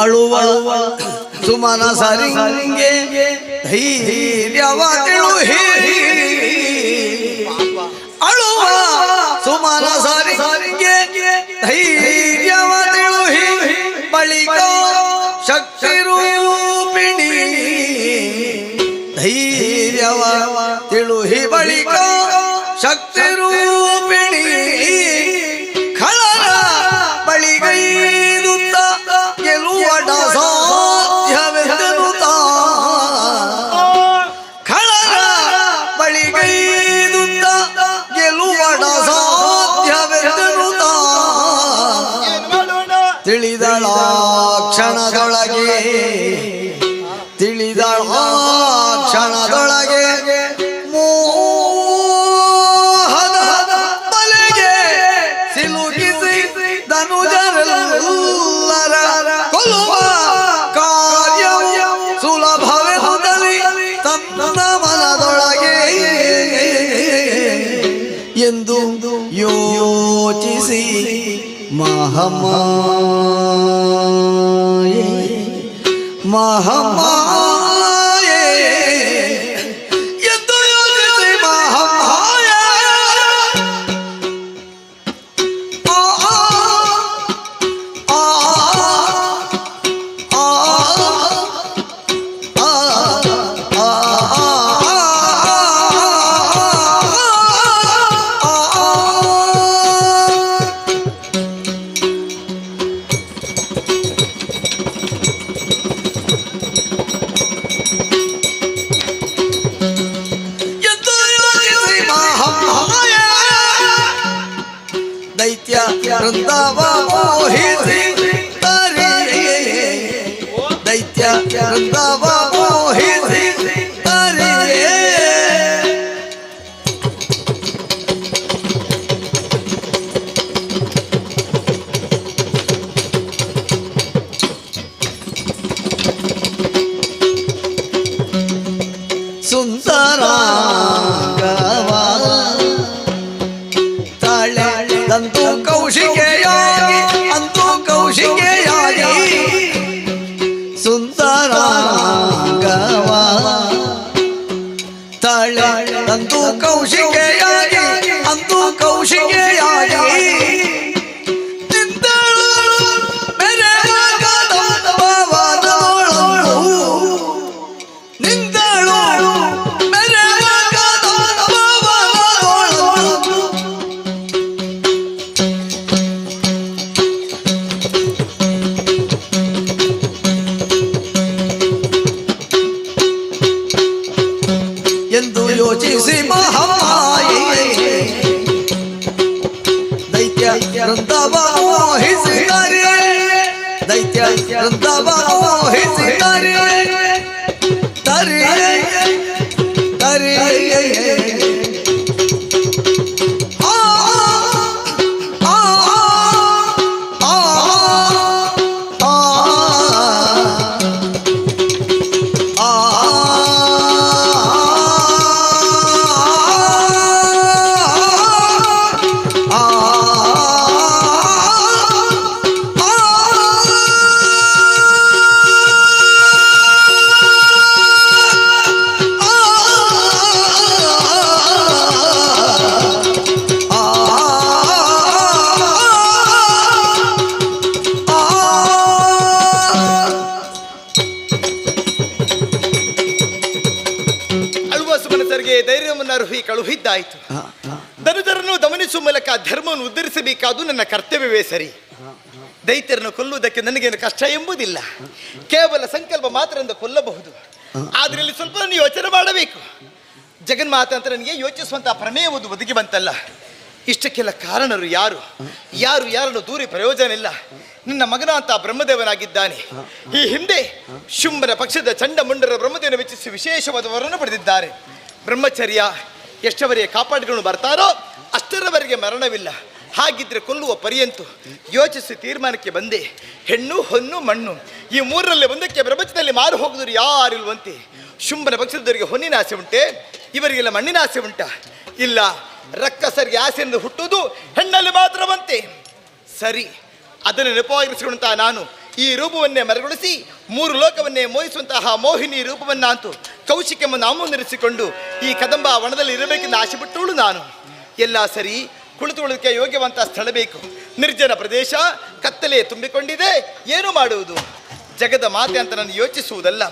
ಅಳುವ ಸುಮನ ಸರಿಂಗೆ ಧೈರ್ಯವ ತಿಳುಹಿ. ಅಳುವ ಸುಮನ ಸರಿಂಗೆ ಧೈರ್ಯವ ತಿಳುಹಿ. ಬಳಿಕ ಶಕ್ತಿ ರೂಪಿಣಿ ಧೈರ್ಯವ ತಿಳುಹಿ. ಬಳಿಕ ಶಕ್ತಿ ರೂಪಿಣಿ ಖಳರ ಬಳಿಗೈದುತ್ತ ಗೆಲುವಡ ಸಾಧ್ಯವೆಂದೆನುತ್ತ. ಖಳರ ಬಳಿಗೈದುತ್ತ ಗೆಲುವಡ ಸಾಧ್ಯವೆಂದೆನುತ್ತ. ತಿಳಿದಳ ಕ್ಷಣದೊಳಗೆ ತಿಳಿದಳ ಕ್ಷಣದೊಳಗೆ ಮೋಹದ ಬಲೆಗೆ ಸಿಲುಕಿಸಿ ಧನುಜರೆಲ್ಲರ ಕೊಲ್ಲುವ ಕಾರ್ಯವು ಸುಲಭವೆಂದಲಿ ತನ್ನ ಮನದೊಳಗೆ ಎಂದು ಯೋ ಯೋಚಿಸಿ ಮಹಾಮಾಯೆ ಮಹಾಮಾಯೆ ಎಂದು ಯೋಚಿಸಿ ಮಹಾಮಾಯೆ ದೈತ್ಯ ವೃಂದವ ಮೋಹಿಸಿ ದೈತ್ಯ ವೃಂದವ ಮೋಹಿಸಿ ಸುಂದರಾಂಗವ ತಾಳೆ ತಂತು ಕೌಶಿಕೆಯಾಗಿ ಅಂತೂ ಕೌಶಿಕೆಯಾಗಿ ಸುಂದರಾಂಗವ ತಾಳೆ ತಂತು ಕೌಶಿಕೆಯಾಗಿ ಅಂತೂ ಕೌಶಿಕೆಯಾಗಿ ಎಂದು ಯೋಚಿಸಿ ಮಹಾಮಾಯೆ ದೈತ್ಯ ವೃಂದವ ಮೋಹಿಸಿದರೆ ದೈತ್ಯ ವೃಂದವ ಮೋಹಿಸಿದರೆ ತರಿ ತರಿ ಧೈರ್ಯವನ್ನರ್ಹಿ ಕಳುಹಿದ್ದಾಯಿತು. ಧನುಜರನ್ನು ದಮನಿಸುವ ಮೂಲಕ ಧರ್ಮವನ್ನು ಉದ್ಧರಿಸಬೇಕಾದು ನನ್ನ ಕರ್ತವ್ಯವೇ ಸರಿ. ದೈತ್ಯರನ್ನು ಕೊಲ್ಲುವುದಕ್ಕೆ ನನಗೇನು ಕಷ್ಟ ಎಂಬುದಿಲ್ಲ. ಕೇವಲ ಸಂಕಲ್ಪ ಮಾತ್ರದಿಂದ ಕೊಲ್ಲಬಹುದು. ಆದ್ರೆ ಇಲ್ಲಿ ಸ್ವಲ್ಪ ನೀವು ಯೋಚನೆ ಮಾಡಬೇಕು. ಜಗನ್ಮಾತೆ ಅಂತ ನನಗೆ ಯೋಚಿಸುವಂತಹ ಪ್ರಮೇಯ ಒಂದು ಒದಗಿ ಬಂತಲ್ಲ. ಇಷ್ಟಕ್ಕೆಲ್ಲ ಕಾರಣರು ಯಾರು? ಯಾರನ್ನು ದೂರಿ ಪ್ರಯೋಜನ ಇಲ್ಲ. ನಿನ್ನ ಮಗನ ಅಂತ ಬ್ರಹ್ಮದೇವನಾಗಿದ್ದಾನೆ. ಈ ಹಿಂದೆ ಶುಂಭನ ಪಕ್ಷದ ಚಂಡಮುಂಡರ ಬ್ರಹ್ಮದೇವನ ವೆಚ್ಚಿಸಿ ವಿಶೇಷವಾದ ವರವನ್ನು ಪಡೆದಿದ್ದಾರೆ. ಬ್ರಹ್ಮಚರ್ಯ ಎಷ್ಟವರೆಗೆ ಕಾಪಾಡಿಕೊಂಡು ಬರ್ತಾರೋ ಅಷ್ಟರವರೆಗೆ ಮರಣವಿಲ್ಲ. ಹಾಗಿದ್ರೆ ಕೊಲ್ಲುವ ಪರ್ಯಂತು ಯೋಚಿಸಿ ತೀರ್ಮಾನಕ್ಕೆ ಬಂದೆ. ಹೆಣ್ಣು ಹೊನ್ನು ಮಣ್ಣು ಈ ಮೂರರಲ್ಲಿ ಒಂದಕ್ಕೆ ಪ್ರಪಂಚದಲ್ಲಿ ಮಾರು ಹೋಗುವುದು ಯಾರಿಲ್ವಂತೆ. ಶುಂಭನ ಪಕ್ಷದವರಿಗೆ ಹೊನ್ನಿನ ಆಸೆ ಉಂಟೆ, ಇವರಿಗೆಲ್ಲ ಮಣ್ಣಿನ ಆಸೆ ಉಂಟ? ಇಲ್ಲ, ರಕ್ಕಸರಿಗೆ ಆಸೆಯಿಂದ ಹುಟ್ಟುವುದು ಹೆಣ್ಣಲ್ಲಿ ಮಾತ್ರವಂತೆ. ಸರಿ, ಅದನ್ನು ನೆಪವಾಗಿರಿಸಿಕೊಂಡಂತಹ ನಾನು ಈ ರೂಪವನ್ನೇ ಮರಗೊಳಿಸಿ ಮೂರು ಲೋಕವನ್ನೇ ಮೋಹಿಸುವಂತಹ ಮೋಹಿನಿ ರೂಪವನ್ನಂತೂ ಕೌಶಿಕವನ್ನು ಆಮಂತ್ರಿಸಿಕೊಂಡು ಈ ಕದಂಬ ವನದಲ್ಲಿ ಇರಬೇಕೆಂದು ಆಸೆ ಬಿಟ್ಟವಳು ನಾನು. ಎಲ್ಲ ಸರಿ, ಕುಳಿತುಕೊಳ್ಳೋದಕ್ಕೆ ಯೋಗ್ಯವಂತ ಸ್ಥಳ ಬೇಕು. ನಿರ್ಜನ ಪ್ರದೇಶ, ಕತ್ತಲೆ ತುಂಬಿಕೊಂಡಿದೆ. ಏನು ಮಾಡುವುದು? ಜಗದ ಮಾತೆ ಅಂತ ನಾನು ಯೋಚಿಸುವುದಲ್ಲ,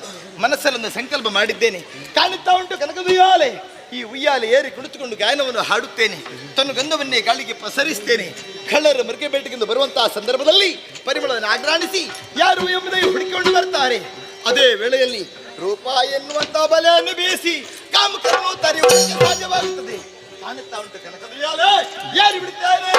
ಮನಸ್ಸಲ್ಲೊಂದು ಸಂಕಲ್ಪ ಮಾಡಿದ್ದೇನೆ. ಕಾಣುತ್ತಾ ಉಂಟು ಕನಕದ ಉಯ್ಯಾಲೆ. ಈ ಉಯ್ಯಾಲೆ ಏರಿ ಕುಳಿತುಕೊಂಡು ಗಾಯನವನ್ನು ಹಾಡುತ್ತೇನೆ. ತನ್ನ ಗಂಧವನ್ನೇ ಗಾಳಿಗೆ ಪಸರಿಸ್ತೇನೆ. ಕಳ್ಳರ ಮೃಗ ಬೇಟೆಗೆಂದು ಬರುವಂತಹ ಸಂದರ್ಭದಲ್ಲಿ ಪರಿಮಳವನ್ನು ಆಗ್ರಾಣಿಸಿ ಯಾರು ಎಂಬುದಾಗಿ ಹುಡುಕಿಕೊಂಡು ಬರ್ತಾರೆ. ಅದೇ ವೇಳೆಯಲ್ಲಿ ರೂಪ ಎನ್ನುವಂತಹ ಬಲೆಯನ್ನು ಬೀಸಿ ಕಾಮಕರನ್ನು ತರೆಯುವುದಕ್ಕೆ ಸಾಧ್ಯವಾಗುತ್ತದೆ. ಕಾಣುತ್ತಾ ಉಂಟು ಕನಕದ ಉಯ್ಯಾಲೆ ಯಾರು ಬಿಡುತ್ತಾರೆ.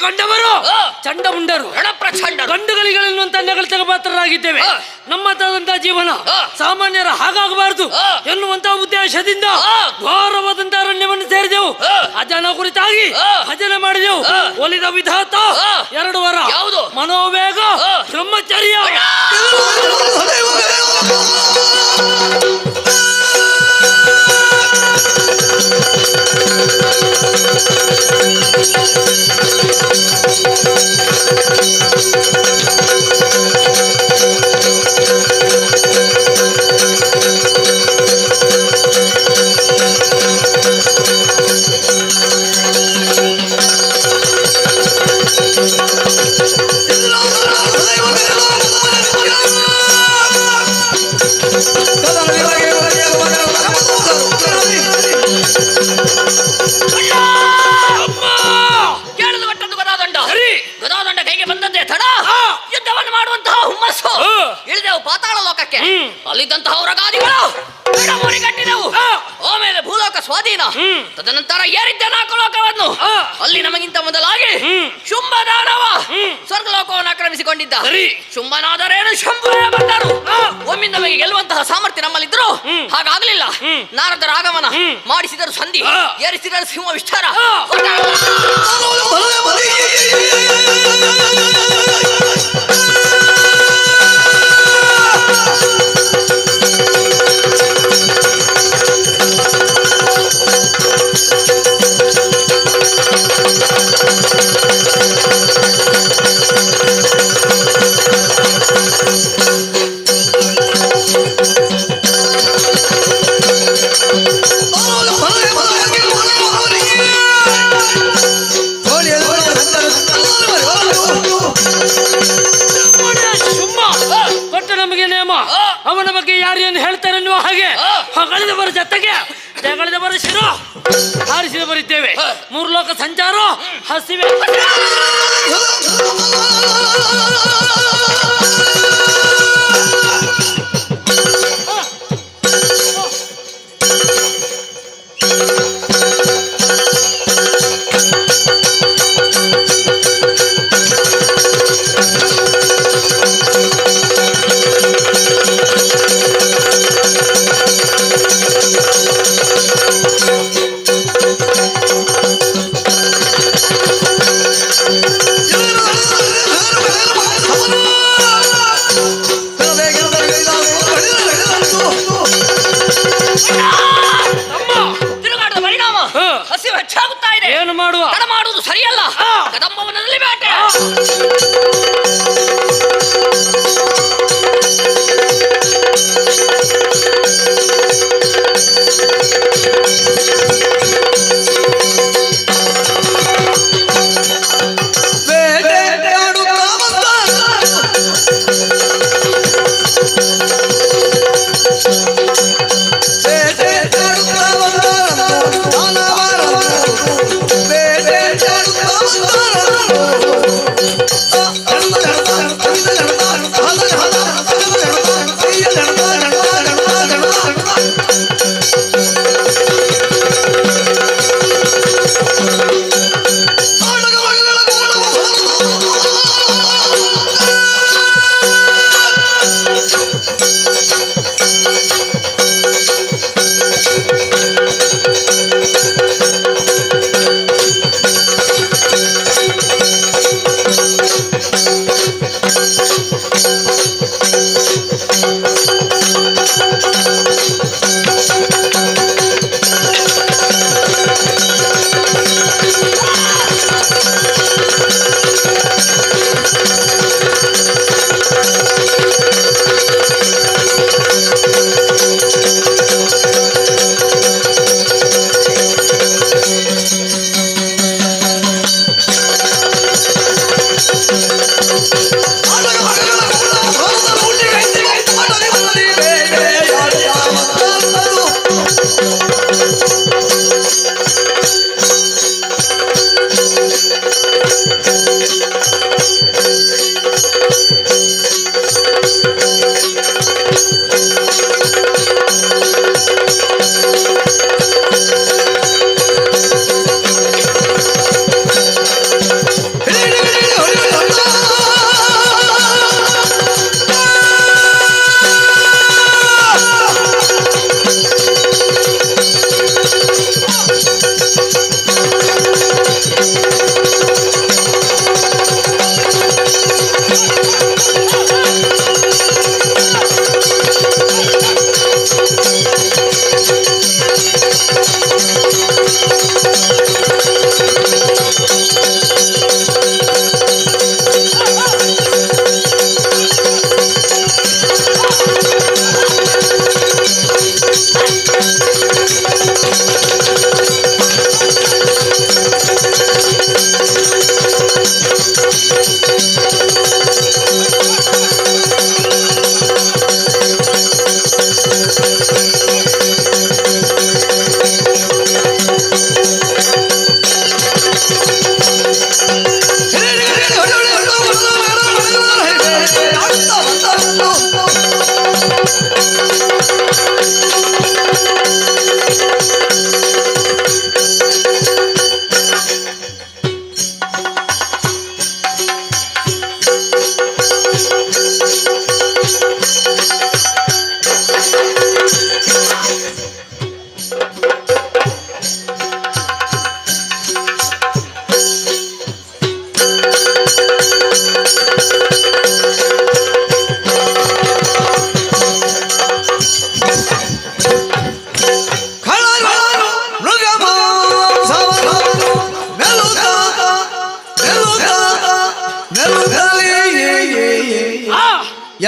ಗೊಂಡವರು ಚಂಡಮುಂಡರು ರಣಪ್ರಚಂಡ ಗಂಡುಗಳಿಗೆನ್ನುವಂತ ನೆಗಳತೆಗೆ ಪಾತ್ರರಾಗಿದ್ದೇವೆ. ನಮ್ಮದಾದಂತಹ ಜೀವನ ಸಾಮಾನ್ಯರ ಹಾಗಾಗಬಾರದು ಎನ್ನುವಂತಹ ಉದ್ದೇಶದಿಂದ ಘೋರವಾದಂತಹ ಅರಣ್ಯವನ್ನು ಸೇರಿದೆವು. ಅಜನ ಕುರಿತಾಗಿ ಭಜನೆ ಮಾಡಿದೆವು. ಒಲಿದ ವಿಧಾತ 2 ವರ ಯಾವುದು? ಮನೋವೇಗ, ಬ್ರಹ್ಮಚರ್ಯ. ಗದಾದಂಡ ಕೈಗೆ ಬಂದಂತೆ ತಡ ಯುದ್ಧವನ್ನು ಮಾಡುವಂತಹ ಹುಮ್ಮಸ್ಸು. ಇಳಿದೆವು ಪಾತಾಳ ಲೋಕಕ್ಕೆ. ಅಲ್ಲಿದ್ದಂತಹ ಹೊರಗಾದಿಗಳು ಕಟ್ಟಿದೆವು. ಆಮೇಲೆ ಭೂಲೋಕ ಸ್ವಾಧೀನ. ತದನಂತರ ಏರಿದ್ದ 4 ಲೋಕವನ್ನು. ಅಲ್ಲಿ ನಮಗಿಂತ ಮೊದಲಾಗಿ ಶುಂಭದಾನವ ಸ್ವರ್ಗಲೋಕವನ್ನು ಆಕ್ರಮಿಸಿಕೊಂಡಿದ್ದ. ಶುಂಭನಾದರೇನು ಶಂಭುವೇ ಬಂದರು. ಒಮ್ಮಿಂದ ನಮಗೆ ಗೆಲ್ಲುವಂತಹ ಸಾಮರ್ಥ್ಯ ನಮ್ಮಲ್ಲಿದ್ರು. ಹಾಗಾಗಲಿಲ್ಲ. ನಾರದರ ಆಗಮನ ಮಾಡಿಸಿದರು ಸಂಧಿ, ಏರಿಸಿದರು ಸಿಂಹ ವಿಸ್ತಾರ. ಅವನ ಬಗ್ಗೆ ಯಾರೇನು ಹೇಳ್ತಾರೆ ಅನ್ನುವ ಹಾಗೆ ಹೊಗಳಿದವರ ಜೊತೆಗೆ ಜಗಳಿದವರ ಶಿರೋ ಹಾರಿಸಿದ ಬರಿದ್ದೇವೆ. 3 ಲೋಕ ಸಂಚಾರ ಹಸಿವೆ. ಏನು ಮಾಡುವ? ತಡ ಮಾಡುವುದು ಸರಿಯಲ್ಲ. ಕದಂಬವನದಲ್ಲಿ ಬೇಟೆ. Oh,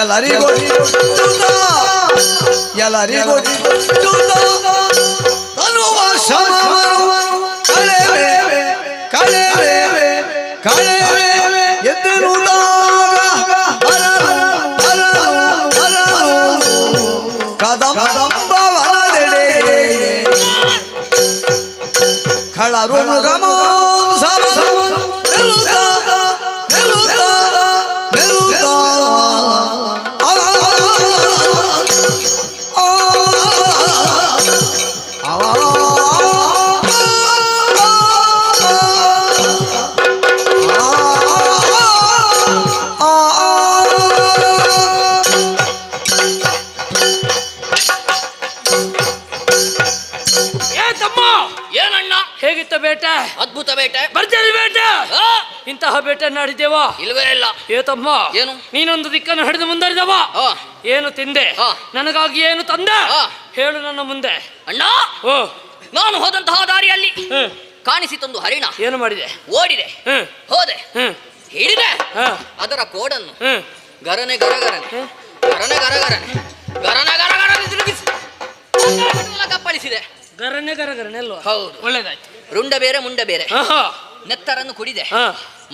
ಎಲ್ಲರಿಗೂ ಎಲ್ಲರಿಗೂ ತನ್ನುವ ಶ್ರಮವನ್ನು ಕಳೆವೆ ಕಳೆವೆ ಕಳೆವೆ ಎದ್ದಿರುವಾಗ ಕದಂಬ ವನದೆಡೆ ಖಳರು ಮೃಗಮಾಂಸವ ಹೇಗಿತ್ತ ಬೇಟೆ? ಅದ್ಭುತ ಬೇಟೆ, ಭರ್ಜರಿ ಬೇಟೆ. ಇಂತಹ ಬೇಟೆ ನಾಡಿದ್ದೇವಾ? ಇಲ್ವೇ ಇಲ್ಲ. ಏತಮ್ಮ, ಏನು? ನೀನೊಂದು ದಿಕ್ಕನ್ನು ಹಿಡಿದು ಮುಂದರಿದವ. ಏನು ತಿಂದೆ? ನನಗಾಗಿ ಏನು ತಂದೆ? ಹೇಳು ನನ್ನ ಮುಂದೆ. ಅಣ್ಣ, ನಾನು ಹೋದಂತಹ ದಾರಿಯಲ್ಲಿ ಕಾಣಿಸಿತೊಂದು ಹರಿಣ. ಏನು ಮಾಡಿದೆ? ಓಡಿದೆ, ಹೋದೆ, ಹಿಡಿದೆ ಅದರ ಕೋಡನ್ನು ಗರನೆ ಗರಗರನೆ ಗರನೆ ಗರಗರನೆ ಗರನೆ ಗರಗರನೆ ತಿರುಗಿಸಿ ಕಪ್ಪಳಿಸಿದೆ. ಗರನೆ ಗರಗರನೆ ಅಲ್ವಾ? ಹೌದು. ಒಳ್ಳೇದಾಯ್ತು. ರುಂಡ ಬೇರೆ ಮುಂಡ ಬೇರೆ. ನೆತ್ತರನ್ನು ಕುಡಿದೆ,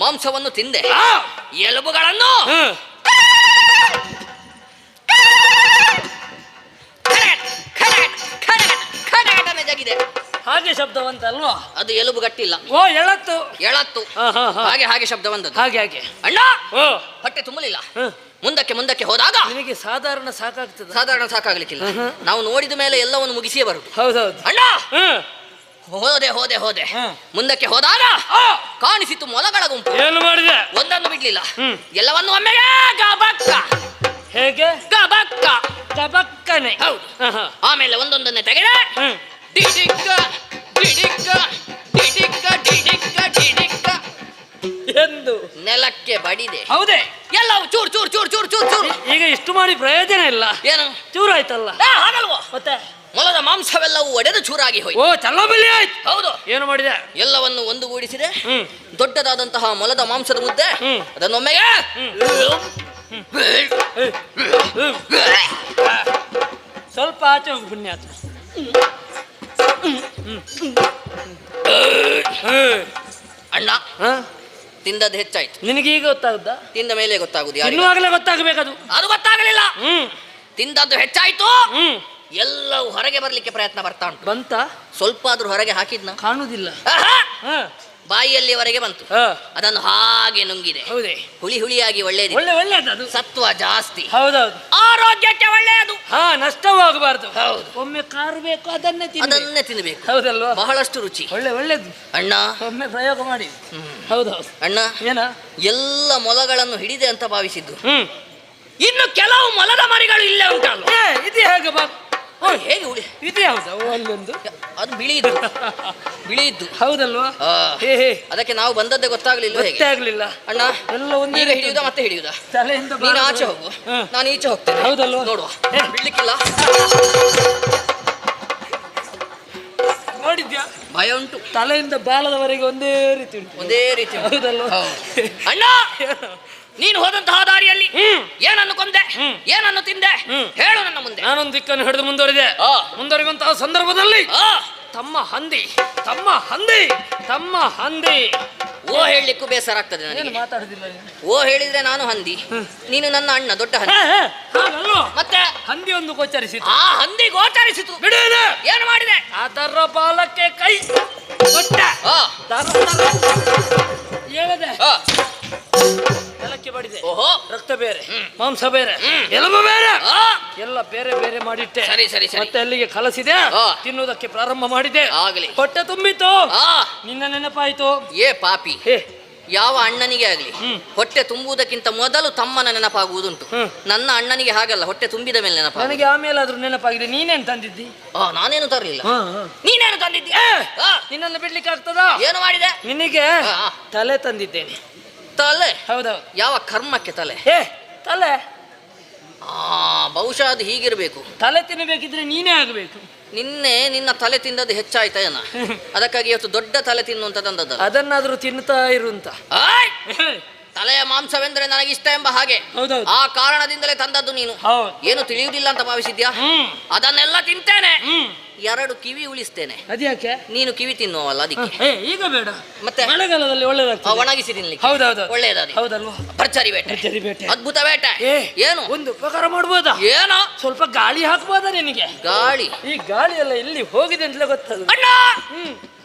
ಮಾಂಸವನ್ನು ತಿಂದೆ, ಎಲುಬುಗಳನ್ನು ಜಗಿದೆ. ಹಾಗೆ ಶಬ್ದವಂತ ಅಲ್ವಾ? ಅದು ಎಲುಬು ಗಟ್ಟಿಲ್ಲ. ಓ, ಎಳತ್ತು ಎಳತ್ತು. ಹಾಗೆ ಹಾಗೆ ಶಬ್ದ ಬಂದದ್ದು. ಹಾಗೆ ಹಾಗೆ. ಅಣ್ಣ, ಹೊಟ್ಟೆ ತುಂಬಲಿಲ್ಲ. ಮುಂದಕ್ಕೆ ಮುಂದಕ್ಕೆ ಹೋದಾಗ ನಿನಗೆ ಸಾಧಾರಣ ಸಾಕಾಗ್ತದೆ. ಸಾಧಾರಣ ಸಾಕಾಗ್ಲಿಕ್ಕಿಲ್ಲ. ನಾವು ನೋಡಿದ ಮೇಲೆ ಎಲ್ಲವನ್ನು ಮುಗಿಸಿಯೇ ಬರುದು. ಹೌದೌದು. ಅಣ್ಣ, ಹೋದೆ ಹೋದೆ ಹೋದೆ ಮುಂದಕ್ಕೆ ಹೋದಾಗ ಕಾಣಿಸಿತು ಮೊಲಗಳ ಗುಂಪು. ಏನು ಮಾಡಿದೆ? ಒಂದನ್ನು ಬಿಡ್ಲಿಲ್ಲ, ಎಲ್ಲವನ್ನು ಒಮ್ಮೆಗೆ ಗಬಕ್ಕ. ಹೇಗೆ? ಗಬಕ್ಕ ಗಬಕ್ಕನೆ. ಹೌದು. ಆಮೇಲೆ ಒಂದೊಂದನ್ನೇ ತೆಗೆದೆ, ಡಿಡಿಕ್ಕ ಡಿಡಿಕ್ಕ ಡಿಡಿಕ್ಕ ಡಿಡಿಕ್ಕ ಡಿಡಿಕ್ಕ ಎಂದು ನೆಲಕ್ಕೆ ಬಡಿದೆ. ಹೌದೇ? ಎಲ್ಲವೂ ಚೂರ್ ಚೂರ್ ಚೂರ್ ಚೂರ್ ಚೂರ್ ಚೂರ್. ಈಗ ಇಷ್ಟು ಮಾಡಿ ಪ್ರಯೋಜನ ಇಲ್ಲ. ಏನು? ಚೂರಾಯ್ತಲ್ಲ. ಹಾಗಲ್ವಾ? ಮತ್ತೆ ಮೊಲದ ಮಾಂಸವೆಲ್ಲವೂ ಒಡೆದು ಚೂರಾಗಿ ಹೋಯ್ತು. ಓ, ಚಲ್ಲಬಲಿ ಆಯ್ತು. ಹೌದು. ಏನು ಮಾಡಿದೆ? ಎಲ್ಲವನ್ನು ಒಂದುಗೂಡಿಸಿದೆ. ದೊಡ್ಡದಾದಂತಹ ಮೊಲದ ಮಾಂಸದ ಮುದ್ದೆ ಅದನ್ನೊಮ್ಮೆಗೆ ಸ್ವಲ್ಪ ಆಚೆ ಹೋಗಿ ಪುಣ್ಯಾತ. ಅಣ್ಣ, ತಿಂದದ್ದು ಹೆಚ್ಚಾಯ್ತು. ನಿನಗೆ ಈಗ ಗೊತ್ತಾಗುತ್ತಾ? ತಿಂದ ಮೇಲೆ ಗೊತ್ತಾಗುದು. ಇನ್ನುವಾಗಲೇ ಗೊತ್ತಾಗಬೇಕದು. ಅದು ಗೊತ್ತಾಗಲಿಲ್ಲ. ತಿಂದದ್ದು ಹೆಚ್ಚಾಯ್ತು. ಎಲ್ಲವೂ ಹೊರಗೆ ಬರ್ಲಿಕ್ಕೆ ಪ್ರಯತ್ನ ಬರ್ತಾ ಉಂಟು. ಬಂತ? ಸ್ವಲ್ಪ ಆದ್ರೂ ಹೊರಗೆ ಹಾಕಿದ್ನ ಕಾಣುವುದಿಲ್ಲ. ಬಾಯಿಯಲ್ಲಿವರೆಗೆ ಬಂತು. ಅದನ್ನು ಹಾಗೆ ನುಂಗಿದೆ. ಹೌದೇ? ಹುಳಿ ಹುಳಿಯಾಗಿ ಒಳ್ಳೆಯದು. ಒಳ್ಳೆಯದು. ಸತ್ವ ಜಾಸ್ತಿ. ಹೌದೌದು. ಆರೋಗ್ಯಕ್ಕೆ ಒಳ್ಳೆಯದು. ನಷ್ಟವಾಗಬಾರದು. ಹೌದು. ಒಮ್ಮೆ ಕಾರು ಬೇಕು, ಅದನ್ನೇ ತಿನ್ನಬೇಕು. ಹೌದಲ್ವಾ? ಬಹಳಷ್ಟು ರುಚಿ. ಒಳ್ಳೆದು. ಅಣ್ಣ, ಒಮ್ಮೆ ಪ್ರಯೋಗ ಮಾಡಿ. ಹೌದೌದು. ಅಣ್ಣ, ಏನ? ಎಲ್ಲ ಮೊಲಗಳನ್ನು ಹಿಡಿದೆ ಅಂತ ಭಾವಿಸಿದ್ದು. ಇನ್ನು ಕೆಲವು ಮೊಲದ ಮರಿಗಳು ಇಲ್ಲೇ ಉಂಟಲ್ಲ. ಇದು ಹೇಗೆ ಬಾ? ಹೇಗೆ ಉಳಿ? ಇದು ಯಾವ್ದು? ಅಲ್ಲೊಂದು ಅದು ಬಿಳಿಯಿದ್ದು. ಬಿಳಿಯಿದ್ದು. ಹೌದಲ್ವಾ? ಅದಕ್ಕೆ ನಾವು ಬಂದದ್ದೇ ಗೊತ್ತಾಗ್ಲಿಲ್ಲ. ಆಗ್ಲಿಲ್ಲ ಅಣ್ಣ, ಎಲ್ಲ ಒಂದೇ ಈಗ ಹಿಡಿಯುವುದಾ ಮತ್ತೆ ಹಿಡಿಯುವುದಾ? ತಲೆಯಿಂದ ನೀನು ಆಚೆ ಹೋಗು, ನಾನು ಈಚೆ ಹೋಗ್ತೇನೆ. ಹೌದಲ್ವಾ? ನೋಡುವ. ಬಿಡ್ಲಿಕ್ಕಿಲ್ಲ. ನೋಡಿದ್ಯಾ? ಭಯ ಉಂಟು. ತಲೆಯಿಂದ ಬಾಲದವರೆಗೆ ಒಂದೇ ರೀತಿ ಉಂಟು. ಒಂದೇ ರೀತಿ. ಹೌದಲ್ವಾ? ಅಣ್ಣ, ನೀನು ಹೋದಂತಹ ದಾರಿಯಲ್ಲಿ ಏನನ್ನು ಕೊಂದೆ, ಏನನ್ನು ತಿಂದೆ, ಹೇಳು ನನ್ನ ಮುಂದೆ. ನಾನೊಂದು ದಿಕ್ಕನ್ನು ಹಿಡಿದು ಮುಂದುವರಿದಂತಹ ಸಂದರ್ಭದಲ್ಲಿ ತಮ್ಮ ಹಂದಿ ತಮ್ಮ ಹಂದಿ ತಮ್ಮ ಹಂದಿ ಓ ಹೇಳಲಿಕ್ಕೂ ಬೇಸರ ಆಗ್ತದೆ ನನಗೆ. ಮಾತಾಡುದಿಲ್ಲ. ಓ ಹೇಳಿದ್ರೆ ನಾನು ಹಂದಿ, ನೀನು ನನ್ನ ಅಣ್ಣ ದೊಡ್ಡ ಹಂದಿ. ಮತ್ತೆ ಹಂದಿ ಒಂದು ಗೋಚರಿಸಿತು. ಆ ಹಂದಿ ಗೋಚರಿಸಿತು. ಬಿಡುವುದು. ಏನು ಮಾಡಿದೆ? ಅದರ ಬಾಲಕ್ಕೆ ಕೈ ಕೊಟ್ಟ. ಹೇಳಿದೆ, ನೆಲಕ್ಕೆ ಬಡಿದೆ. ಓಹೋ, ರಕ್ತ ಬೇರೆ, ಮಾಂಸ ಬೇರೆ, ಎಲುಬು ಬೇರೆ, ಎಲ್ಲ ಬೇರೆ ಬೇರೆ ಮಾಡಿಟ್ಟೆ. ಸರಿ ಸರಿ ಸರಿ. ಮತ್ತೆ ಅಲ್ಲಿಗೆ ಕಲಸಿದೆ, ತಿನ್ನುವುದಕ್ಕೆ ಪ್ರಾರಂಭ ಮಾಡಿದೆ. ಆಗಲಿ. ಹೊಟ್ಟೆ ತುಂಬಿತು. ನಿನ್ನ ನೆನಪಾಯಿತು. ಏ ಪಾಪಿ, ಯಾವ ಅಣ್ಣನಿಗೆ ಆಗ್ಲಿ ಹೊಟ್ಟೆ ತುಂಬುವುದಕ್ಕಿಂತ ಮೊದಲು ತಮ್ಮನ ನೆನಪಾಗುವುದುಂಟು. ನನ್ನ ಅಣ್ಣನಿಗೆ ಹಾಗಲ್ಲ, ಹೊಟ್ಟೆ ತುಂಬಿದ ಮೇಲೆ ನೆನಪ. ನನಗೆ ಆಮೇಲೆ ಆದ್ರೂ ನೆನಪಾಗಿದೆ. ನೀನೇನು ತಂದಿದ್ದಿ? ನಾನೇನು ತರಲಿಲ್ಲ. ನೀನೇನು ತಂದಿದ್ದಿ? ನಿನ್ನನ್ನು ಬಿಡ್ಲಿಕ್ಕೆ ಆಗ್ತದ? ಏನು ಮಾಡಿದೆ? ನಿನಗೆ ತಲೆ ತಂದಿದ್ದೇನೆ. ತಲೆ? ಹೌದೌದು. ಯಾವ ಕರ್ಮಕ್ಕೆ ತಲೆ? ತಲೆ ಬಹುಶಃ ಅದು ಹೀಗಿರ್ಬೇಕು. ತಲೆ ತಿನ್ನಬೇಕಿದ್ರೆ ನೀನೇ ಆಗಬೇಕು. ನಿನ್ನೆ ನಿನ್ನ ತಲೆ ತಿಂದದ್ದು ಹೆಚ್ಚಾಯ್ತಾ ಏನ? ಅದಕ್ಕಾಗಿ ಇವತ್ತು ದೊಡ್ಡ ತಲೆ ತಿನ್ನುವಂತ ತಂದದ್ದು. ಅದನ್ನಾದ್ರೂ ತಿನ್ನುತ್ತಾ ಇರುವಂತ. ತಲೆಯ ಮಾಂಸವೆಂದ್ರೆ ನನಗಿಷ್ಟ ಎಂಬ ಹಾಗೆ ಹೌದೌದು. ಆ ಕಾರಣದಿಂದಲೇ ತಂದದ್ದು ನೀನು. ಹೌದು. ಏನು ತಿಳಿಯುವುದಿಲ್ಲ ಅಂತ ಭಾವಿಸಿದ್ಯಾ? ಅದನ್ನೆಲ್ಲ ತಿಂತೇನೆ, 2 ಕಿವಿ ಉಳಿಸ್ತೇನೆ. ಅದ್ಯಾಕೆ? ನೀನು ಕಿವಿ ತಿನ್ನುವಲ್ಲ ಅದಕ್ಕೆ. ಈಗ ಬೇಡ, ಮತ್ತೆ ಮಳೆಗಾಲದಲ್ಲಿ ಒಳ್ಳೆದಾಗ್ತದೆ. ಒಣಗಿಸಿ ತಿನ್ಲಿಕ್ಕೆ. ಹೌದೌದು, ಒಳ್ಳೆಯದಾದ. ಹೌದಲ್ವಾ? ಭರ್ಜರಿ ಬೇಟೆ, ಭರ್ಜರಿ ಬೇಟೆ, ಅದ್ಭುತ ಬೇಟೆ. ಏನು ಒಂದು ಉಪಕಾರ ಮಾಡ್ಬೋದಾ? ಏನೋ ಸ್ವಲ್ಪ ಗಾಳಿ ಹಾಕ್ಬೋದಾ ನಿನಗೆ? ಗಾಳಿ? ಈ ಗಾಳಿ ಎಲ್ಲ ಎಲ್ಲಿ ಹೋಗಿದೆ ಅಂತಲೇ ಗೊತ್ತದು. ಅಣ್ಣ,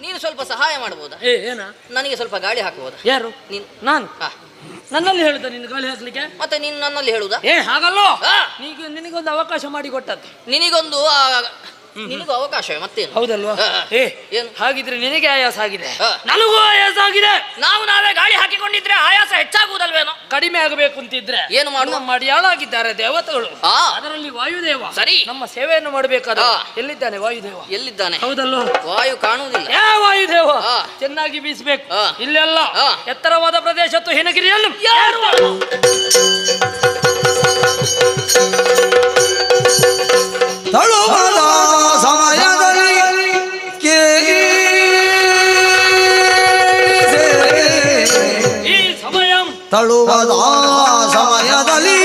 ನೀನು ಸ್ವಲ್ಪ ಸಹಾಯ ಮಾಡಬಹುದಾ? ಏನ? ನನಗೆ ಸ್ವಲ್ಪ ಗಾಳಿ ಹಾಕಬಹುದಾ? ಯಾರು? ನೀನು. ನಾನು? ನನ್ನಲ್ಲಿ ಹೇಳುದ ನಿನ್ನ ಗಾಳಿ ಹಾಕ್ಲಿಕ್ಕೆ? ಮತ್ತೆ ನೀನು ನನ್ನಲ್ಲಿ ಹೇಳುದಾ? ಹಾಗಲ್ಲೋ, ನಿನಗೊಂದು ಅವಕಾಶ ಮಾಡಿ ಕೊಟ್ಟದ್ದು. ನಿನಗೊಂದು ನಿನಗೂ ಅವಕಾಶವೇ ಮತ್ತೇನು? ಹೌದಲ್ವಾ? ಏನು ಹಾಗಿದ್ರೆ ನಿನಗೆ ಆಯಾಸ ಆಗಿದೆ, ನನಗೂ ಆಯಾಸ ಆಗಿದೆ. ನಾವೇ ಗಾಳಿ ಹಾಕಿಕೊಂಡಿದ್ರೆ ಆಯಾಸ ಹೆಚ್ಚಾಗುವುದಲ್ವೇನೋ? ಕಡಿಮೆ ಆಗಬೇಕು ಅಂತಿದ್ರೆ ಏನು ಮಾಡುವ? ಮಡಿಯಾಳಾಗಿದ್ದಾರೆ ದೇವತೆಗಳು, ಅದರಲ್ಲಿ ವಾಯುದೇವ. ಸರಿ, ನಮ್ಮ ಸೇವೆಯನ್ನು ಮಾಡಬೇಕಾದ ಎಲ್ಲಿದ್ದಾನೆ ವಾಯುದೇವ? ಎಲ್ಲಿದ್ದಾನೆ? ಹೌದಲ್ವಾ? ವಾಯು ಕಾಣುವುದಿಲ್ಲ. ವಾಯುದೇವ ಚೆನ್ನಾಗಿ ಬೀಸಬೇಕು. ಇಲ್ಲೆಲ್ಲ ಎತ್ತರವಾದ ಪ್ರದೇಶ ಹಿನಗಿರಿಯಲ್ಲಿ ಯಾರು ತಳುವಾದ ಸಮಯದಲ್ಲಿ ಈ ಸಮಯ ತಳುವಾದ ಸಮಯದಲ್ಲಿ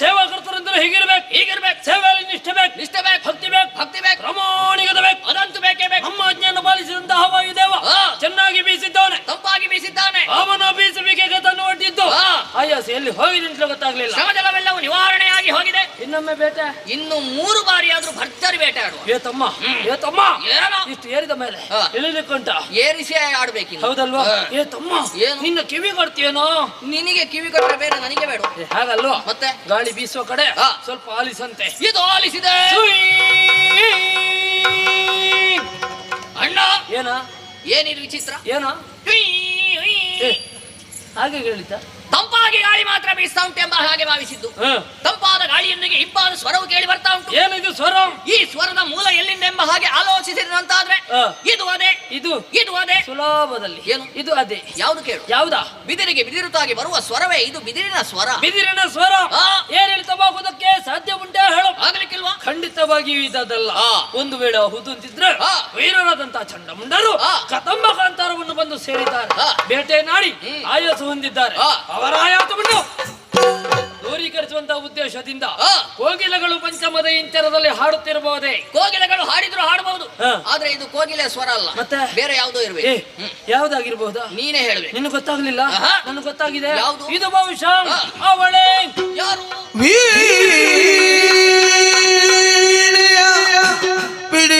ಸೇವಾಕರ್ತರಂದ್ರೆ ಹೀಗಿರ್ಬೇಕು. ಸೇವೆಯಲ್ಲಿ ನಿಷ್ಠೆ ಬೇಕು, ಭಕ್ತಿ ಬೇಕು, ಪ್ರಾಮಾಣಿಕತೆ ಬೇಕು. ಅದಂತೂ ಬೇಕೇ ಬೇಕು. ನಮ್ಮ ಆಜ್ಞೆಯನ್ನು ಪಾಲಿಸಿದಂತಹ ವಾಯುದೇವ ಚೆನ್ನಾಗಿ ಬೀಸಿದ್ದಾನೆ, ತಂಪಾಗಿ ಬೀಸಿದ್ದಾನೆ. ಅವನ ಬೀಸುವಿಕೆಗೆ ತನ್ನು ಒಡ್ಡಿದ್ದು ಆಯಾಸ ಎಲ್ಲಿ ಹೋಗಿದೆ ಅಂತ ಗೊತ್ತಾಗ್ಲಿಲ್ಲ. ಶ್ರಮಜಲವೆಲ್ಲವೂ ನಿವಾರಣೆಯಾಗಿ ಹೋಗಿದೆ. ಇನ್ನೊಮ್ಮೆ ಬೇಟೆ, ಇನ್ನು 3 ಬಾರಿ ಆದ್ರೂ ಭರ್ಜರಿ ಬೇಟೆ ಆಡುವ. ಏ ತಮ್ಮ ಏನೋ ಇಷ್ಟು ಏರಿದ ಮೇಲೆ ಎಲ್ಲಿಲಿಕ್ಕಂಟ ಏರಿಸಿ ಆಡ್ಬೇಕು. ಹೌದಲ್ವಾ? ಏ ತಮ್ಮ, ನಿನ್ನ ಕಿವಿ ಕೊಡ್ತೀಯೇನೋ? ನಿನಗೆ ಕಿವಿ ಕೊಟ್ಟರೆ ಬೇರೆ, ನನಗೆ ಬೇಡ. ಹಾಗಲ್ವಾ? ಮತ್ತೆ ಗಾಳಿ ಬೀಸುವ ಕಡೆ ಸ್ವಲ್ಪ ಆಲಿಸಂತೆ. ಇದು ಆಲಿಸಿದೆ ಅಣ್ಣ. ಏನಿದು ವಿಚಿತ್ರ? ಹಾಗೆ ಹೇಳಿದ್ದ. ತಂಪಾಗಿ ಗಾಳಿ ಮಾತ್ರ ಬೀಸ್ತಾ ಉಂಟು ಎಂಬ ಹಾಗೆ ಭಾವಿಸಿದ್ದು. ತಂಪಾದ ಗಾಳಿಯೊಂದಿಗೆ ಇಂಪಾದ ಸ್ವರವು ಕೇಳಿ ಬರ್ತಾ ಉಂಟು. ಏನಿದು ಸ್ವರ? ಈ ಸ್ವರದ ಮೂಲ ಎಲ್ಲಿಂದ ಎಂಬ ಹಾಗೆ ಆಲೋಚಿಸಿದಂತಾದ್ರೆ ಇದು ಅದೇ, ಇದು ಅದೇ. ಸುಲಭದಲ್ಲಿ ಏನು? ಇದು ಅದೇ. ಯಾವುದು ಕೇಳು? ಯಾವ್ದಾ? ಬಿದಿರಿಗೆ ಬಿದಿರುತ್ತಾಗಿ ಬರುವ ಸ್ವರವೇ ಇದು. ಬಿದಿರಿನ ಸ್ವರ. ಬಿದಿರಿನ ಸ್ವರ ಏನ್ ಹೇಳ್ತವಾಗುವುದಕ್ಕೆ ಸಾಧ್ಯ ಉಂಟೆ ಹೇಳು? ಆಗ್ಲಿಕ್ಕಿಲ್ವಾ? ಖಂಡಿತವಾಗಿಯೂ ಇದಲ್ಲ. ಒಂದು ವೇಳೆ ಹೌದು ಅಂತಿದ್ರೆ ವೀರರಾದಂತಹ ಚಂಡಮುಂಡರು ಕದಂಬ ಕಾಂತಾರವನ್ನು ಬಂದು ಸೇರಿದ್ದಾರೆ, ಬೇಟೆ ನಾಡಿ ಆಯಾಸ ಹೊಂದಿದ್ದಾರೆ. ಅವರ ಆಯಾಸವನ್ನು ದೂರೀಕರಿಸುವಂತಹ ಉದ್ದೇಶದಿಂದ ಕೋಗಿಲೆಗಳು ಪಂಚಮದ ಇಂಚರದಲ್ಲಿ ಹಾಡುತ್ತಿರಬಹುದೇ? ಕೋಗಿಲೆಗಳು ಹಾಡಿದ್ರು ಹಾಡಬಹುದು, ಆದ್ರೆ ಇದು ಕೋಗಿಲೆ ಸ್ವರ ಅಲ್ಲ, ಮತ್ತೆ ಬೇರೆ ಯಾವುದೋ ಇರಬೇಕು. ಯಾವ್ದಾಗಿರ್ಬಹುದಾ? ನೀನೇ ಹೇಳ್ಬೇಕು. ನಿನಗೆ ಗೊತ್ತಾಗ್ಲಿಲ್ಲ? ನನಗೆ ಗೊತ್ತಾಗಿದೆ. ಯಾವುದು? ಇದು ಬಹುಶಃ ಅವಳೇ. ಯಾರು? ಪಿಡಿ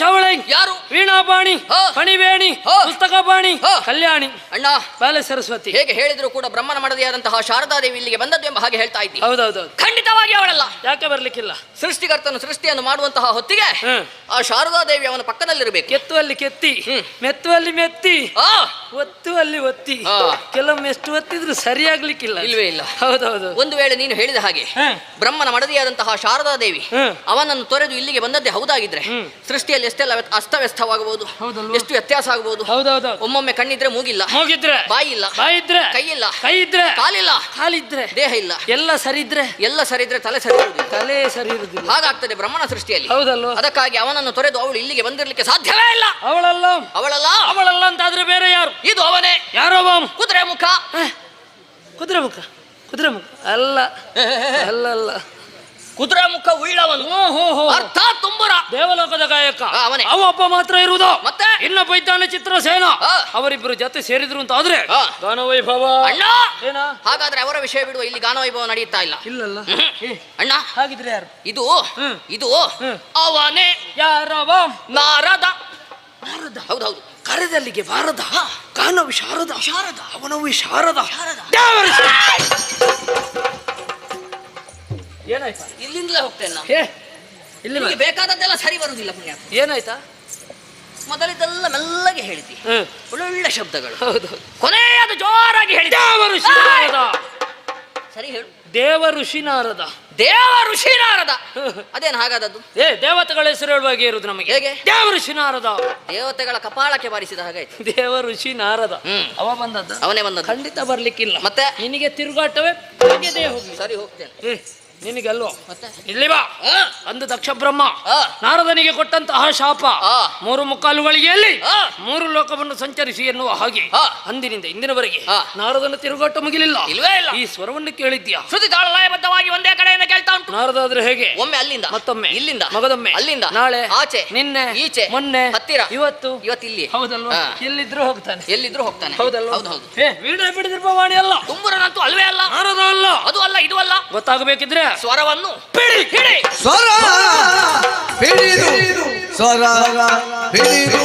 ಶವಳೆ ಯಾರು? ವೀಣಾಪಾಣಿ, ಫಣಿವೇಣಿ, ಪುಸ್ತಕಪಾಣಿ, ಕಲ್ಯಾಣಿ, ಅಣ್ಣ ಬಾಲೆ ಸರಸ್ವತಿ. ಹೇಗೆ ಹೇಳಿದ್ರು ಕೂಡ ಬ್ರಹ್ಮನ ಮಡದಿಯಾದಂತಹ ಶಾರದಾದೇವಿ ಇಲ್ಲಿಗೆ ಬಂದದ್ದು ಎಂಬ ಹಾಗೆ ಹೇಳ್ತಾ ಇದ್ದೀನಿ. ಹೌದೌದು. ಖಂಡಿತವಾಗಿ ಅವಳಲ್ಲ. ಯಾಕೆ ಬರ್ಲಿಕ್ಕಿಲ್ಲ? ಸೃಷ್ಟಿಕರ್ತನು ಸೃಷ್ಟಿಯನ್ನು ಮಾಡುವಂತಹ ಹೊತ್ತಿಗೆ ಆ ಶಾರದಾದೇವಿ ಅವನ ಪಕ್ಕದಲ್ಲಿರಬೇಕು. ಕೆತ್ತುವಲ್ಲಿ ಕೆತ್ತಿ, ಮೆತ್ತುವಲ್ಲಿ ಮೆತ್ತಿ, ಒತ್ತುವಲ್ಲಿ ಒತ್ತಿ. ಕೆಲವೊಮ್ಮೆ ಎಷ್ಟು ಒತ್ತಿದ್ರು ಸರಿಯಾಗ್ಲಿಕ್ಕಿಲ್ಲ. ಇಲ್ವೇ ಇಲ್ಲ. ಹೌದೌದು. ಒಂದು ವೇಳೆ ನೀನು ಹೇಳಿದ ಹಾಗೆ ಬ್ರಹ್ಮನ ಮಡದಿಯಾದಂತಹ ಶಾರದಾದೇವಿ ಅವನನ್ನು ತೊರೆದು ಇಲ್ಲಿಗೆ ಬಂದದ್ದೇ ಹೌದಾಗಿದ್ರೆ ಸೃಷ್ಟಿಯಲ್ಲಿ ಎಷ್ಟೆಲ್ಲ ಅಸ್ತವ್ಯಸ್ತವಾಗಬಹುದು, ಎಷ್ಟು ವ್ಯತ್ಯಾಸ ಆಗಬಹುದು. ಒಮ್ಮೊಮ್ಮೆ ಕಣ್ಣಿದ್ರೆ ಮೂಗಿಲ್ಲ, ಮೂಗಿದ್ರೆ ಬಾಯಿ ಇಲ್ಲ, ಬಾಯಿದ್ರೆ ಕೈ ಇಲ್ಲ, ಕೈ ಇದ್ರೆ ಕಾಲಿಲ್ಲ, ಕಾಲಿದ್ರೆ ದೇಹ ಇಲ್ಲ, ಎಲ್ಲ ಸರಿದ್ರೆ ತಲೆ ಸರಿ ಇರುವುದಿಲ್ಲ. ತಲೆ ಸರಿ ಇರುವುದಿಲ್ಲ. ಹಾಗಾಗ್ತದೆ ಬ್ರಹ್ಮನ ಸೃಷ್ಟಿಯಲ್ಲಿ. ಹೌದಲ್ವ? ಅದಕ್ಕಾಗಿ ಅವನನ್ನು ತೊರೆದು ಅವಳು ಇಲ್ಲಿಗೆ ಬಂದಿರಲಿಕ್ಕೆ ಸಾಧ್ಯವೇ ಇಲ್ಲ. ಅವಳಲ್ಲ ಅವಳಲ್ಲ ಅವಳಲ್ಲ ಅಂತಾದ್ರೆ ಬೇರೆ ಯಾರು? ಇದು ಅವನೇ. ಯಾರೋ ಕುದುರೆ ಮುಖ. ಕುದುರೆ ಮುಖ? ಕುದುರೆ ಮುಖ ಅಲ್ಲ, ಅಲ್ಲ. ಕುದುರೆ ಮುಖ ಉಳ್ಳವನು, ಅರ್ಥಾತ್ ತುಂಬುರ. ದೇವಲೋಕದ ಗಾಯಕ ಅವನೇ. ಅವ ಒಬ್ಬ ಮಾತ್ರ ಇರುವುದು. ಮತ್ತೆ ಇನ್ನೊಬ್ಬ ಇದ್ದಾನೆ ಚಿತ್ರಸೇನ. ಅವರಿಬ್ಬರು ಜೊತೆ ಸೇರಿದ್ರು ಅಂತ ಆದ್ರೆ ಗಾನವೈಭವ. ಅಣ್ಣ ಹಾಗಾದ್ರೆ ಅವರ ವಿಷಯ ಬಿಡುವ, ಇಲ್ಲಿ ಗಾನವೈಭವ ನಡೆಯುತ್ತಾ ಇಲ್ಲ. ಇಲ್ಲಲ್ಲ ಅಣ್ಣ. ಹಾಗಿದ್ರೆ ಯಾರು? ಇದು ಅವನೇ. ಯಾರವ? ನಾರದ. ನಾರದ? ಹೌದೌದು. ಕರೆದಲ್ಲಿಗೆ ಬಾರದ ಗಾನವಿ ಶಾರದ. ಶಾರದ ಅವನವಿ ಶಾರದ. ಏನಾಯ್ತಾ? ಇಲ್ಲಿಂದಲೇ ಹೋಗ್ತೇನೆ ನಾನು. ಇಲ್ಲಿ ಬೇಕಾದದ್ದೆಲ್ಲ ಸರಿ ಬರುವುದಿಲ್ಲ ಪುಣ್ಯ. ಏನಾಯ್ತಾ? ಮೊದಲಿದ್ದೆಲ್ಲ ಮೆಲ್ಲಗೆ ಹೇಳಿದಿ, ಒಳ್ಳೊಳ್ಳೆ ಶಬ್ದಗಳು. ಹೌದು. ಕೊನೆಯದು ಜೋರಾಗಿ ಹೇಳಿದ. ದೇವಋಷಿ ನಾರದ. ಸರಿ ಹೇಳು. ದೇವಋಷಿ ನಾರದ. ದೇವಋಷಿ ನಾರದ. ಅದೇನು ಹಾಗಾದದ್ದು? ದೇವತೆಗಳ ಹೆಸರು ಹೇಳುವಾಗ ಇರುವುದು ನಮಗೆ. ಹೇಗೆ? ದೇವಋಷಿ ನಾರದ. ದೇವತೆಗಳ ಕಪಾಳಕ್ಕೆ ಬಾರಿಸಿದ ಹಾಗಾಯ್ತು. ದೇವಋಷಿ ನಾರದ ಅವ ಬಂದದ್ದು. ಅವನೇ ಬಂದದ್ದು. ಖಂಡಿತ ಬರ್ಲಿಕ್ಕಿಲ್ಲ. ಮತ್ತೆ ನಿನಗೆ ತಿರುಗಾಟವೇ ಹೋಗ್ಲಿ. ಸರಿ ಹೋಗ್ತೇನೆ. ನಿನಗಲ್ವೋ? ಮತ್ತೆ ಇಲ್ಲಿ ಬಾ. ಅಂದು ದಕ್ಷ ಬ್ರಹ್ಮ ನಾರದನಿಗೆ ಕೊಟ್ಟಂತಹ ಶಾಪ 3 ಮುಕ್ಕಾಲುಗಳಿಗೆ ಅಲ್ಲಿ 3 ಲೋಕವನ್ನು ಸಂಚರಿಸಿ ಎನ್ನುವ ಹಾಗೆ ಅಂದಿನಿಂದ ಇಂದಿನವರೆಗೆ ನಾರದನ ತಿರುಗಾಟ ಮುಗಿಲಿಲ್ಲ. ಇಲ್ವೇ ಇಲ್ಲ. ಈ ಸ್ವರವನ್ನು ಕೇಳಿದ್ಯಾ? ಶ್ರುತಿ ತಾಳಲಯಬದ್ಧವಾಗಿ ಒಂದೇ ಕಡೆಯಿಂದ ಕೇಳ್ತಾ ಉಂಟು. ನಾರದಾದ್ರೆ ಹೇಗೆ? ಒಮ್ಮೆ ಅಲ್ಲಿಂದ, ಮತ್ತೊಮ್ಮೆ ಇಲ್ಲಿಂದ, ಮಗದೊಮ್ಮೆ ಅಲ್ಲಿಂದ, ನಾಳೆ ಆಚೆ, ನಿನ್ನೆ ಈಚೆ, ಮೊನ್ನೆ, ಹತ್ತಿರ, ಇವತ್ತು ಇಲ್ಲಿ. ಹೌದಲ್ವಾ? ಎಲ್ಲಿದ್ರು ಹೋಗ್ತಾನೆ. ಎಲ್ಲಿದ್ರು ಹೋಗ್ತಾನೆ. ಹೌದಲ್ವಾ? ಹೌದು. ವೀಣೆ ಬಿಡಿದಿರುವ ವಾಣಿ ಅಲ್ಲ, ತುಂಬುರನಂತೂ ಅಲ್ವೇ ಅಲ್ಲ, ನಾರದ ಅಲ್ಲ, ಅದು ಅಲ್ಲ, ಇದು ಅಲ್ಲ. ಗೊತ್ತಾಗಬೇಕಿದ್ರೆ ಸ್ವರವನ್ನು ಸ್ವರ ಹಿಡಿದು ಸ್ವರ ಹಿಡಿದು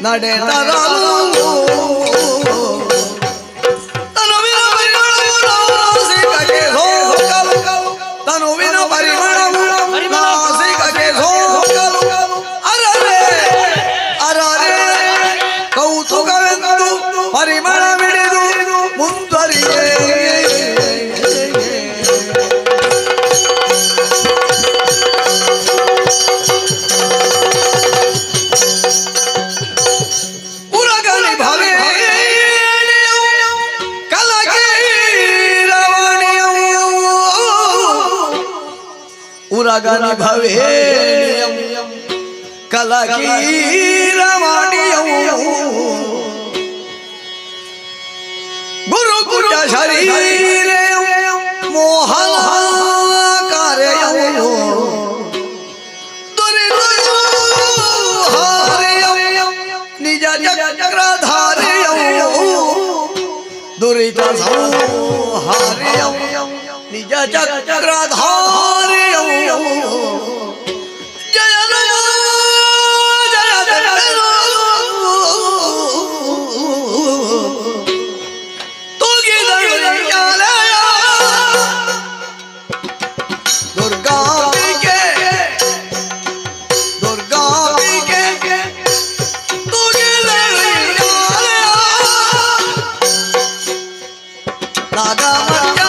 ನಡೆದರಲು ತನುವಿನ ಪರಿಮಳವು ನಾಸಿಕಕ್ಕೆ ಸೋಕಲು ಅರರೆ ಅರರೆ ಕೌತುಕವೆಂದು ಪರಿಮಳ ಬಿಡಿದು ಮುಂದುವರಿಯೇ ಉರಗನಿ ಭವೇಣಿಯಂ ಕಲಕೀರವಾಣಿಯಂ ಗುರುಕುಟ ಶರೀರಂ ಮೋಹನಾಕಾರಯಂ ದುರಿತಹಾರಯಂ ನಿಜ ಚಕ್ರಧಾರಯಂ ದುರಿತ ಸಂಹಾರಯಂ ನಿಜ ಚಕ್ರಧಾರಯಂ ಜಯ ನಮೋ ಜಯ ಜಯ ತುಗಿದಳಯ ದುರ್ಗಾಂಬಿಕೆ ದುರ್ಗಾಂಬಿಕೆ ತುಗಿದಳಯ ನಾಗಮಂಜ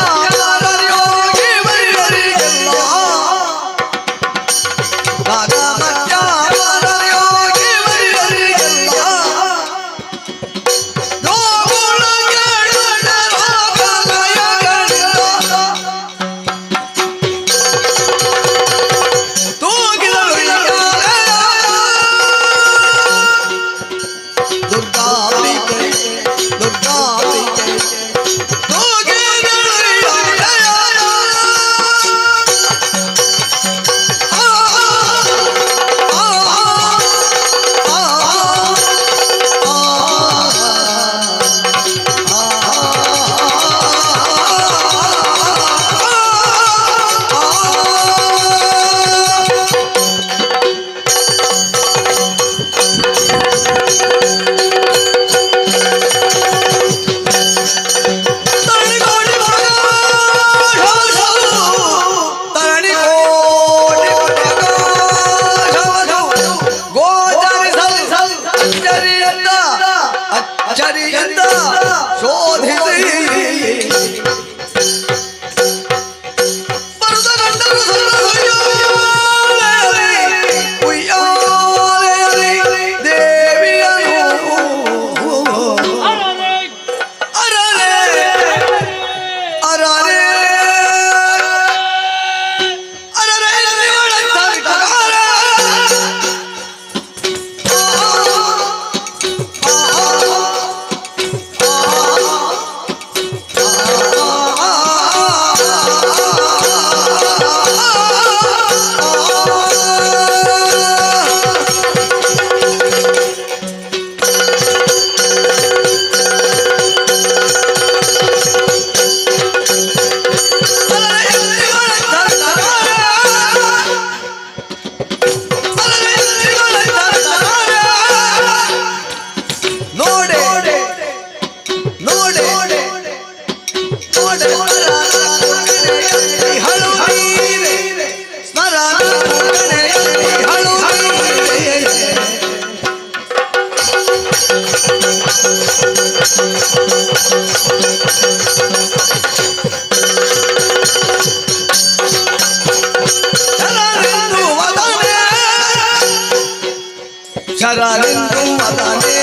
ಶರಣೆಂದು ಮಗನೇ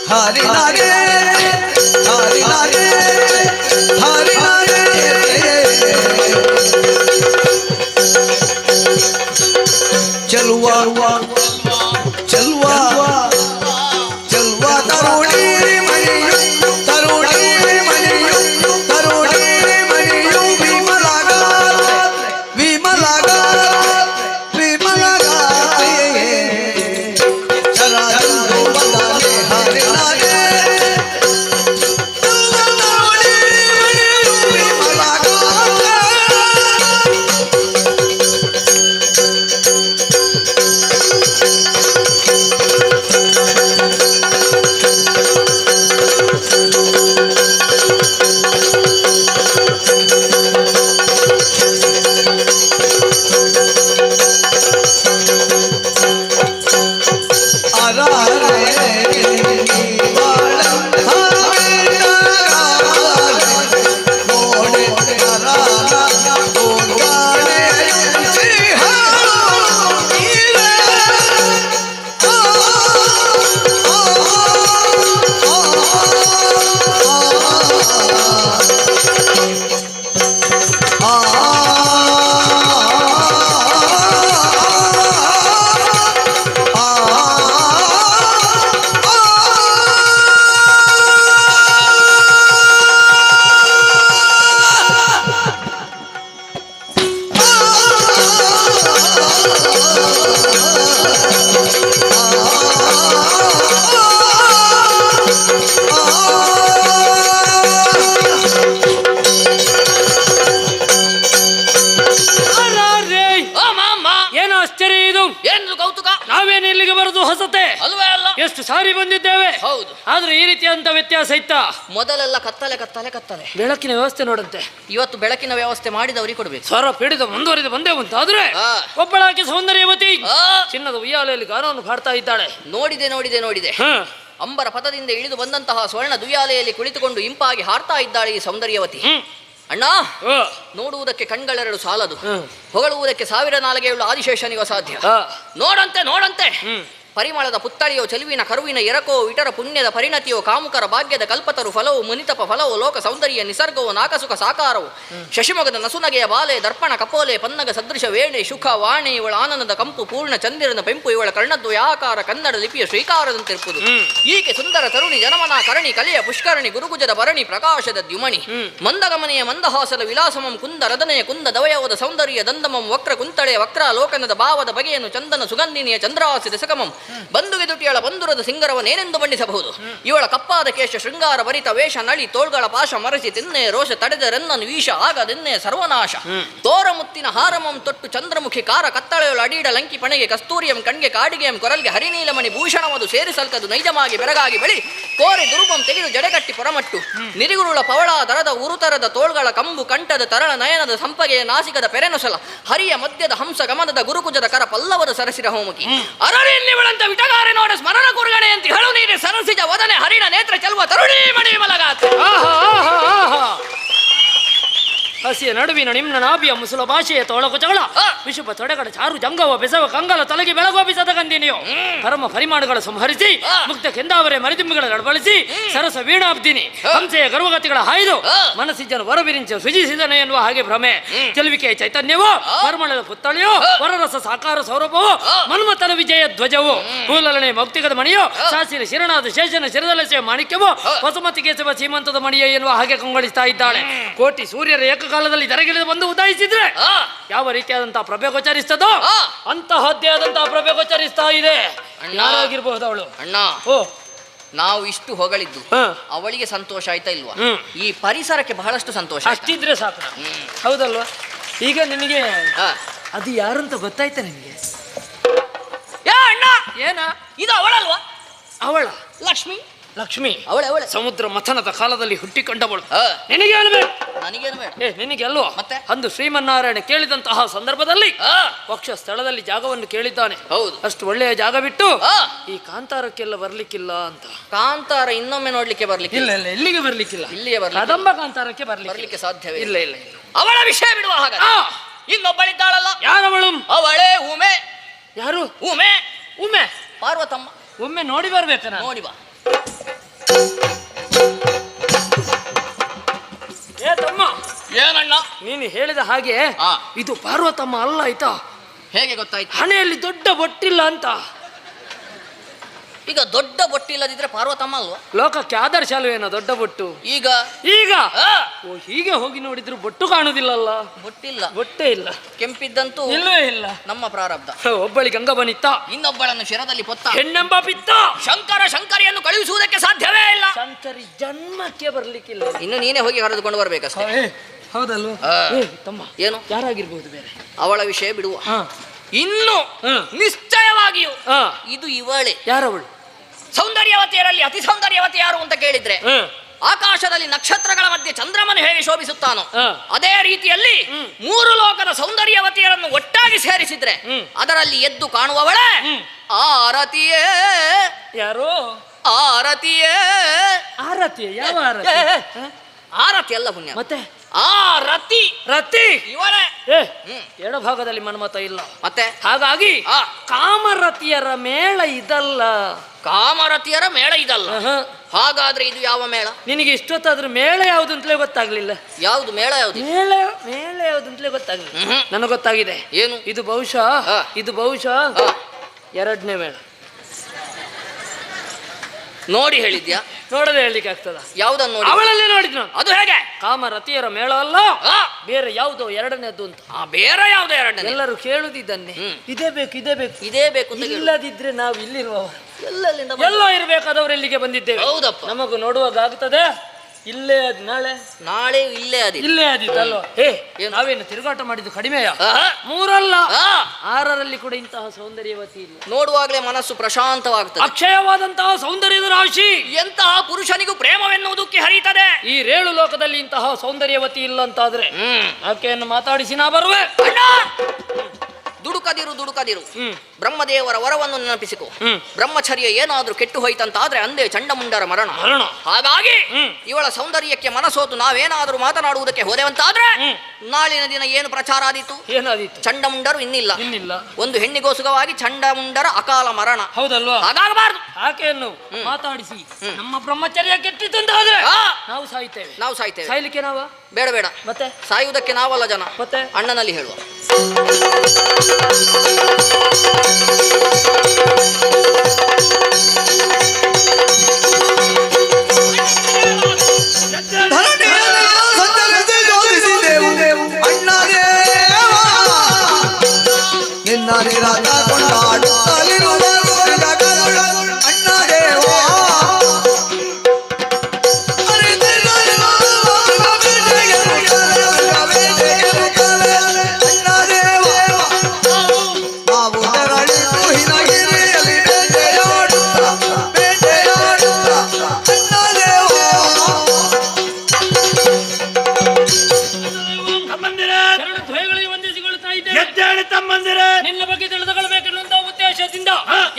ಹರಿನಾಗೆ ಹರಿನಾಗೆ ಹರಿನಾಗೆ ಚಲುವ ಚಲುವ ಚಲುವ ತರುಣಿ ಮಣಿಯು ತರುಣಿ ಮಣಿಯು ತರುಣಿ ಮಣಿಯು ವಿಮಲಗ ವಿಮಲಗ ವಿಮಲಗ ಶರಣೆಂದು ಮಗನೇ ಹರಿನಾಗೆ ತರುಣಿ ಮಣಿಯು ವಿಮಲಗ ಎಷ್ಟು ಸಾರಿ ಬಂದಿದ್ದೇವೆ. ಹೌದು, ಆದ್ರೆ ಈ ರೀತಿಯಂತ ವ್ಯತ್ಯಾಸ ಇತ್ತ. ಮೊದಲೆಲ್ಲ ಕತ್ತಲೆ ಕತ್ತಲೆ ಕತ್ತಲೆ, ಬೆಳಕಿನ ವ್ಯವಸ್ಥೆ ನೋಡಂತೆ. ಇವತ್ತು ಬೆಳಕಿನ ವ್ಯವಸ್ಥೆ ಮಾಡಿದವರಿಗೆ ಕೊಡ್ಬೇಕು. ಸ್ವರ ಪೀಡಿತ ಮುಂದುವರಿದು ಬಂದೇ ಉಂಟಾದ್ರೆ ಒಬ್ಬಳಾಕೆ ಸೌಂದರ್ಯವತಿ ಚಿನ್ನದ ಉಯ್ಯಾಲೆಯಲ್ಲಿ ಗಾನವನ್ನು ಹಾಡ್ತಾ ಇದ್ದಾಳೆ. ನೋಡಿದೆ ನೋಡಿದೆ ನೋಡಿದೆ. ಅಂಬರ ಪದದಿಂದ ಇಳಿದು ಬಂದಂತಹ ಸ್ವರ್ಣ ದುಯ್ಯಾಲೆಯಲ್ಲಿ ಕುಳಿತುಕೊಂಡು ಇಂಪಾಗಿ ಹಾಡ್ತಾ ಇದ್ದಾಳೆ ಈ ಸೌಂದರ್ಯವತಿ. ಅಣ್ಣ, ನೋಡುವುದಕ್ಕೆ ಕಣ್ಗಳೆರಡು ಸಾಲದು, ಹೊಗಳುವುದಕ್ಕೆ 1000 ನಾಲಿಗೆಯುಳ್ಳ ಆದಿಶೇಷನಿಗೆ ಸಾಧ್ಯ. ನೋಡಂತೆ ನೋಡಂತೆ ಪರಿಮಳದ ಪುತ್ತಳಿಯೋ, ಚೆಲುವಿನ ಕರುವಿನ ಎರಕೋ, ಇಟರ ಪುಣ್ಯದ ಪರಿಣತಿಯೋ, ಕಾಮುಕರ ಭಾಗ್ಯದ ಕಲ್ಪತರು ಫಲವು, ಮುನಿತಪ ಫಲವು, ಲೋಕ ಸೌಂದರ್ಯ ನಿಸರ್ಗವು, ನಾಕಸುಖ ಸಾಕಾರವು, ಶಶಿಮೊಗದ ನಸುನಗೆಯ ಬಾಲೆ, ದರ್ಪಣ ಕಪೋಲೆ, ಪನ್ನಗ ಸದೃಶ ವೇಣೆ, ಶುಖ ವಾಣಿ, ಇವಳ ಆನಂದದ ಕಂಪು, ಪೂರ್ಣ ಚಂದಿರನ ಪೆಂಪು, ಇವಳ ಕರ್ಣದ್ವಯಾಕಾರ ಕನ್ನಡ ಲಿಪಿಯ ಶ್ರೀಕಾರದಂತಿರುವುದು. ಈಕೆ ಸುಂದರ ತರುಣಿ, ಜನಮನ ಕರಣಿ, ಕಲೆಯ ಪುಷ್ಕರಣಿ, ಗುರುಗುಜದ ಭರಣಿ, ಪ್ರಕಾಶದ ದ್ಯುಮಣಿ, ಮಂದಗಮನೆಯ ಮಂದಹಾಸದ ವಿಲಾಸಮಂ, ಕುಂದ ರದನೆಯ ಕುಂದ ದವಯವದ ಸೌಂದರ್ಯ ದಂದಮಂ, ವಕ್ರ ಕುಂತಳೆಯ ವಕ್ರಾಲೋಕನದ ಭಾವದ ಬಗೆಯನ್ನು, ಚಂದನ ಸುಗಂಧಿನಿಯ ಚಂದ್ರಾಸಿದ ಸಕಮಂ, ಬಂದುಗೆ ದುಟಿಯಳ ಬಂದುರದ ಸಿಂಗರವನೇನೆಂದು ಬಣ್ಣಿಸಬಹುದು. ಇವಳ ಕಪ್ಪಾದ ಕೇಶ, ಶೃಂಗಾರ ಭರಿತ ವೇಷ, ನಳಿ ತೋಳ್ಗಳ ಪಾಶ, ಮರಸಿ ತಿನ್ನೆ ರೋಷ, ತಡೆದರೆನ್ನನು ವೀಷ, ಆಗದೆನ್ನೆ ಸರ್ವನಾಶ. ತೋರಮುತ್ತಿನ ಹಾರಮಂ ತೊಟ್ಟು ಚಂದ್ರಮುಖಿ ಕಾರ, ಕತ್ತಳೆಯೊಳ ಅಡೀಡ ಲಂಕಿ ಪಣೆಗೆ, ಕಸ್ತೂರಿಯಂ ಕಣ್ಗೆ, ಕಾಡಿಗೆಯಂ ಕೊರಲ್ಗೆ, ಹರಿನೀಲಮಣಿ ಭೂಷಣವದು ಸೇರಿಸಲ್ಕದು, ನೈಜಮಾಗಿ ಬೆರಗಾಗಿ ಬೆಳಿ, ಕೋರೆ ದುರುಪಂ ತೆಗೆದು ಜಡೆಕಟ್ಟಿ ಪೊರಮಟ್ಟು, ನಿರಿಗುರುಳ ಪವಳ ದರದ ಉರುತರದ ತೋಳ್ಗಳ ಕಂಬು, ಕಂಠದ ತರಳ ನಯನದ ಸಂಪಗೆಯ ನಾಸಿಕದ ಪೆರೆನೊಸಲ, ಹರಿಯ ಮಧ್ಯದ ಹಂಸ ಗಮನದ ಗುರುಕುಜದ ಕರ ಪಲ್ಲವದ ಸರಸಿರ ಹೋಮುಖಿ, ಅರಳಿಯಲ್ಲಿವಳಂತ ವಿಟಗಾರೆ ನೋಡ ಸ್ಮರಣ ಕುರುಗಣೆ ಅಂತ ಹೇಳು ನೀನೆ, ಸರಸಿಜ ವದನೆ ಹರಿಣ ನೇತ್ರ ಚೆಲುವ ತರುಣಿ ಮಣಿ ಮಲಗಾತ. ಹಸಿಯ ನಡುವಿನ ನಿಮ್ನ ನಾಭಿಯ ಮುಸುಲ ಭಾಷೆಯ ತೋಳಕುಚಗಳ ವಿಶುಭ ತೊಡೆಗಳ ಚಾರು ಜಂಗವ ಬೆಸವ ಕಂಗಲ ತಲೆಗೆ ಬೆಳಗೋಪಿಸದ ಕಂದಿನಿಯೋ, ಪರಮ ಪರಿಮಾಣಗಳ ಸಂಹರಿಸಿ ಮುಕ್ತ ಕೆಂದಾವರೆ ಮರಿದಿಂಬಿಗಳ ನಡಬಳಿಸಿ ಸರಸ ವೀಣಾಬ್ದಿನಿ ಹಂಸೆಯ ಗರ್ವಗತಿಗಳ ಹಾಯ್ದು ಮನಸ್ಸಿಜ್ಜನ ಹೊರಬಿರಿಂಚ ಸೃಜಿಸಿದನೆ ಎನ್ನುವ ಹಾಗೆ ಭ್ರಮೆ. ಚೆಲುವಿಕೆಯ ಚೈತನ್ಯವೋ, ಪರಿಮಳದ ಪುತ್ತಳಿಯೋ, ವರರಸ ಸಾಕಾರ ಸೌರಭವೋ, ಮನ್ಮಥನ ವಿಜಯ ಧ್ವಜವೋ, ಹೂಲಲನೆ ಮೌಕ್ತಿಕದ ಮಣಿಯೋ, ಶಾಸಿನ ಶಿರನಾದ ಶೇಷನ ಶಿರದಲಸೆಯ ಮಾಣಿಕ್ಯವೋ, ವಸುಮತಿ ಕೇಸವ ಸೀಮಂತದ ಮಣಿಯೋ ಎನ್ನುವ ಹಾಗೆ ಕಂಗೊಳಿಸ್ತಾ ಇದ್ದಾಳೆ. ಕೋಟಿ ಸೂರ್ಯರ ಏಕಕಾಲದಲ್ಲಿ ಧರೆಗಿಳಿದು ಬಂದು ಉದಾಯಿಸಿದ್ರೆ ಯಾವ ರೀತಿಯಾದಂತಹ ಪ್ರಭೆ ಗೋಚರಿಸ್ತದೋ ಅಂತಹದ್ದೇ ಆದಂತಹ ಪ್ರಭೆ ಗೋಚರಿಸ್ತಾ ಇದೆ. ಯಾರಾಗಿರ್ಬಹುದು ಅವಳು? ಅಣ್ಣ, ನಾವು ಇಷ್ಟು ಹೊಗಳಿದ್ದು ಅವಳಿಗೆ ಸಂತೋಷ ಆಯ್ತಾ ಇಲ್ವಾ? ಈ ಪರಿಸರಕ್ಕೆ ಬಹಳಷ್ಟು ಸಂತೋಷ. ಅಷ್ಟಿದ್ರೆ ಸಾಕು. ಹೌದಲ್ವಾ? ಈಗ ನಿನಗೆ ಅದು ಯಾರಂತ ಗೊತ್ತಾಯ್ತಾ ನಿನಗೆ? ಅಣ್ಣ, ಏನ ಇದು? ಅವಳಲ್ವಾ? ಅವಳ ಲಕ್ಷ್ಮಿ. ಲಕ್ಷ್ಮಿ ಅವಳೆ ಅವಳೆ ಸಮುದ್ರ ಮಥನದ ಕಾಲದಲ್ಲಿ ಹುಟ್ಟಿಕೊಂಡವಳು. ನಿನಗೇನು ಬೇಕು? ನನಗೇನು ಬೇಡ. ನಿನಗೆ ಅಲ್ವಾ? ಮತ್ತೆ ಅಂದು ಶ್ರೀಮನ್ನಾರಾಯಣ ಕೇಳಿದಂತಹ ಸಂದರ್ಭದಲ್ಲಿ ಪಕ್ಷ ಸ್ಥಳದಲ್ಲಿ ಜಾಗವನ್ನು ಕೇಳಿದ್ದಾನೆ. ಹೌದು, ಅಷ್ಟು ಒಳ್ಳೆಯ ಜಾಗ ಬಿಟ್ಟು ಈ ಕಾಂತಾರಕ್ಕೆಲ್ಲ ಬರ್ಲಿಕ್ಕಿಲ್ಲ ಅಂತ. ಕಾಂತಾರ ಇನ್ನೊಮ್ಮೆ ನೋಡ್ಲಿಕ್ಕೆ ಬರ್ಲಿಕ್ಕೆ ಇಲ್ಲ ಇಲ್ಲ, ಇಲ್ಲಿಗೆ ಬರ್ಲಿಕ್ಕಿಲ್ಲ. ಇಲ್ಲಿಗೆ ಬರ್ಲಿಕ್ಕೆ, ಕದಂಬ ಕಾಂತಾರಕ್ಕೆ ಬರ್ಲಿಕ್ಕೆ ಸಾಧ್ಯವೇ ಇಲ್ಲ. ಇಲ್ಲ ಇಲ್ಲ, ಅವಳ ವಿಷಯ ಬಿಡುವ ಹಾಗ ಇನ್ನೊಬ್ಬಳಿದ್ದಾಳಲ್ಲ. ಯಾರವಳು? ಅವಳೇ ಉಮೆ. ಯಾರು? ಉಮೆ. ಒಮ್ಮೆ ಪಾರ್ವತಮ್ಮ ಒಮ್ಮೆ ನೋಡಿ ಬರ್ಬೇಕನ? ನೋಡಿ ಬಾ. ಏ ತಮ್ಮ, ಏನಣ್ಣ ನೀನು ಹೇಳಿದ ಹಾಗೆ ಇದು ಪಾರ್ವತಮ್ಮ ಅಲ್ಲ ಆಯ್ತಾ? ಹೇಗೆ ಗೊತ್ತಾಯ್ತು? ಹಣೆಯಲ್ಲಿ ದೊಡ್ಡ ಬೊಟ್ಟಿಲ್ಲ ಅಂತ. ಈಗ ದೊಡ್ಡ ಬೊಟ್ಟಿಲ್ಲದಿದ್ರೆ ಪಾರ್ವತಮ್ಮ ಅಲ್ವಾ? ಲೋಕಕ್ಕೆ ಆದರ್ಶ ಅಲ್ವೇನೋ ದೊಡ್ಡ ಬೊಟ್ಟು. ಈಗ ಓ ಹೀಗೆ ಹೋಗಿ ನೋಡಿದ್ರು ಬೊಟ್ಟು ಕಾಣುದಿಲ್ಲಲ್ಲ. ಬೊಟ್ಟಿಲ್ಲ, ಬೊಟ್ಟೆ ಇಲ್ಲ. ಕೆಂಪಿದ್ದಂತೂ ಇಲ್ಲವೇ ಇಲ್ಲ. ನಮ್ಮ ಪ್ರಾರಬ್ಧ. ಒಬ್ಬಳಿಗೆ ಅಂಗ ಬನಿತ್ತ, ಇನ್ನೊಬ್ಬಳನ್ನು ಶಿರದಲ್ಲಿ ಪೊತ್ತ ಹೆಣ್ಣೆಂಬ ಪಿತ್ತ. ಶಂಕರಿಯನ್ನು ಕಳುಹಿಸುವುದಕ್ಕೆ ಸಾಧ್ಯವೇ ಇಲ್ಲ. ಶಂಕರಿ ಜನ್ಮಕ್ಕೆ ಬರ್ಲಿಕ್ಕಿಲ್ಲ. ಇನ್ನು ನೀನೇ ಹೋಗಿ ಕರೆದುಕೊಂಡು ಬರ್ಬೇಕಷ್ಟೇ. ಹೌದಲ್ವ? ತಮ್ಮ ಏನು ಯಾರಾಗಿರ್ಬಹುದು ಬೇರೆ? ಅವಳ ವಿಷಯ ಬಿಡುವ. ಇನ್ನು ನಿಶ್ಚಯವಾಗಿಯೂ ಇದು ಇವಳೇ. ಯಾರವಳು? ಸೌಂದರ್ಯವತಿಯರಲ್ಲಿ ಅತಿ ಸೌಂದರ್ಯವತಿ ಯಾರು ಅಂತ ಕೇಳಿದ್ರೆ ಆಕಾಶದಲ್ಲಿ ನಕ್ಷತ್ರಗಳ ಮಧ್ಯೆ ಚಂದ್ರಮನು ಹೇಗೆ ಶೋಭಿಸುತ್ತಾನೋ ಅದೇ ರೀತಿಯಲ್ಲಿ 3 ಲೋಕದ ಸೌಂದರ್ಯವತಿಯರನ್ನು ಒಟ್ಟಾಗಿ ಸೇರಿಸಿದ್ರೆ ಅದರಲ್ಲಿ ಎದ್ದು ಕಾಣುವವಳೇ ಆರತಿಯೇ. ಯಾರು? ಆರತಿಯೇ. ಆರತಿ? ಯಾವ ಆರತಿ? ಆರತಿ ಅಲ್ಲ ಪುಣ್ಯ, ಮತ್ತೆ ರತಿ. ರತಿ ಇವಳೇ. ಎಡಭಾಗದಲ್ಲಿ ಮನ್ಮತ ಇಲ್ಲ. ಮತ್ತೆ ಹಾಗಾಗಿ ಕಾಮರತಿಯರ ಮೇಳ ಇದಲ್ಲ. ಕಾಮರತಿಯರ ಮೇಳ ಇದಲ್ಲ. ಹಾಗಾದ್ರೆ ಇದು ಯಾವ ಮೇಳ? ನಿನಗೆ ಇಷ್ಟೊತ್ತಾದ್ರೂ ಮೇಳ ಯಾವ್ದು ಅಂತಲೇ ಗೊತ್ತಾಗ್ಲಿಲ್ಲ. ಯಾವ್ದು ಮೇಳ? ಯಾವ್ದು ಮೇಳ? ಮೇಳ ಯಾವ್ದು ಅಂತಲೇ ಗೊತ್ತಾಗ್ಲಿಲ್ಲ. ನನಗೆ ಗೊತ್ತಾಗಿದೆ. ಏನು? ಇದು ಬಹುಶಃ 2ನೇ ಮೇಳ. ನೋಡಿ ಹೇಳಿದ್ಯಾ? ನೋಡದೆ ಹೇಳಲಿಕ್ಕೆ ಆಗ್ತದ? ಯಾವ್ದನ್ನು ನೋಡಿ? ಅವಳಲ್ಲೇ ನೋಡಿದ್ ನಾನು. ಅದು ಹೇಗೆ? ಕಾಮರತಿಯರ ಮೇಳ ಅಲ್ಲ, ಬೇರೆ ಯಾವುದೋ 2ನೇದ್ದು ಅಂತ. ಬೇರೆ ಯಾವ್ದೋ 2ನೇ? ಎಲ್ಲರೂ ಕೇಳುದಿದ್ದನ್ನೇ. ಇದೇ ಬೇಕು ಇದೇ ಬೇಕು ಇದೇ ಬೇಕು. ಇಲ್ಲದಿದ್ರೆ ನಾವು ಇಲ್ಲಿರುವವ ಎಲ್ಲೋ ಇರ್ಬೇಕಾದವ್ರು ಇಲ್ಲಿಗೆ ಬಂದಿದ್ದೇವೆ. ಹೌದಪ್ಪ. ನಮಗೂ ನೋಡುವಾಗ ಆಗ್ತದೆ. ಇಲ್ಲೇ ನಾಳೆ ಇಲ್ಲೇ ಆದಿತ್ತಲ್ವ? ನಾವೇನು ತಿರುಗಾಟ ಮಾಡಿದ್ದು ಕಡಿಮೆಯ? 3 ಅಲ್ಲ 6ರಲ್ಲಿ ಕೂಡ ಇಂತಹ ಸೌಂದರ್ಯವತಿ ಇಲ್ಲ. ನೋಡುವಾಗಲೇ ಮನಸ್ಸು ಪ್ರಶಾಂತವಾಗ್ತದೆ. ಅಕ್ಷಯವಾದಂತಹ ಸೌಂದರ್ಯದ ರಾಶಿ ಎಂತಹ ಪುರುಷನಿಗೂ ಪ್ರೇಮವೆನ್ನುವುದಕ್ಕೆ ಹರಿಯುತ್ತದೆ. ಈ 7 ಲೋಕದಲ್ಲಿ ಇಂತಹ ಸೌಂದರ್ಯವತಿ ಇಲ್ಲ ಅಂತಾದ್ರೆ ಆಕೆಯನ್ನು ಮಾತಾಡಿಸಿ ನಾ ಬರುವೆ. ದುಡುಕದಿರು ಬ್ರಹ್ಮದೇವರ ವರವನ್ನು ನೆನಪಿಸಿಕೊ. ಬ್ರಹ್ಮಚರ್ಯ ಏನಾದ್ರೂ ಕೆಟ್ಟು ಹೋಯ್ತಂತಾದ್ರೆ ಅಂದೇ ಚಂಡಮುಂಡರ ಮರಣ. ಹಾಗಾಗಿ ಇವಳ ಸೌಂದರ್ಯಕ್ಕೆ ಮನಸೋತು ನಾವೇನಾದ್ರೂ ಮಾತನಾಡುವುದಕ್ಕೆ ಹೋದೆವಂತಾದ್ರೆ ನಾಳಿನ ದಿನ ಏನು ಪ್ರಚಾರ ಆದೀತು? ಏನಾದೀತು? ಚಂಡಮುಂಡರು ಇನ್ನಿಲ್ಲ. ಒಂದು ಹೆಣ್ಣಿಗೋಸುಗವಾಗಿ ಚಂಡಮುಂಡರ ಅಕಾಲ ಮರಣ. ಹೌದಲ್ವಾ? ಹಾಗಾಗಬಾರ್ದು. ಆಕೆಯನ್ನು ಮಾತಾಡಿಸಿ ನಮ್ಮ ಬ್ರಹ್ಮಚರ್ಯ ಕೆಟ್ಟಿತ್ತು ಅಂತಾದ್ರೆ ನಾವು ಸಾಯ್ತೇವೆ. ಸಾಯ್ಲಿಕ್ಕೆ ನಾವ? ಬೇಡ. ಮತ್ತೆ ಸಾಯುವುದಕ್ಕೆ ನಾವಲ್ಲ ಜನ. ಮತ್ತೆ ಅಣ್ಣನಲ್ಲಿ ಹೇಳುವ. ನಿನ್ನ ನಿರಾತ ಕೊಂಡಾಡುತ್ತಲಿರುವ ಅಣ್ಣ ದೇವ ನಿನ್ನ ಬಗ್ಗೆ ತಿಳಿದುಕೊಳ್ಳಬೇಕೆನ್ನುವಂತ ಉದ್ದೇಶದಿಂದ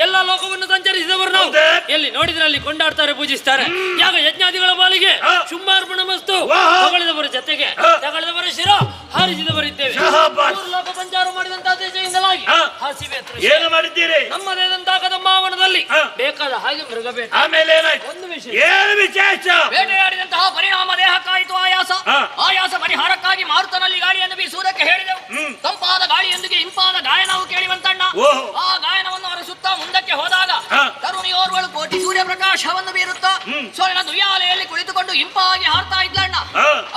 ಎಲ್ಲ ಲೋಕವನ್ನು ಸಂಚರಿಸಿದವರು ನಾವು. ಎಲ್ಲಿ ನೋಡಿದ್ರಲ್ಲಿ ಕೊಂಡಾಡ್ತಾರೆ, ಪೂಜಿಸ್ತಾರೆ. ಯಾಗ ಯಜ್ಞಾದಿಗಳ ಬಾಳಿಗೆ ಶುಂಭಾರ್ಪಣ ಮಸ್ತು. ತಗೊಳಿದವರ ಜೊತೆಗೆ ತಗೊಳಿದವರ ಶಿರ ಹಾರಿಸಿದವರಿದ್ದೇವೆ. ಲೋಕ ಸಂಚಾರ ಮಾಡಿದಂತಹ ದೇಶದಿಂದಲಾಗಿ ಹಾಸಿವೆ ಏನು ಮಾಡಿದ್ದೀರಿ? ನಮ್ಮದೇದಂತಹ ಕದಮಾವನದಲ್ಲಿ ಬೇಕಾದ ಹಾಗೆ ಮೃಗಬೇಕು. ಆಮೇಲೆ ಒಂದು ವಿಷಯ, ಏನು ವಿಶೇಷ? ಬೇಟೆಯಾಡಿದಂತಹ ಪರಿಣಾಮ ದೇಹಕ್ಕಾಯಿತು ಆಯಾಸ ಪರಿಹಾರಕ್ಕಾಗಿ ಮಾರುತನಲ್ಲಿ ಗಾಳಿಯನ್ನು ಬೀಸುವುದಕ್ಕೆ ಹೇಳಿದೆವು. ತಂಪಾದ ಗಾಳಿಯೊಂದಿಗೆ ಇಂಪಾದ ಗಾಯನವು ಕೇಳಿವಂತಣ್ಣ. ಆ ಗಾಯನವನ್ನು ಅರಸುತ್ತಾ ಮುಂದಕ್ಕೆ ಹೋದಾಗ ತರುಣಿಯೋರ್ವಳು ಕೋಟಿ ಸೂರ್ಯ ಪ್ರಕಾಶವನ್ನು ಬೀರುತ್ತಾ ಸ್ವರ್ಣ ದುಯ್ಯಾಲೆಯಲ್ಲಿ ಕುಳಿತುಕೊಂಡು ಇಂಪಾಗಿ ಹಾರ್ತಾ ಇದ್ಲಣ್ಣ.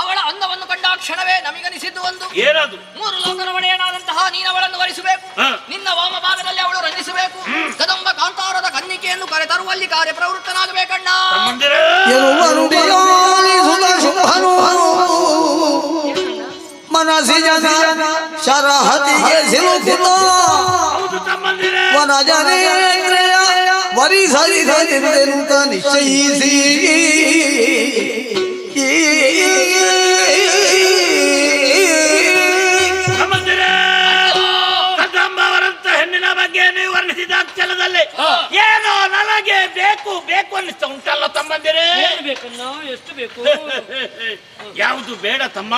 ಅವಳ ಅಂದವನ್ನು ಕಂಡ ಕ್ಷಣವೇ ನಮಗನಿಸಿದ್ದು ಒಂದು. ಏನದು? 3 ಲೋಕದ ಒಡೆಯನಾದಂತಹ ನೀನವಳನ್ನು ವರಿಸಬೇಕು. ನಿನ್ನ ವಾಮ ಭಾಗದಲ್ಲಿ ಅವಳು ರಂಜಿಸಬೇಕು. ಕದಂಬ ಕಾಂತಾರದ ಕನ್ನಿಕೆಯನ್ನು ಕರೆತರುವಲ್ಲಿ ಕಾರ್ಯಪ್ರವೃತ್ತನಾಗಬೇಕಣ್ಣ. ಮನಸಿ ಜನ ಶರಹತಿಗೆ ಸಿಲುಕುತ್ತ ವನ ಜನೇಂದ್ರಿಯ ವರಿಸರಿಸದಿರುತ್ತ ನಿಶ್ಚಯಿಸಿ ಕದಂಬವರಂತ ಹೆಣ್ಣಿನ ಬಗ್ಗೆ ನೀವು ವರ್ಣಿಸಿದ ಕ್ಷಣದಲ್ಲಿ ಏನೋ ನನಗೆ ಬೇಕು ಅನ್ನಿಸ್ತಾ ಉಂಟಲ್ಲ ತಮ್ಮಂದಿರೇ? ಎಷ್ಟು ಬೇಕು? ಯಾವುದು ಬೇಡ ತಮ್ಮ.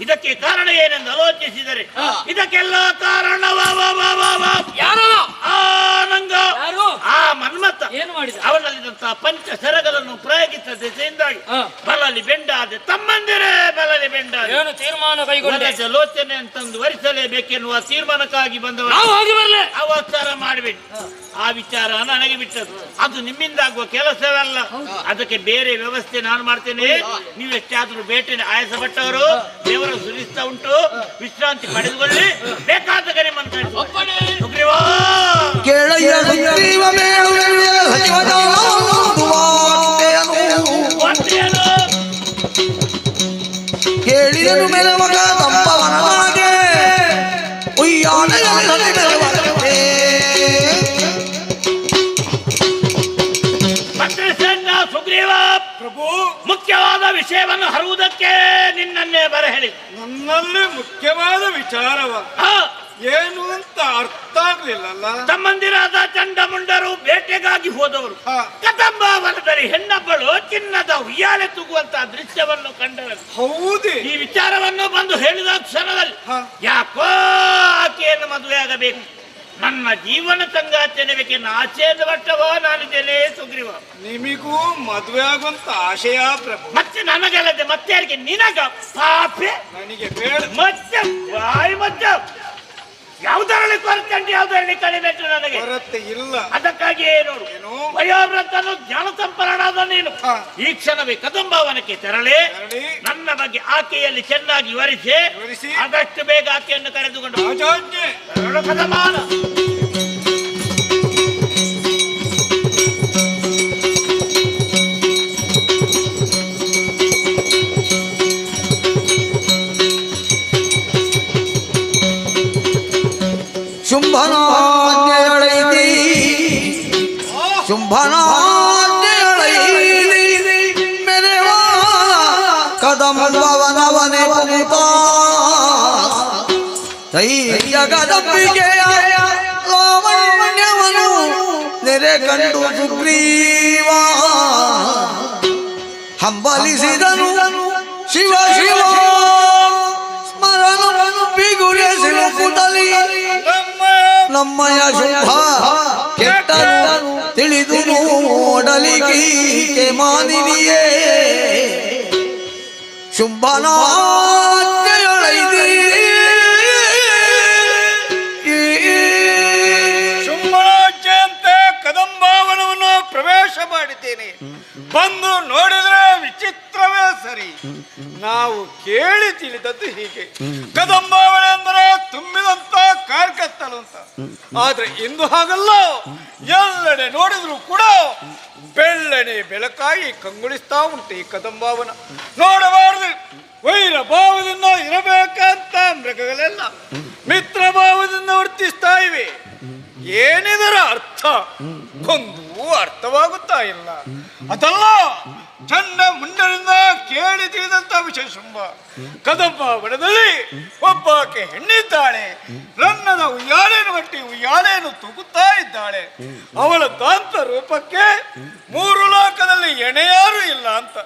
ಇದಕ್ಕೆ ಕಾರಣ ಏನೆಂದು ಆಲೋಚಿಸಿದರೆ ಇದಕ್ಕೆಲ್ಲ ಕಾರಣ ಆನಂದ. ಮಾಡುವಂತಹ ಪಂಚ ಸರಗಳನ್ನು ಪ್ರಯೋಗಿಸಿದ ದಿಸೆಯಿಂದಾಗಿ ಬಲಲಿ ಬೆಂಡಾದೆ ತಮ್ಮಂದಿರೇ ಬಲಲಿ ಬೆಂಡಾದೆ ಏನು ತೀರ್ಮಾನ ಕೈಗೊಂಡೆ? ಲೋಚನೆ ಅಂತಂದು ವರಿಸಲೇಬೇಕೆನ್ನುವ ತೀರ್ಮಾನಕ್ಕಾಗಿ ಬಂದವರು ಅವಸರ ಮಾಡಬೇಕು. ಆ ವಿಚಾರ ನನಗೆ ಬಿಟ್ಟದ್ದು, ಅದು ನಿಮ್ಮಿಂದಾಗುವ ಕೆಲಸವಲ್ಲ. ಅದಕ್ಕೆ ಬೇರೆ ವ್ಯವಸ್ಥೆ ನಾನು ಮಾಡ್ತೇನೆ. ನೀವು ಎಷ್ಟಾದ್ರೂ ಬೇಟೆ ಆಯಾಸಪಟ್ಟವರು ದೇವರ ಸುರಿಸ್ತಾ ಉಂಟು, ವಿಶ್ರಾಂತಿ ಪಡೆದುಕೊಳ್ಳಿ. ಬೇಕಾದ ಕರೆ ಕೇಳಿದನು ಮೆಲುವಾಗ ತಂಪವನವಾಗೆ ಸುಗ್ರೀವ ಪ್ರಭು, ಮುಖ್ಯವಾದ ವಿಷಯವನ್ನು ಹರುವುದಕ್ಕೆ ನಿನ್ನನ್ನೇ ಬರ ಹೇಳಿ. ನನ್ನಲ್ಲಿ ಮುಖ್ಯವಾದ ವಿಚಾರವ ಏನು ಅಂತ ಅರ್ಥ ಆಗ್ಲಿಲ್ಲಲ್ಲ. ತಮ್ಮಂದಿರಾದ ಚಂಡಮುಂಡರು ಬೇಟೆಗಾಗಿ ಹೋದವರು ಕದಂಬವನದಲ್ಲಿ ಹೆಣ್ಣಬ್ಬಳು ಚಿನ್ನದ ಉಯ್ಯಾಲೆ ತೂಗುವಂತಹ ದೃಶ್ಯವನ್ನು ಕಂಡರು. ಹೌದೇ? ಈ ವಿಚಾರವನ್ನು ಬಂದು ಹೇಳಿದ ಕ್ಷಣದಲ್ಲಿ ಯಾಕೋ ಆಕೆಯನ್ನು ಮದುವೆಯಾಗಬೇಕು, ನನ್ನ ಜೀವನ ಸಂಗಾತಿಯನ್ನ ಆಚೆಯನ್ನು ಬಟ್ಟವೋ ನಾನಿದ್ದೇನೆ ಸುಗ್ರೀವ. ನಿಮಿಗೂ ಮದುವೆ ಆಗುವಂತ ಆಶಯ ಪ್ರಭು. ಮತ್ತೆ ನನಗಲ್ಲದೆ ಮತ್ತೆ ಯಾರಿಗೆ? ನಿನಗ ಪಾಪೆ. ನನಗೆ ಬೇಡ. ಮತ್ತೆ ಬಾಯಿ ಮಧ್ಯ ಯಾವುದರಲ್ಲಿ ಕೊರತೆ ಉಂಟು, ಯಾವುದರಲ್ಲಿ ಕಡಿಮೆ ನನಗೆ ಕೊರತೆ ಇಲ್ಲ. ಅದಕ್ಕಾಗಿ ನೋಡು, ವಯೋವೃದ್ಧನು ಜ್ಞಾನ ಸಂಪನ್ನನಾದ ನೀನು ಈ ಕ್ಷಣವೇ ಕದಂಬವನಕ್ಕೆ ತೆರಳಿ ನನ್ನ ಬಗ್ಗೆ ಆಕೆಯಲ್ಲಿ ಚೆನ್ನಾಗಿ ವಿವರಿಸಿ ಆದಷ್ಟು ಬೇಗ ಆಕೆಯನ್ನು ಕರೆದುಕೊಂಡು ಕದಮಾನ. ಶುಂಭನಾಜ್ಞೆಯಳೈದಿ ಮೆರೆವ ಕದಂಬವನವನೆ ಪುಟ ತೈಯ ಕದಂಬಿಗೆಯ ಲಾವಣ್ಯವನು ನೆರೆ ಕಂಡು ಸುಗ್ರೀವ ಹಂಬಲಿಸಿದನು ಶಿವ ಶಿವ ಸ್ಮರಣ ಬಿಗುರೆಸಿಲು ಕುಟಲಿ ನಮ್ಮಯ ಶುಭ ಕೆಟ್ಟರು ತಿಳಿದು ನೋಡಲಿಕ್ಕೆ ಮಾನಿನಿಯೇ ಶುಂಭನಾಜ್ಞೆಯೊಳೈದಿ ಶುಂಭನಾಜ್ಞೆಯಂತೆ ಕದಂಬವನವನ್ನು ಪ್ರವೇಶ ಮಾಡಿದ್ದೇನೆ. ಬಂದು ನೋಡಿದ್ರೆ ವಿಚಿತ್ರವೇ ಸರಿ. ನಾವು ಕೇಳಿ ತಿಳಿದದ್ದು ಹೀಗೆ, ಕದಂಬಾವಳಿ ಅಂದರೆ ತುಂಬಿದಂತ ಕಾರ್ಕತ್ತಲು ಅಂತ. ಆದ್ರೆ ಇಂದು ಹಾಗಲ್ಲ, ಎಲ್ಲೆಡೆ ನೋಡಿದ್ರು ಕೂಡ ಬೆಳ್ಳನೆ ಬೆಳಕಾಗಿ ಕಂಗೊಳಿಸ್ತಾ ಉಂಟು ಈ ಕದಂಬಾವನ. ನೋಡಬಾರದು, ವೈರ ಭಾವದಿಂದ ಇರಬೇಕಂತ ಮೃಗಗಳೆಲ್ಲ ಮಿತ್ರ ಭಾವದಿಂದ ವರ್ತಿಸ್ತಾ ಇವೆ. ಏನಿದರ ಅರ್ಥ ಒಂದು ಅರ್ಥವಾಗುತ್ತಾ ಇಲ್ಲ. ಅದಲ್ಲ, ಚಂಡ ಮುಂಡರಿಂದ ಕೇಳಿ ತಿಳಿದಂತ ವಿಷಯ ಶುಂಭ. ಕದಂಬವನದಲ್ಲಿ ಒಬ್ಬಾಕೆ ಹೆಣ್ಣಿದ್ದಾಳೆ. ರನ್ನದ ಉಯ್ಯಾಲೆಯನ್ನು ಬಟ್ಟಿ ಉಯ್ಯಾಲೆಯನ್ನು ತೂಗುತ್ತಾ ಇದ್ದಾಳೆ. ಅವಳ ದಾಂತ ರೂಪಕ್ಕೆ ಮೂರು ಲೋಕದಲ್ಲಿ ಎಣೆಯಾರು ಇಲ್ಲ ಅಂತ.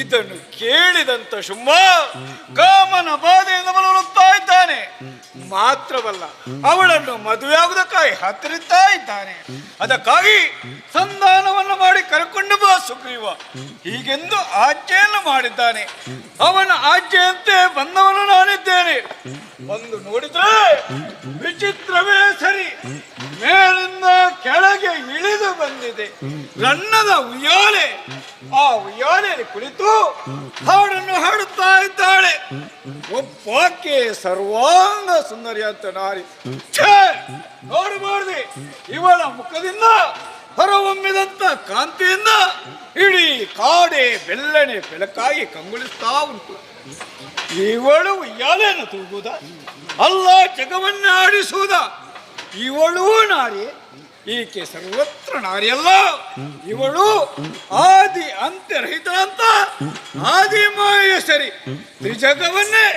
ಇದನ್ನು ಕೇಳಿದಂತ ಶುಂಭ ಕಾಮನ ಬಾಧೆಯಿಂದ ಬಳಲುತ್ತಾ ಇದ್ದಾನೆ. ಮಾತ್ರವಲ್ಲ, ಅವಳನ್ನು ಮದುವೆಯಾಗುವುದಕ್ಕಾಗಿ ಹತ್ತಿರುತ್ತಾ ಇದ್ದಾನೆ. ಅದಕ್ಕಾಗಿ ಸಂಧಾನವನ್ನು ಮಾಡಿ ಕರೆಕೊಂಡು ಬಾ ಸುಗ್ರೀವ ಹೀಗೆಂದು ಆಜ್ಞೆಯನ್ನು ಮಾಡಿದ್ದಾನೆ. ಅವನ ಆಜ್ಞೆಯಂತೆ ಬಂದವನು ನಾನಿದ್ದೇನೆ. ಒಂದು ನೋಡಿದ್ರೆ ವಿಚಿತ್ರವೇ ಸರಿ, ಮೇಲಿಂದ ಕೆಳಗೆ ಇಳಿದು ಬಂದಿದೆ ರನ್ನದ ಉಯ್ಯಾಲೆ. ಆ ಉಯ್ಯಾಲೆಯಲ್ಲಿ ಕುಳಿತು ಹಾಡನ್ನು ಹಾಡುತ್ತಾ ಇದ್ದಾಳೆ. ಒಬ್ಬಾಕೆ ಸರ್ವಾಂಗ ಸುಂದರಿ ಅಂತ ನಾರಿ. ನೋಡಬಾರ್ದು, ಇವಳ ಮುಖದಿಂದ ಹೊರಹೊಮ್ಮಿದಂತ ಕಾಂತಿಯಿಂದ ಇಡೀ ಕಾಡೆ ಬೆಳ್ಳನೆ ಬೆಳಕಾಗಿ ಕಂಗೊಳಿಸ್ತಾ ಉಂಟು. ಇವಳು ಉಯ್ಯಾಲೆಯನ್ನು ತೂಗುವುದ ಅಲ್ಲ, ಜಗವನ್ನ ಆಡಿಸುವುದ? ಇವಳು ನಾರಿ, ಈಕೆ ಸರ್ವತ್ರ ನಾರಿಯಲ್ಲ. ಇವಳು ಆದಿ ಅಂತ್ಯರಹಿತ ಅಂತ ಆದಿಮಾಯೇಶ್ವರಿ. ತ್ರಿಜಗವನ್ನೇ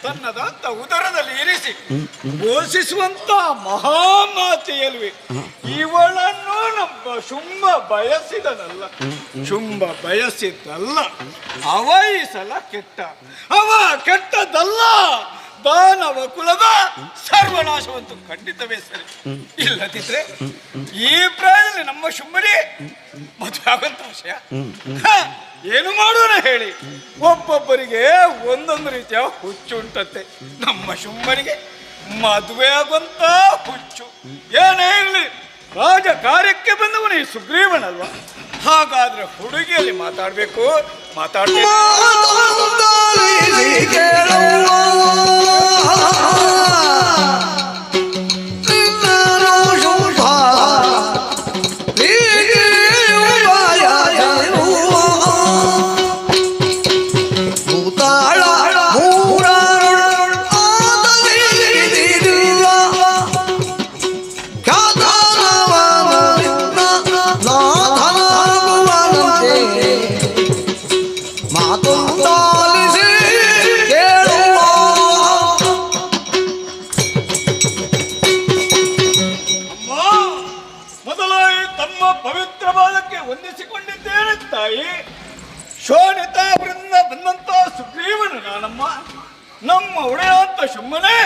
ತನ್ನದಂತ ಉದರದಲ್ಲಿ ಇರಿಸಿ ಘೋಷಿಸುವಂತ ಮಹಾಮಾತೆಯಲ್ವೇ ಇವಳನ್ನು ನಮ್ಮ ಶುಂಭ ಬಯಸಿದನಲ್ಲ. ಶುಂಭ ಬಯಸಿದ್ದಲ್ಲ, ಅವ ಈ ಸಲ ಕೆಟ್ಟ. ಅವ ಕೆಟ್ಟದಲ್ಲ, ದಾನವ ಕುಲದ ಸರ್ವನಾಶವಂತೂ ಖಂಡಿತವೇ ಸರಿ. ಇಲ್ಲದಿದ್ರೆ ಈ ಪ್ರಾಯದಲ್ಲಿ ನಮ್ಮ ಶುಂಭನಿ ಮದುವೆ ಆಗುವಂತ ವಿಷಯ ಏನು ಮಾಡೋಣ ಹೇಳಿ? ಒಬ್ಬೊಬ್ಬರಿಗೆ ಒಂದೊಂದು ರೀತಿಯ ಹುಚ್ಚು ಉಂಟಂತೆ. ನಮ್ಮ ಶುಂಭನಿಗೆ ಮದುವೆ ಆಗುವಂತ ಹುಚ್ಚು. ಏನೇ ಇರಲಿ, ರಾಜ ಕಾರ್ಯಕ್ಕೆ ಬಂದವನು ಈ ಸುಗ್ರೀವನಲ್ವಾ? ಹಾಗಾದ್ರೆ ಹುಡುಗಿಯಲ್ಲಿ ಮಾತಾಡ್ಬೇಕು. ಮಾತಾಡ್ತೇನೆ. ಪವಿತ್ರವಾದಕ್ಕೆ ವಂದಿಸಿಕೊಂಡಿದ್ದೇನೆ ತಾಯಿ. ಶೋಣಿತಾಪುರದಿಂದ ಬಂದಂತ ಸುಗ್ರೀವನು ನಾನಮ್ಮ. ನಮ್ಮ ಒಡೆಯಾಂತ ಶುಂಭನೇ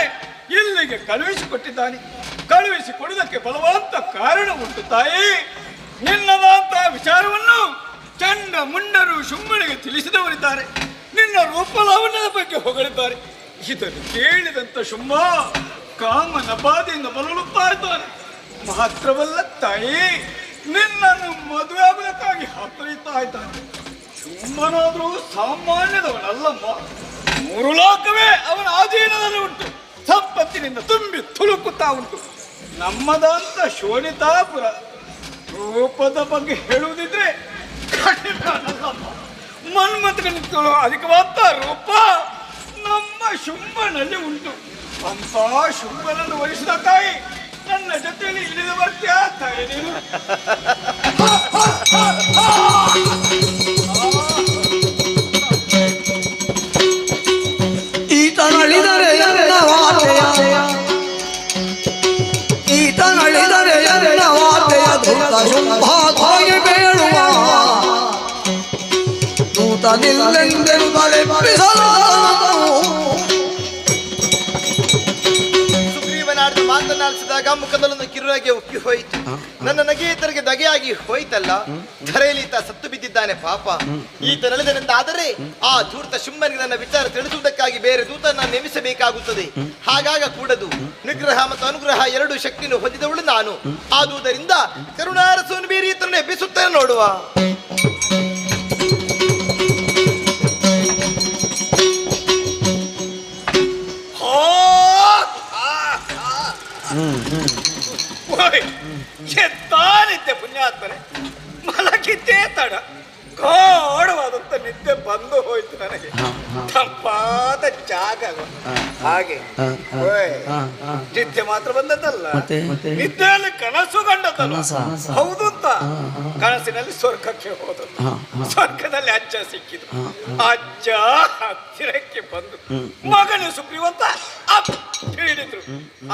ಇಲ್ಲಿಗೆ ಕಳುಹಿಸಿಕೊಟ್ಟಿದ್ದಾನೆ. ಕಳುಹಿಸಿಕೊಡುವುದಕ್ಕೆ ಬಲವಂತ ಕಾರಣ ಉಂಟು ತಾಯಿ. ನಿನ್ನದಂತ ವಿಚಾರವನ್ನು ಚಂಡ ಮುಂಡರು ಶುಂಭನಿಗೆ ತಿಳಿಸಿದವರಿದ್ದಾರೆ. ನಿನ್ನ ರೂಪಲಾವಣ್ಯದ ಬಗ್ಗೆ ಹೊಗಳಿದ್ದಾರೆ. ಇದನ್ನು ಕೇಳಿದಂತ ಶುಂಭ ಕಾಮನ ಬಾಧೆಯಿಂದ ಬಲುತ್ತಾ ಇದ್ದಾನೆ. ಮಾತ್ರವಲ್ಲ ತಾಯಿ, ನಿನ್ನನ್ನು ಮದುವೆ ಆಗುವುದಕ್ಕಾಗಿ ಹತ್ತರಿತಾ ಇದ್ದಾನೆ. ಶುಂಭನಾದ್ರೂ ಸಾಮಾನ್ಯದವನಲ್ಲಮ್ಮ. 3 ಲೋಕವೇ ಅವನ ಅಧೀನದಲ್ಲಿ ಉಂಟು. ಸಂಪತ್ತಿನಿಂದ ತುಂಬಿ ತುಳುಕುತ್ತಾ ಉಂಟು. ನಮ್ಮದಂತ ಶೋಣಿತಾಪುರ ರೂಪದ ಬಗ್ಗೆ ಹೇಳುವುದಿದ್ರೆ ಕಡಿಮೆಲ್ಲಮ್ಮ. ಮನ್ಮಥನಿಂದ ಅಧಿಕವಾದ ರೂಪ ನಮ್ಮ ಶುಂಭನಲ್ಲಿ ಉಂಟು. ಅಂತ ಶುಂಭನನ್ನು ವಹಿಸಿದ ತಾಯಿ ನನ್ನ ಜೊತೆಯಲ್ಲಿ ಇಳಿದು ಬರ್ತೀಯಾ ತಾಯಿ ನೀನು? ಈತನಳಿದರೆ ಎನ್ನ ವಾರ್ತೆಯ ಈತನಳಿದರೆ ಎನ್ನ ವಾರ್ತೆಯ ಧೂತ ಶುಂಭಾಗಿ ಬೇಳುವ ದೂತನಿಲ್ಲೆಂದೆನು ಸುಗ್ರೀವನಾಡಿದ ಮಾತನಾಡಿಸಿದಾಗ ಮುಖದಲ್ಲೊಂದು ಕಿರುನಗೆ ಉಕ್ಕಿ ಹೋಯಿತು. ನನ್ನ ನಗೆಯಿತರಿಗೆ ದಗೆಯಾಗಿ ಹೋಯ್ತಲ್ಲ. ಧರೆಯಲ್ಲಿ ಸತ್ತು ಬಿದ್ದಿದ್ದಾನೆ ಪಾಪ. ಈತ ನಡೆದನೆಂದಾದರೆ ಆ ಧೂರ್ತ ಶುಂಭನಿಗೆ ನನ್ನ ವಿಚಾರ ತಿಳಿಸುವುದಕ್ಕಾಗಿ ಬೇರೆ ದೂತನ ನೇಮಿಸಬೇಕಾಗುತ್ತದೆ. ಹಾಗಾಗ ಕೂಡದು. ನಿಗ್ರಹ ಮತ್ತು ಅನುಗ್ರಹ 2 ಶಕ್ತಿಯನ್ನು ಹೊಂದಿದವಳು ನಾನು. ಆದುದರಿಂದ ಕರುಣಾರಸವನ್ನು ಬೇರೆ ಈತನನ್ನು ಎಬ್ಬಿಸುತ್ತೇನೆ ನೋಡುವ. ಎತ್ತಾನಿದ್ದೆ ಪುಣ್ಯಾತ್ಮನೆ, ಮಲಗಿದ್ದೇ ತಡ. ಗಾಢವಾದಂತ ನಿದ್ದೆ ಬಂದು ಹೋಯ್ತು ನನಗೆ. ತಂಪಾದ ಜಾಗ ಹಾಗೆ ನಿದ್ದೆ ಮಾತ್ರ ಬಂದದ್ದಲ್ಲ, ನಿದ್ದೆಯಲ್ಲಿ ಕನಸು ಕಂಡದಲ್ಲ. ಹೌದು ಅಂತ ಕನಸಿನಲ್ಲಿ ಸ್ವರ್ಗಕ್ಕೆ ಹೋದದ್ದು. ಸ್ವರ್ಗದಲ್ಲಿ ಅಜ್ಜ ಸಿಕ್ಕಿದ್ರು. ಅಜ್ಜ ಹತ್ತಿರಕ್ಕೆ ಬಂದು ಮಗನು ಸುಗ್ರೀವಂತ ಹೇಳಿದ್ರು.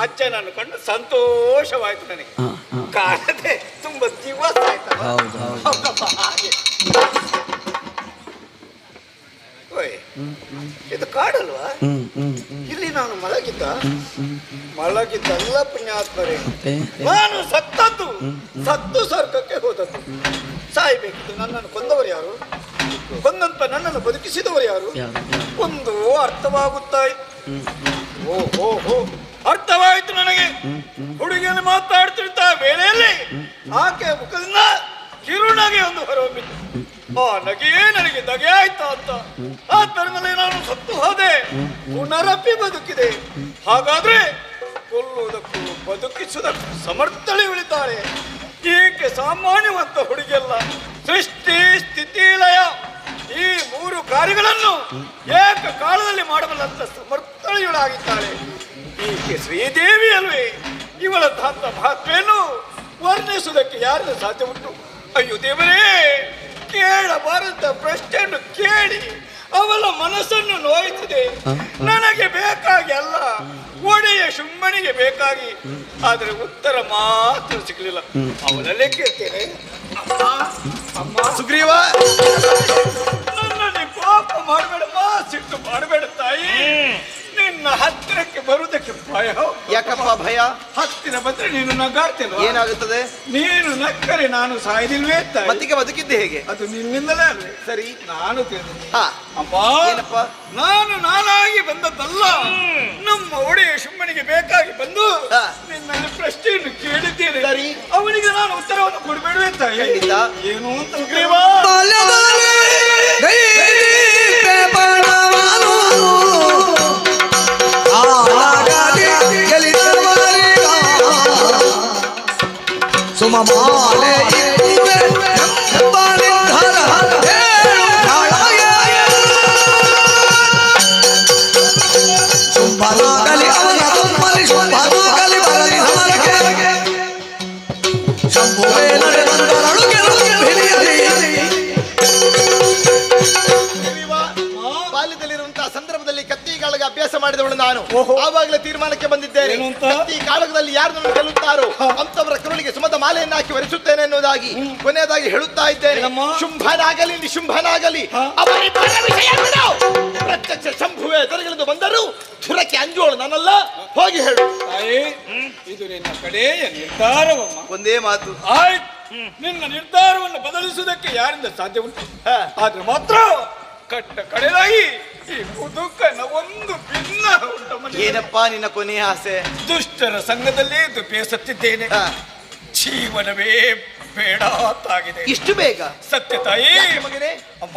ಅಜ್ಜನನ್ನು ಕಂಡು ಸಂತೋಷವಾಯ್ತು ನನಗೆ. ಕಾಣದೆ ತುಂಬಾ ದಿವಸ ಆಯ್ತಲ್ಲ. ಹಾಗೆ ಇದು ಕಾಡಲ್ವಾ? ಇಲ್ಲಿ ನಾನು ಮಲಗಿದ್ದಲ್ಲ ಪುಣ್ಯಾತ್ಮರೇ. ನಾನು ಸತ್ತದ್ದು, ಸತ್ತು ಸ್ವರ್ಗಕ್ಕೆ ಹೋದದ್ದು. ಸಾಯ್ಬೇಕಿತ್ತು. ನನ್ನನ್ನು ಕೊಂದವರು ಯಾರು? ಕೊಂದಂತ ನನ್ನನ್ನು ಬದುಕಿಸಿದವರು ಯಾರು? ಒಂದು ಅರ್ಥವಾಗುತ್ತಾ ಇತ್ತು. ಓಹೋ, ಅರ್ಥವಾಯಿತು ನನಗೆ. ಹುಡುಗಿಯನ್ನು ಮಾತಾಡ್ತಿರ್ತಾ ವೇಳೆಯಲ್ಲಿ ಆಕೆ ಮುಖದಿಂದ ಕಿರುನಗೆ ಒಂದು ಹೊರಹೊಮ್ಮಿತು. ಆ ನಗೆಯೇ ನನಗೆ ದಗೆ ಆಯ್ತಾ ಅಂತ. ಆ ತರದಲ್ಲಿ ನಾನು ಸತ್ತು ಹೋದೆ, ಪುನರಪ್ಪಿ ಬದುಕಿದೆ. ಹಾಗಾದ್ರೆ ಕೊಲ್ಲುವುದಕ್ಕೂ ಬದುಕಿಸುವುದಕ್ಕೂ ಸಮರ್ಥಳೆ ಉಳಿತಾಳೆ. ಈಕೆ ಸಾಮಾನ್ಯವಂತ ಹುಡುಗಿಯಲ್ಲ. ಸೃಷ್ಟಿ, ಸ್ಥಿತಿ, ಲಯ ಈ 3 ಕಾರ್ಯಗಳನ್ನು ಏಕ ಕಾಲದಲ್ಲಿ ಮಾಡಬಲ್ಲಂತ ಸಮರ್ಥಳೆಯುಳಾಗಿದ್ದಾಳೆ. ಈಕೆ ಶ್ರೀದೇವಿ ಅಲ್ವೇ? ಇವಳ ದಾಂತ ಮಹತ್ವೆಯನ್ನು ವರ್ಣಿಸುವುದಕ್ಕೆ ಯಾರಿಗೂ ಸಾಧ್ಯ ಉಂಟು? ಅಯ್ಯೋ ದೇವರೇ, ಕೇಳಬಾರಂತ ಪ್ರಶ್ನೆಯನ್ನು ಕೇಳಿ ಅವಳ ಮನಸ್ಸನ್ನು ನೋಯಿಸಿದೆ. ನನಗೆ ಬೇಕಾಗಿ ಅಲ್ಲ, ಒಡೆಯ ಶುಂಭನಿಗೆ ಬೇಕಾಗಿ. ಆದರೆ ಉತ್ತರ ಮಾತ್ರ ಸಿಗಲಿಲ್ಲ. ಅವನಲ್ಲೇ ಕೇಳ್ತೇನೆ, ಅಮ್ಮ ಸುಗ್ರೀವ, ನನ್ನಲ್ಲಿ ಪಾಪ ಮಾಡಬೇಡಮ್ಮ, ಸಿಟ್ಟು ಮಾಡಬೇಡ ತಾಯಿ. ನಿನ್ನ ನಿನ್ನ ಹತ್ತಿರಕ್ಕೆ ಬರುವುದಕ್ಕೆ ಭಯ. ಯಾಕಪ್ಪ ಭಯ? ಹತ್ತಿರ ಬಂದ್ರೆ ನೀನು ನಗಾಡ್ತೇನೆ. ಏನಾಗುತ್ತದೆ? ನೀನು ನಕ್ಕರೆ ನಾನು ಸಾಯ್ದಿಲ್ವೇ ತಾಯಿ? ಮತ್ತಿಗೆ ಬದುಕಿದ್ದೆ ಹೇಗೆ? ಅದು ನಿನ್ನಿಂದಲೇ ಅಲ್ವೇ? ಸರಿ, ನಾನು ತಿಳಿದ ಅಮ್ಮ, ಏನಪ್ಪ? ನಾನಾಗಿ ಬಂದದ್ದಲ್ಲ. ನಮ್ಮ ಒಡೆಯ ಶುಂಭನಿಗೆ ಬೇಕಾಗಿ ಬಂದು ನಿನ್ನಲ್ಲಿ ಪ್ರಶ್ನೆಯನ್ನು ಕೇಳಿದ್ದೇನೆ. ಸರಿ, ಅವನಿಗೆ ನಾನು ಉತ್ತರವನ್ನು ಕೊಡಬೇಡುವೆ ತಾಯಿ. ಏನು ಅಂತ ಸುಮಮಾಲೆ ಶುಂಭನಾಗಲಿ ಅವನ ತಮ್ಮಲಿ ಶುಂಭನಾಗಲಿ ಬರಲಿ ಸಮರಕ್ಕೆ ಶಂಭುವೇ ನಡೆದಂದರಳು ಗೆಲುವು ಬಾಲ್ಯದಲ್ಲಿರುವಂತಹ ಸಂದರ್ಭದಲ್ಲಿ ಕತ್ತಿ ಕಾಳಗ ಅಭ್ಯಾಸ ಮಾಡಿದವಳು ನಾನು. ಆವಾಗಲೇ ತೀರ್ಮಾನಕ್ಕೆ ಬಂದಿದ್ದೇನೆ, ಕತ್ತಿ ಕಾಳಗದಲ್ಲಿ ಯಾರು ನನ್ನ ಗೆಲ್ಲುತ್ತಾರೋ ಅಂತವರ ಕರುಳಿಗೆ ಸುಮದ ಮಾಲೆಯನ್ನು ಹಾಕಿ ವರಿಸುತ್ತೇನೆ ಎನ್ನುವುದಾಗಿ ಕೊನೆಯದಾಗಿ ಹೇಳುತ್ತಾ ಇದ್ದೇನೆ. ಶುಂಭನಾಗಲಿ ನಿಶುಂಭನಾಗಲಿ ಅವರಿಬ್ಬರ ವಿಷಯ ಬಿಡು. ಪ್ರತ್ಯಕ್ಷ ಶಂಭುವೆ ಎದುರುಗಿಳಿದು ಬಂದರೂ ಸುರಕ್ಕೆ ಅಂಜುವಳು ನಾನಲ್ಲ. ಹೋಗಿ ಹೇಳು ತಾಯಿ, ಇದು ನಿನ್ನ ಕಡೆಯ ನಿರ್ಧಾರವಮ್ಮ. ಒಂದೇ ಮಾತು. ಆಯ್ತು, ನಿನ್ನ ನಿರ್ಧಾರವನ್ನು ಬದಲಿಸುವುದಕ್ಕೆ ಯಾರಿಂದ ಸಾಧ್ಯ ಉಂಟು? ಆದ್ರೆ ಮಾತ್ರ ಕಟ್ಟ ಕಡೆದಾಗಿ ಈ ಮುದುಕನ ಒಂದು ಭಿನ್ನ ಉಂಟು. ಏನಪ್ಪಾ ನಿನ್ನ ಕೊನೆಯ ಆಸೆ? ದುಷ್ಟರ ಸಂಘದಲ್ಲಿ ಬೇಸತ್ತಿದ್ದೇನೆ, ಜೀವನವೇ ಬೇಡ ಅಂತಾಗಿದೆ. ಇಷ್ಟು ಬೇಗ? ಸತ್ಯ ತಾಯಿ. ಮಗನೇ, ಅಮ್ಮ,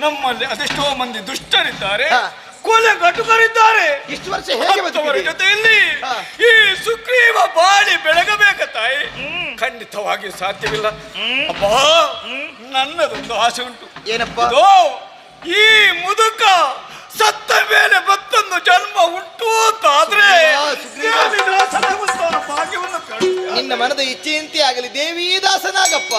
ನಮ್ಮಲ್ಲಿ ಅದೆಷ್ಟೋ ಮಂದಿ ದುಷ್ಟರಿದ್ದಾರೆ, ಕೊಲೆಗಟುಕರಿದ್ದಾರೆ. ಇಷ್ಟು ವರ್ಷ ಹೇಗೆ ಅವರ ಜೊತೆಯಲ್ಲಿ ಈ ಸುಗ್ರೀವ ಬಾಳಿ ಬೆಳಗಬೇಕ ತಾಯಿ? ಖಂಡಿತವಾಗಿ ಸಾಧ್ಯವಿಲ್ಲ. ಅಮ್ಮ, ನನ್ನದೊಂದು ಆಸೆ ಉಂಟು. ಏನಪ್ಪ? ಈ ಮುದುಕ ಸತ್ತ ಮೇಲೆ ಮತ್ತೊಂದು ಜನ್ಮ ಉಂಟು ಅಂತಾದ್ರೆ ಭಾಗ್ಯವನ್ನು ನಿನ್ನ ಮನದ ಇಚ್ಛೆಯಂತೆ ಆಗಲಿ. ದೇವಿದಾಸನಾಗಪ್ಪ.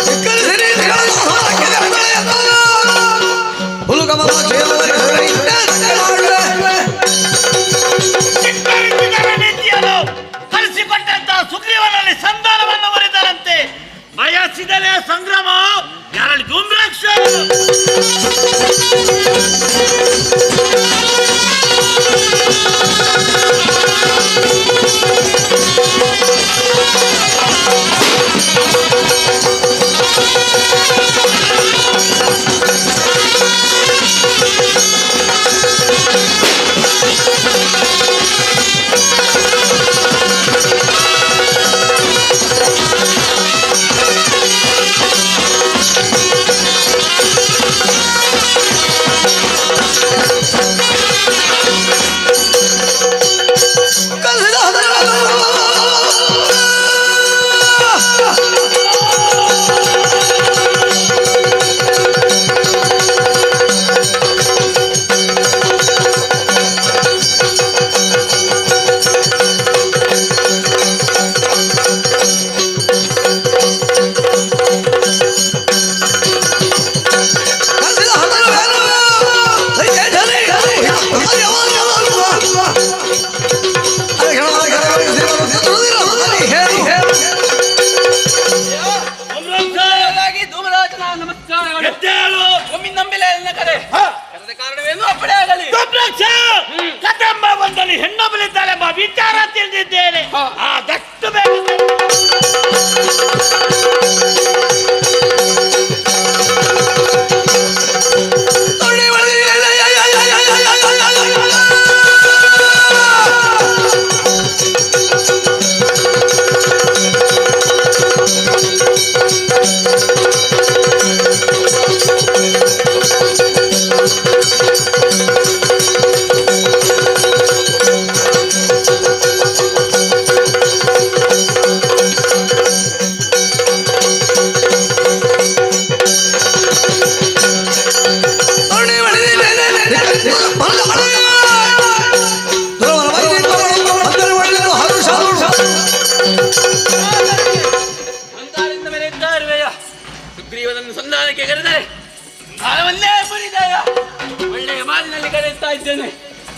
ಧಿಕ್ಕರ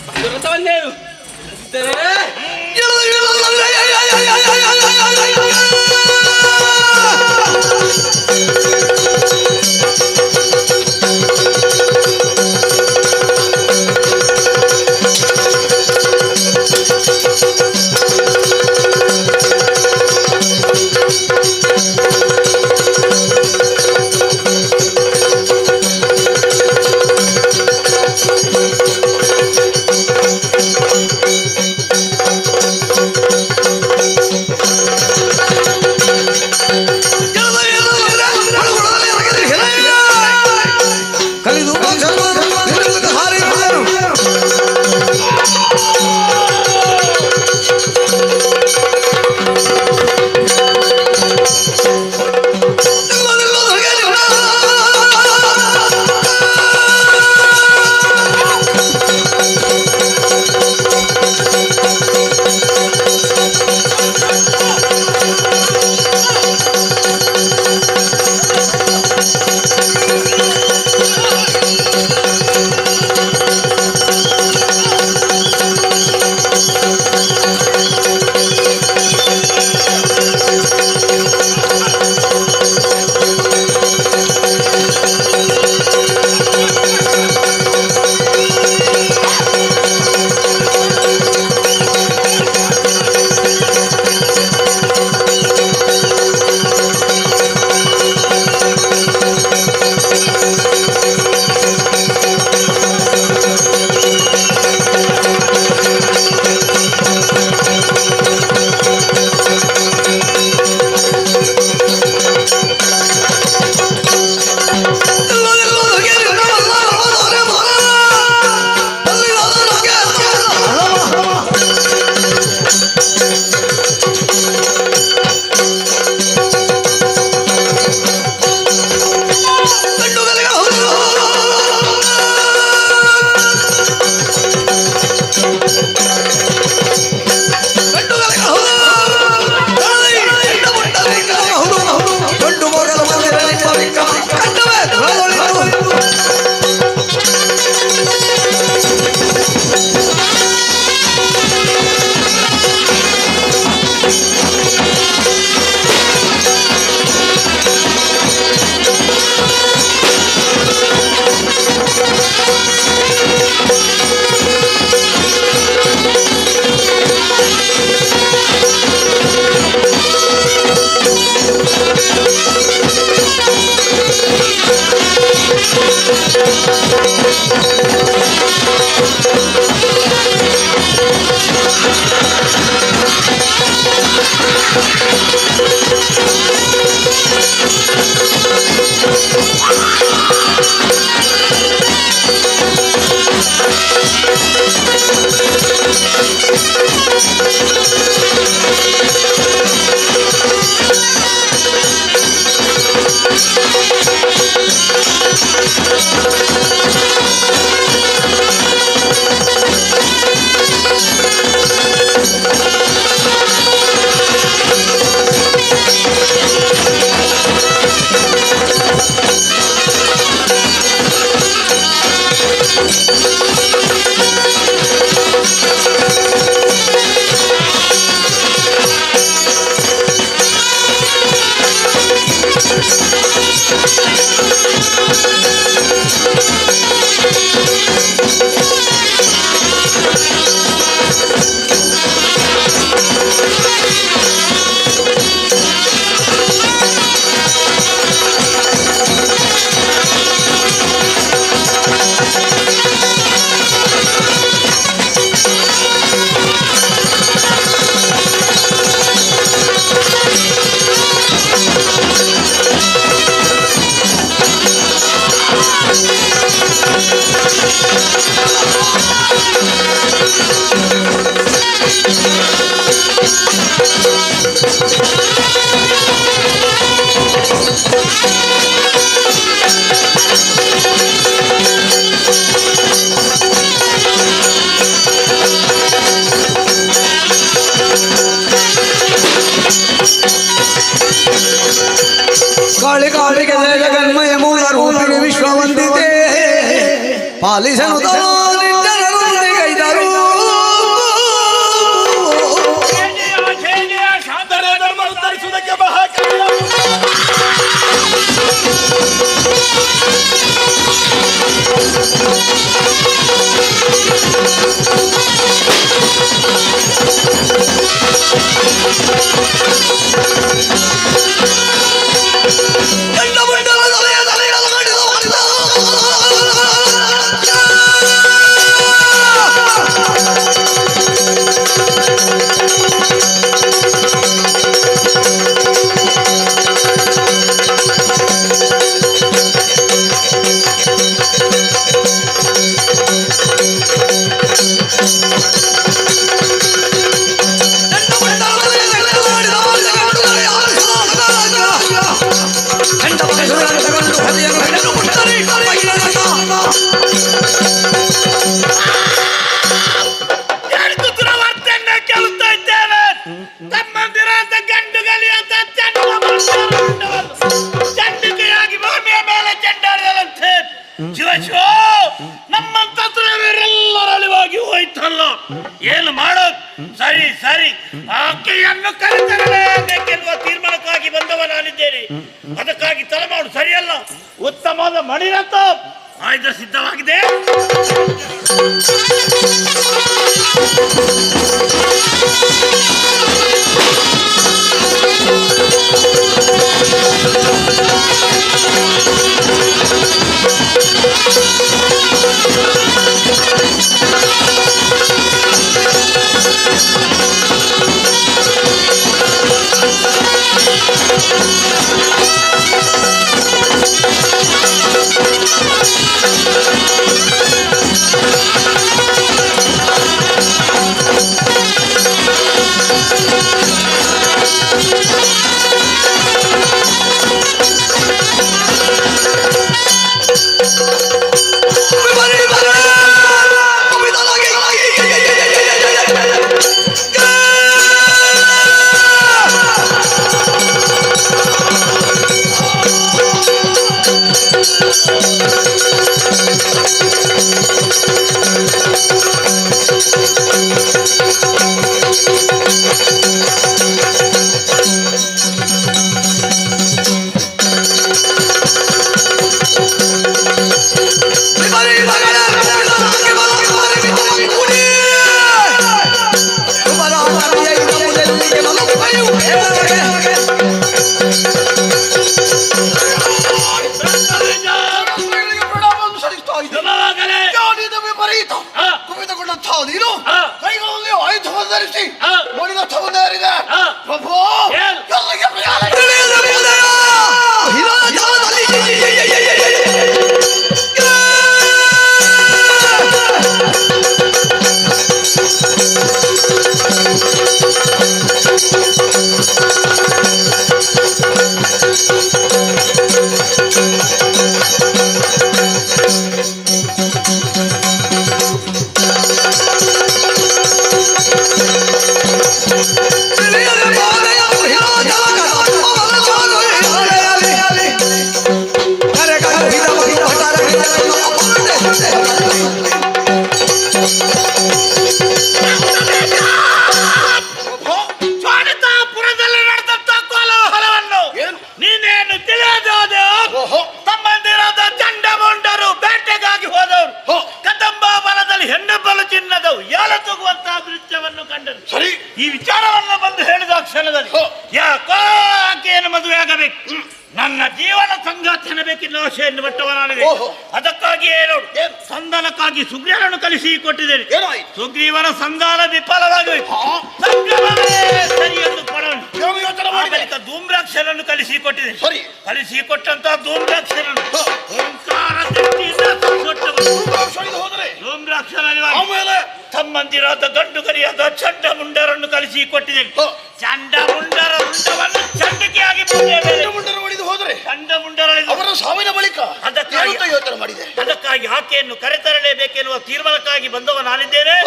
ರಥವನ್ನೇನು ಕಾಳಿ ಕಾಳಿಗೆ ಜಯ ಜಗನ್ಮಯ ಮೂಲ ರೂಪಿಗೆ ವಿಶ್ವವಂದಿತೆ ಪಾಲಿಸನು ಚಂಡಿಕೆಯಾಗಿ ಭೂಮಿಯ ಮೇಲೆ ಚೆಂಡಾಡಿದರಂತೆ. ಶಿವ ಶಿವ, ನಮ್ಮಂತ ಎಲ್ಲರ ಅಳಿವಾಗಿ ಹೋಯ್ತಲ್ಲ, ಏನು ಮಾಡೋದು? ಸರಿ ಸರಿ, ಆಕೆಯನ್ನು ಕರೆತರಲೇಬೇಕೆನ್ನುವ ತೀರ್ಮಾನಕ್ಕಾಗಿ ಬಂದವ ನಾನಿದ್ದೇನೆ. ಅದಕ್ಕಾಗಿ ತಲೆಮಾಡು ಸರಿಯಲ್ಲ. ಉತ್ತಮವಾದ ಮಣಿರಥ ಆಯುಧ ಸಿದ್ಧವಾಗಿದೆ. ಈ ವಿಚಾರವನ್ನು ಬಂದು ಹೇಳಿದ ಕ್ಷಣದಲ್ಲಿ ಯಾಕೋ ಆಕೆಯನ್ನು ಮದುವೆ ಆಗಬೇಕು, ನನ್ನ ಜೀವನ ಸಂಗಾತಿ ಅನ್ನಬೇಕಿನ್ನ ಆಶೆಯನ್ನು ಬಟ್ಟವನಾಗಿದೆ. ಅದಕ್ಕಾಗಿ ಏನು ಸಂಧಾನಕ್ಕಾಗಿ ಸುಗ್ರೀವನನ್ನು ಕಳಿಸಿ ಕೊಟ್ಟಿದ್ದೇನೆ. ಸುಗ್ರೀವನ ಸಂಧಾನ ವಿಫಲವಾಗಬೇಕು, ಸರಿ ಎಂದು ಬಳಿಕ ಧೂಮ್ರಾಕ್ಷರನ್ನು ಕಳಿಸಿ ಕೊಟ್ಟಿದ್ದೇನೆ. ಕಳಿಸಿ ಕೊಟ್ಟಂತಹ ಧೂಮ್ರಾಕ್ಷರನ್ನು ಓಂಕಾರ ತಮ್ಮಂದಿರಾದ ಗಂಡು ಕರಿಯಾದ ಚಂಡ ಮುಂಡರನ್ನು ಕಳಿಸಿ ಕೊಟ್ಟಿದ್ದೇನೆ. ಚಂಡ ಮುಂಡರ ರುಂಡವನ್ನು ಚಂಡಿಕೆಯಾಗಿ ಹೋದರೆ ಚಂಡ ಮುಂಡರ ಅವರ ಸಾವಿನ ಬಳಿಕ ಅದಕ್ಕಾಗಿ ಆಕೆಯನ್ನು ಕರೆತರಲೇಬೇಕೆನ್ನುವ ತೀರ್ಮಾನಕ್ಕಾಗಿ ಬಂದವ ನಾನಿದ್ದೇನೆ.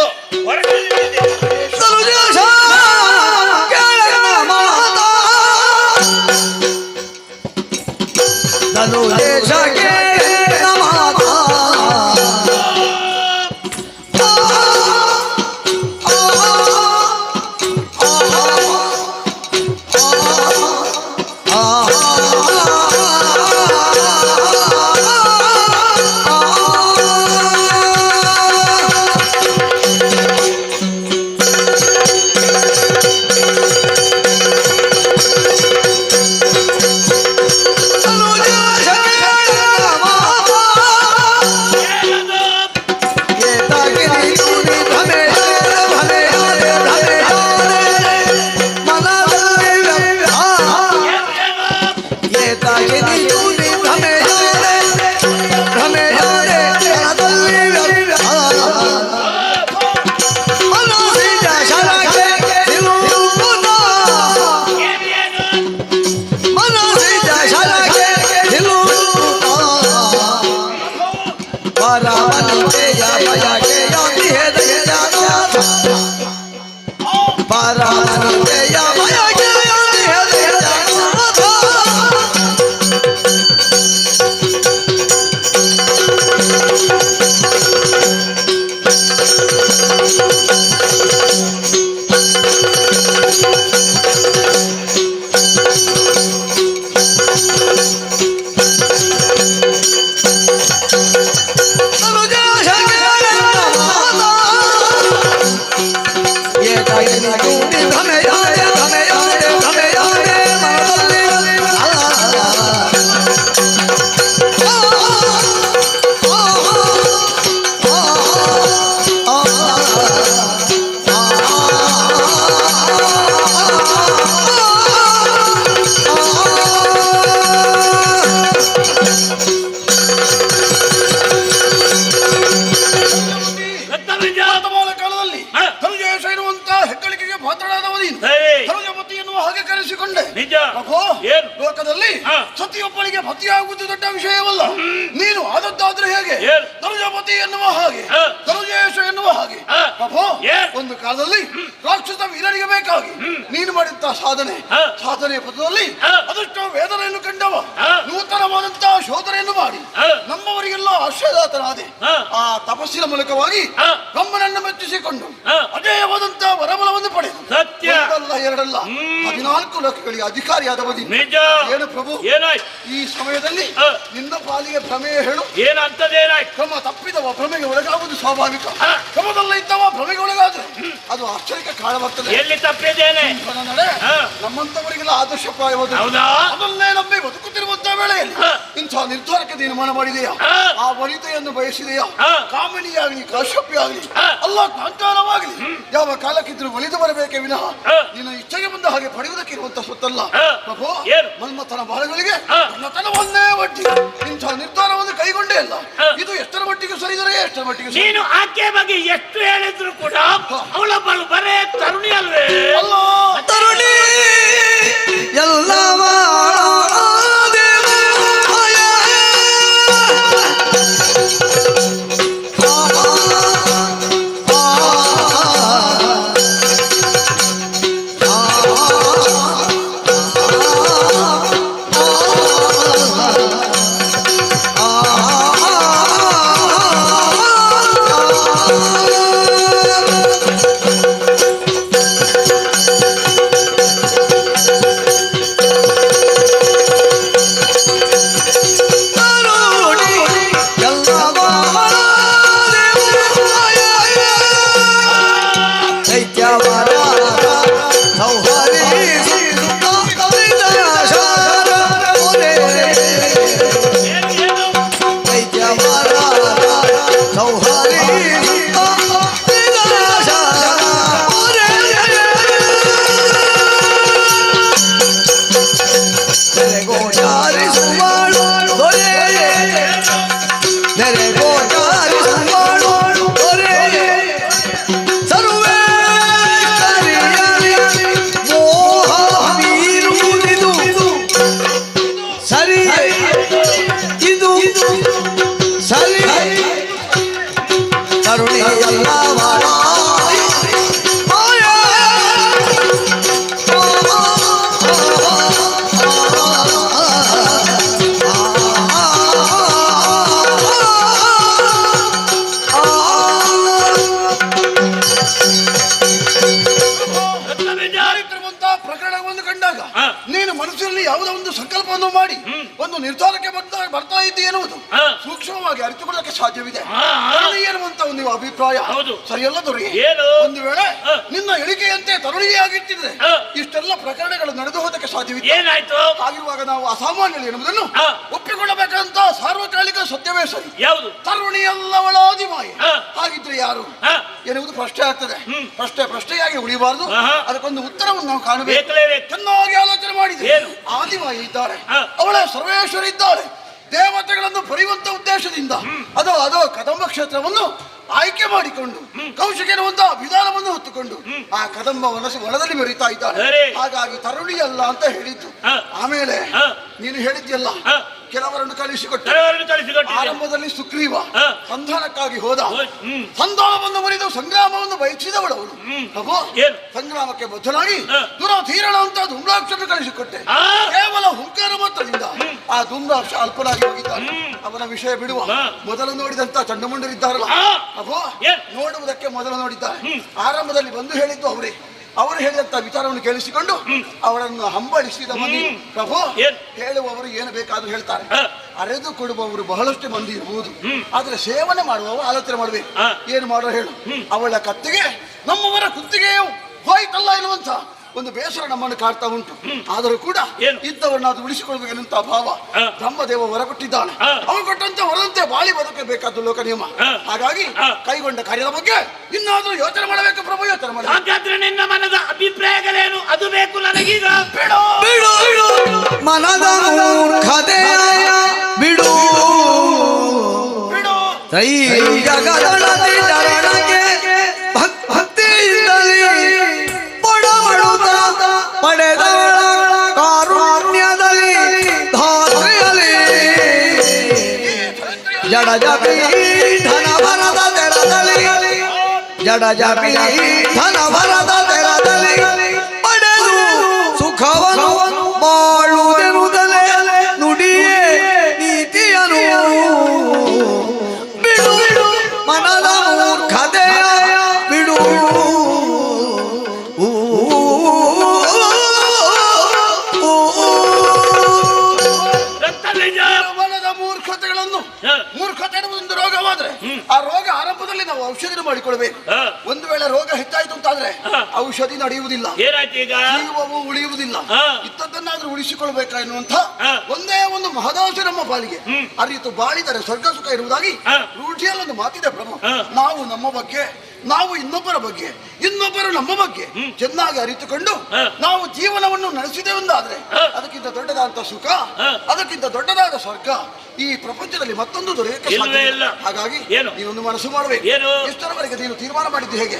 ಧನುಜೇಶ ಎನ್ನುವಂತ ಹೆಗ್ಗಳಿಕೆಗೆ ಪಾತ್ರರಾದವ ನೀನು ಧನುಜಪತಿ ಎನ್ನುವ ಹಾಗೆ ಕರೆಸಿಕೊಂಡೆ. ನಿಜ ಪ್ರಭೋ, ಲೋಕದಲ್ಲಿ ಸತಿಯೊಬ್ಬಳಿಗೆ ಪತಿಯಾಗುವುದು ದೊಡ್ಡ ವಿಷಯವಲ್ಲ. ನೀನು ಆದದ್ದಾದ್ರೆ ಹೇಗೆ ಧನುಜಪತಿ ಎನ್ನುವ ಹಾಗೆ ಧನುಜೇಶ ಎನ್ನುವ ಹಾಗೆ. ಪ್ರಭೋ, ಒಂದು ಕಾಲದಲ್ಲಿ ರಾಕ್ಷಸ ವೀರನಿಗೆ ಬೇಕಾಗಿ ನೀನು ಮಾಡಿದಂತಹ ಸಾಧನೆಯ ಪದದಲ್ಲಿ ಅದೆಷ್ಟೋ ವೇದನೆಯನ್ನು ಕಂಡವ, ನೂತನವಾದಂತಹ ಶೋಧನೆಯನ್ನು ಮಾಡಿ ನಮ್ಮವರಿಗೆಲ್ಲ ಆಶ್ರಯದಾತನಾದೆ. ಆ ತಪಸ್ಸಿನ ಮೂಲಕವಾಗಿ ಬ್ರಹ್ಮನನ್ನು ಮೆಚ್ಚಿಸಿಕೊಂಡು ಅಜೇಯವಾದಂತಹ ವರಬಲವನ್ನು ಪಡೆದು ಒಂದಲ್ಲ ಎರಡಲ್ಲ 14 ಲೋಕಗಳಿಗೆ ಅಧಿಕಾರಿಯಾದವದಿ. ಏನು ಪ್ರಭು, ಈ ಸಮಯದಲ್ಲಿ ನಿನ್ನ ಪಾಲಿಗೆ ಭ್ರಮೆಯ ಹೇಳು. ಏನಂತದೇನಾಯ್ತು? ಕ್ರಮ ತಪ್ಪಿದವ ಭ್ರಮೆಗೆ ಒಳಗಾಗುವುದು ಸ್ವಾಭಾವಿಕ. ಕ್ರಮದಲ್ಲ ಇದ್ದವ ಭ್ರಮೆಗೆ ಒಳಗಾದ್ರೆ ಅದು ಆಶ್ಚರ್ಯಕ್ಕೆ ಕಾರಣವಾಗ್ತದೆ. ಎಲ್ಲಿ ತಪ್ಪಿದ್ದೇನೆ? ನಮ್ಮಂತವರಿಗೆಲ್ಲ ಆದರ್ಶಪ್ರಾಯವಾದ ಅದನ್ನೇ ನಂಬಿ ಬದುಕುತ್ತಿರುವಂತಹ ವೇಳೆಯಲ್ಲಿ ಇಂಥ ನಿರ್ಧಾರಕ್ಕೆ ತೀರ್ಮಾನ ಮಾಡಿದೆಯಾ? ಆ ವನಿತೆಯನ್ನು ಬಯಸಿದೆಯಾ? ಕಾಮಿನಿಯಾಗಲಿ ಕಾಶ್ಯಪಿಯಾಗಲಿ ಅಲ್ಲ ಕಾಂತಾರವಾಗಲಿ ಯಾವ ಕಾಲಕ್ಕಿದ್ರು ಒಲಿದು ಬರಬೇಕೆ ವಿನಃ ನಿನ್ನ ಇಚ್ಛೆಗೆ ಬಂದ ಹಾಗೆ ಪಡೆಯುವುದಕ್ಕೆ ಇರುವಂತಹ ಸ್ವತ್ತಲ್ಲ. ಪ್ರಭು, ಮನ್ಮಥನ ಬಾಳಗಳಿಗೆ ನನ್ನತನವನ್ನೇ ಒಡ್ಡಿ ಇಂಥ ನಿರ್ಧಾರವನ್ನು ಕೈಗೊಂಡೇ ಅಲ್ಲ. ಇದು ಎಷ್ಟರ ಮಟ್ಟಿಗೆ ಸರಿದರೆ ಎಷ್ಟರ ಮಟ್ಟಿಗೆ ನೀನು ಆಕೆ ಬಗ್ಗೆ ಎಷ್ಟು ಹೇಳಿದ್ರು ಕೂಡ ಅವಳ ಬರೇ ತರುಣಿ ಅಲ್ವೇ? ತರುಣಿ ಎಲ್ಲವ ನಿರ್ಧಾರಕ್ಕೆ ಬರ್ತಾ ಇದ್ದಿ ಎನ್ನುವುದು ಸೂಕ್ಷ್ಮವಾಗಿ ಅರಿತುಕೊಳ್ಳಕ್ಕೆ ಸಾಧ್ಯವಿದೆ. ಎನ್ನುವಂತ ಒಂದು ಅಭಿಪ್ರಾಯ ಸರಿಯಲ್ಲ ದೊರೆ? ಒಂದು ವೇಳೆ ನಿನ್ನ ಎಣಿಕೆಯಂತೆ ತರುಣಿಯಾಗಿಟ್ಟಿದ್ರೆ ಇಷ್ಟೆಲ್ಲ ಪ್ರಕರಣಗಳು ನಡೆದು ಹೋದಕ್ಕೆ ಸಾಧ್ಯವಿದೆ. ಏನಾಯ್ತು? ಹಾಗಿರುವಾಗ ನಾವು ಅಸಾಮಾನ್ಯರು ಎನ್ನುವುದನ್ನು ಒಪ್ಪಿಕೊಳ್ಳಬೇಕಂತ ಸಾರ್ವಕಾಲಿಕ ಸತ್ಯವೇ ಸರಿ. ಯಾವುದು? ತರುಣಿಯಲ್ಲವಳಾದಿ ಮಾಯೆ. ಹಾಗಿದ್ರೆ ಯಾರು ಎನ್ನುವುದು ಪ್ರಶ್ನೆ ಆಗ್ತದೆ. ಪ್ರಶ್ನೆಯಾಗಿ ಉಳಿಬಾರದು, ಅದಕ್ಕೊಂದು ಉತ್ತರವನ್ನು ನಾವು ಕಾಣಬೇಕು. ಚೆನ್ನಾಗಿ ಆಲೋಚನೆ ಮಾಡಿದೆ. ಆದಿಮಾಯಿ ಇದ್ದಾರೆ, ಅವಳ ಸರ್ವೇಶ್ವರ ಇದ್ದಾರೆ. ದೇವತೆಗಳನ್ನು ಬರೆಯುವಂತ ಉದ್ದೇಶದಿಂದ ಅದೋ ಕದಂಬ ಕ್ಷೇತ್ರವನ್ನು ಆಯ್ಕೆ ಮಾಡಿಕೊಂಡು ಕೌಶಿಕ ಎನ್ನುವಂತಹ ವಿಧಾನವನ್ನು ಹೊತ್ತುಕೊಂಡು ಆ ಕದಂಬ ವನದಲ್ಲಿ ಮೆರೀತಾ ಇದ್ದಾಳೆ. ಹಾಗಾಗಿ ತರುಣಿ ಅಲ್ಲ ಅಂತ ಹೇಳಿದ್ದು. ಆಮೇಲೆ ನೀನು ಹೇಳಿದ್ಯಲ್ಲ, ಕೆಲವರನ್ನು ಕಳಿಸಿಕೊಟ್ಟೆ. ಆರಂಭದಲ್ಲಿ ಸುಗ್ರೀವ ಸಂಧಾನಕ್ಕಾಗಿ ಹೋದ. ಸಂಧಾನವನ್ನು ಮುರಿದು ಸಂಗ್ರಾಮವನ್ನು ಬಯಸಿದವಳವಳು. ಸಂಗ್ರಾಮಕ್ಕೆ ಬದ್ಧನಾಗಿ ದುರಧೀರಣ ಅಂತ ಧೂಮ್ರಾಕ್ಷನ್ನು ಕಳಿಸಿಕೊಟ್ಟೆ. ಕೇವಲ ಹುಂಕಾರ ಮಾತ್ರದಿಂದ ಆ ಧೂಮ್ರಾಕ್ಷ ಅಲ್ಪನಾಗಿ ಹೋಗಿದ್ದಾನೆ. ಅವನ ವಿಷಯ ಬಿಡುವ. ಮೊದಲು ನೋಡಿದಂತ ಚಂಡಮುಂಡರಿದ್ದಾರಲ್ಲ, ಅಬ್ಬೋ ನೋಡುವುದಕ್ಕೆ ಮೊದಲು ನೋಡಿದ್ದಾರೆ. ಆರಂಭದಲ್ಲಿ ಬಂದು ಹೇಳಿದ್ದು ಅವರೇ. ಅವರು ಹೇಳಿದಂತ ವಿಚಾರವನ್ನು ಕೇಳಿಸಿಕೊಂಡು ಅವರನ್ನು ಹಂಬಳಿಸಿದ ಮನಿ. ಪ್ರಭು, ಹೇಳುವವರು ಏನು ಬೇಕಾದ್ರೂ ಹೇಳ್ತಾರೆ, ಅರೆದು ಕೊಡುವವರು ಬಹಳಷ್ಟು ಮಂದಿ ಇರಬಹುದು. ಆದ್ರೆ ಸೇವನೆ ಮಾಡುವವರು ಆಲೋಚನೆ ಮಾಡಬೇಕು. ಏನು ಮಾಡೋ ಹೇಳು? ಅವಳ ಕತ್ತಿಗೆ ನಮ್ಮವರ ಕುತ್ತಿಗೆಯು ಹೋಯ್ತಲ್ಲ ಎನ್ನುವಂತ ಒಂದು ಬೇಸರ ನಮ್ಮನ್ನು ಕಾಡ್ತಾ ಉಂಟು. ಆದರೂ ಕೂಡ ಇದ್ದವರನ್ನ ಅದು ಉಳಿಸಿಕೊಳ್ಬೇಕಂತ ಭಾವ ಬ್ರಹ್ಮದೇವ ಹೊರ ಕೊಟ್ಟಿದ್ದಾನೆ. ಅವನು ಕೊಟ್ಟಂತೆ ಹೊರದಂತೆ ಬಾಳಿ ಬದುಕಬೇಕಾದ ಲೋಕ ನಿಯಮ. ಹಾಗಾಗಿ ಕೈಗೊಂಡ ಕಾರ್ಯದ ಬಗ್ಗೆ ಇನ್ನಾದ್ರೂ ಯೋಚನೆ ಮಾಡಬೇಕು ಪ್ರಭು, ಯೋಚನೆ ಮಾಡಿ. ಹಾಗಾದ್ರೆ ನಿನ್ನ ಮನದ ಅಭಿಪ್ರಾಯಗಳೇನು? ಅದು ಬೇಕು ನನಗೀಗ. ಮನದ ಮೂರ್ಖತೆಯ ಬಿಡು ಜಗದೊಳಗೆ ಭಕ್ತಿ ಜಡಜಪಿ ಧನ ಭರದ ತೆರದಲ್ಲಿ ಜಡಜಪಿ ಧನ ಭರದ ತೆರದಲ್ಲಿ ಪಡೆದು ಸುಖವನ್ನು ಬಾಳುವುದೆನುದಲೇ ನುಡಿಯೇ ನೀತಿಯನು ಬಿಡು ಮನದ ಮೂರ್ಖತೆಯ ಬಿಡು ಮನದ ಮೂರ್ಖತೆಗಳನ್ನು ಮೂರ್ಖತೆ ಒಂದು ರೋಗವಾದ್ರೆ ಆ ರೋಗ ಆರಂಭದಲ್ಲಿ ನಾವು ಔಷಧಿ ಮಾಡಿಕೊಳ್ಬೇಕು. ಒಂದು ವೇಳೆ ರೋಗ ಹೆಚ್ಚಾಯ್ತು ಅಂತಾದ್ರೆ ಔಷಧಿ ನಡೆಯುವುದಿಲ್ಲ, ಜೀವವು ಉಳಿಯುವುದಿಲ್ಲ. ಇದ್ದದ್ದನ್ನಾದ್ರೂ ಉಳಿಸಿಕೊಳ್ಬೇಕಾ ಎನ್ನುವಂತ ಒಂದೇ ಒಂದು ಮಹದಾಶ ನಮ್ಮ ಪಾಲಿಗೆ ಅರಿತು ಬಾಳಿದರೆ ಸ್ವರ್ಗ ಸುಖ ಇರುವುದಾಗಿ ರೂಢಿಯಲ್ಲೊಂದು ಮಾತಿದೆ ಪ್ರಭು. ನಾವು ನಮ್ಮ ಬಗ್ಗೆ, ನಾವು ಇನ್ನೊಬ್ಬರ ಬಗ್ಗೆ, ಇನ್ನೊಬ್ಬರು ನಮ್ಮ ಬಗ್ಗೆ ಚೆನ್ನಾಗಿ ಅರಿತುಕೊಂಡು ನಾವು ಜೀವನವನ್ನು ನಡೆಸಿದೆವಂದಾದ್ರೆ ಅದಕ್ಕಿಂತ ದೊಡ್ಡದಾದ ಸುಖ, ಅದಕ್ಕಿಂತ ದೊಡ್ಡದಾದ ಸ್ವರ್ಗ ಈ ಪ್ರಪಂಚದಲ್ಲಿ ಮತ್ತೊಂದು ದೊರೆಯಕ್ಕೆ ಸಾಧ್ಯ ಇಲ್ಲ. ಹಾಗಾಗಿ ನೀನೊಂದು ಮನಸ್ಸು ಮಾಡಬೇಕು. ಇಷ್ಟರವರೆಗೆ ನೀನು ತೀರ್ಮಾನ ಮಾಡಿದ್ದು ಹೇಗೆ?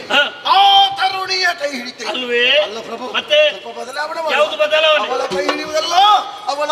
ಆ ತರುಣಿಯ ಕೈ ಹಿಡಿತೆ ಅಲ್ಲ ಪ್ರಭು, ಸ್ವಲ್ಪ ಬದಲಾವಣೆ ಅವಳ ಕೈ ಹಿಡಿಯುವುದಲ್ಲ, ಅವಳ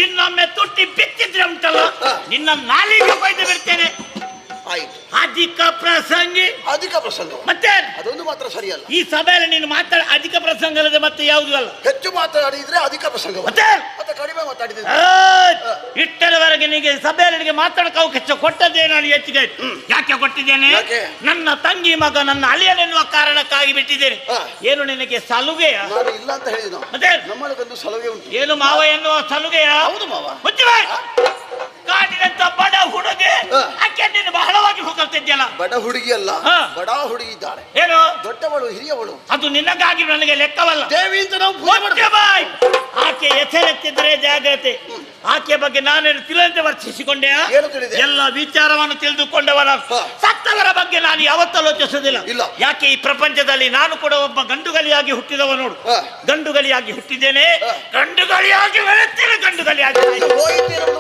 ಇನ್ನೊಮ್ಮೆ ತುಟ್ಟಿ ಬಿತ್ತಿದ್ರೆ ಉಂಟಲ್ಲ ನಿನ್ನ ನಾಲಿಗೆ ಕೊಯ್ದು ಬಿಡ್ತೇನೆ. ಅಧಿಕ ಪ್ರಸಂಗಿ. ಅಧಿಕ ಪ್ರಸಂಗ ಮತ್ತೆ ಅದೊಂದು ಮಾತ್ರ ಸರಿಯಲ್ಲ. ಈ ಸಭೆಯಲ್ಲಿ ನೀನು ಮಾತಾಡ ಅಧಿಕ ಪ್ರಸಂಗ ಅಲ್ಲದೆ ಮತ್ತೆ ಯಾವುದು ಅಲ್ಲ. ಹೆಚ್ಚು ಮಾತಾಡಿದ್ರೆ ಅಧಿಕ ಪ್ರಸಂಗ, ಮತ್ತೆ ಕಡಿಮೆ ಮಾತಾಡಿದ್ರೆ ಇಷ್ಟರವರೆಗೆ ನಿನಗೆ ಸಭೆಯಲ್ಲಿ ಮಾತಾಡಕ್ಕೆ ಅವಕಾಶ ಕೊಟ್ಟದ್ದೇ ನಾನು ಹೆಚ್ಚಿಗೆ. ಯಾಕೆ ಕೊಟ್ಟಿದ್ದೇನೆ? ನನ್ನ ತಂಗಿ ಮಗ ನನ್ನ ಅಳಿಯನೆನ್ನುವ ಕಾರಣಕ್ಕಾಗಿ ಬಿಟ್ಟಿದ್ದೇನೆ. ಏನು ನಿನಗೆ ಸಲುಗೆಯ? ಇಲ್ಲ ಅಂತ ಹೇಳಿದ. ಮತ್ತೆ ನಮ್ಮದೊಂದು ಸಲುಗೆ ಉಂಟು. ಏನು ಮಾವ ಎನ್ನುವ ಸಲುಗೆಯ? ಹೌದು ಮಾವ. ಕಾಡಿನಂತ ಬಡ ಹುಡುಗಿ ಆಕೆ ನೀನು ಬಹಳವಾಗಿ ಹೊಗಳ್ತಿದ್ಯಲ್ಲ. ಬಡ ಹುಡುಗಿ ಅಲ್ಲ, ಬಡ ಹುಡುಗಿ ಇದ್ದಾಳೆ. ಏನು? ದೊಡ್ಡವಳು, ಹಿರಿಯವಳು. ಅದು ನಿನಗಾಗಿ ನನಗೆ ಲೆಕ್ಕವಲ್ಲ. ದೇವಿ ಅಂತ ನಾವು ಆಕೆ ಎಚ್ಚರೆತ್ತಿದ್ರೆ ಜಾಗ್ರತೆ. ಆಕೆ ಬಗ್ಗೆ ನಾನೇನು ತಿಳಿದಂತೆ ವರ್ತಿಸಿಕೊಂಡೆ? ಎಲ್ಲ ವಿಚಾರವನ್ನು ತಿಳಿದುಕೊಂಡವನ. ಸತ್ತವರ ಬಗ್ಗೆ ನಾನು ಯಾವತ್ತೂ ಆಲೋಚಿಸುವುದಿಲ್ಲ. ಯಾಕೆ ಈ ಪ್ರಪಂಚದಲ್ಲಿ ನಾನು ಕೂಡ ಒಬ್ಬ ಗಂಡುಗಲಿಯಾಗಿ ಹುಟ್ಟಿದವ ನೋಡು. ಗಂಡುಗಲಿಯಾಗಿ ಹುಟ್ಟಿದ್ದೇನೆ, ಗಂಡುಗಲಿಯಾಗಿ ಬೆಳೆಸ್ತೇನೆ, ಗಂಡುಗಲಿಯಾಗಿ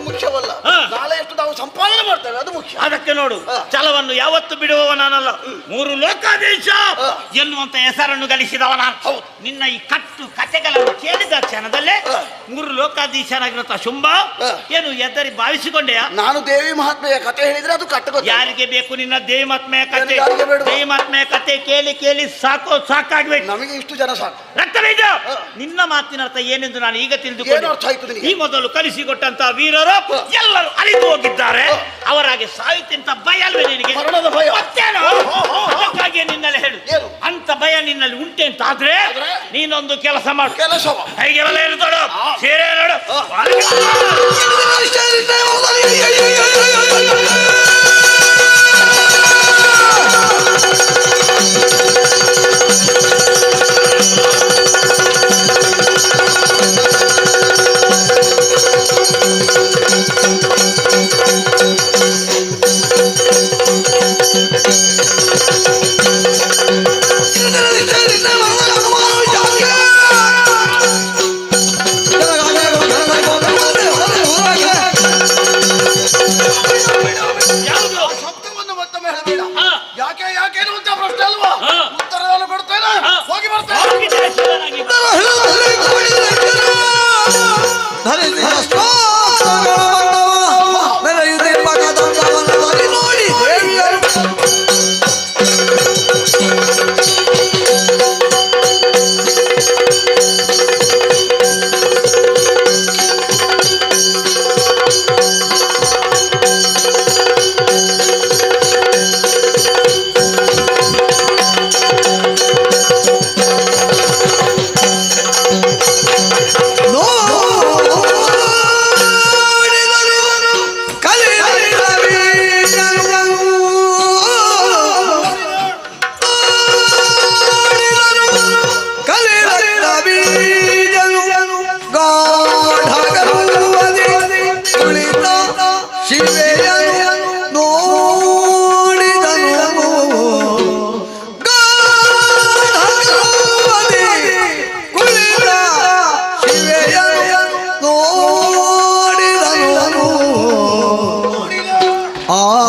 ಮುಖ್ಯವಲ್ಲ. ನಾಳೆ ಎಷ್ಟು ನಾವು ಸಂಪಾದನೆ ಮಾಡ್ತೇವೆ ಅದು ಮುಖ್ಯ. ಅದಕ್ಕೆ ನೋಡು, ಛಲವನ್ನು ಯಾವತ್ತು ಬಿಡುವವ ನಾನಲ್ಲ. 3 ಲೋಕಾಧೀಶ ಎನ್ನುವಂತ ಹೆಸರನ್ನು ಗಳಿಸಿದವ ನಾನು. ನಿನ್ನ ಈ ಕಟ್ಟು ಕಥೆಗಳನ್ನು ಕೇಳಿದ ಕ್ಷಣದಲ್ಲೇ 3 ಲೋಕಾಧೀಶನಾಗಿರುತ್ತ ಶುಂಭ ಏನು ಎದ್ದರಿ ಭಾವಿಸಿಕೊಂಡೆಯ? ನಾನು ದೇವಿ ಮಹಾತ್ಮೆಯ ಕಥೆ ಹೇಳಿದ್ರೆ ಅದು ಕಟ್ಟು. ಯಾರಿಗೆ ಬೇಕು ನಿನ್ನ ದೇವಿ ಮಹಾತ್ಮೆಯ ಕಥೆ? ದೇವಿ ಮಹಾತ್ಮೆಯ ಕಥೆ ಕೇಳಿ ಕೇಳಿ ಸಾಕಾಗ್ಬೇಕು. ನಮಗೆ ಇಷ್ಟು ಜನ ಸಾಕು. ರಕ್ತಬೀಜ, ನಿನ್ನ ಮಾತಿನ ಅರ್ಥ ಏನೆಂದು ನಾನು ಈಗ ತಿಳಿದುಕೊಂಡೆ. ಈ ಮೊದಲು ಕಲಿಸಿಕೊಟ್ಟಂತ ವೀರರು ಎಲ್ಲರೂ ಅಳಿದು ಹೋಗಿದ್ದಾರೆ. ಅವರಾಗೆ ಸಾಯುತ್ತಿಂತ ಭಯ ಅಲ್ವೇ ನಿನಗೆ? ಮತ್ತೇನು? ಅದಕ್ಕಾಗಿ ನಿನ್ನಲ್ಲಿ ಹೇಳು, ಅಂತ ಭಯ ನಿನ್ನಲ್ಲಿ ಉಂಟೆ ಅಂತ ಆದ್ರೆ ನೀನೊಂದು ಕೆಲಸ ಮಾಡು. ಹೇಗೆ ಎಲ್ಲ ಇರ್ತಾಳು ಸೇರೆ ನೋಡು. Thank you.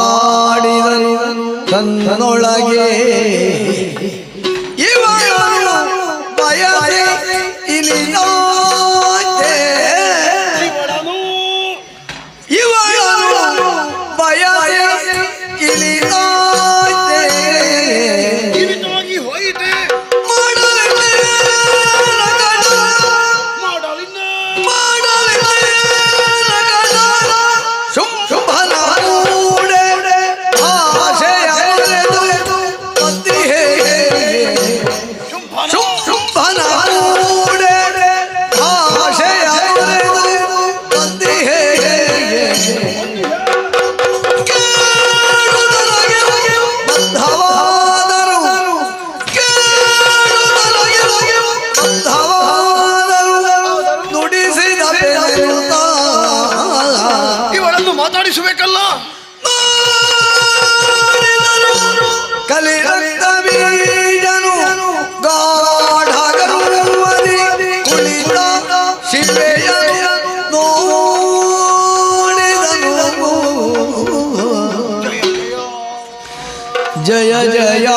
ಆಡಿದನು ತನ್ನೊಳಗೆ ಇವಳು ಬಯಸಿ ಇಲಿನಾಚೆ ಇವಳು ಬಯಸಿ ಇಲಿನಾಚೆ ಹೋಯಿತೆ ಇವಳನ್ನು ಮಾತಾಡಿಸಬೇಕಲ್ಲ. ಕಲಿರಕ್ತ ಬೀಜನು ಗಾಢಗರುವದಿ ಕುಳಿತ ಶಿಲೆಯನು ನೋಡಿದನು. ಜಯ ಜಯ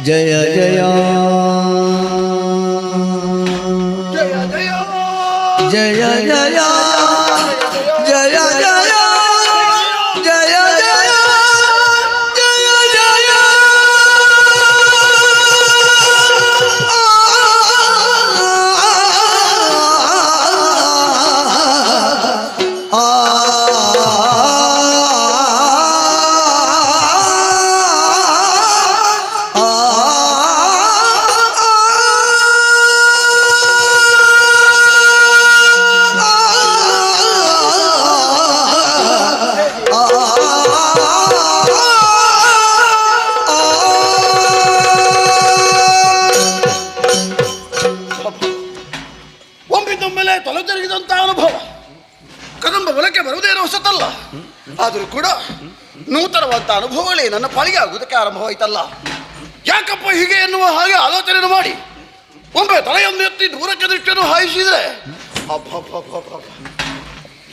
ಜಯ ಜಯ ಜಯ ಜಯ ಜಯ ಜಯ ಜಯ ಜಯ ಜಯ ಜಯ ಒಮ್ಮಿಂದೊಮ್ಮೆಲೆ ತೊಲಜರಿಗಿದಂತ ಅನುಭವ ಕದಂಬ ಬಲಕ್ಕೆ ಬರುವುದೇನೋ ಹೊಸತಲ್ಲ. ಆದರೂ ಕೂಡ ನೂತನವಾದ ಅನುಭವಗಳೇ ನನ್ನ ಪಾಲಿಗೆ ಆಗುವುದಕ್ಕೆ ಆರಂಭವಾಯ್ತಲ್ಲ. ಯಾಕಪ್ಪ ಹೀಗೆ ಎನ್ನುವ ಹಾಗೆ ಆಲೋಚನೆಯನ್ನು ಮಾಡಿ ಒಮ್ಮೆ ತಲೆಯನ್ನು ಎತ್ತಿ ದೂರಕ್ಕೆ ದೃಷ್ಟಿಯನ್ನು ಹಾಯಿಸಿದ್ರೆ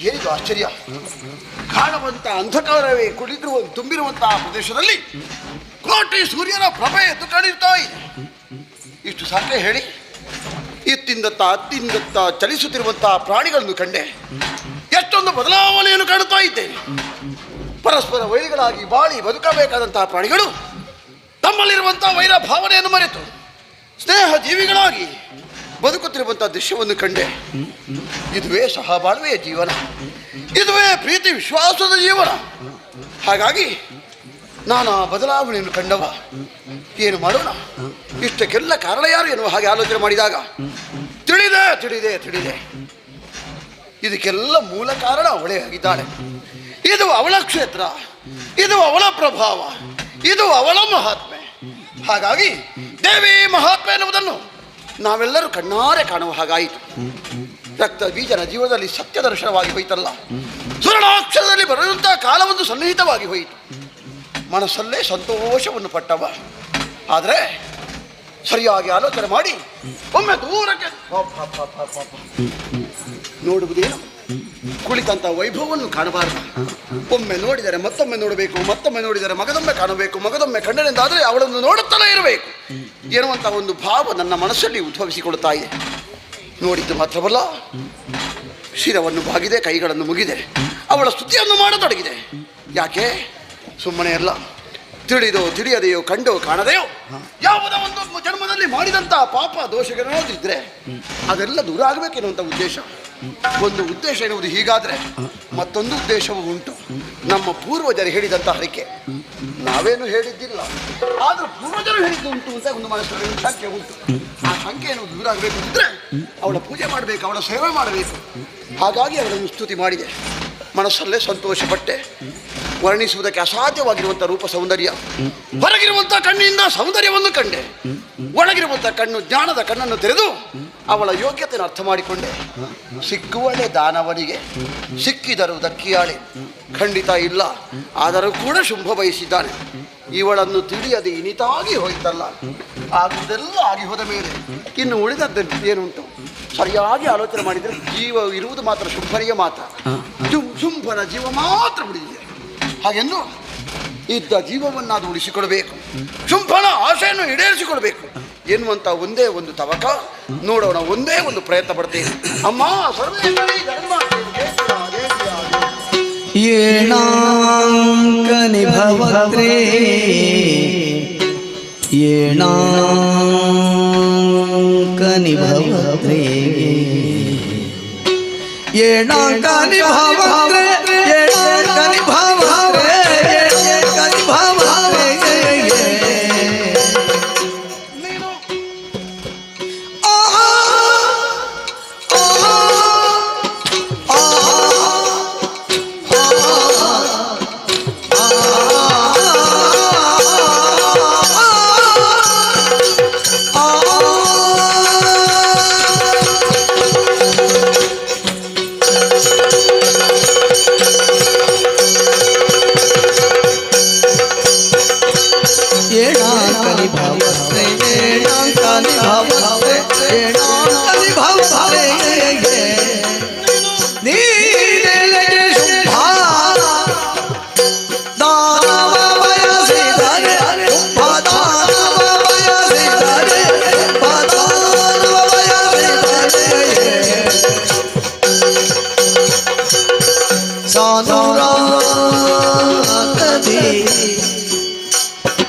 ಏನಿದು ಆಶ್ಚರ್ಯ. ಕಾಣುವಂತ ಅಂಧಕಾರವೇ ಕುಳಿತಿರುವ ತುಂಬಿರುವಂತಹ ಪ್ರದೇಶದಲ್ಲಿ ಕೋಟಿ ಸೂರ್ಯನ ಪ್ರಭೆ ಎದ್ದು ಕಾಣಿರ್ತಾ ಇದೆ. ಇಷ್ಟು ಸಾಕೆ ಹೇಳಿ. ಇತ್ತಿಂದತ್ತ ಅತ್ತಿಂದತ್ತ ಚಲಿಸುತ್ತಿರುವಂತಹ ಪ್ರಾಣಿಗಳನ್ನು ಕಂಡೆ ಎಷ್ಟೊಂದು ಬದಲಾವಣೆಯನ್ನು ಕಾಣುತ್ತಾ ಇದ್ದೇನೆ. ಪರಸ್ಪರ ವೈರಿಗಳಾಗಿ ಬಾಳಿ ಬದುಕಬೇಕಾದಂತಹ ಪ್ರಾಣಿಗಳು ತಮ್ಮಲ್ಲಿರುವಂತಹ ವೈರ ಭಾವನೆಯನ್ನು ಮರೆತು ಸ್ನೇಹ ಜೀವಿಗಳಾಗಿ ಬದುಕುತ್ತಿರುವಂತಹ ದೃಶ್ಯವನ್ನು ಕಂಡೆ. ಇದುವೇ ಸಹಬಾಳ್ವೆಯ ಜೀವನ, ಇದುವೇ ಪ್ರೀತಿ ವಿಶ್ವಾಸದ ಜೀವನ. ಹಾಗಾಗಿ ನಾನು ಆ ಬದಲಾವಣೆಯನ್ನು ಕಂಡವ. ಏನು ಮಾಡೋಣ, ಇಷ್ಟಕ್ಕೆಲ್ಲ ಕಾರಣ ಯಾರು ಎನ್ನುವ ಹಾಗೆ ಆಲೋಚನೆ ಮಾಡಿದಾಗ ತಿಳಿದೆ ತಿಳಿದೆ ತಿಳಿದೆ ಇದಕ್ಕೆಲ್ಲ ಮೂಲ ಕಾರಣ ಅವಳೇ ಆಗಿದ್ದಾಳೆ. ಇದು ಅವಳ ಕ್ಷೇತ್ರ, ಇದು ಅವಳ ಪ್ರಭಾವ, ಇದು ಅವಳ ಮಹಾತ್ಮೆ. ಹಾಗಾಗಿ ದೇವಿ ಮಹಾತ್ಮೆ ಎನ್ನುವುದನ್ನು ನಾವೆಲ್ಲರೂ ಕಣ್ಣಾರೆ ಕಾಣುವ ಹಾಗಾಯಿತು. ರಕ್ತ ಬೀಜನ ಜೀವನದಲ್ಲಿ ಸತ್ಯ ದರ್ಶನವಾಗಿ ಹೋಯಿತಲ್ಲ. ಸುವರ್ಣಾಕ್ಷರದಲ್ಲಿ ಬರೆದಂತಹ ಕಾಲವೊಂದು ಸನ್ನಿಹಿತವಾಗಿ ಹೋಯಿತು. ಮನಸ್ಸಲ್ಲೇ ಸಂತೋಷವನ್ನು ಪಟ್ಟವ. ಆದರೆ ಸರಿಯಾಗಿ ಆಲೋಚನೆ ಮಾಡಿ ಒಮ್ಮೆ ದೂರಕ್ಕೆ ನೋಡುವುದೇನು, ಕುಳಿತಂತ ವೈಭವವನ್ನು ಕಾಣಬಾರದು. ಒಮ್ಮೆ ನೋಡಿದರೆ ಮತ್ತೊಮ್ಮೆ ನೋಡಬೇಕು, ಮತ್ತೊಮ್ಮೆ ನೋಡಿದರೆ ಮಗದೊಮ್ಮೆ ಕಾಣಬೇಕು, ಮಗದೊಮ್ಮೆ ಕಂಡನೆಂದಾದರೆ ಅವಳನ್ನು ನೋಡುತ್ತಲೇ ಇರಬೇಕು ಎನ್ನುವಂಥ ಒಂದು ಭಾವ ನನ್ನ ಮನಸ್ಸಲ್ಲಿ ಉದ್ಭವಿಸಿಕೊಳ್ಳುತ್ತಾ ಇದೆ. ನೋಡಿದ್ದು ಮಾತ್ರವಲ್ಲ, ಶಿರವನ್ನು ಬಾಗಿದೆ, ಕೈಗಳನ್ನು ಮುಗಿದೆ, ಅವಳ ಸ್ತುತಿಯನ್ನು ಮಾಡತೊಡಗಿದೆ. ಯಾಕೆ? ಸುಮ್ಮನೆ ಅಲ್ಲ, ತಿಳಿದೋ ತಿಳಿಯದೆಯೋ ಕಂಡೋ ಕಾಣದೆಯೋ ಯಾವುದೋ ಒಂದು ಜನ್ಮದಲ್ಲಿ ಮಾಡಿದಂಥ ಪಾಪ ದೋಷಗಳೇನಾದಿದ್ರೆ ಅದೆಲ್ಲ ದೂರ ಆಗಬೇಕೆನ್ನುವಂಥ ಉದ್ದೇಶ. ಒಂದು ಉದ್ದೇಶ ಎನ್ನುವುದು ಹೀಗಾದರೆ ಮತ್ತೊಂದು ಉದ್ದೇಶವೂ ಉಂಟು. ನಮ್ಮ ಪೂರ್ವಜರು ಹೇಳಿದಂಥ ಹರಿಕೆ ನಾವೇನು ಹೇಳಿದ್ದಿಲ್ಲ, ಆದರೂ ಪೂರ್ವಜರು ಹೇಳಿದ್ದು ಉಂಟು ಅಂತ ಒಂದು ಮನಸ್ಸಲ್ಲಿ ಒಂದು ಸಂಖ್ಯೆ ಉಂಟು. ಆ ಸಂಖ್ಯೆ ಎನ್ನುವುದು ದೂರ ಆಗಬೇಕು ಅಂದರೆ ಅವಳ ಪೂಜೆ ಮಾಡಬೇಕು, ಅವಳ ಸೇವೆ ಮಾಡಬೇಕು. ಹಾಗಾಗಿ ಅವಳನ್ನು ಸ್ತುತಿ ಮಾಡಿದೆ, ಮನಸ್ಸಲ್ಲೇ ಸಂತೋಷಪಟ್ಟೆ. ವರ್ಣಿಸುವುದಕ್ಕೆ ಅಸಾಧ್ಯವಾಗಿರುವಂಥ ರೂಪ ಸೌಂದರ್ಯ. ಹೊರಗಿರುವಂಥ ಕಣ್ಣಿಂದ ಸೌಂದರ್ಯವನ್ನು ಕಂಡೆ, ಒಳಗಿರುವಂಥ ಕಣ್ಣು ಜ್ಞಾನದ ಕಣ್ಣನ್ನು ತೆರೆದು ಅವಳ ಯೋಗ್ಯತೆಯನ್ನು ಅರ್ಥ ಮಾಡಿಕೊಂಡೆ. ಸಿಕ್ಕುವಳೆ ದಾನವನಿಗೆ, ಸಿಕ್ಕಿದರು ದಕ್ಕಿಯಾಳೆ. ಖಂಡಿತ ಇಲ್ಲ, ಆದರೂ ಕೂಡ ಶುಂಭ ಬಯಸಿದ್ದಾನೆ. ಇವಳನ್ನು ತಿಳಿಯದೆ ಇನಿತಾಗಿ ಹೋಯ್ತಲ್ಲ. ಆಗುವುದೆಲ್ಲ ಆಗಿ ಹೋದ ಮೇಲೆ ಇನ್ನು ಉಳಿದದ್ದು ಏನುಂಟು? ಸರಿಯಾಗಿ ಆಲೋಚನೆ ಮಾಡಿದರೆ ಜೀವ ಇರುವುದು ಮಾತ್ರ ಶುಂಭನಿಗೆ ಮಾತ್ರ. ಶುಂಭನ ಜೀವ ಮಾತ್ರ ಉಳಿದಿದೆ. ಹಾಗೆನ್ನು ಇದ್ದ ಜೀವವನ್ನಾದರೂ ಉಳಿಸಿಕೊಳ್ಬೇಕು, ಶುಂಭನ ಆಶೆಯನ್ನು ಈಡೇರಿಸಿಕೊಳ್ಬೇಕು ಎನ್ನುವಂತ ಒಂದೇ ಒಂದು ತವಕ ನೋಡೋಣ, ಒಂದೇ ಒಂದು ಪ್ರಯತ್ನ ಪಡ್ತೇನೆ. ಅಮ್ಮ ಸರ್ವೇಶ್ವರಿ ಏಣಾಂಕನಿ ಭವತ್ರೇ ಏಣಾಂಕನಿ ಭವತ್ರೇ ಏಣಾಂಕನಿ ಭವತ್ರೇ ಏಣಾಂಕನಿ ಭವತ್ರೇ ಏಣಾಂಕನಿ ಭವತ್ರೇ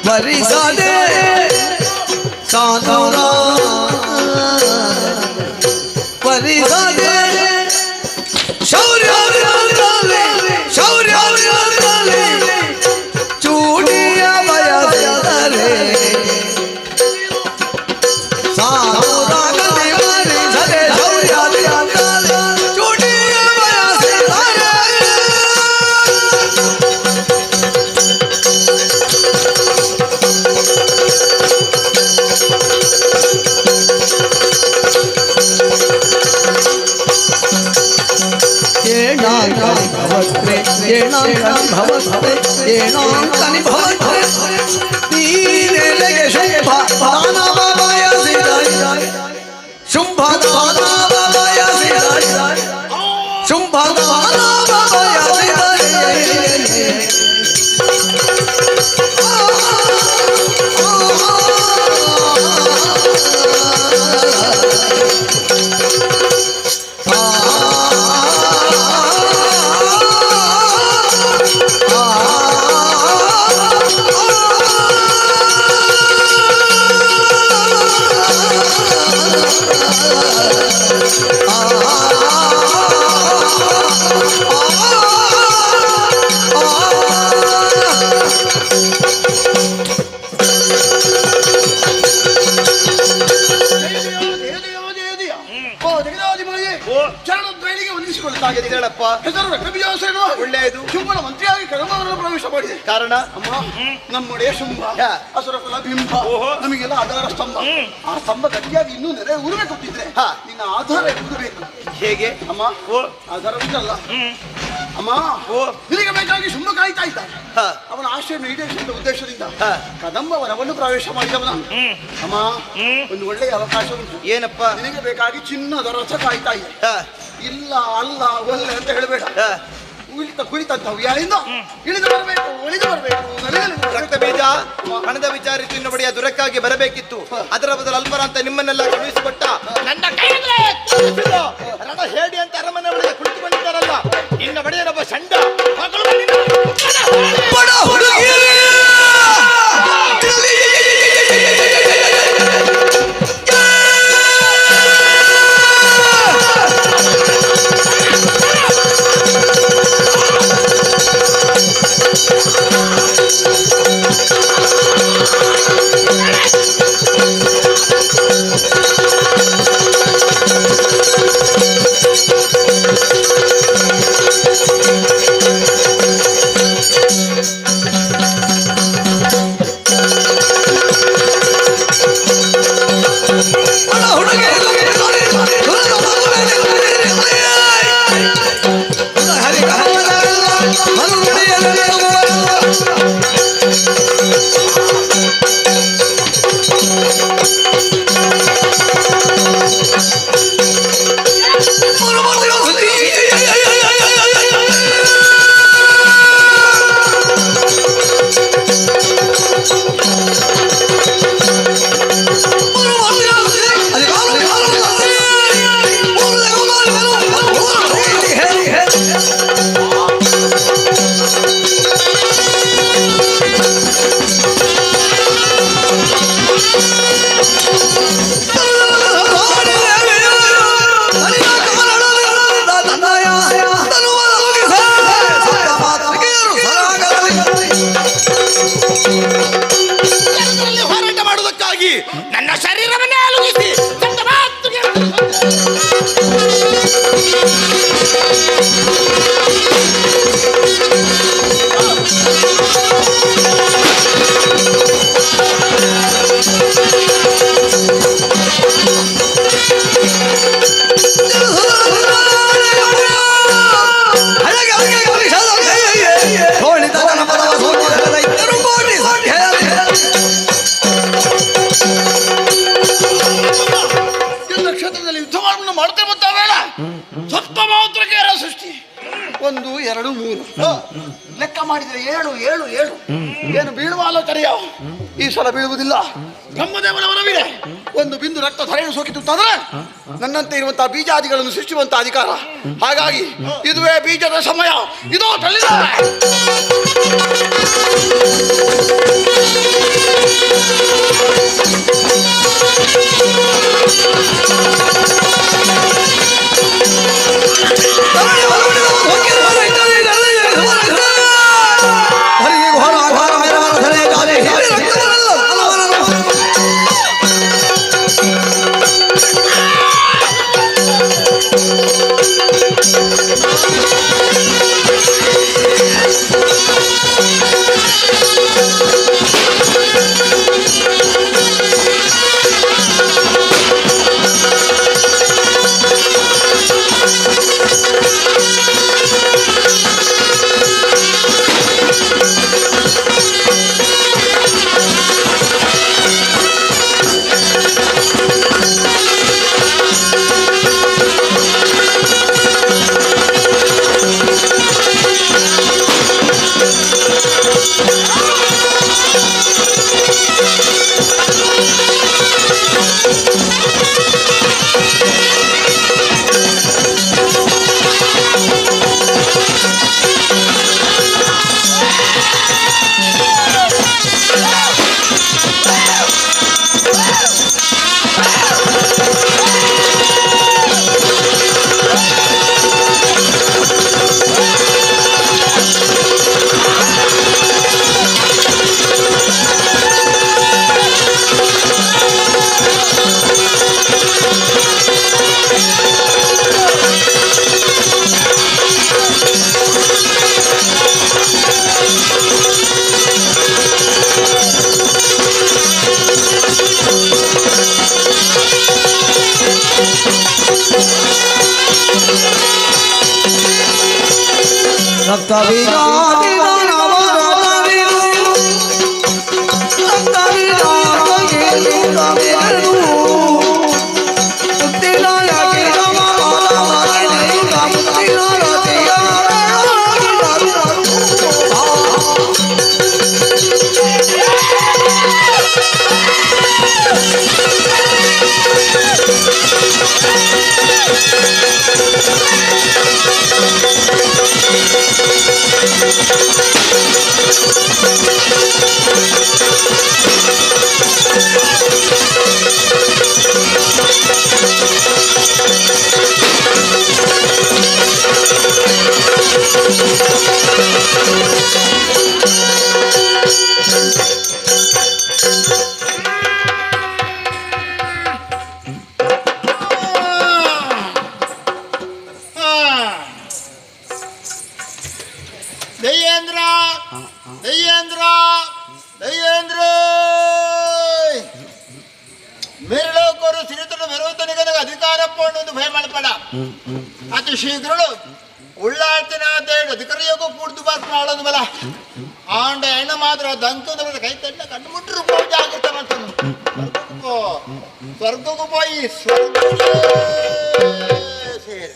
ವರಿಸದೆ ಸಾಧುರ ವರಿಸದೆ ಶೌರ್ಯ ಶೌರ್ಯ ಚೂಡಿಯ ಬಯಸಿದರೆ ಸಾಧುರಾಗದೆ ವರಿಸದೆ ಶೌರ್ಯ ಚೂಡಿಯ ಬಯಸಿದರೆ ಏಣಾಂಕನಿ ಭವತ್ರೆ ಏಣಾಂಕನಿ ಭವತ್ರೆ ಏಣಾಂಕನಿ ಭವತ್ರೆ ನೀನೆಲೆಗೆ ಶುಂಭ ದಾನವ ಬಯಸಿದೈ ಶುಂಭ ದಾನವ ಬಯಸಿದೈ ಶುಂಭ ದಾನವ ಬಯಸಿದೈ ಒಳ್ಳೆಯದು. ಶುಂಭನ ಮಂತ್ರಿಯಾಗಿ ಕರ್ಮವನ್ನು ಪ್ರವೇಶ ಮಾಡಿದೆ. ಕಾರಣ ಅಮ್ಮ ನಮ್ಮೊಡೆಯ ಶುಂಭ ಅಸುರ ಕುಲ ಬಿಂಬ ನಮಗೆಲ್ಲ ಆಧಾರ ಸ್ತಂಭ. ಆ ಸ್ತಂಭ ಗಟ್ಟಿಯಾಗಿ ಇನ್ನೂ ನೆರೆ ಉರುವೆ ಕೊಟ್ಟಿದ್ರೆ ನಿನ್ನ ಆಧಾರ ಉರಬೇಕು. ಹೇಗೆ ಅಮ್ಮ? ಆಧಾರ ಉಂಟಲ್ಲ ಅಮ್ಮ. ನಿನಗೆ ಬೇಕಾಗಿ ಶುಂಭ ಕಾಯ್ತಾ ಇದ್ದ. ಅವನ ಆಶೆಯನ್ನು ಈಡೇರಿಸಿದ ಉದ್ದೇಶದಿಂದ ಕದಂಬ ವನವನ್ನು ಪ್ರವೇಶ ಮಾಡಿದವನ. ಅಮ್ಮ ಒಂದು ಒಳ್ಳೆಯ ಅವಕಾಶ ಉಂಟು. ಏನಪ್ಪ? ನಿನಗೆ ಬೇಕಾಗಿ ಚಿನ್ನದ ರಥ ಕಾಯ್ತಾ ಇದೆ. ಇಲ್ಲ ಅಲ್ಲ ಒಲ್ಲೆ ಅಂತ ಹೇಳಬೇಡ. ಕುಳಿತಂತವು ಯಾರಿಂದ ಇಳಿದು ಬರಬೇಕು, ಉಳಿದು ಬರಬೇಕು. ರಕ್ತ ಬೀಜ ಹಣದ ವಿಚಾರ ಇನ್ನೊಬ್ಬಡಿಯ ದುರಕ್ಕಾಗಿ ಬರಬೇಕಿತ್ತು. ಅದರ ಬದಲು ಅಲ್ಪರ ಅಂತ ನಿಮ್ಮನ್ನೆಲ್ಲ ಕಳುಹಿಸಿಕೊಟ್ಟ ನನ್ನ ರಣ ಹೇಳಿ ಅಂತ ಅರಮನೆ ಒಳಗೆ ಕುಳಿತುಕೊಂಡಿದ್ದಾರಲ್ಲ ಇನ್ನ ಬಡಿಯನೊಬ್ಬ ಚಂಡ 2 3 ಲೆಕ್ಕ ಮಾಡಿದ್ರೆ 7 7 7 ಏನು ಬೀಳುವ ಆಲೋಚನೆಯ ಈ ಸಲ ಬೀಳುವುದಿಲ್ಲ. ಬ್ರಹ್ಮದೇವನ ವರವಿದೆ. ಒಂದು ಬಿಂದು ರಕ್ತ ಧರೆಯನ್ನು ಸೋಕಿತುತ್ತಾದ್ರೆ ನನ್ನಂತೆ ಇರುವಂತಹ ಬೀಜಾದಿಗಳನ್ನು ಸೃಷ್ಟಿಸುವಂತಹ ಅಧಿಕಾರ. ಹಾಗಾಗಿ ಇದುವೇ ಬೀಜದ ಸಮಯ. ಇದೋ ತಳ್ಳಿದ ಅತಿ ಶೀಘ್ರಳು ಉಳ್ಳಾಳ್ತಿನ ಅಧಿಕಾರಿಯಾಗೂ ಪೂರ್ತಿ ಬಾಸ್ ಮಾಡೋದು ಬಲ ಆಂಡ ಹೆಣ್ಣು ಮಾತ್ರ ದಂತದ ಕೈ ತಂಡ ಕಣ್ಣು ಮುಟ್ಟರು ಪೂಜೆ ಆಗುತ್ತೆ ಸ್ವರ್ಗಕ್ಕೂ ಪೋಯಿ ಸ್ವರ್ಗ ಸೇರಿ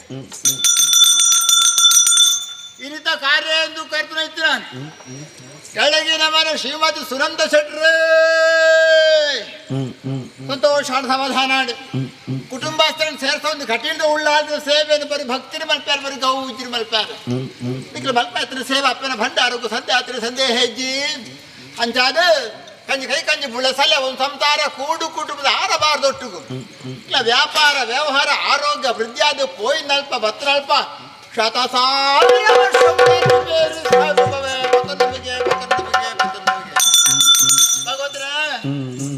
ಈ ರೀತ ಕಾರ್ಯ ಎಂದು ಕರ್ತನ ಇತ್ತು ಕೆಳಗಿನ ಮನೆ ಶ್ರೀಮತಿ ಸುನಂದ ಶೆಟ್ಟ್ರೇ ಸಂತೋಷ ಸಮಾಧಾನ ಕುಟುಂಬಸ್ಥರನ್ನು ಸೇರಿಸ ಒಂದು ಕಠಿಣ ಉಳ್ಳಾದ ಸೇವೆಯನ್ನು ಬರೀ ಭಕ್ತಿನ ಮಲ್ಪ್ಯಾರ ಬರೀ ಗೌ ಉಜ್ಜಿನ ಮಲ್ಪ್ಯಾರ ನಿಕ್ಲು ಮಲ್ಪಾತ್ರ ಸೇವೆ ಅಪ್ಪನ ಭಂಡಾರಕ್ಕೂ ಸಂತೆ ಆತ್ರ ಸಂದೇಹ ಹೆಜ್ಜಿ ಅಂಚಾದ ಕಂಜಿ ಕೈ ಕಂಜಿ ಬುಳಸಲ್ಲ ಒಂದು ಸಂಸಾರ ಕೂಡು ಕುಟುಂಬದ ಆರಬಾರ್ದೊಟ್ಟಿಗೂ ಇಲ್ಲ ವ್ಯಾಪಾರ ವ್ಯವಹಾರ ಆರೋಗ್ಯ ವೃದ್ಧಿಯಾದ ಪೋಯಿನಲ್ಪ ಭತ್ರಲ್ಪ ಶತಸಾಲ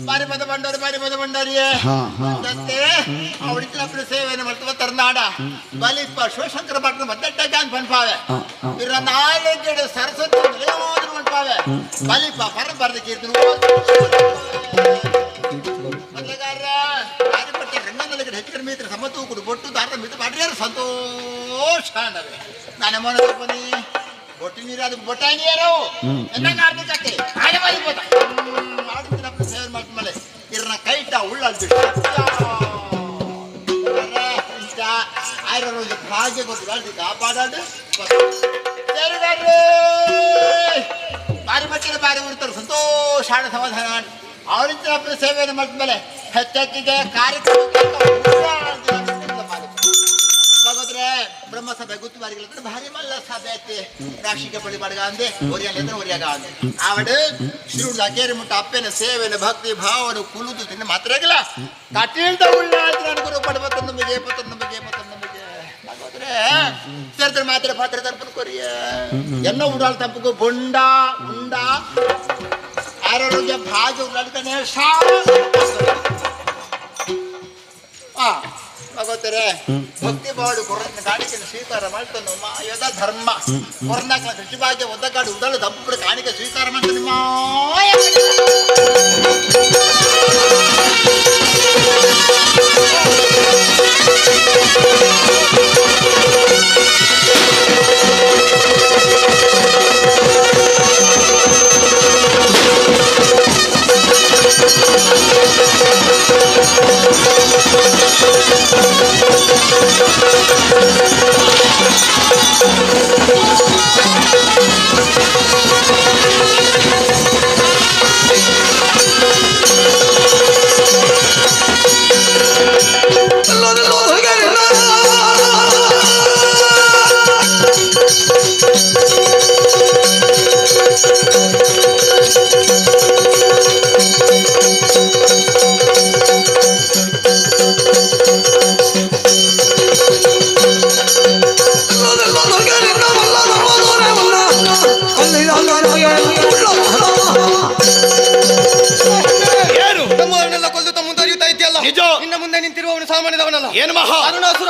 ಬಾರಿ ಮದ ಬಂಡಾರಿಯೇ ಅವಳಿನ ಸೇವೆಯನ್ನು ಮಾಡ್ತವ ತರ್ನಾಡ ಬಲಿಪ ಶಿವಶಂಕರ ಭಟ್ರು ಮದ್ದಟ್ಟ ಪನ್ಪಾವೆ ಇರ ನಾಲ್ಗೆಡೆ ಸರಸ್ವತಿ ಪನ್ಪಾವೆ ಬಲಿಪ ಪರಬಾರ್ದ ಕೀರ್ತನ ಮೊದಲಗಾರ ಕಾರ್ಯಪಟ್ಟಿ ರಂಗನಲ್ಲಿಗೆ ಹೆಚ್ಚು ಕಡಿಮೆ ಇದ್ರೆ ಸಮತ್ತು ಕೊಡು ಬೊಟ್ಟು ದಾರ ಮಿಟ್ಟು ಮಾಡ್ಯಾರ ಸಂತೋಷ ಅಂಡವೆ ನಾನೇ ಮನೆ ಬನ್ನಿ ಬೊಟ್ಟಿ ನೀರು ಅದು ಬೊಟ್ಟಾಣಿಯರು ಎನ್ನ ಕಾರ್ಮಿಕಕ್ಕೆ ಕಾಯ ಮಾಡಿಬೋದ ಮಾಡ್ತೀನಿ ಸೇವೆ ಮಾಡ್ತೀಮಲೆ ಇರ್ನ ಕೈಟ ಉಳ್ಳಲ್ದು ಆಯ್ರ ಭಾಗ್ಯ ಗೊತ್ತು ಕಾಪಾಡಾಡು ಇರ್ತಾರೆ ಸಂತೋಷ ಸಮಾಧಾನ ಅವರಿಂದ ಸೇವೆಯನ್ನು ಮಾಡಿದ ಮೇಲೆ ಹೆಚ್ಚೆಚ್ಚಿಗೆ ಕಾರ್ಯಕ್ರಮ ಭಗವದ್ರೆ ಬ್ರಹ್ಮಸಭೆ ಗುತ್ತುವಾರಿಗಳ ಭಾರಿ ಮಲ್ಲ ಸಭೆ ಐತಿ ರಾಶಿಗೆ ಬಳಿ ಬಡಗ ಅಂದೆ ಒರಿಯಲ್ಲ ಒರಿಯಾಗ ಅಂದೆ ಆವಡು ಶಿರುಡ್ದು ಅಕೇರಿ ಮುಟ್ಟ ಅಪ್ಪನ ಸೇವೆನ ಭಕ್ತಿ ಭಾವನು ಕುಲುದು ತಿನ್ನ ಮಾತ್ರ ಆಗಿಲ್ಲ ಕಟ್ಟಿಲ್ದ ಉಳ್ಳ ನನಗುರು ಪಡಬತ್ತ ನಮಗೆ ಭಗವದ್ರೆ ಸೇರ್ತಾರೆ ಮಾತ್ರ ಪಾತ್ರ ತರ್ಪಣ ಕೊರಿಯ ಎನ್ನ ಉಡಾಳ ತಪ್ಪು ಬೊಂಡ ಉಂಡ ಆರೋಗ್ಯ ಭಾಗ್ಯ ಉಳ್ಳಾಡ್ತಾನೆ ಭಗವತರೆ ಭಕ್ತಿ ಬಾಡು ಕೊರನ ಕಾಣಿಕೆ ಸ್ವೀಕಾರ ಮಾಡ್ತಾನೆ ಮಾಯದ ಧರ್ಮ ಕೊರನಾಕ ಕೃಷಿ ಭಾಗ್ಯ ಒದ್ದಗಾಡು ಉಡಲು ದಬ್ಬು ಕಾಣಿಕೆ ಸ್ವೀಕಾರ ಮಾಡ್ತಾನೆ ಮಾಯ ನಿನ್ನ ಮುಂದೆ ನಿಂತಿರುವವನು ಸಾಮಾನ್ಯದವನಲ್ಲ. ಏನು ಮಹಾ ಅರುಣಾಸುರ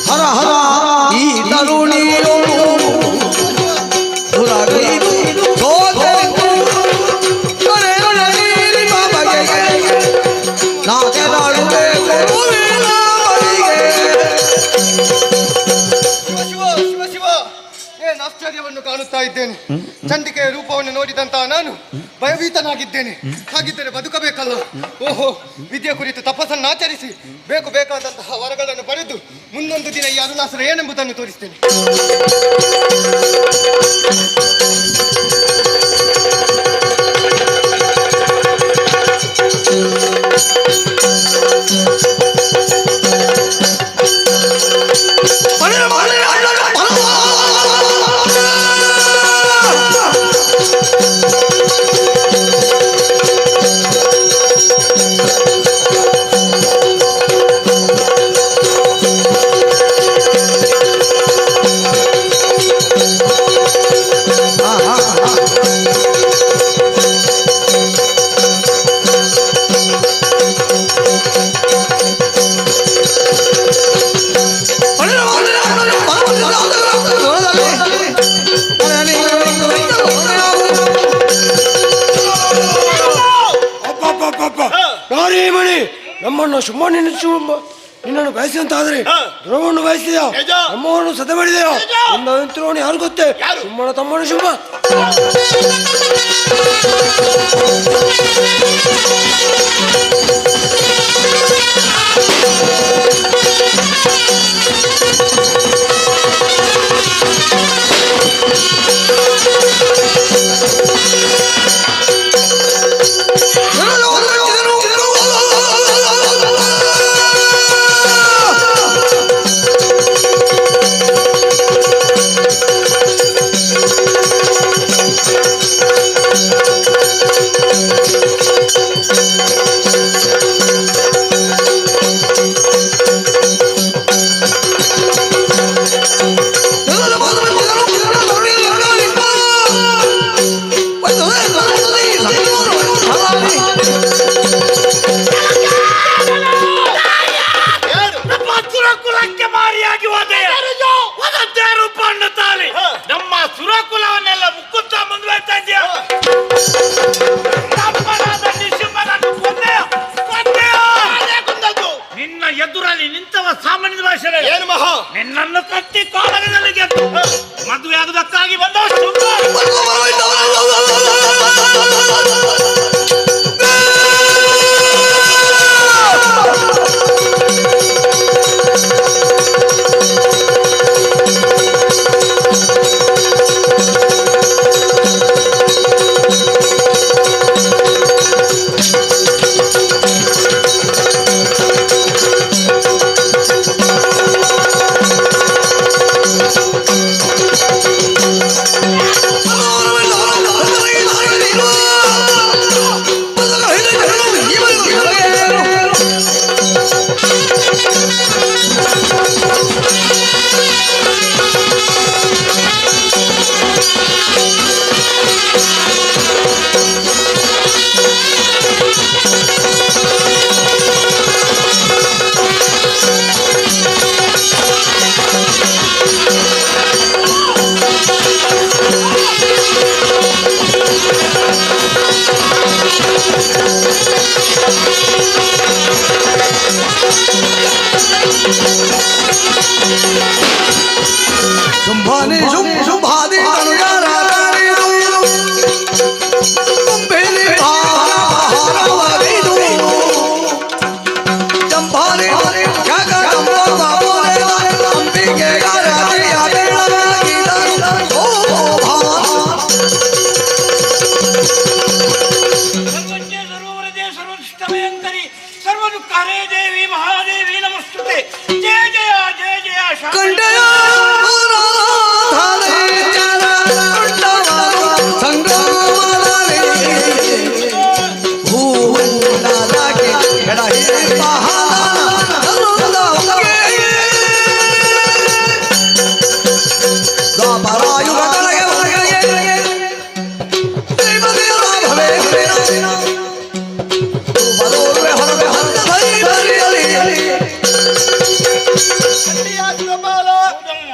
ಹರ ಹರ ಈ ತರುಣಿಯೋ ಆಶ್ಚರ್ಯವನ್ನು ಕಾಣುತ್ತಾ ಇದ್ದೇನೆ. ಚಂಡಿಕೆಯ ರೂಪವನ್ನು ನೋಡಿದಂತಹ ನಾನು ಭಯಭೀತನಾಗಿದ್ದೇನೆ. ಹಾಗಿದ್ದರೆ ಬದುಕಬೇಕಲ್ಲ. ಓಹೋ, ವಿದ್ಯೆ ಕುರಿತು ತಪಸ್ಸನ್ನಾಚರಿಸಿ ಬೇಕಾದಂತಹ ವರಗಳನ್ನು ಪಡೆದು ಮುಂದೊಂದು ದಿನ ಈ ಅರುಣಾಸುರ ಏನೆಂಬುದನ್ನು ತೋರಿಸ್ತೇನೆ. ನಮ್ಮನ್ನು ಸುಮ್ಮನೆ ನಿನ್ನನ್ನು ಬಯಸಿದಂತಾದ್ರೆ ಧ್ರುವವನ್ನು ಬಯಸಿದೆಯಾ, ನಮ್ಮವನ್ನು ಸದೆ ಮಾಡಿದೆಯಾ? ನಿನ್ನ ಯಾರು ಗೊತ್ತೇ? ಸುಮ್ಮನ ತಮ್ಮನು ಶುಂಭ. ಪ್ರತಿ ಕಾಲದಲ್ಲಿ ಗೆದ್ದು ಮದುವೆ ಆಗುವುದಕ್ಕಾಗಿ ಬಂದ ಶುಂಭಾನಿ ಶುಂಭಾದಿ ಸರ್ವದುಃಖರೇ ದೇವಿ ಮಹಾದೇವಿ ನಮಸ್ತುತೆ. ಜಯ ಜಯ ಜಯ ಜಯ ಕಂಡಯ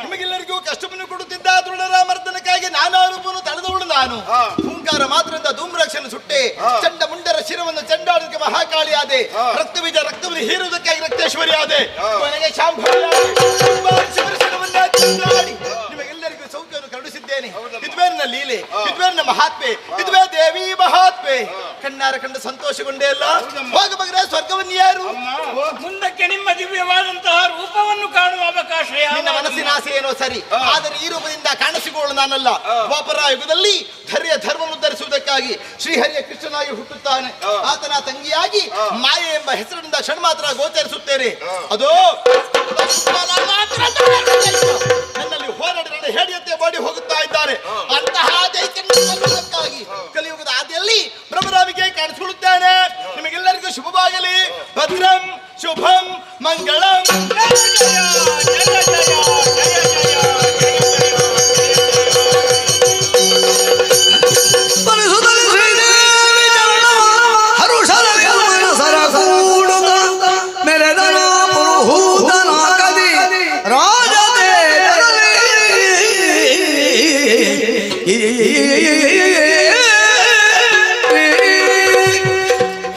ನಿಮಗೆಲ್ಲರಿಗೂ ಕಷ್ಟವನ್ನು ಕೊಡುತ್ತಿದ್ದ ದೃಢರ ಮರ್ದನಕ್ಕಾಗಿ ನಾನಾ ರೂಪವನ್ನು ತಳೆದವಳು ನಾನು. ಹೂಂಕಾರ ಮಾತ್ರದಿಂದ ಧೂಮ್ರಾಕ್ಷನ ಸುಟ್ಟೆ, ಚಂಡ ಮುಂಡರ ಶಿರವನ್ನು ಚಂಡಾಡಕ್ಕೆ ಮಹಾಕಾಳಿ ಆದೆ, ರಕ್ತಬೀಜ ರಕ್ತವನ್ನು ಹೀರುವುದಕ್ಕಾಗಿ ರಕ್ತೇಶ್ವರಿ ಆದೆ, ಕೊನೆಗೆ ನಿಮಗೆಲ್ಲರಿಗೂ ಸೌಖ್ಯವನ್ನು ಕರುಣಿಸಿದ್ದೇನೆ. ಇದುವೇ ನನ್ನ ಲೀಲೆ, ಇದುವೇ ನನ್ನ ಮಹಾತ್ಮೆ, ಇದುವೇ ದೇವಿ ಮಹಾತ್ಮೆ. ಕಣ್ಣಾರ ಕಂಡು ಸಂತೋಷಗೊಂಡೇ ಅಲ್ಲ, ಹೋಗಬಗ್ರೆ ಸ್ವರ್ಗವನ್ನು ಯಾರು ಮುಂದಕ್ಕೆ ನಿಮ್ಮ ದಿವ್ಯವಾದಂತಹ ರೂಪವನ್ನು ಕಾಣುವ ಅವಕಾಶ ನಿನ್ನ ಮನಸ್ಸಿನ ಆಸೆ ಏನೋ ಸರಿ, ಆದರೆ ಈ ರೂಪದಿಂದ ಕಾಣಸಿಕೊಳ್ಳು ನಾನಲ್ಲ. ದ್ವಾಪರ ಯುಗದಲ್ಲಿ ಧರ್ಮವನ್ನು ಧರಿಸುವುದಕ್ಕಾಗಿ ಶ್ರೀಹರಿಯ ಕೃಷ್ಣನಾಗಿ ಹುಟ್ಟುತ್ತಾನೆ. ಆತನ ತಂಗಿಯಾಗಿ ಮಾಯೆ ಎಂಬ ಹೆಸರಿನಿಂದ ಕ್ಷಣ ಮಾತ್ರ ಗೋಚರಿಸುತ್ತೇನೆ. ಅದು ನನ್ನಲ್ಲಿ ಹೋರಾಡಿ ನನ್ನ ಹೇಡಿಯಂತೆ ಮಾಡಿ ಹೋಗುತ್ತಾ ಇದ್ದಾರೆ. ಅಂತಹ ದೈತ್ಯಕ್ಕಾಗಿ ಕಲಿಯುಗದ ಆದಿಯಲ್ಲಿ ಬ್ರಹ್ಮರಾಮಿಗೆ ಕಾಣಿಸಿಕೊಳ್ಳುತ್ತೇನೆ. ನಿಮಗೆಲ್ಲರಿಗೂ ಶುಭವಾಗಲಿ. ಭದ್ರಂ ಶುಭಂ ಮಂಗಳಂ.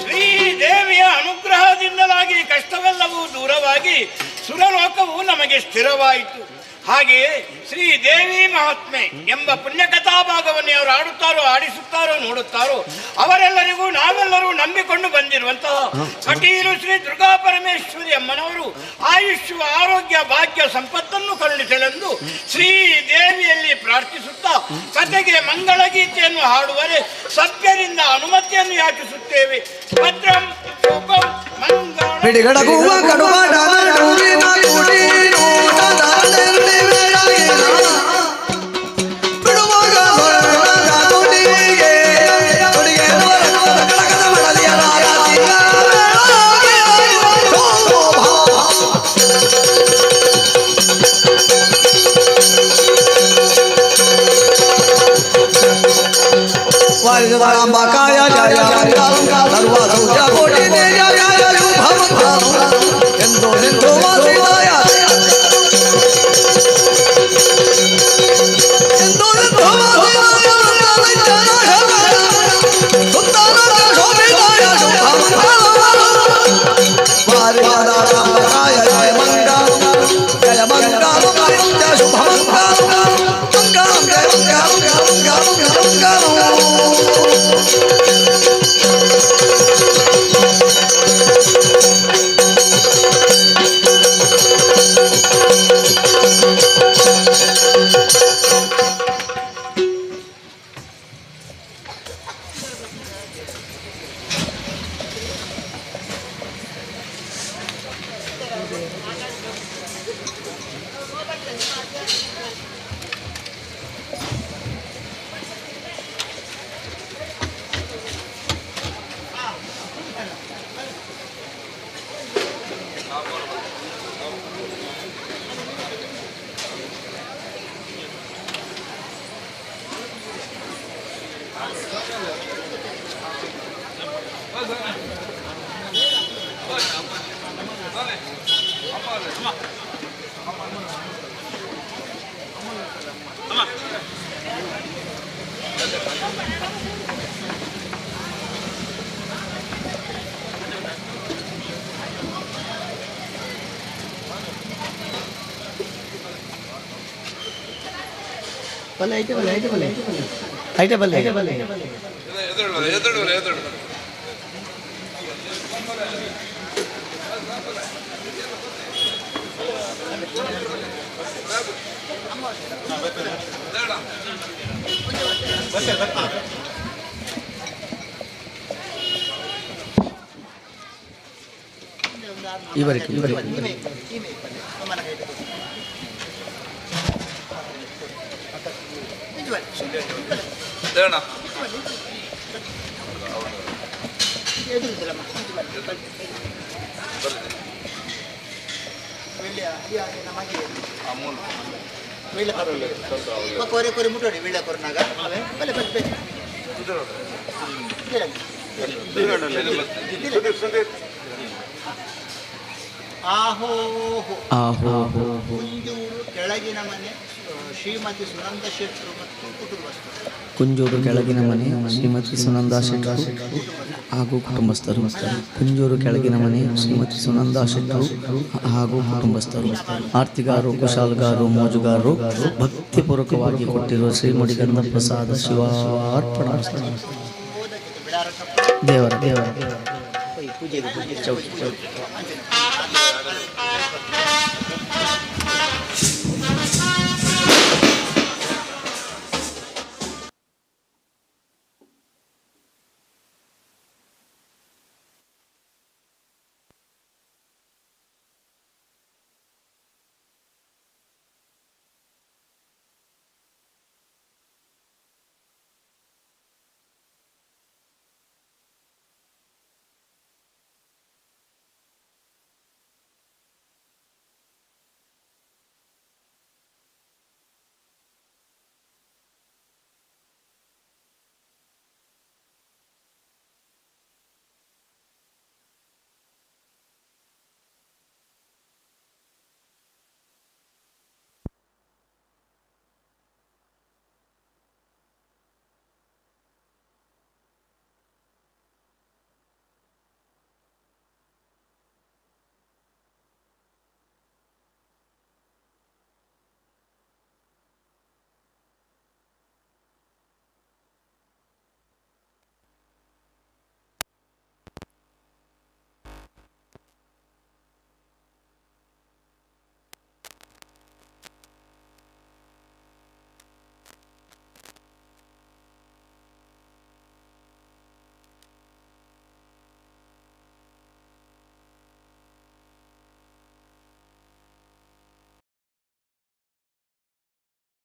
ಶ್ರೀದೇವಿಯ ಅನುಗ್ರಹದಿಂದಲಾಗಿ ಕಷ್ಟವೆಲ್ಲವೂ ದೂರವಾಗಿ ಸುರಲೋಕವು ನಮಗೆ ಸ್ಥಿರವಾಯಿತು. ಹಾಗೆಯೇ ಶ್ರೀದೇವಿ ಮಹಾತ್ಮೆ ಎಂಬ ಪುಣ್ಯಕಥಾ ಭಾಗವನ್ನು ಅವರು ಆಡುತ್ತಾರೋ ಆಡಿಸುತ್ತಾರೋ ನೋಡುತ್ತಾರೋ ಅವರೆಲ್ಲರಿಗೂ ನಾವೆಲ್ಲರೂ ನಂಬಿಕೊಂಡು ಬಂದಿರುವಂತಹ ಕಟೀಲು ಶ್ರೀ ದುರ್ಗಾ ಪರಮೇಶ್ವರಿ ಅಮ್ಮನವರು ಆಯುಷ್ಯ ಆರೋಗ್ಯ ಭಾಗ್ಯ ಸಂಪತ್ತನ್ನು ಕರುಣಿಸಲೆಂದು ಶ್ರೀದೇವಿಯಲ್ಲಿ ಪ್ರಾರ್ಥಿಸುತ್ತಾ ಕತೆಗೆ ಮಂಗಳಗೀತೆಯನ್ನು ಹಾಡುವರೆ ಸಭ್ಯರಿಂದ ಅನುಮತಿಯನ್ನು ಯಾಚಿಸುತ್ತೇವೆ. ಭದ್ರಂ ಶುಭಂ वारिदारांबाकाय जय मंगलम सर्वसौख्य कोटि जय जय शुभम एंदो एंदो वासुदेवाय एंदो एंदो वासुदेवाय मंगलम सुंदर शोभिताय शुभम वारिदारांबाकाय जय मंगलम ಕೊರೆ ಕೊರೆ ಮುಟ್ಟೋಡಿ ವೀಳ್ಯ ಕೊರನಾಗ ಬಲೆ ಬಲೆ ಬಲೆ ಆಹೋ ಕುಂಜೂರು ಕೆಳಗಿನ ಮನೆ ಶ್ರೀಮತಿ ಸುನಂದ ಶೆಟ್ಟರು ಮತ್ತು ಕುಟುಂಬಸ್ಥರು. ಕುಂಜೂರು ಕೆಳಗಿನ ಮನೆ ಶ್ರೀಮತಿ ಸುನಂದಾ ಶೆಟ್ಟರು ಹಾಗೂ ಕುಟುಂಬಸ್ಥರು. ಕುಂಜೂರು ಕೆಳಗಿನ ಮನೆ ಶ್ರೀಮತಿ ಸುನಂದಾ ಶೆಟ್ಟರು ಹಾಗೂ ಕುಟುಂಬಸ್ಥರು. ಆರ್ತಿಗಾರರು, ಕುಶಾಲಗಾರರು, ಮೋಜುಗಾರರು ಭಕ್ತಿಪೂರ್ವಕವಾಗಿ ಕೊಟ್ಟಿರುವ ಶ್ರೀಮುಡಿಗಂಧ ಪ್ರಸಾದ ಶಿವಾರ್ಪಣ. ದೇವರ ಪೂಜೆ ಚೌಕಿ